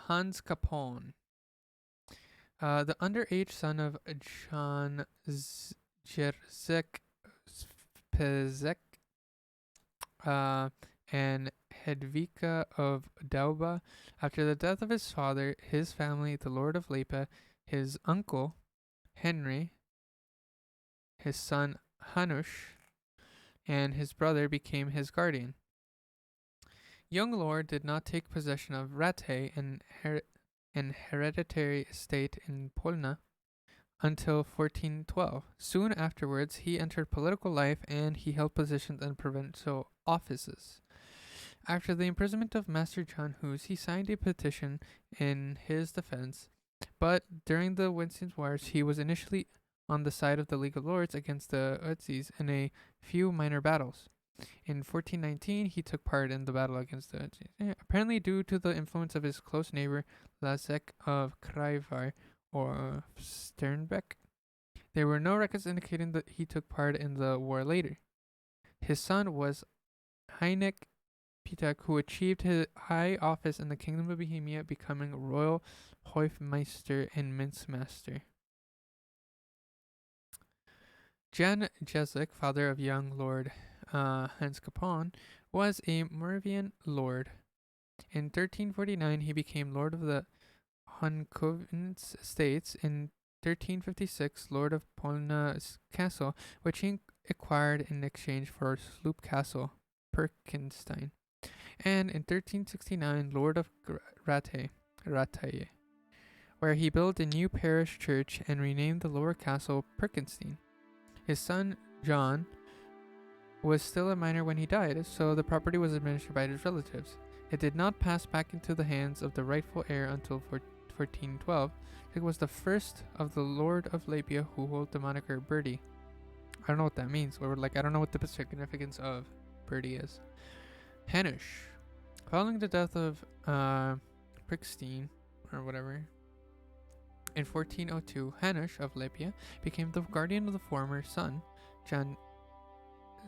Hans Capone. The underage son of John Jerzek Spezek and Hedvika of Dauba. After the death of his father, his family, the Lord of Lepa, his uncle, Henry, his son, Hanush, and his brother became his guardian. Young Lord did not take possession of Rate, an hereditary estate in Polna, until 1412. Soon afterwards, he entered political life and he held positions in provincial offices. After the imprisonment of Master John Hughes, he signed a petition in his defense, but during the Winston's Wars, he was initially on the side of the League of Lords against the Uzis in a few minor battles. In 1419, he took part in the battle against the Uzis, apparently due to the influence of his close neighbor Lazek of Kraivar or Sternbeck. There were no records indicating that he took part in the war later. His son was Heineck Pitak, who achieved his high office in the Kingdom of Bohemia, becoming royal Hofmeister and Mincemaster. Jan Jezik, father of young Lord Hans Capone, was a Moravian lord. In 1349, he became lord of the Hunkovens estates. In 1356, lord of Polna's castle, which he acquired in exchange for Sloop Castle, Perkenstein. And in 1369, lord of Rataye, where he built a new parish church and renamed the lower castle Perkenstein. His son, John, was still a minor when he died, so the property was administered by his relatives. It did not pass back into the hands of the rightful heir until 1412. It was the first of the Lord of Lapia who held the moniker Bertie. I don't know what that means, or I don't know what the significance of Bertie is. Hanush. Following the death of Prixtine, or whatever, in 1402, Hanush of Lapia became the guardian of the former son, Jan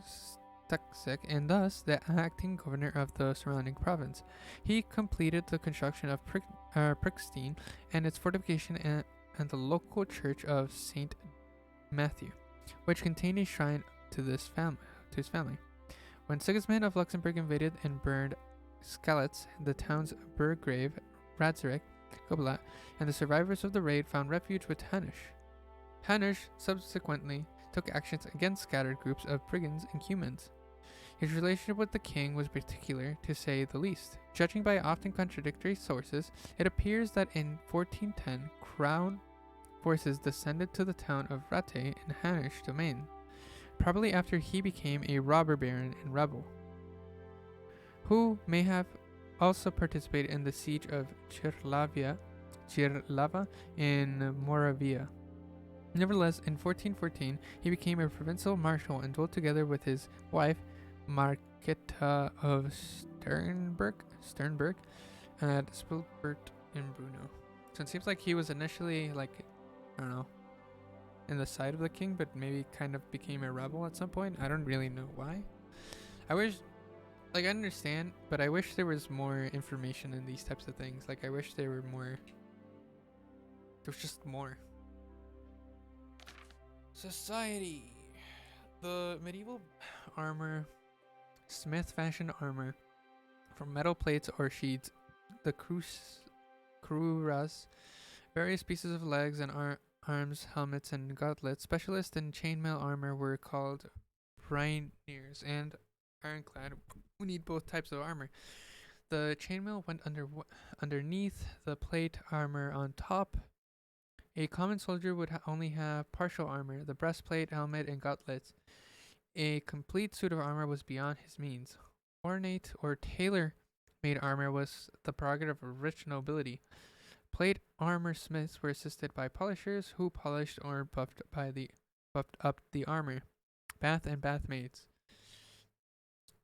Stuxek, and thus the acting governor of the surrounding province. He completed the construction of Prixtine and its fortification and the local church of St. Matthew, which contained a shrine to his family. When Sigismund of Luxembourg invaded and burned Skalitz, the towns Burgrave, Radzarek, Goblat, and the survivors of the raid found refuge with Hanush. Hanush subsequently took actions against scattered groups of brigands and humans. His relationship with the king was particular, to say the least. Judging by often contradictory sources, it appears that in 1410, Crown forces descended to the town of Rate in Hanish domain, probably after he became a robber baron and rebel, who may have also participated in the siege of Chirlava in Moravia. Nevertheless, in 1414, he became a provincial marshal and dwelt together with his wife, Marketa of Sternberg at Spilbert in Bruno. So it seems like he was initially, like, I don't know, in the side of the king, but maybe kind of became a rebel at some point. I don't really know why. I wish, like, I understand, but I wish there was more information in these types of things. Like, I wish there was just more. Society. The medieval armor, smith fashion armor from metal plates or sheets, the cuirass, various pieces of legs and arms, helmets, and gauntlets. Specialists in chainmail armor were called pioneers, and ironclad. We need both types of armor. The chainmail went underneath the plate armor on top. A common soldier would only have partial armor, the breastplate, helmet, and gauntlets. A complete suit of armor was beyond his means. Ornate or tailor-made armor was the prerogative of rich nobility. Plate armor smiths were assisted by polishers who polished or buffed up the armor. Bath and bathmaids.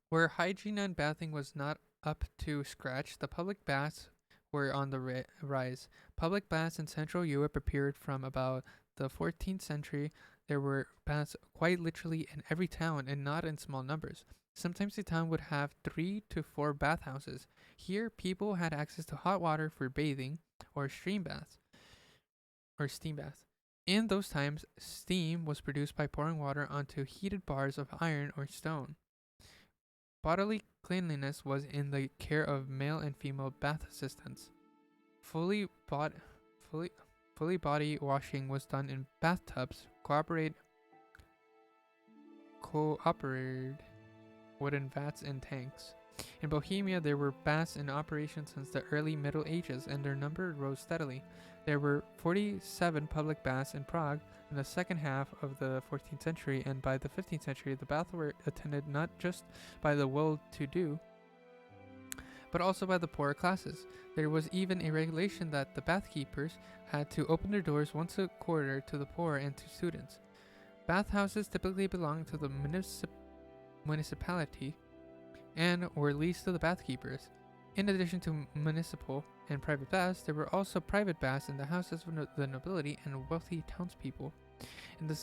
Where hygiene and bathing was not up to scratch, the public baths were on the rise. Public baths in Central Europe appeared from about the 14th century. There were baths quite literally in every town and not in small numbers. Sometimes a town would have 3 to 4 bathhouses. Here, people had access to hot water for bathing or steam baths. In those times, steam was produced by pouring water onto heated bars of iron or stone. Bodily cleanliness was in the care of male and female bath assistants. Fully body washing was done in bathtubs, cooperated wooden vats and tanks. In Bohemia, there were baths in operation since the early Middle Ages, and their number rose steadily. There were 47 public baths in Prague in the second half of the 14th century, and by the 15th century, the baths were attended not just by the well-to-do, but also by the poorer classes. There was even a regulation that the bathkeepers had to open their doors once a quarter to the poor and to students. Bathhouses typically belonged to the municipality and were leased to the bathkeepers. In addition to municipal and private baths, there were also private baths in the houses of the nobility and wealthy townspeople. In the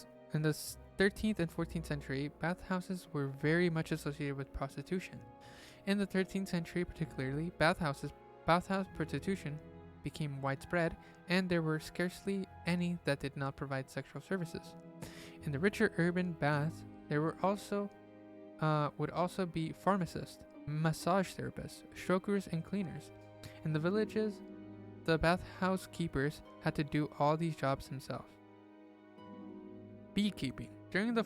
13th and 14th century, bathhouses were very much associated with prostitution. In the 13th century particularly, bathhouse prostitution became widespread, and there were scarcely any that did not provide sexual services. In the richer urban baths, there were would also be pharmacists, massage therapists, strokers, and cleaners. In the villages, the bathhouse keepers had to do all these jobs themselves. Beekeeping. During the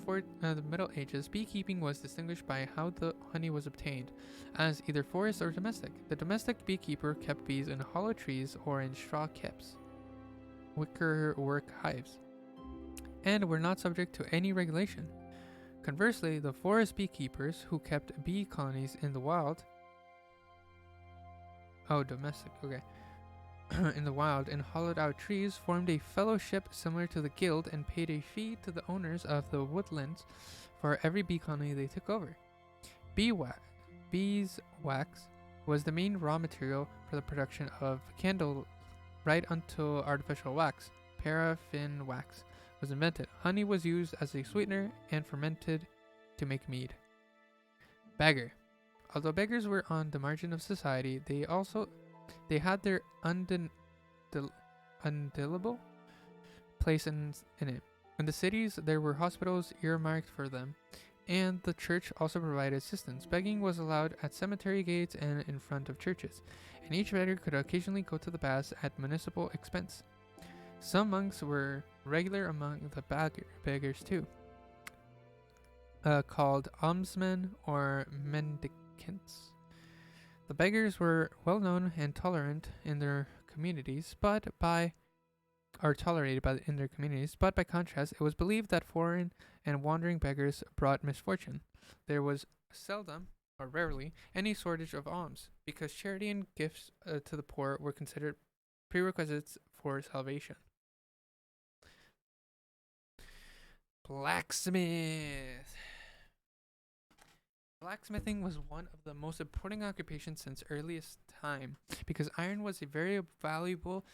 Middle Ages, beekeeping was distinguished by how the honey was obtained, as either forest or domestic. The domestic beekeeper kept bees in hollow trees or in straw keps, wickerwork hives, and were not subject to any regulation. Conversely, the forest beekeepers who kept bee colonies in the wild in the wild and hollowed out trees formed a fellowship similar to the guild and paid a fee to the owners of the woodlands for every bee colony they took over. Beeswax was the main raw material for the production of candle right until artificial wax, paraffin wax, was invented. Honey was used as a sweetener and fermented to make mead. Beggar. Although beggars were on the margin of society, they had their undeniable place in it. In the cities, there were hospitals earmarked for them, and the church also provided assistance. Begging was allowed at cemetery gates and in front of churches, and each beggar could occasionally go to the baths at municipal expense. Some monks were regular among the beggars too, called almsmen or mendicants. The beggars were well known and tolerant in their communities, but by are tolerated in their communities, but by contrast, it was believed that foreign and wandering beggars brought misfortune. There was seldom, or rarely, any shortage of alms, because charity and gifts to the poor were considered prerequisites for salvation. Blacksmith. Blacksmithing was one of the most important occupations since earliest time, because iron was a very valuable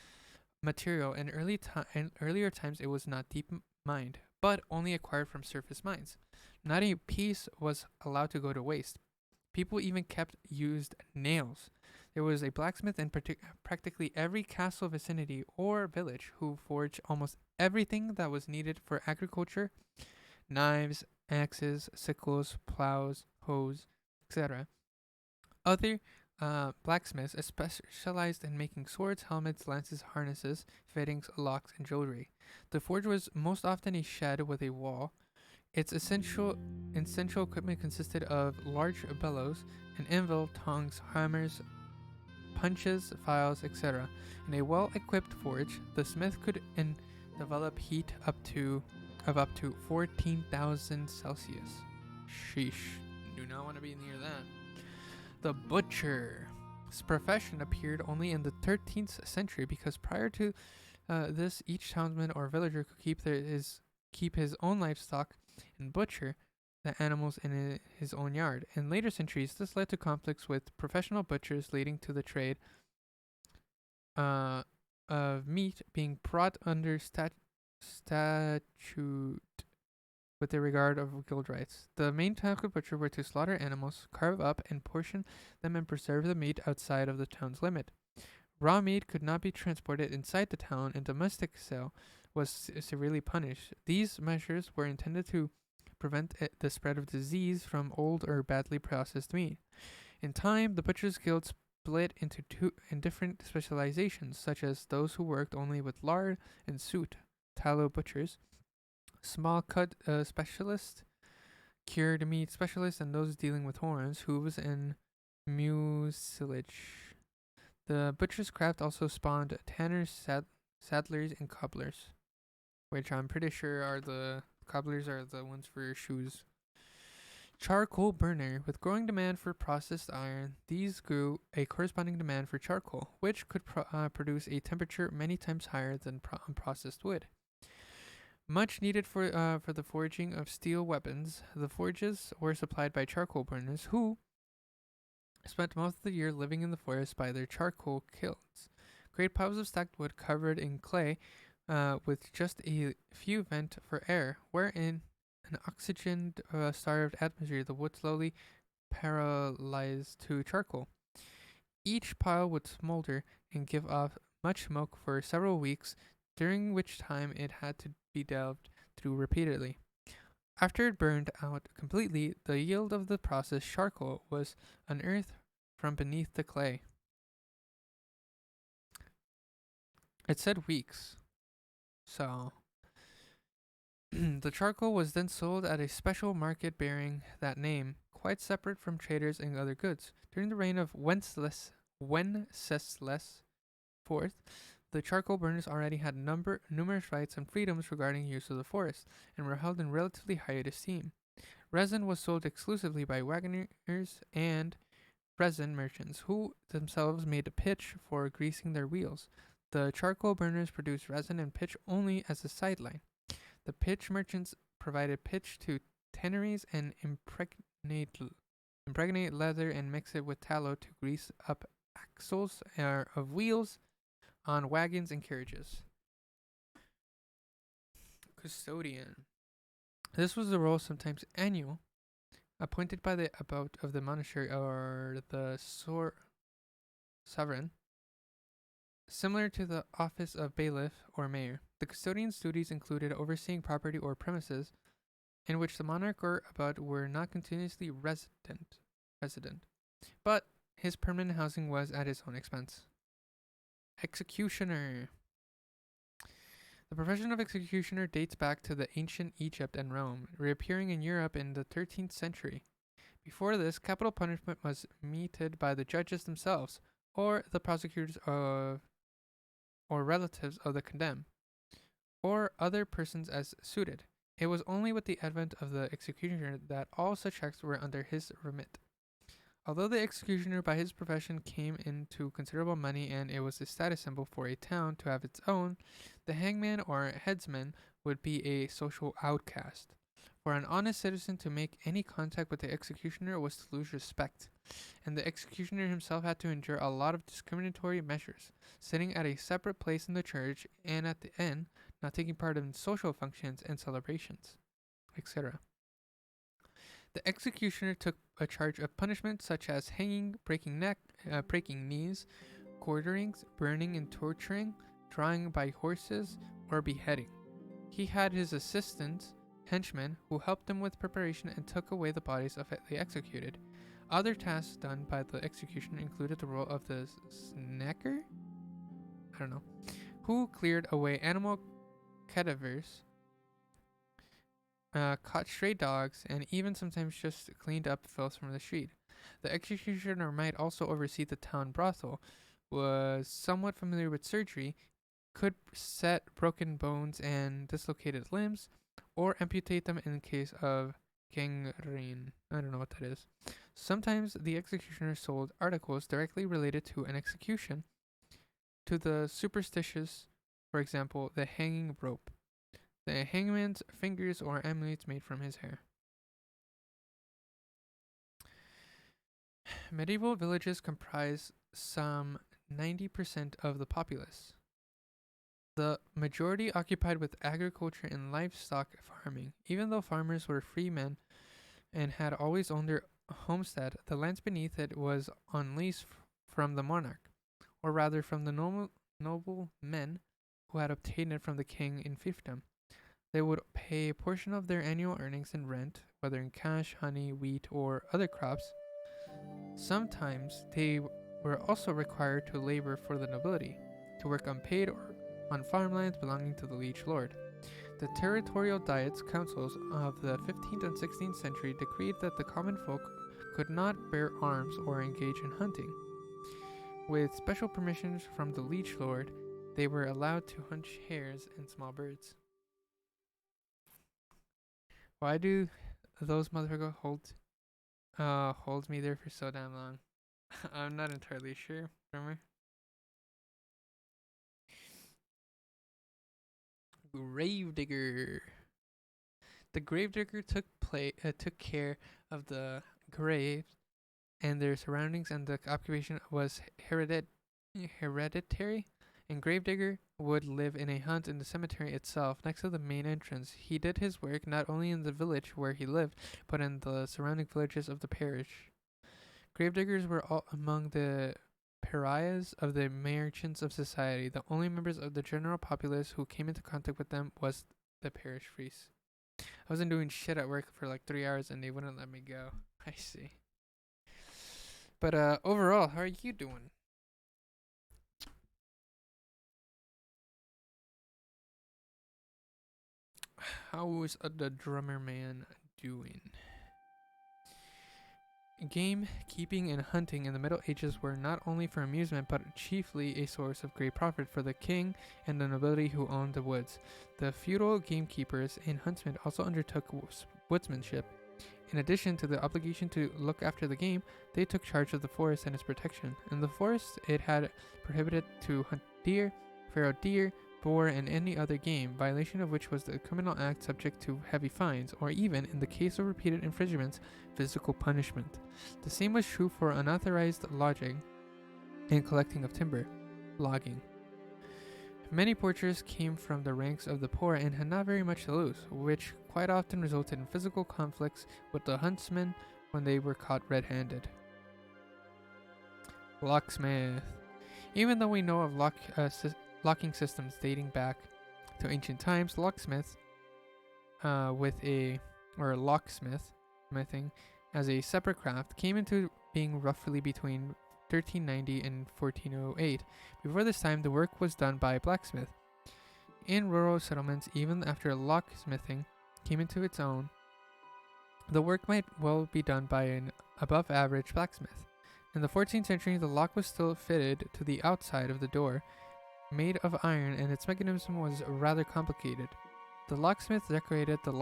material. In earlier times, it was not deep mined, but only acquired from surface mines. Not a piece was allowed to go to waste. People even used nails. There was a blacksmith in practically every castle vicinity or village who forged almost everything that was needed for agriculture: knives, axes, sickles, plows, hoes, etc. Other blacksmiths specialized in making swords, helmets, lances, harnesses, fittings, locks, and jewelry. The forge was most often a shed with a wall. Its essential equipment consisted of large bellows, an anvil, tongs, hammers, punches, files, etc. In a well-equipped forge, the smith could develop heat up to 14,000 Celsius. Sheesh. Do not want to be near that. The butcher. This profession appeared only in the 13th century because prior to this, each townsman or villager could keep his own livestock and butcher the animals in his own yard. In later centuries, this led to conflicts with professional butchers, leading to the trade of meat being brought under statute with the regard of guild rights. The main task of butcher were to slaughter animals, carve up and portion them, and preserve the meat outside of the town's limit. Raw meat could not be transported inside the town, and domestic sale was severely punished. These measures were intended to prevent the spread of disease from old or badly processed meat. In time, the Butchers Guild split into different specializations, such as those who worked only with lard and soot, tallow butchers, small cut specialists, cured meat specialists, and those dealing with horns, hooves, and mucilage. The butcher's craft also spawned tanners, saddlers, and cobblers, which I'm pretty sure are the cobblers are the ones for your shoes. Charcoal burner. With growing demand for processed iron, these grew a corresponding demand for charcoal, which could produce a temperature many times higher than unprocessed wood. Much needed for the forging of steel weapons, the forges were supplied by charcoal burners who spent most of the year living in the forest by their charcoal kilns. Great piles of stacked wood covered in clay with just a few vent for air, wherein an oxygen-starved atmosphere, the wood slowly paralyzed to charcoal. Each pile would smolder and give off much smoke for several weeks, during which time it had to be delved through repeatedly. After it burned out completely, the yield of the processed charcoal was unearthed from beneath the clay. It said weeks. So, the charcoal was then sold at a special market bearing that name, quite separate from traders and other goods. During the reign of Wenceslas IV, the charcoal burners already had numerous rights and freedoms regarding use of the forest, and were held in relatively high esteem. Resin was sold exclusively by wagoners and resin merchants, who themselves made pitch for greasing their wheels. The charcoal burners produced resin and pitch only as a sideline. The pitch merchants provided pitch to tanneries and impregnate leather and mix it with tallow to grease up axles of wheels on wagons and carriages. Custodian. This was a role sometimes annual, appointed by the abbot of the monastery or the sovereign, similar to the office of bailiff or mayor. The custodian's duties included overseeing property or premises in which the monarch or abbot were not continuously resident, but his permanent housing was at his own expense. Executioner. The profession of executioner dates back to the ancient Egypt and Rome, reappearing in Europe in the 13th century. Before this, capital punishment was meted by the judges themselves, or the prosecutors or relatives of the condemned. or other persons as suited. It was only with the advent of the executioner that all such acts were under his remit. Although the executioner by his profession came into considerable money and it was a status symbol for a town to have its own, the hangman or headsman would be a social outcast. For an honest citizen to make any contact with the executioner was to lose respect, and the executioner himself had to endure a lot of discriminatory measures, sitting at a separate place in the church and at the inn, not taking part in social functions and celebrations, etc. The executioner took a charge of punishment such as hanging, breaking knees, quarterings, burning and torturing, drawing by horses, or beheading. He had his assistants, henchmen, who helped him with preparation and took away the bodies of the executed. Other tasks done by the executioner included the role of the snacker? I don't know. Who cleared away animal cadavers, caught stray dogs, and even sometimes just cleaned up filth from the street. The executioner might also oversee the town brothel, was somewhat familiar with surgery, could set broken bones and dislocated limbs, or amputate them in case of gangrene. I don't know what that is. Sometimes the executioner sold articles directly related to an execution to the superstitious, for example, the hanging rope, the hangman's fingers, or amulets made from his hair. Medieval villages comprise some 90% of the populace. The majority occupied with agriculture and livestock farming. Even though farmers were free men and had always owned their homestead, the lands beneath it was on lease from the monarch, or rather from the noble men who had obtained it from the king in fiefdom. They would pay a portion of their annual earnings in rent, whether in cash, honey, wheat, or other crops. Sometimes they were also required to labor for the nobility, to work unpaid or on farmlands belonging to the liege lord. The territorial diets councils of the 15th and 16th century decreed that the common folk could not bear arms or engage in hunting. With special permissions from the liege lord, they were allowed to hunt hares and small birds. Why do those motherfuckers hold me there for so damn long? I'm not entirely sure. Remember? Gravedigger. The gravedigger took care of the graves and their surroundings, and the occupation was hereditary. And gravedigger would live in a hut in the cemetery itself, next to the main entrance. He did his work not only in the village where he lived, but in the surrounding villages of the parish. Gravediggers were all among the pariahs of the merchants of society. The only members of the general populace who came into contact with them was the parish priest. I wasn't doing shit at work for like 3 hours and they wouldn't let me go. I see. But overall, how are you doing? How is the drummer man doing? Game keeping and hunting in the Middle Ages were not only for amusement, but chiefly a source of great profit for the king and the nobility who owned the woods. The feudal gamekeepers and huntsmen also undertook woodsmanship. In addition to the obligation to look after the game, they took charge of the forest and its protection. In the forest, it had prohibited to hunt deer, feral deer, boar, and any other game, violation of which was a criminal act subject to heavy fines, or even, in the case of repeated infringements, physical punishment. The same was true for unauthorized lodging and collecting of timber, logging. Many poachers came from the ranks of the poor and had not very much to lose, which quite often resulted in physical conflicts with the huntsmen when they were caught red-handed. Locksmith. Even though we know of locking systems dating back to ancient times, locksmithing as a separate craft came into being roughly between 1390 and 1408. Before this time, the work was done by a blacksmith. In rural settlements, even after locksmithing came into its own, the work might well be done by an above-average blacksmith. In the 14th century, the lock was still fitted to the outside of the door, made of iron, and its mechanism was rather complicated. The locksmith decorated the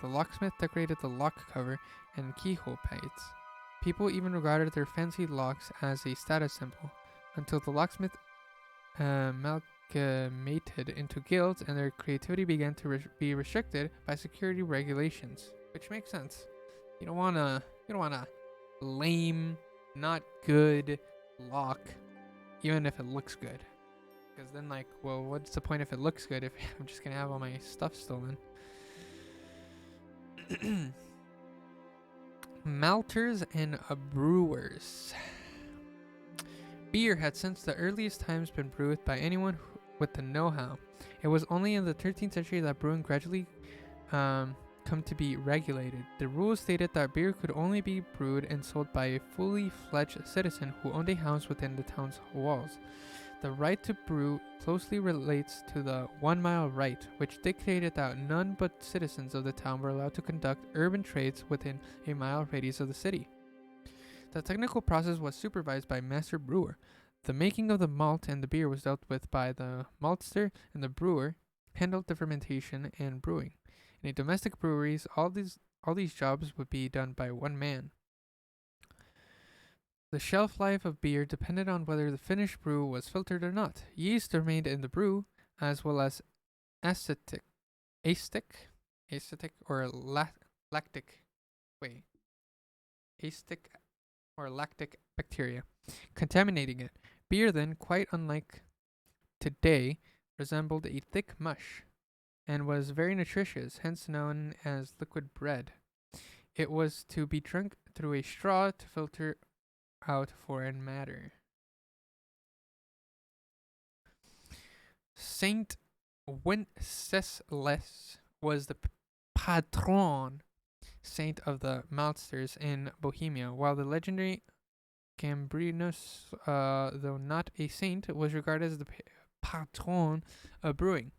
locksmith decorated the lock cover and keyhole plates. People even regarded their fancy locks as a status symbol, until the locksmith amalgamated into guilds, and their creativity began to be restricted by security regulations, which makes sense. You don't want a lame, not good lock, even if it looks good. Because then, like, well, what's the point if it looks good if I'm just gonna have all my stuff stolen? Malters and brewers. Beer had since the earliest times been brewed by anyone with the know-how. It was only in the 13th century that brewing gradually come to be regulated. The rules stated that beer could only be brewed and sold by a fully fledged citizen who owned a house within the town's walls. The right to brew closely relates to the 1 mile right, which dictated that none but citizens of the town were allowed to conduct urban trades within a mile radius of the city. The technical process was supervised by master brewer. The making of the malt and the beer was dealt with by the maltster, and the brewer handled the fermentation and brewing. In a domestic breweries, all these jobs would be done by one man. The shelf life of beer depended on whether the finished brew was filtered or not. Yeast remained in the brew, as well as acetic or lactic bacteria, contaminating it. Beer then, quite unlike today, resembled a thick mush, and was very nutritious, hence known as liquid bread. It was to be drunk through a straw to filter out foreign matter. Saint Wenceslas was the patron saint of the maltsters in Bohemia, while the legendary Gambrinus, though not a saint, was regarded as the patron of brewing.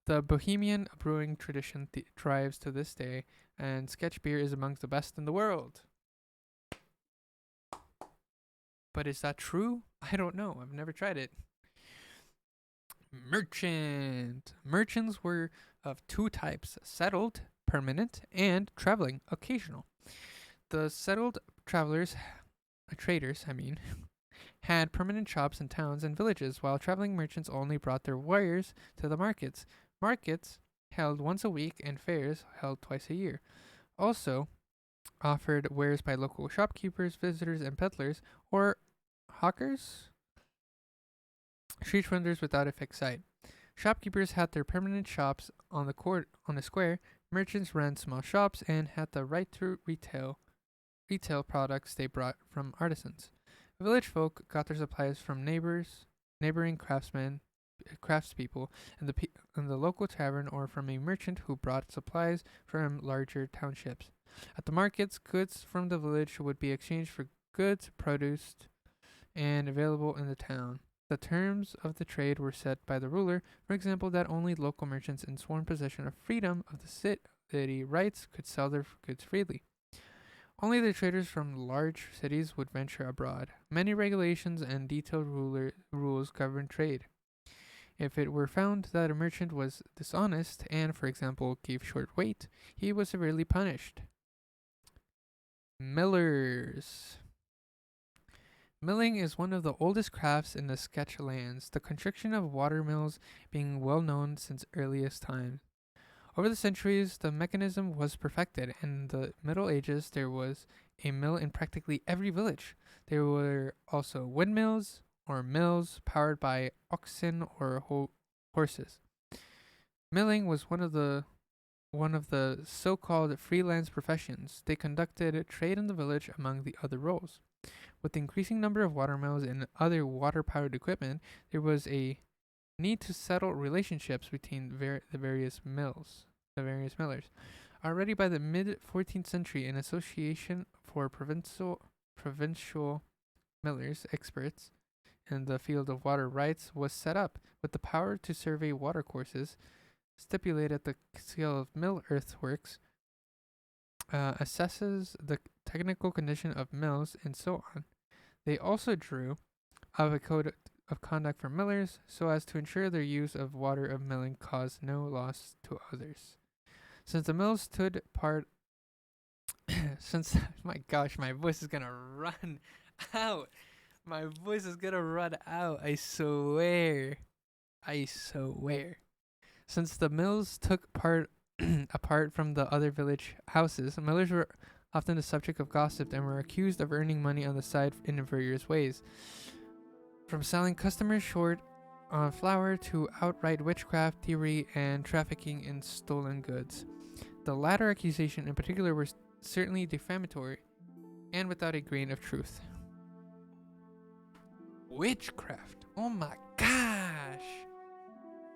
The Bohemian brewing tradition thrives to this day, and Scotch beer is amongst the best in the world. But is that true? I don't know. I've never tried it. Merchant. Merchants were of two types: settled, permanent, and traveling, occasional. The settled traders, had permanent shops in towns and villages, while traveling merchants only brought their wares to the markets. Markets, held once a week, and fairs, held twice a year, also offered wares by local shopkeepers, visitors, and peddlers, or hawkers, street vendors without a fixed site. Shopkeepers had their permanent shops on the square. Merchants ran small shops and had the right to retail products they brought from artisans. Village folk got their supplies from neighboring craftspeople, and the local tavern, or from a merchant who brought supplies from larger townships. At the markets, goods from the village would be exchanged for goods produced and available in the town. The terms of the trade were set by the ruler, for example, that only local merchants in sworn possession of freedom of the city rights could sell their goods freely. Only the traders from large cities would venture abroad. Many regulations and detailed rules governed trade. If it were found that a merchant was dishonest and, for example, gave short weight, he was severely punished. Millers. Milling is one of the oldest crafts in the Scotch lands, the construction of water mills being well known since earliest times. Over the centuries, the mechanism was perfected. In the Middle Ages, there was a mill in practically every village. There were also windmills, or mills powered by oxen or horses. Milling was one of the so-called freelance professions. They conducted trade in the village among the other roles. With the increasing number of water mills and other water-powered equipment, there was a need to settle relationships between the various millers. Already by the mid-14th century, an association for provincial millers, experts in the field of water rights, was set up, with the power to survey watercourses, stipulated the scale of mill earthworks, assesses the technical condition of mills, and so on. They also drew up a code of conduct for millers so as to ensure their use of water of milling caused no loss to others. Since the mills stood part since my gosh, my voice is gonna run out. My voice is gonna run out, I swear. I swear. Since the mills took part apart from the other village houses, millers were often the subject of gossip and were accused of earning money on the side in various ways. From selling customers short on flour to outright witchcraft, thievery, and trafficking in stolen goods. The latter accusation in particular was certainly defamatory and without a grain of truth. Witchcraft! Oh my gosh!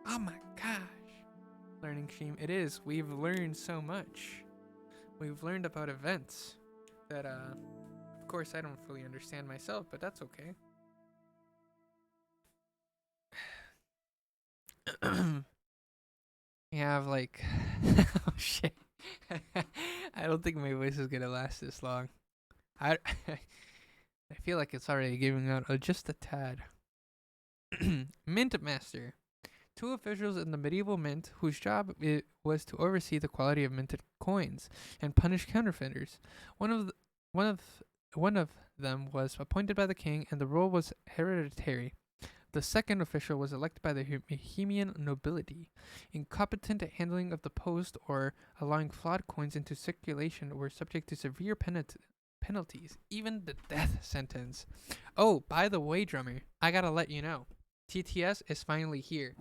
Oh my gosh! Learning stream, it is. We've learned so much. We've learned about events that, of course, I don't fully understand myself, but that's okay. We have like, oh shit. I don't think my voice is gonna last this long. I feel like it's already giving out just a tad. Mint Master. Two officials in the medieval mint whose job it was to oversee the quality of minted coins and punish counterfeiters. One of them was appointed by the king, and the role was hereditary. The second official was elected by the Bohemian nobility. Incompetent at handling of the post or allowing flawed coins into circulation were subject to severe penalties, even the death sentence. Oh, by the way, drummer, I gotta let you know, TTS is finally here.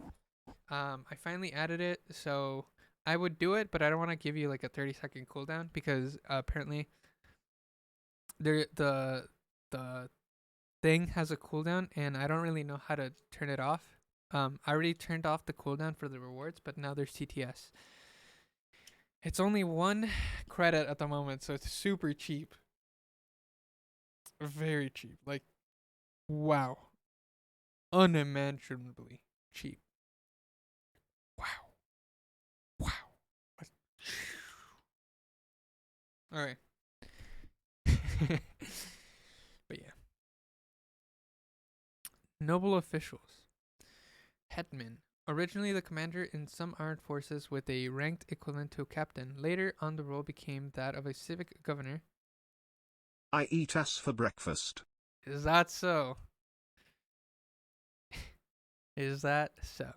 I finally added it, so I would do it, but I don't want to give you like a 30-second cooldown because apparently the thing has a cooldown, and I don't really know how to turn it off. I already turned off the cooldown for the rewards, but now there's TTS. It's only 1 credit at the moment, so it's super cheap. Very cheap. Like, wow. Unimaginably cheap. Wow. Wow. Alright. But yeah. Noble officials. Hetman. Originally the commander in some armed forces with a ranked equivalent to a captain. Later on the role became that of a civic governor. I eat ass for breakfast. Is that so? Is that so?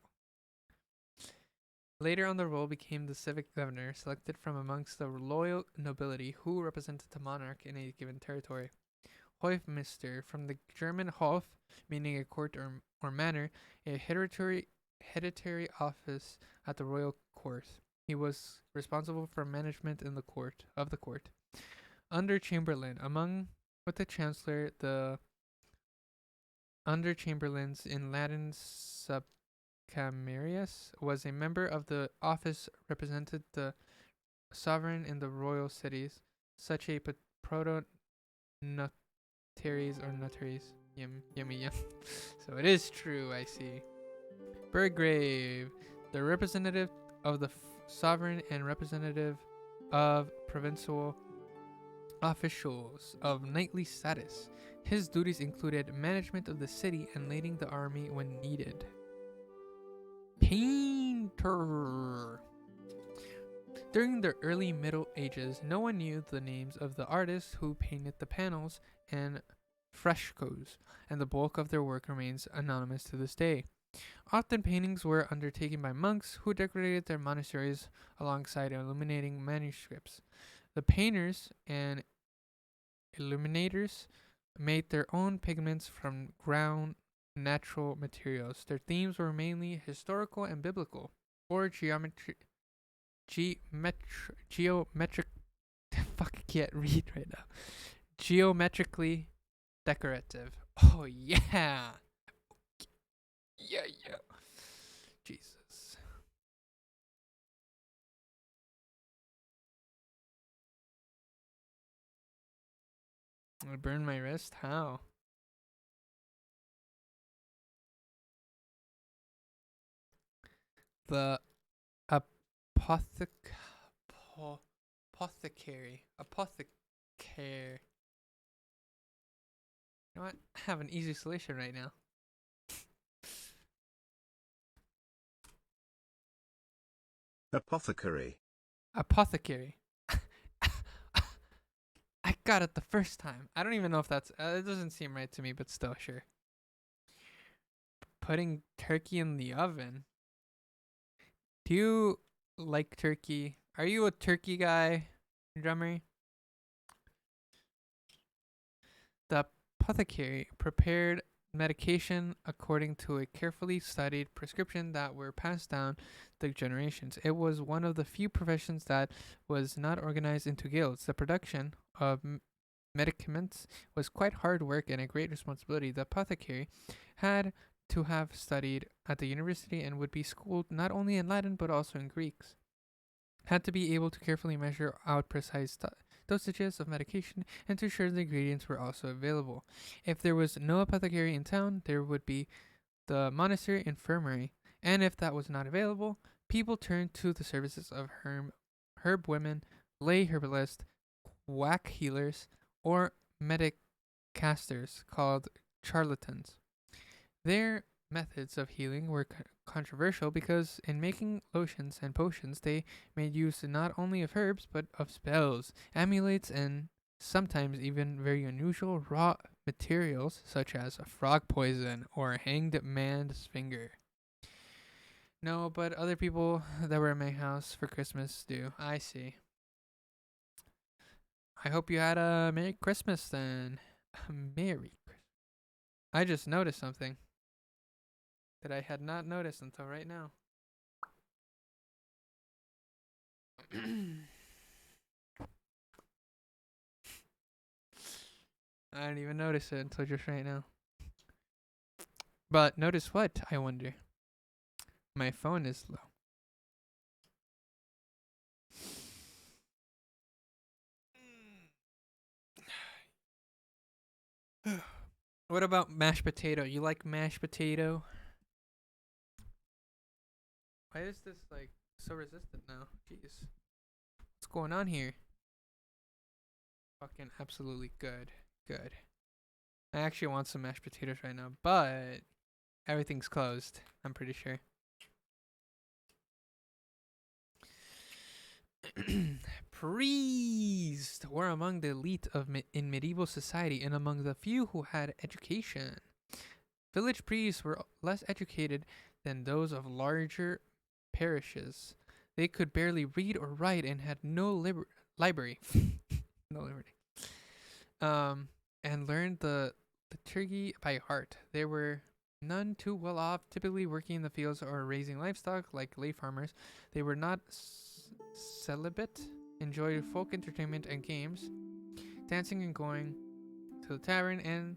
Later on the role became the civic governor, selected from amongst the loyal nobility who represented the monarch in a given territory. Hofmeister, from the German Hof, meaning a court or manor, a hereditary office at the royal court. He was responsible for management in the court. Under Chamberlain, with the chancellor, the under chamberlains in Latin subcamerarius was a member of the office represented the sovereign in the royal cities, such a proto notaries or notaries. Yummy yum. So it is true, I see. Burgrave, the representative of the sovereign and representative of provincial officials of knightly status. His duties included management of the city and leading the army when needed. Painter. During the early Middle Ages, no one knew the names of the artists who painted the panels and frescoes, and the bulk of their work remains anonymous to this day. Often paintings were undertaken by monks who decorated their monasteries alongside illuminating manuscripts. The painters and illuminators made their own pigments from ground natural materials. Their themes were mainly historical and biblical, or geometric. Fuck, I can't read right now. Geometrically decorative. Oh yeah. Yeah. Jesus. I burned my wrist? How? The apothecary. You know what? I have an easy solution right now. Apothecary. Apothecary. I got it the first time. I don't even know if that's... it doesn't seem right to me, but still, sure. Putting turkey in the oven. Do you like turkey? Are you a turkey guy, drummer? The apothecary prepared medication according to a carefully studied prescription that were passed down the generations. It was one of the few professions that was not organized into guilds. The production of medicaments was quite hard work and a great responsibility. The apothecary had to have studied at the university and would be schooled not only in Latin but also in Greeks. Had to be able to carefully measure out precise dosages of medication and to ensure the ingredients were also available. If there was no apothecary in town, there would be the monastery infirmary, and if that was not available, people turned to the services of herb women, lay herbalists, quack healers, or medicasters called charlatans. Their methods of healing were controversial because in making lotions and potions they made use not only of herbs but of spells, amulets, and sometimes even very unusual raw materials such as frog poison or hanged man's finger. No, but other people that were in my house for Christmas do. I see. I hope you had a Merry Christmas then. Merry Christmas. I just noticed something that I had not noticed until right now. I didn't even notice it until just right now. But notice what, I wonder? My phone is low. What about mashed potato? You like mashed potato? Why is this like so resistant now? Jeez. What's going on here? Fucking absolutely good. Good. I actually want some mashed potatoes right now, but everything's closed, I'm pretty sure. Priests were among the elite of in medieval society and among the few who had education. Village priests were less educated than those of larger parishes. They could barely read or write and had no library. No liberty. And learned the liturgy by heart. There were none too well off, typically working in the fields or raising livestock like lay farmers. They were not celibate, enjoyed folk entertainment and games, dancing and going to the tavern, and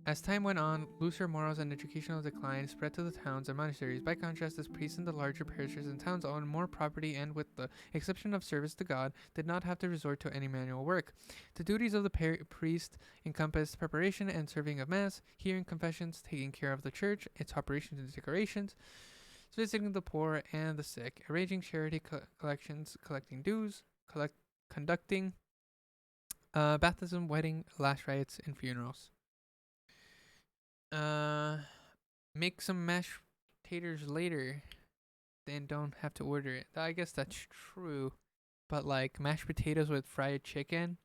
as time went on, looser morals and educational decline spread to the towns and monasteries. By contrast, the priests in the larger parishes and towns owned more property and, with the exception of service to God, did not have to resort to any manual work. The duties of the priest encompassed preparation and serving of Mass, hearing confessions, taking care of the church, its operations and decorations, visiting the poor and the sick, arranging charity collections, collecting dues, conducting baptism, wedding, last rites, and funerals. Make some mashed potatoes later, then don't have to order it. I guess that's true, but like mashed potatoes with fried chicken,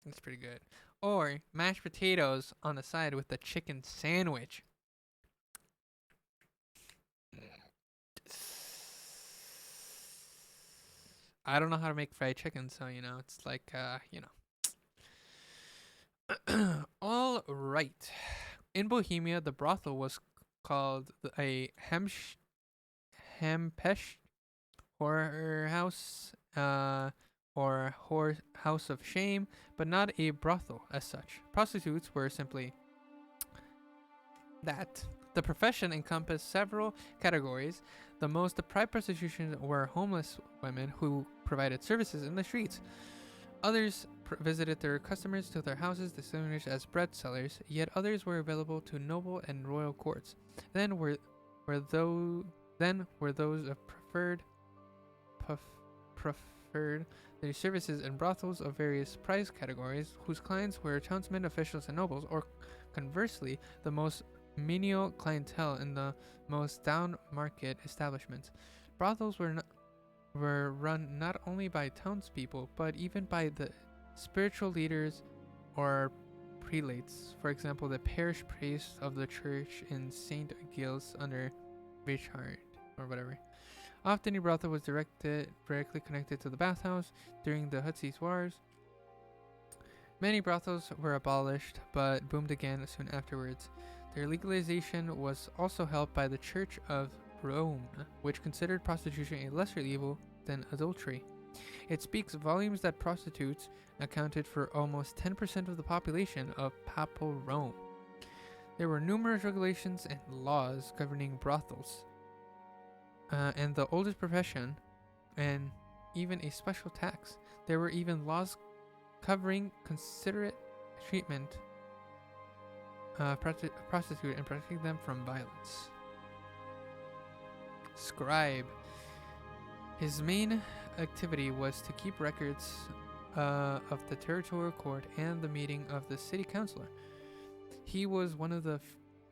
that's pretty good. Or mashed potatoes on the side with the chicken sandwich. I don't know how to make fried chicken, so it's like All right. In Bohemia, the brothel was called a Hempesh horror house, or house of shame, but not a brothel as such. Prostitutes were simply that. The profession encompassed several categories. The most deprived prostitution were homeless women who provided services in the streets. Others visited their customers to their houses, distinguished as bread sellers, yet others were available to noble and royal courts. Then were those of preferred their services in brothels of various price categories, whose clients were townsmen, officials, and nobles, or conversely, the most menial clientele in the most down-market establishments. Brothels were run not only by townspeople, but even by the spiritual leaders or prelates. For example, the parish priest of the church in St. Gilles under Richard, or whatever. Often a brothel was directly connected to the bathhouse during the Hutzies Wars. Many brothels were abolished, but boomed again soon afterwards. Their legalization was also helped by the Church of Rome, which considered prostitution a lesser evil than adultery. It speaks volumes that prostitutes accounted for almost 10% of the population of Papal Rome. There were numerous regulations and laws governing brothels, and the oldest profession, and even a special tax. There were even laws covering considerate treatment prostitute and protecting them from violence. Scribe. His main activity was to keep records of the territorial court and the meeting of the city councilor. He was one of the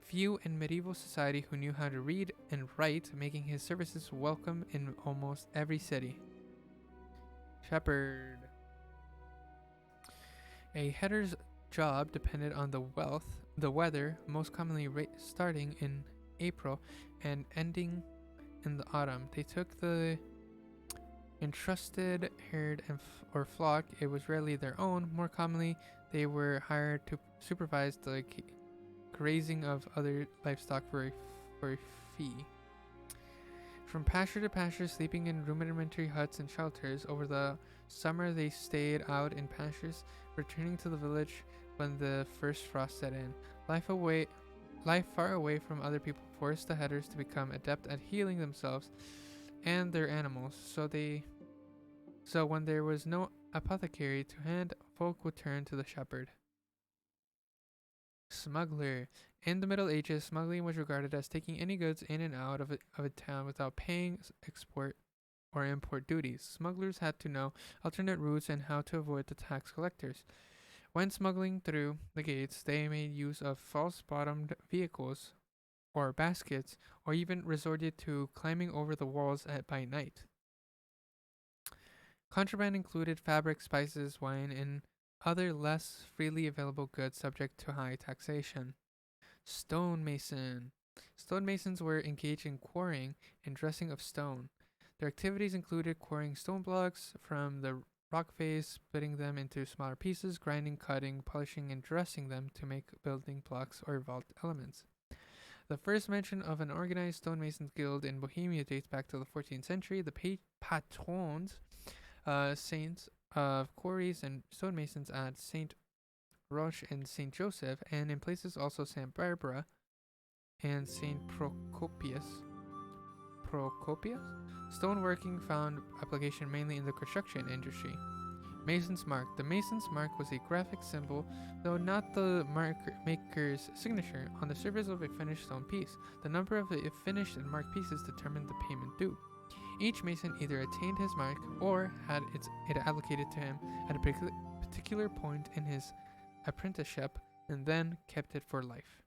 few in medieval society who knew how to read and write, making his services welcome in almost every city. Shepherd. A header's job depended on the weather, most commonly starting in April and ending in the autumn. They took the entrusted herd or flock. It was rarely their own. More commonly, they were hired to supervise the grazing of other livestock for a fee. From pasture to pasture, sleeping in rudimentary huts and shelters. Over the summer, they stayed out in pastures, returning to the village when the first frost set in. Life far away from other people forced the headers to become adept at healing themselves and their animals. So when there was no apothecary to hand, folk would turn to the shepherd. Smuggler. In the Middle Ages, smuggling was regarded as taking any goods in and out of a town without paying export or import duties. Smugglers had to know alternate routes and how to avoid the tax collectors. When smuggling through the gates, they made use of false-bottomed vehicles or baskets, or even resorted to climbing over the walls by night. Contraband included fabric, spices, wine, and other less freely available goods subject to high taxation. Stonemason. Stonemasons were engaged in quarrying and dressing of stone. Their activities included quarrying stone blocks from the rock face, splitting them into smaller pieces, grinding, cutting, polishing, and dressing them to make building blocks or vault elements. The first mention of an organized stonemasons guild in Bohemia dates back to the 14th century. The patrons, saints of quarries and stonemasons at St. Roche and St. Joseph, and in places also St. Barbara and St. Procopius. Stoneworking found application mainly in the construction industry. Mason's mark. The mason's mark was a graphic symbol, though not the maker's signature, on the surface of a finished stone piece. The number of the finished and marked pieces determined the payment due. Each mason either attained his mark or had it allocated to him at a particular point in his apprenticeship, and then kept it for life.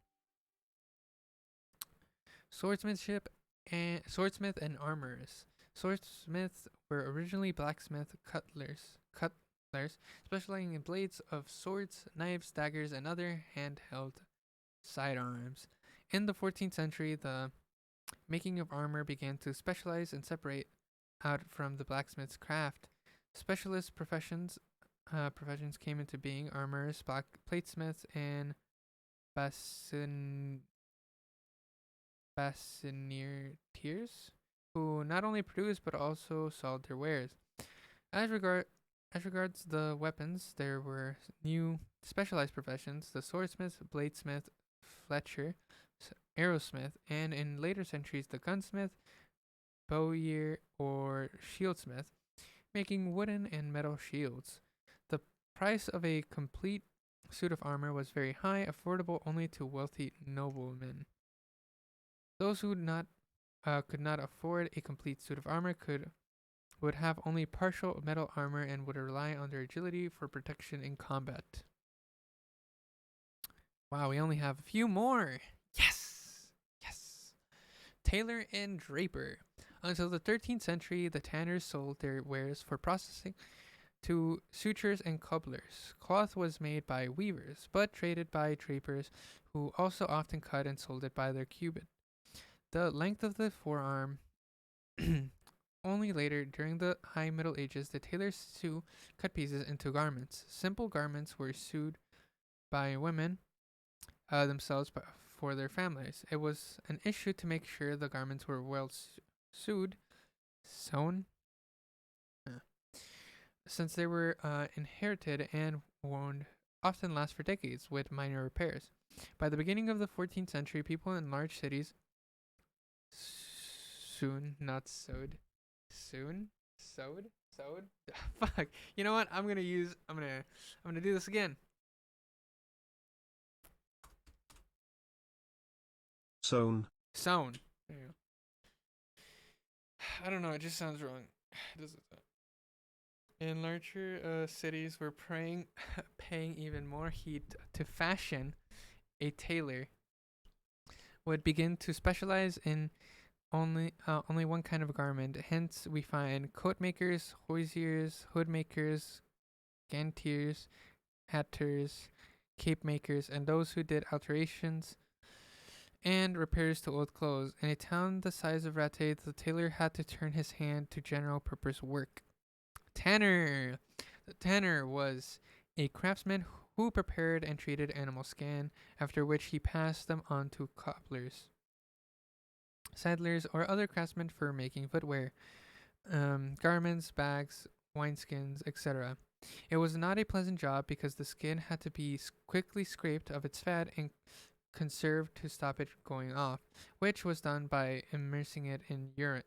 Swordsmith and armorers. Swordsmiths were originally blacksmith cutlers, specializing in blades of swords, knives, daggers, and other handheld sidearms. In the 14th century, the making of armor began to specialize and separate out from the blacksmith's craft. Specialist professions came into being: armorers, platesmiths, and bassoneers, who not only produced but also sold their wares. As regards the weapons, there were new specialized professions: the swordsmith, bladesmith, fletcher, arrowsmith, and in later centuries the gunsmith, bowyer, or shieldsmith, making wooden and metal shields. The price of a complete suit of armor was very high, affordable only to wealthy noblemen. Those who could not afford a complete suit of armor would have only partial metal armor and would rely on their agility for protection in combat. Wow, we only have a few more. Yes! Tailor and draper. Until the 13th century, the tanners sold their wares for processing to sutures and cobblers. Cloth was made by weavers, but traded by drapers, who also often cut and sold it by their cubit. The length of the forearm. Only later, during the High Middle Ages, the tailors sew cut pieces into garments. Simple garments were sewed by women themselves for their families. It was an issue to make sure the garments were well sewn, since they were inherited and worn often last for decades with minor repairs. By the beginning of the 14th century, people in large cities not sewed. Sewed? Fuck. You know what? I'm gonna do this again. Sewn. There you go. I don't know, it just sounds wrong. In larger cities, we're paying even more heed to fashion. A tailor would begin to specialize in only one kind of garment. Hence, we find coat makers, hosiers, hood makers, gantiers, hatters, cape makers, and those who did alterations and repairs to old clothes. In a town the size of Rattay, the tailor had to turn his hand to general purpose work. Tanner. The tanner was a craftsman who prepared and treated animal skin, after which he passed them on to cobblers, saddlers, or other craftsmen for making footwear, garments, bags, wineskins, etc. It was not a pleasant job because the skin had to be quickly scraped of its fat and conserved to stop it going off, which was done by immersing it in urine.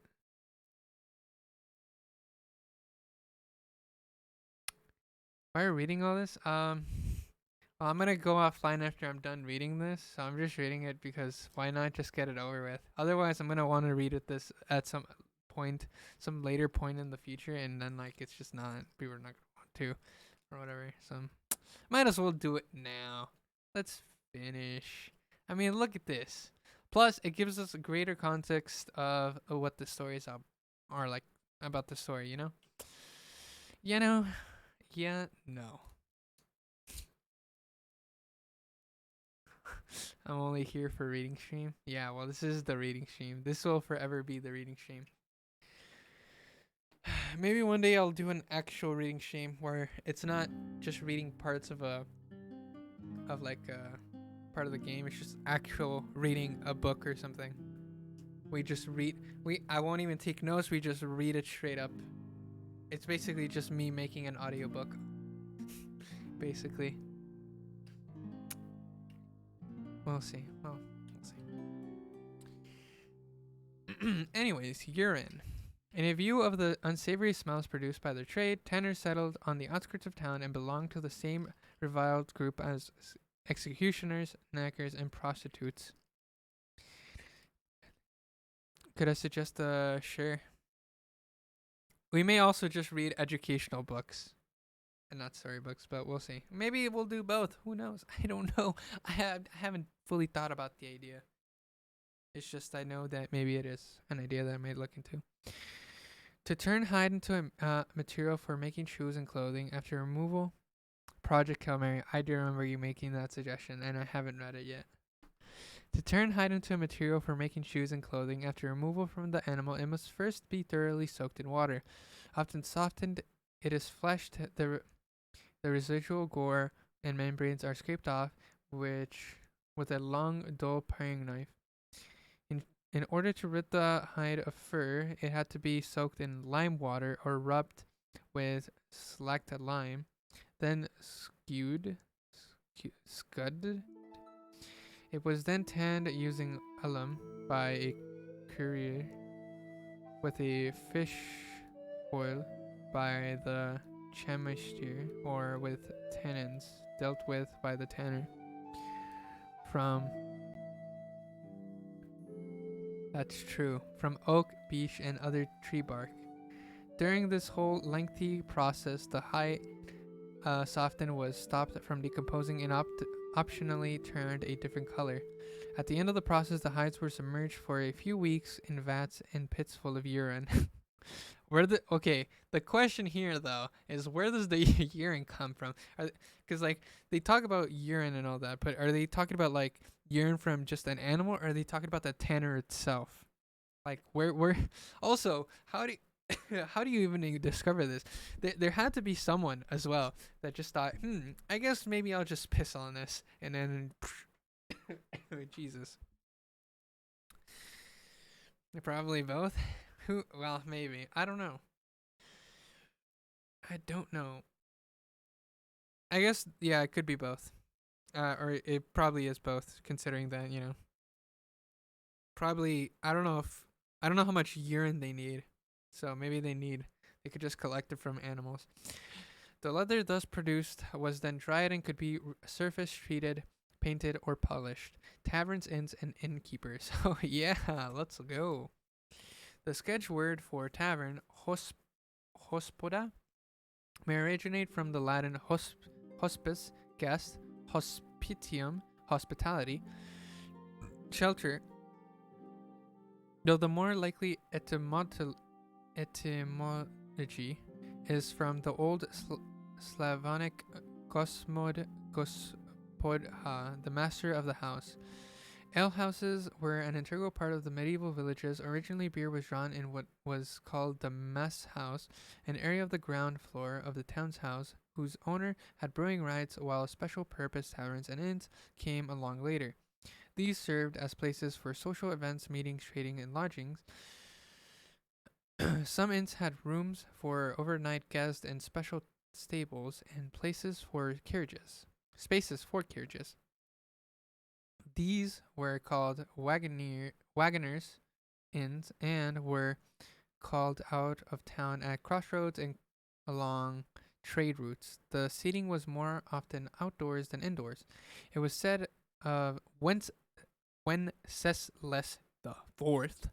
Why are you reading all this? Well, I'm gonna go offline after I'm done reading this, so I'm just reading it because why not just get it over with? Otherwise, I'm gonna want to read it this at some later point in the future, and then like it's just not, we were not gonna want to, or whatever. So, might as well do it now. Let's finish. I mean, look at this. Plus, it gives us a greater context of what the stories are like about the story. You know. Yeah, no. I'm only here for reading stream. Yeah, well, this is the reading stream. This will forever be the reading stream. Maybe one day I'll do an actual reading stream where it's not just reading parts of part of the game. It's just actual reading a book or something. We just read. I won't even take notes. We just read it straight up. It's basically just me making an audiobook. Basically. We'll see. We'll see. Anyways, urine. In a view of the unsavory smells produced by their trade, tanners settled on the outskirts of town and belonged to the same reviled group as executioners, knackers, and prostitutes. Could I suggest sure. We may also just read educational books and not storybooks, but we'll see. Maybe we'll do both. Who knows? I don't know. I haven't fully thought about the idea. It's just I know that maybe it is an idea that I might look into. To turn hide into a material for making shoes and clothing after removal. Project Hail Mary. I do remember you making that suggestion, and I haven't read it yet. To turn hide into a material for making shoes and clothing after removal from the animal, it must first be thoroughly soaked in water. Often softened, it is fleshed. The residual gore and membranes are scraped off, with a long, dull paring knife. In order to rid the hide of fur, it had to be soaked in lime water or rubbed with slacked lime, then scudded. It was then tanned using alum by a courier with a fish oil by the chemist, or with tannins dealt with by the tanner. That's true. From oak, beech, and other tree bark. During this whole lengthy process, the hide softened was stopped from decomposing and optionally turned a different color. At the end of the process, the hides were submerged for a few weeks in vats and pits full of urine. The question here though is, where does the urine come from? Because like they talk about urine and all that, but are they talking about like urine from just an animal, or are they talking about the tanner itself? Like where also, how do how do you even discover this? There had to be someone as well that just thought, I guess maybe I'll just piss on this, and then Jesus. Probably both. Who? Well, maybe. I don't know. I don't know. I guess, yeah, it could be both. Or it probably is both, considering that, probably, I don't know how much urine they need. So maybe they could just collect it from animals. The leather thus produced was then dried and could be surface treated, painted, or polished. Taverns, inns, and innkeepers. Oh yeah, let's go. The sketch word for tavern, hospoda, may originate from the Latin hospice, guest, hospitium, hospitality, shelter, though the more likely etymology is from the old Slavonic gospodha, the master of the house. Alehouses were an integral part of the medieval villages. Originally, beer was drawn in what was called the mess house, an area of the ground floor of the town's house, whose owner had brewing rights, while special purpose taverns and inns came along later. These served as places for social events, meetings, trading, and lodgings. Some inns had rooms for overnight guests and special stables and spaces for carriages. These were called wagoners' inns and were called out of town at crossroads and along trade routes. The seating was more often outdoors than indoors. It was said of Wenceslas the Fourth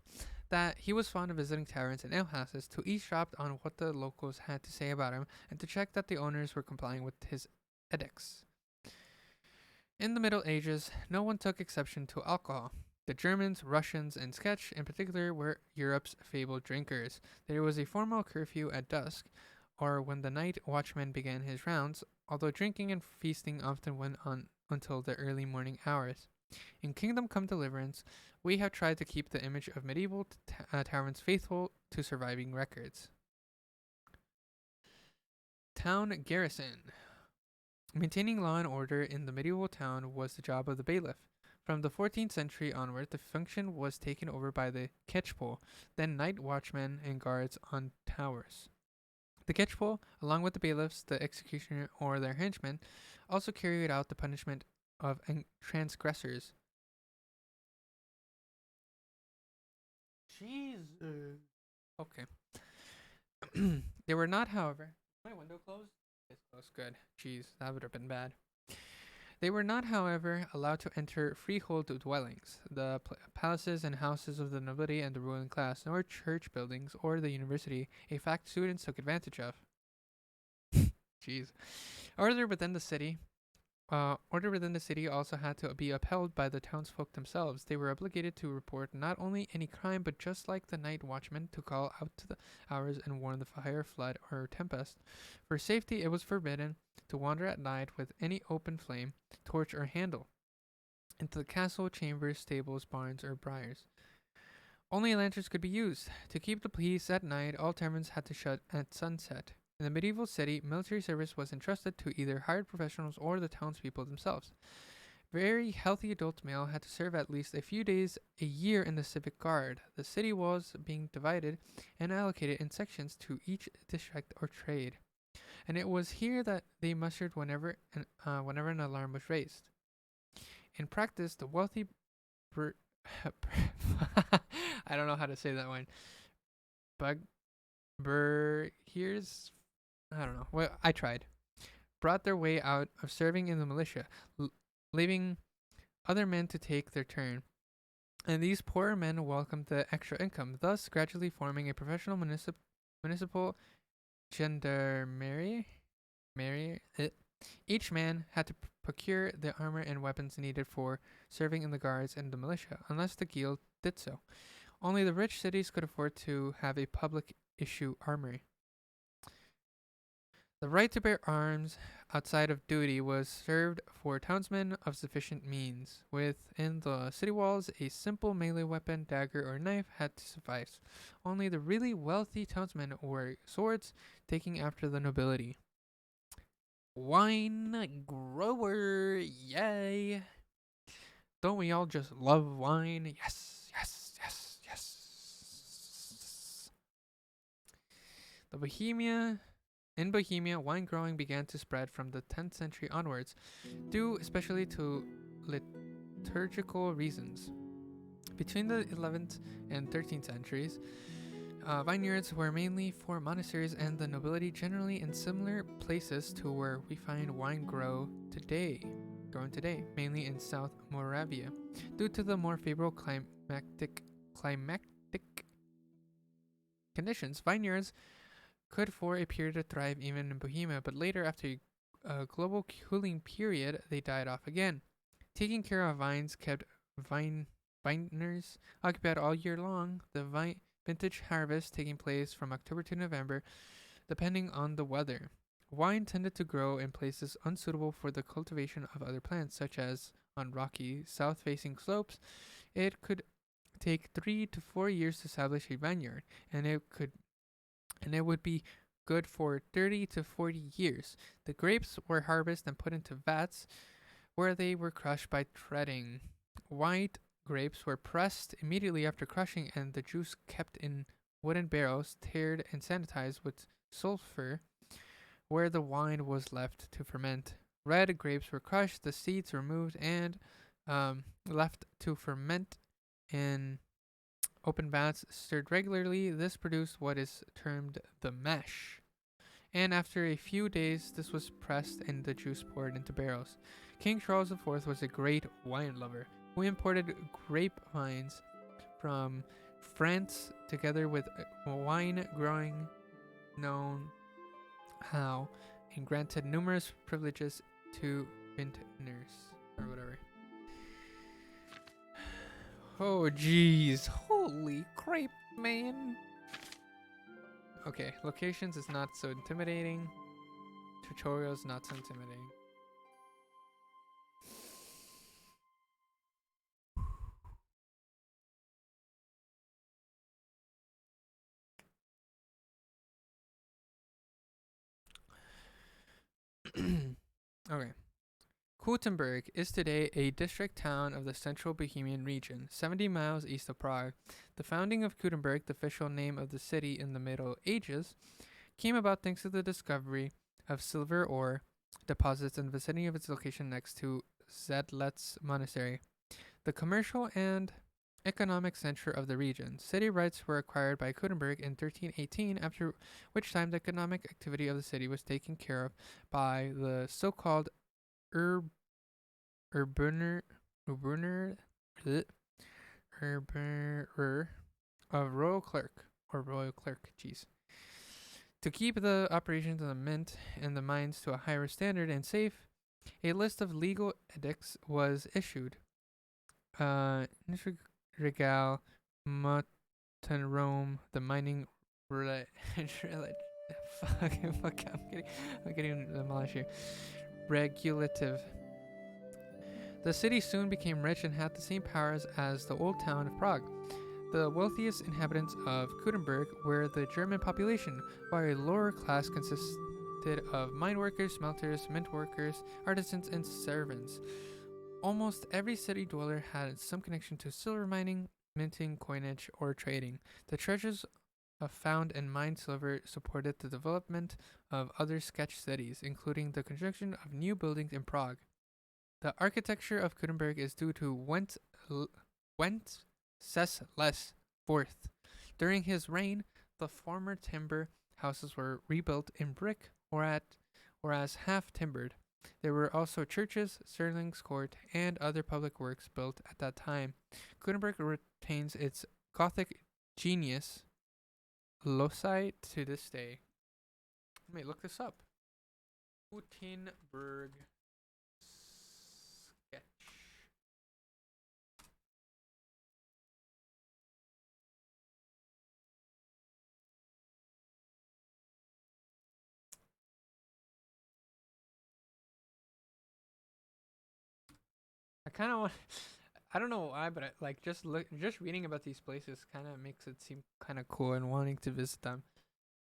that he was fond of visiting taverns and alehouses to eavesdrop on what the locals had to say about him and to check that the owners were complying with his edicts. In the Middle Ages, no one took exception to alcohol. The Germans, Russians, and Scotch in particular were Europe's fabled drinkers. There was a formal curfew at dusk, or when the night watchman began his rounds, although drinking and feasting often went on until the early morning hours. In Kingdom Come Deliverance, we have tried to keep the image of medieval taverns faithful to surviving records. Town garrison. Maintaining law and order in the medieval town was the job of the bailiff. From the 14th century onward, the function was taken over by the catchpole, then night watchmen and guards on towers. The catchpole, along with the bailiffs, the executioner, or their henchmen, also carried out the punishment of transgressors. Jesus. Okay. They were not, however. My window closed? It's closed. Good. Jeez, that would have been bad. They were not, however, allowed to enter freehold dwellings, the palaces and houses of the nobility and the ruling class, nor church buildings or the university, a fact students took advantage of. Jeez. Order within the city also had to be upheld by the townsfolk themselves. They were obligated to report not only any crime, but just like the night watchman, to call out to the hours and warn the fire, flood, or tempest. For safety, it was forbidden to wander at night with any open flame, torch, or handle into the castle, chambers, stables, barns, or briars. Only lanterns could be used. To keep the peace at night, all taverns had to shut at sunset. In the medieval city, military service was entrusted to either hired professionals or the townspeople themselves. Very healthy adult male had to serve at least a few days a year in the civic guard, the city walls being divided and allocated in sections to each district or trade. And it was here that they mustered whenever an alarm was raised. In practice, the wealthy I don't know how to say that one. Here's I don't know. Well, I tried. Brought their way out of serving in the militia, leaving other men to take their turn. And these poorer men welcomed the extra income, thus gradually forming a professional municipal gendarmerie. Each man had to procure the armor and weapons needed for serving in the guards and the militia, unless the guild did so. Only the rich cities could afford to have a public issue armory. The right to bear arms outside of duty was served for townsmen of sufficient means. Within the city walls, a simple melee weapon, dagger, or knife had to suffice. Only the really wealthy townsmen wore swords, taking after the nobility. Wine grower, yay! Don't we all just love wine? Yes, yes, yes, yes. In Bohemia, wine growing began to spread from the 10th century onwards, due especially to liturgical reasons. Between the 11th and 13th centuries, vineyards were mainly for monasteries and the nobility, generally in similar places to where we find wine grown today, mainly in South Moravia. Due to the more favorable climatic conditions, vineyards could for a period thrive even in Bohemia, but later, after a global cooling period, they died off again. Taking care of vines kept viners occupied all year long, the vintage harvest taking place from October to November, depending on the weather. Wine tended to grow in places unsuitable for the cultivation of other plants, such as on rocky, south-facing slopes. It could take 3 to 4 years to establish a vineyard, and it would be good for 30 to 40 years. The grapes were harvested and put into vats where they were crushed by treading. White grapes were pressed immediately after crushing and the juice kept in wooden barrels, tared and sanitized with sulfur, where the wine was left to ferment. Red grapes were crushed, the seeds removed, and left to ferment in open vats stirred regularly. This produced what is termed the mash. And after a few days, this was pressed and the juice poured into barrels. King Charles IV was a great wine lover who imported grapevines from France together with wine growing know-how and granted numerous privileges to vintners or whatever. Oh, jeez. Holy crap, man. Okay, locations is not so intimidating. Tutorials not so intimidating. Okay. Kuttenberg is today a district town of the central Bohemian region, 70 miles east of Prague. The founding of Kuttenberg, the official name of the city in the Middle Ages, came about thanks to the discovery of silver ore deposits in the vicinity of its location next to Zedlet's monastery, the commercial and economic center of the region. City rights were acquired by Kuttenberg in 1318, after which time the economic activity of the city was taken care of by the so-called urbaner of royal clerk. Jeez. To keep the operations of the mint and the mines to a higher standard and safe, a list of legal edicts was issued. Regal, Rome, the mining fuck, I'm getting demolished here. Regulative. The city soon became rich and had the same powers as the old town of Prague. The wealthiest inhabitants of Kuttenberg were the German population, while a lower class consisted of mine workers, smelters, mint workers, artisans, and servants. Almost every city dweller had some connection to silver mining, minting, coinage, or trading. The treasures found in mined silver supported the development of other sketch cities, including the construction of new buildings in Prague. The architecture of Kuttenberg is due to Wenceslas IV. During his reign, the former timber houses were rebuilt in brick or as half timbered. There were also churches, Sterling's Court, and other public works built at that time. Kuttenberg retains its Gothic genius loci to this day. Let me look this up. Kuttenberg I kind of want. I don't know why, but like just reading about these places kind of makes it seem kind of cool and wanting to visit them.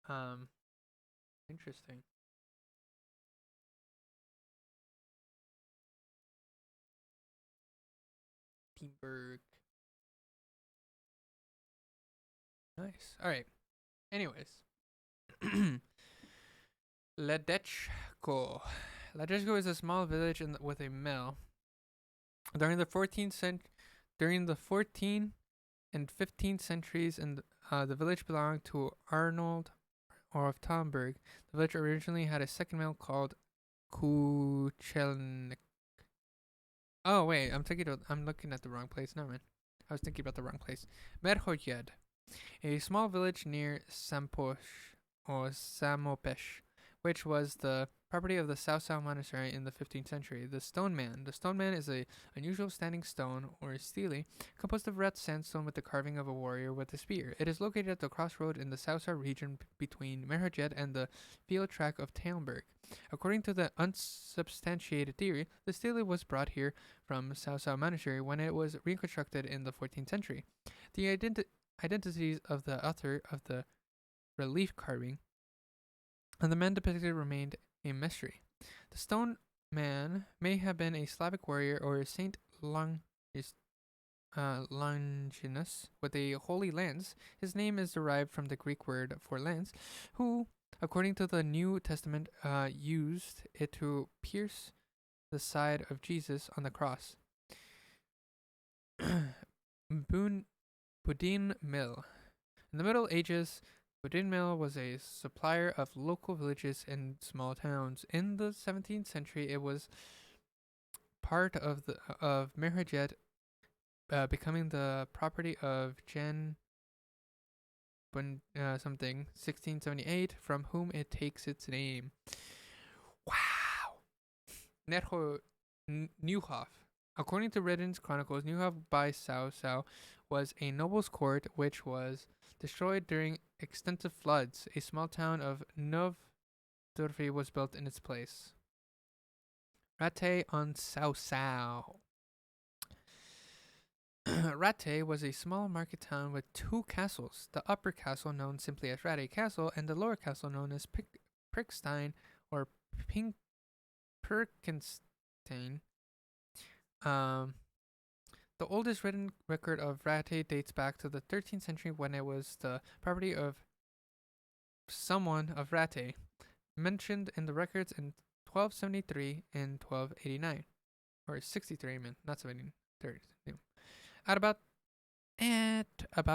Um, Interesting. Teamwork. Nice. All right. Anyways, Ledechko. Ledechko is a small village with a mill. During the 14th and 15th centuries, and the village belonged to Arnold of Tomberg. The village originally had a second mill called Kuchelnik. Oh wait, I'm looking at the wrong place. Never mind. I was thinking about the wrong place. Merhojed, a small village near Samposh or Samopesh, which was the property of the Sao Sao monastery in the 15th century. The Stone Man. The Stone Man is a unusual standing stone, or stele, composed of red sandstone with the carving of a warrior with a spear. It is located at the crossroad in the Sao Sao region between Merhojed and the field track of Talmberg. According to the unsubstantiated theory, the stele was brought here from Sao Sao monastery when it was reconstructed in the 14th century. The identities of the author of the relief carving and the man depicted remained a mystery. The stone man may have been a Slavic warrior or a Saint Longinus with a holy lance. His name is derived from the Greek word for lance, who, according to the New Testament, used it to pierce the side of Jesus on the cross. Budin Mill. In the Middle Ages, Budin Mill was a supplier of local villages and small towns. In the 17th century, it was part of Merhojed, becoming the property of Jan something 1678, from whom it takes its name. Wow. Neuhof. According to Ridden's Chronicles, Neuhof by Sao Sao was a noble's court which was destroyed during extensive floods. A small town of Novdorfi was built in its place. Ratte on Sao Sao. Ratte was a small market town with two castles, the upper castle known simply as Ratte Castle and the lower castle known as Prickstein or Perkenstein. The oldest written record of Ratte dates back to the 13th century when it was the property of someone of Ratte, mentioned in the records in 1273 and 1289. Or 63, I mean, not 1730. At about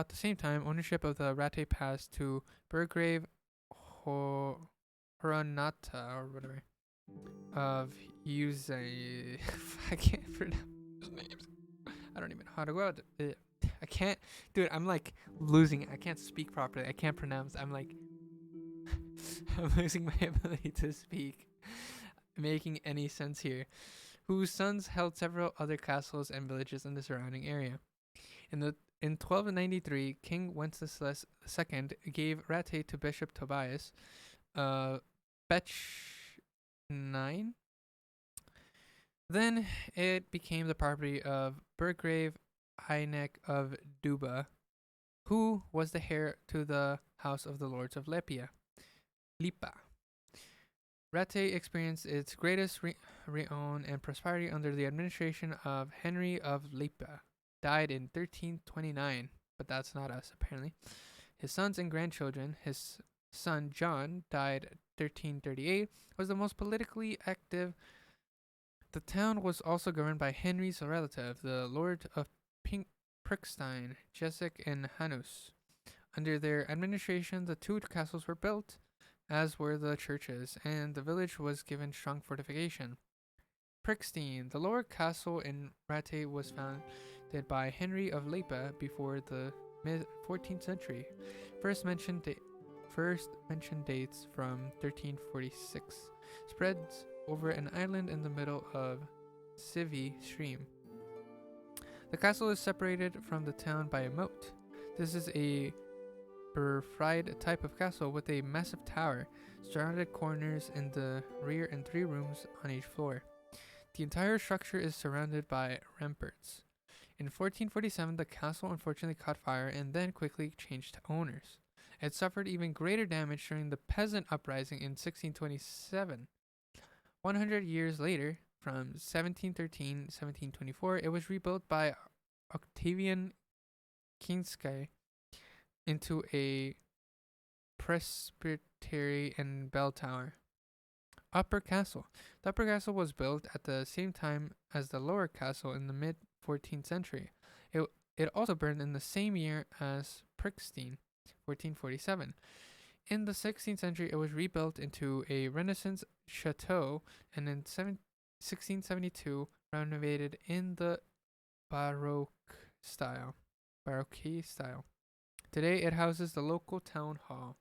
the same time, ownership of the Ratte passed to Burgrave Horanata, or whatever, of Usay. I can't pronounce names. I don't even know how to go out. I can't, dude. I'm like losing it. I can't speak properly. I can't pronounce. I'm like, I'm losing my ability to speak, making any sense here. Whose sons held several other castles and villages in the surrounding area. In 1293, King Wenceslas II gave Ratte to Bishop Tobias, Betch 9. Then it became the property of Burgrave Heineck of Duba, who was the heir to the house of the Lords of Lipa. Ratte experienced its greatest renown and prosperity under the administration of Henry of Lipa, died in 1329, but that's not us apparently. His sons and grandchildren, his son John died 1338, was the most politically active. The town was also governed by Henry's relative, the Lord of Prickstein, Jessic and Hanus. Under their administration, the two castles were built, as were the churches, and the village was given strong fortification. Prickstein, the lower castle in Ratte, was founded by Henry of Lipa before the mid-14th century. First mentioned dates from 1346. Spreads over an island in the middle of Sivi stream. The castle is separated from the town by a moat. This is a Burfried type of castle with a massive tower, surrounded corners in the rear and 3 rooms on each floor. The entire structure is surrounded by ramparts. In 1447, the castle unfortunately caught fire and then quickly changed owners. It suffered even greater damage during the peasant uprising in 1627. 100 years later, from 1713-1724, it was rebuilt by Octavian Kinsky into a presbytery and bell tower. Upper Castle. The Upper Castle was built at the same time as the Lower Castle in the mid-14th century. It also burned in the same year as Prixtine, 1447. In the 16th century, it was rebuilt into a Renaissance chateau, and in 1672, renovated in the Baroque style. Today, it houses the local town hall.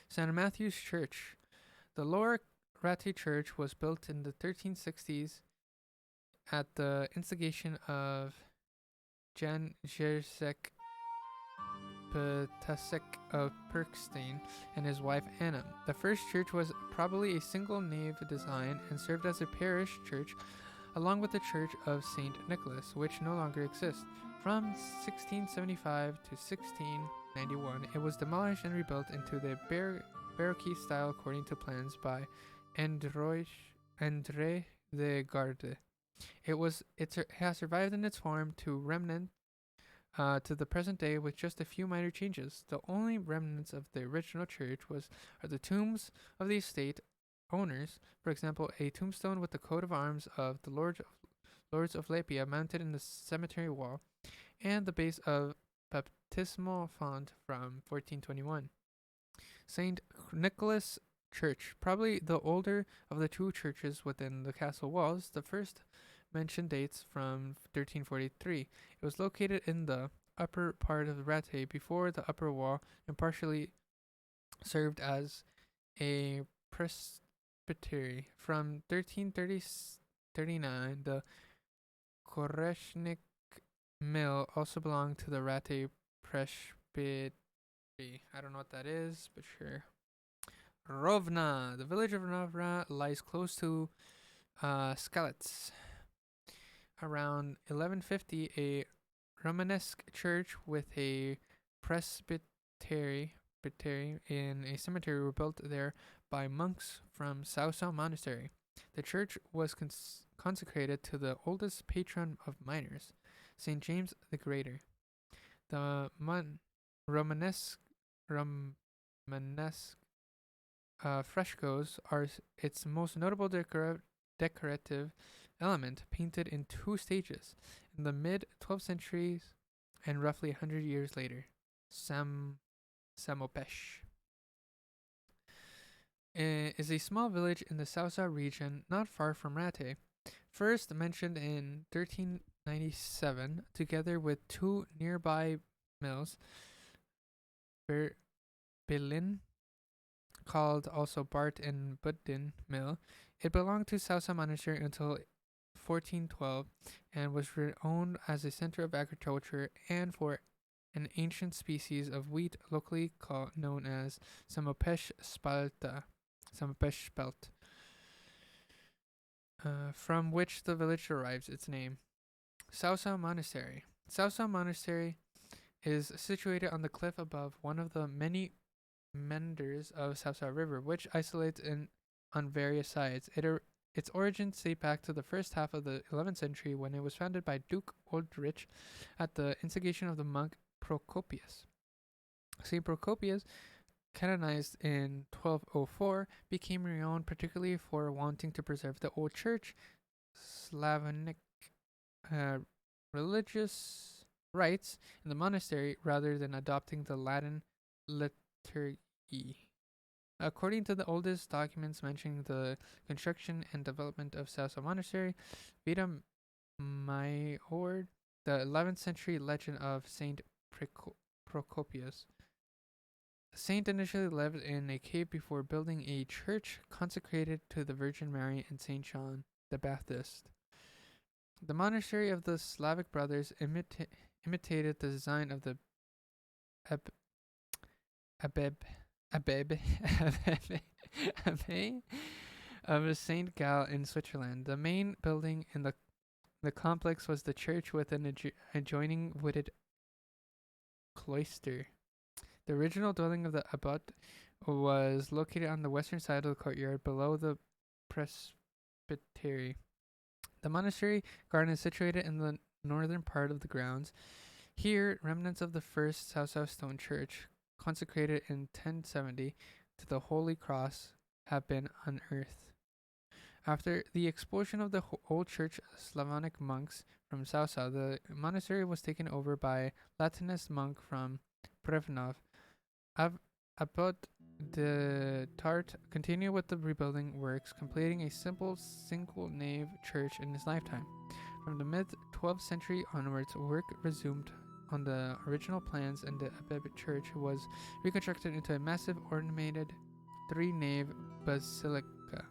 St. Matthew's Church. The Lower Rattay Church was built in the 1360s at the instigation of Jan Jerzek Ptasek of Perkstein and his wife Anna. The first church was probably a single nave design and served as a parish church along with the Church of St. Nicholas, which no longer exists. From 1675 to 1691, it was demolished and rebuilt into the Baroque style according to plans by André de Garde. It has survived in its form to remnant to the present day with just a few minor changes. The only remnants of the original church are the tombs of the estate owners. For example, a tombstone with the coat of arms of the Lords of Lapia mounted in the cemetery wall, and the base of baptismal font from 1421. St. Nicholas Church, probably the older of the two churches within the castle walls. The first mentioned dates from 1343. It was located in the upper part of the Rattay before the upper wall and partially served as a presbytery. From 1339, the Koreshnik mill also belonged to the Rattay Presbytery. I don't know what that is, but sure. Rovna. The village of Rovna lies close to Skalitz. Around 1150, a Romanesque church with a presbytery and a cemetery were built there by monks from Sausa Monastery. The church was consecrated to the oldest patron of miners, St. James the Greater. The Romanesque frescoes are its most notable decorative element, painted in two stages in the mid-12th centuries and roughly 100 years later. Samopesh is a small village in the Sausa region not far from Rattay. First mentioned in 1397, together with two nearby mills, Berlin, called also Bart and Budden Mill. It belonged to Sausa Monastery until 1412 and was owned as a center of agriculture and for an ancient species of wheat locally known as Samopesh spelt, from which the village derives its name. Sausa Monastery. Sausa Monastery is situated on the cliff above one of the many meanders of Sausa River, which isolates on various sides. Its origins date back to the first half of the 11th century when it was founded by Duke Oldrich at the instigation of the monk Procopius. St. Procopius, canonized in 1204, became renowned particularly for wanting to preserve the old church, Slavonic religious rites in the monastery rather than adopting the Latin liturgy. According to the oldest documents mentioning the construction and development of Sausa Monastery, Vita Major, the 11th century legend of Saint Procopius. The saint initially lived in a cave before building a church consecrated to the Virgin Mary and Saint John the Baptist. The monastery of the Slavic brothers imitated the design of the Abbey of Saint Gal in Switzerland. The main building in the complex was the church with an adjoining wooded cloister. The original dwelling of the abbot was located on the western side of the courtyard below the presbytery. The monastery garden is situated in the northern part of the grounds. Here, remnants of the first Cao Cao stone church, consecrated in 1070 to the Holy Cross, have been unearthed. After the expulsion of the old church Slavonic monks from Cao Cao, the monastery was taken over by Latinist monk from Prevnov. Abbot de Tart continued with the rebuilding works, completing a simple single-nave church in his lifetime. From the mid-12th century onwards, work resumed on the original plans, and the abbey church was reconstructed into a massive ornamented three-nave basilica.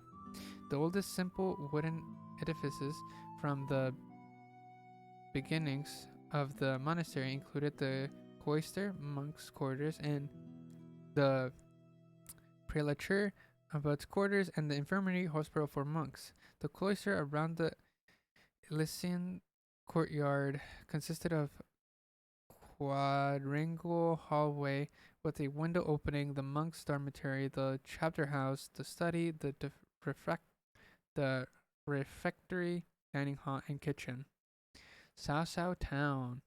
The oldest simple wooden edifices from the beginnings of the monastery included the cloister, monks' quarters, and the prelature, abbot's quarters, and the infirmary hospital for monks. The cloister around the Elysian courtyard consisted of quadrangular hallway with a window opening, the monks' dormitory, the chapter house, the study, the refectory, dining hall, and kitchen. Cao Cao Town.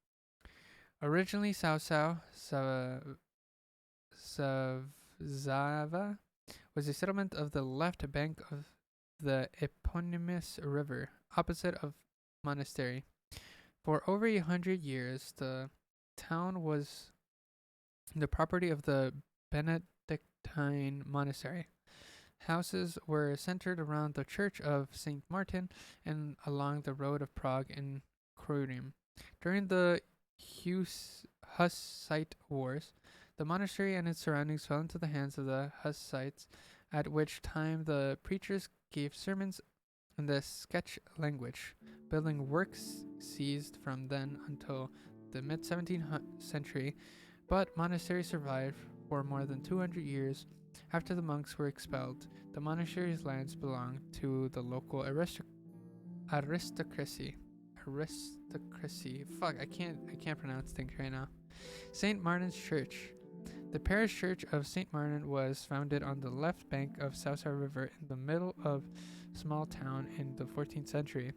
Originally, Cao Cao Savzava was a settlement of the left bank of the eponymous river, opposite of monastery. For over 100 years, the town was the property of the Benedictine monastery. Houses were centered around the Church of St. Martin and along the road of Prague and Croydon. During the Hussite Wars, the monastery and its surroundings fell into the hands of the Hussites, at which time the preachers gave sermons in the Czech language. Building works ceased from then until the mid-17th century, but monastery survived for more than 200 years. After the monks were expelled, the monastery's lands belonged to the local aristocracy. Fuck, I can't pronounce things right now. St. Martin's Church. The parish church of St. Martin was founded on the left bank of Cao Cao River in the middle of small town in the 14th century.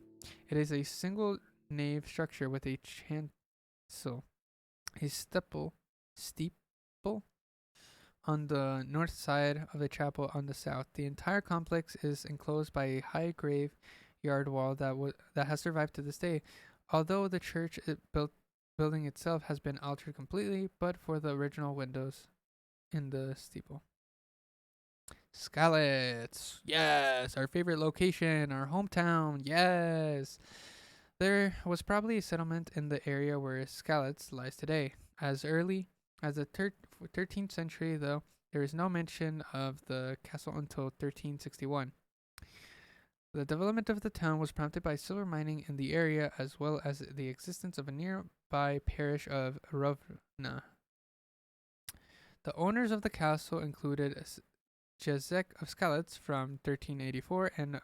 It is a single nave structure with a chancel, a steeple on the north side of the chapel on the south. The entire complex is enclosed by a high graveyard wall that has survived to this day. Although the church building itself has been altered completely, but for the original windows in the steeple. Skalitz, yes, our favorite location, our hometown, yes. There was probably a settlement in the area where Skalitz lies today. As early as the 13th century, though, there is no mention of the castle until 1361. The development of the town was prompted by silver mining in the area, as well as the existence of a nearby parish of Rovna. The owners of the castle included Jezek of Skalitz from 1384 and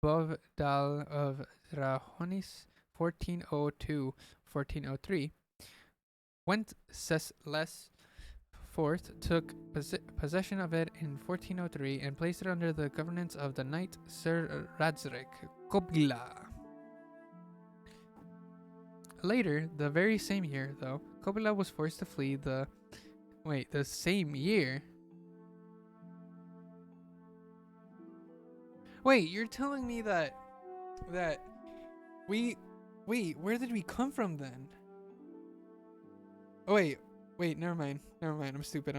Bovdal of Drahonis 1402-1403. Wenceslas IV took possession of it in 1403 and placed it under the governance of the knight Sir Radzrik Kobila. Later, the very same year, though, Kobila was forced to flee the same year? Wait, you're telling me that where did we come from then? Oh, wait, never mind. I'm stupid.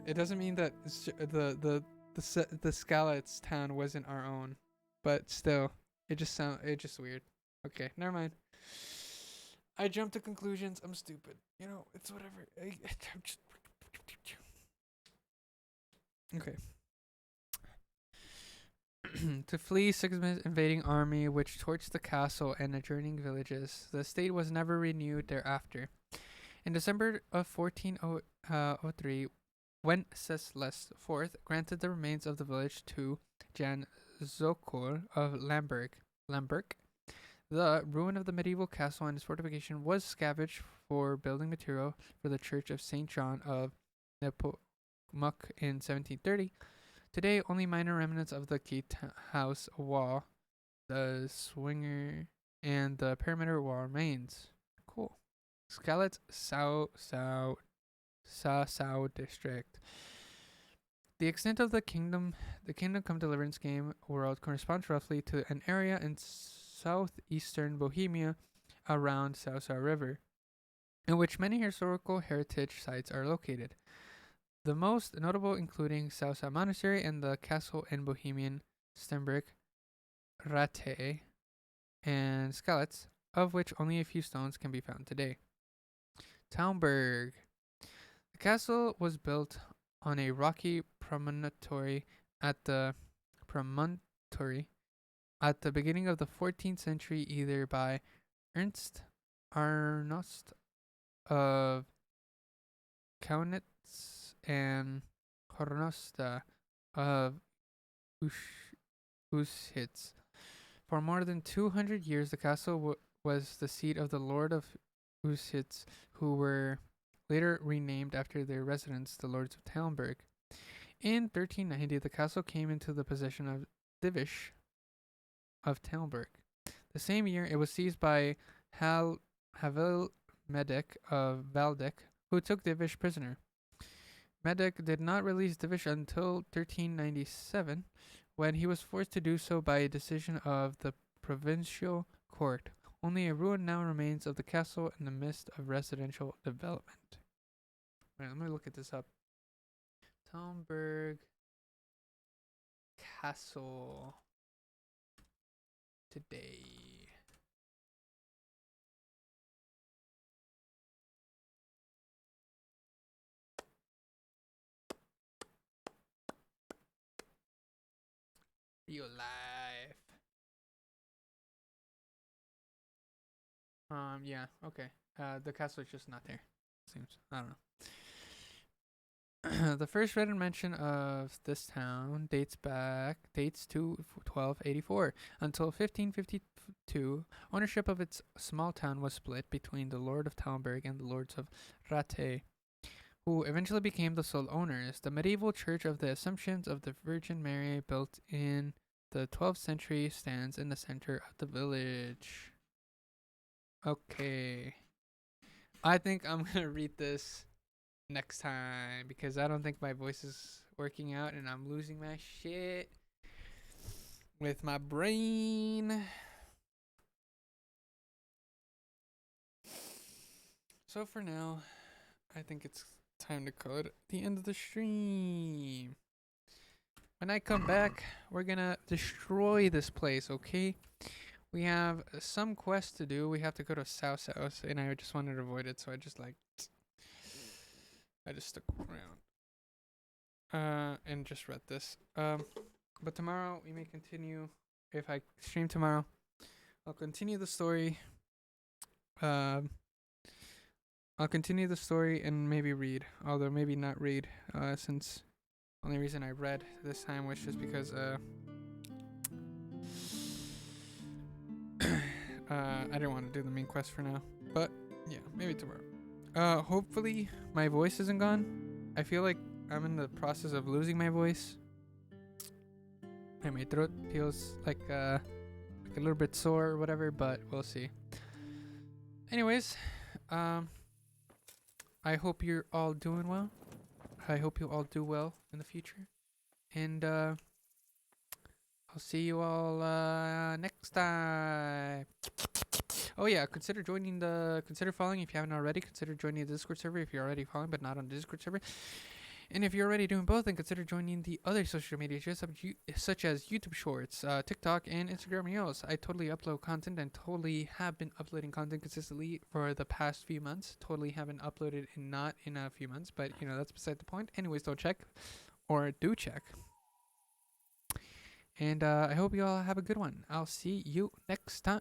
It doesn't mean that the Skalitz town wasn't our own, but still, it's just weird. Okay, never mind. I jumped to conclusions. I'm stupid. You know, it's whatever. Okay. To flee Sigismund's invading army, which torched the castle and adjoining villages, the estate was never renewed thereafter. In December of 1403, Wenceslas IV granted the remains of the village to Jan Zokor of Lamberg, the ruin of the medieval castle and its fortification, was scavenged for building material for the Church of St. John of Nepomuk in 1730. Today, only minor remnants of the gatehouse wall, the swinger, and the perimeter wall remains. Cool. Skelet Sao district. The extent of the Kingdom Come Deliverance game world corresponds roughly to an area in southeastern Bohemia around Sao River, in which many historical heritage sites are located. The most notable including Sao Monastery and the castle in Bohemian Stenberg, Rate, and Skelets, of which only a few stones can be found today. Townburg. The castle was built on a rocky promontory at the beginning of the 14th century, either by Ernst Arnost of Kaunitz and Hornosta of Uschitz. For more than 200 years, the castle was the seat of the Lord of Uschitz, who were later renamed after their residents, the Lords of Talmberg. In 1390, the castle came into the possession of Divish of Talmberg. The same year, it was seized by Havel Medek of Valdek, who took Divish prisoner. Medek did not release Divish until 1397, when he was forced to do so by a decision of the provincial court. Only a ruin now remains of the castle in the midst of residential development. Alright, let me look at this up. Talmberg Castle today. Real life. Yeah, okay. The castle is just not there. Seems. I don't know. The first written mention of this town dates to 1284. Until 1552, ownership of its small town was split between the Lord of Talmberg and the Lords of Rate, who eventually became the sole owners. The medieval Church of the Assumptions of the Virgin Mary, built in the 12th century, stands in the center of the village. Okay. I think I'm going to read this next time because I don't think my voice is working out and I'm losing my shit with my brain. So for now, I think it's time to call it the end of the stream. When I come back, we're gonna destroy this place, okay? We have some quest to do. We have to go to South House, and I just wanted to avoid it, so I just stuck around. And just read this. But tomorrow we may continue. If I stream tomorrow, I'll continue the story. I'll continue the story and maybe read, although maybe not read, since the only reason I read this time was just because I didn't want to do the main quest for now. But yeah, maybe tomorrow. Hopefully my voice isn't gone. I feel like I'm in the process of losing my voice. And my throat feels like a little bit sore or whatever, but we'll see. Anyways, I hope you're all doing well. I hope you all do well in the future. And I'll see you all next time. Oh yeah, consider following if you haven't already. Consider joining the Discord server if you're already following but not on the Discord server. And if you're already doing both, then consider joining the other social media such as YouTube Shorts, TikTok, and Instagram Reels. I totally upload content and totally have been uploading content consistently for the past few months. Totally haven't uploaded not in a few months, but you know, that's beside the point. Anyways, don't check, or do check. And I hope you all have a good one. I'll see you next time.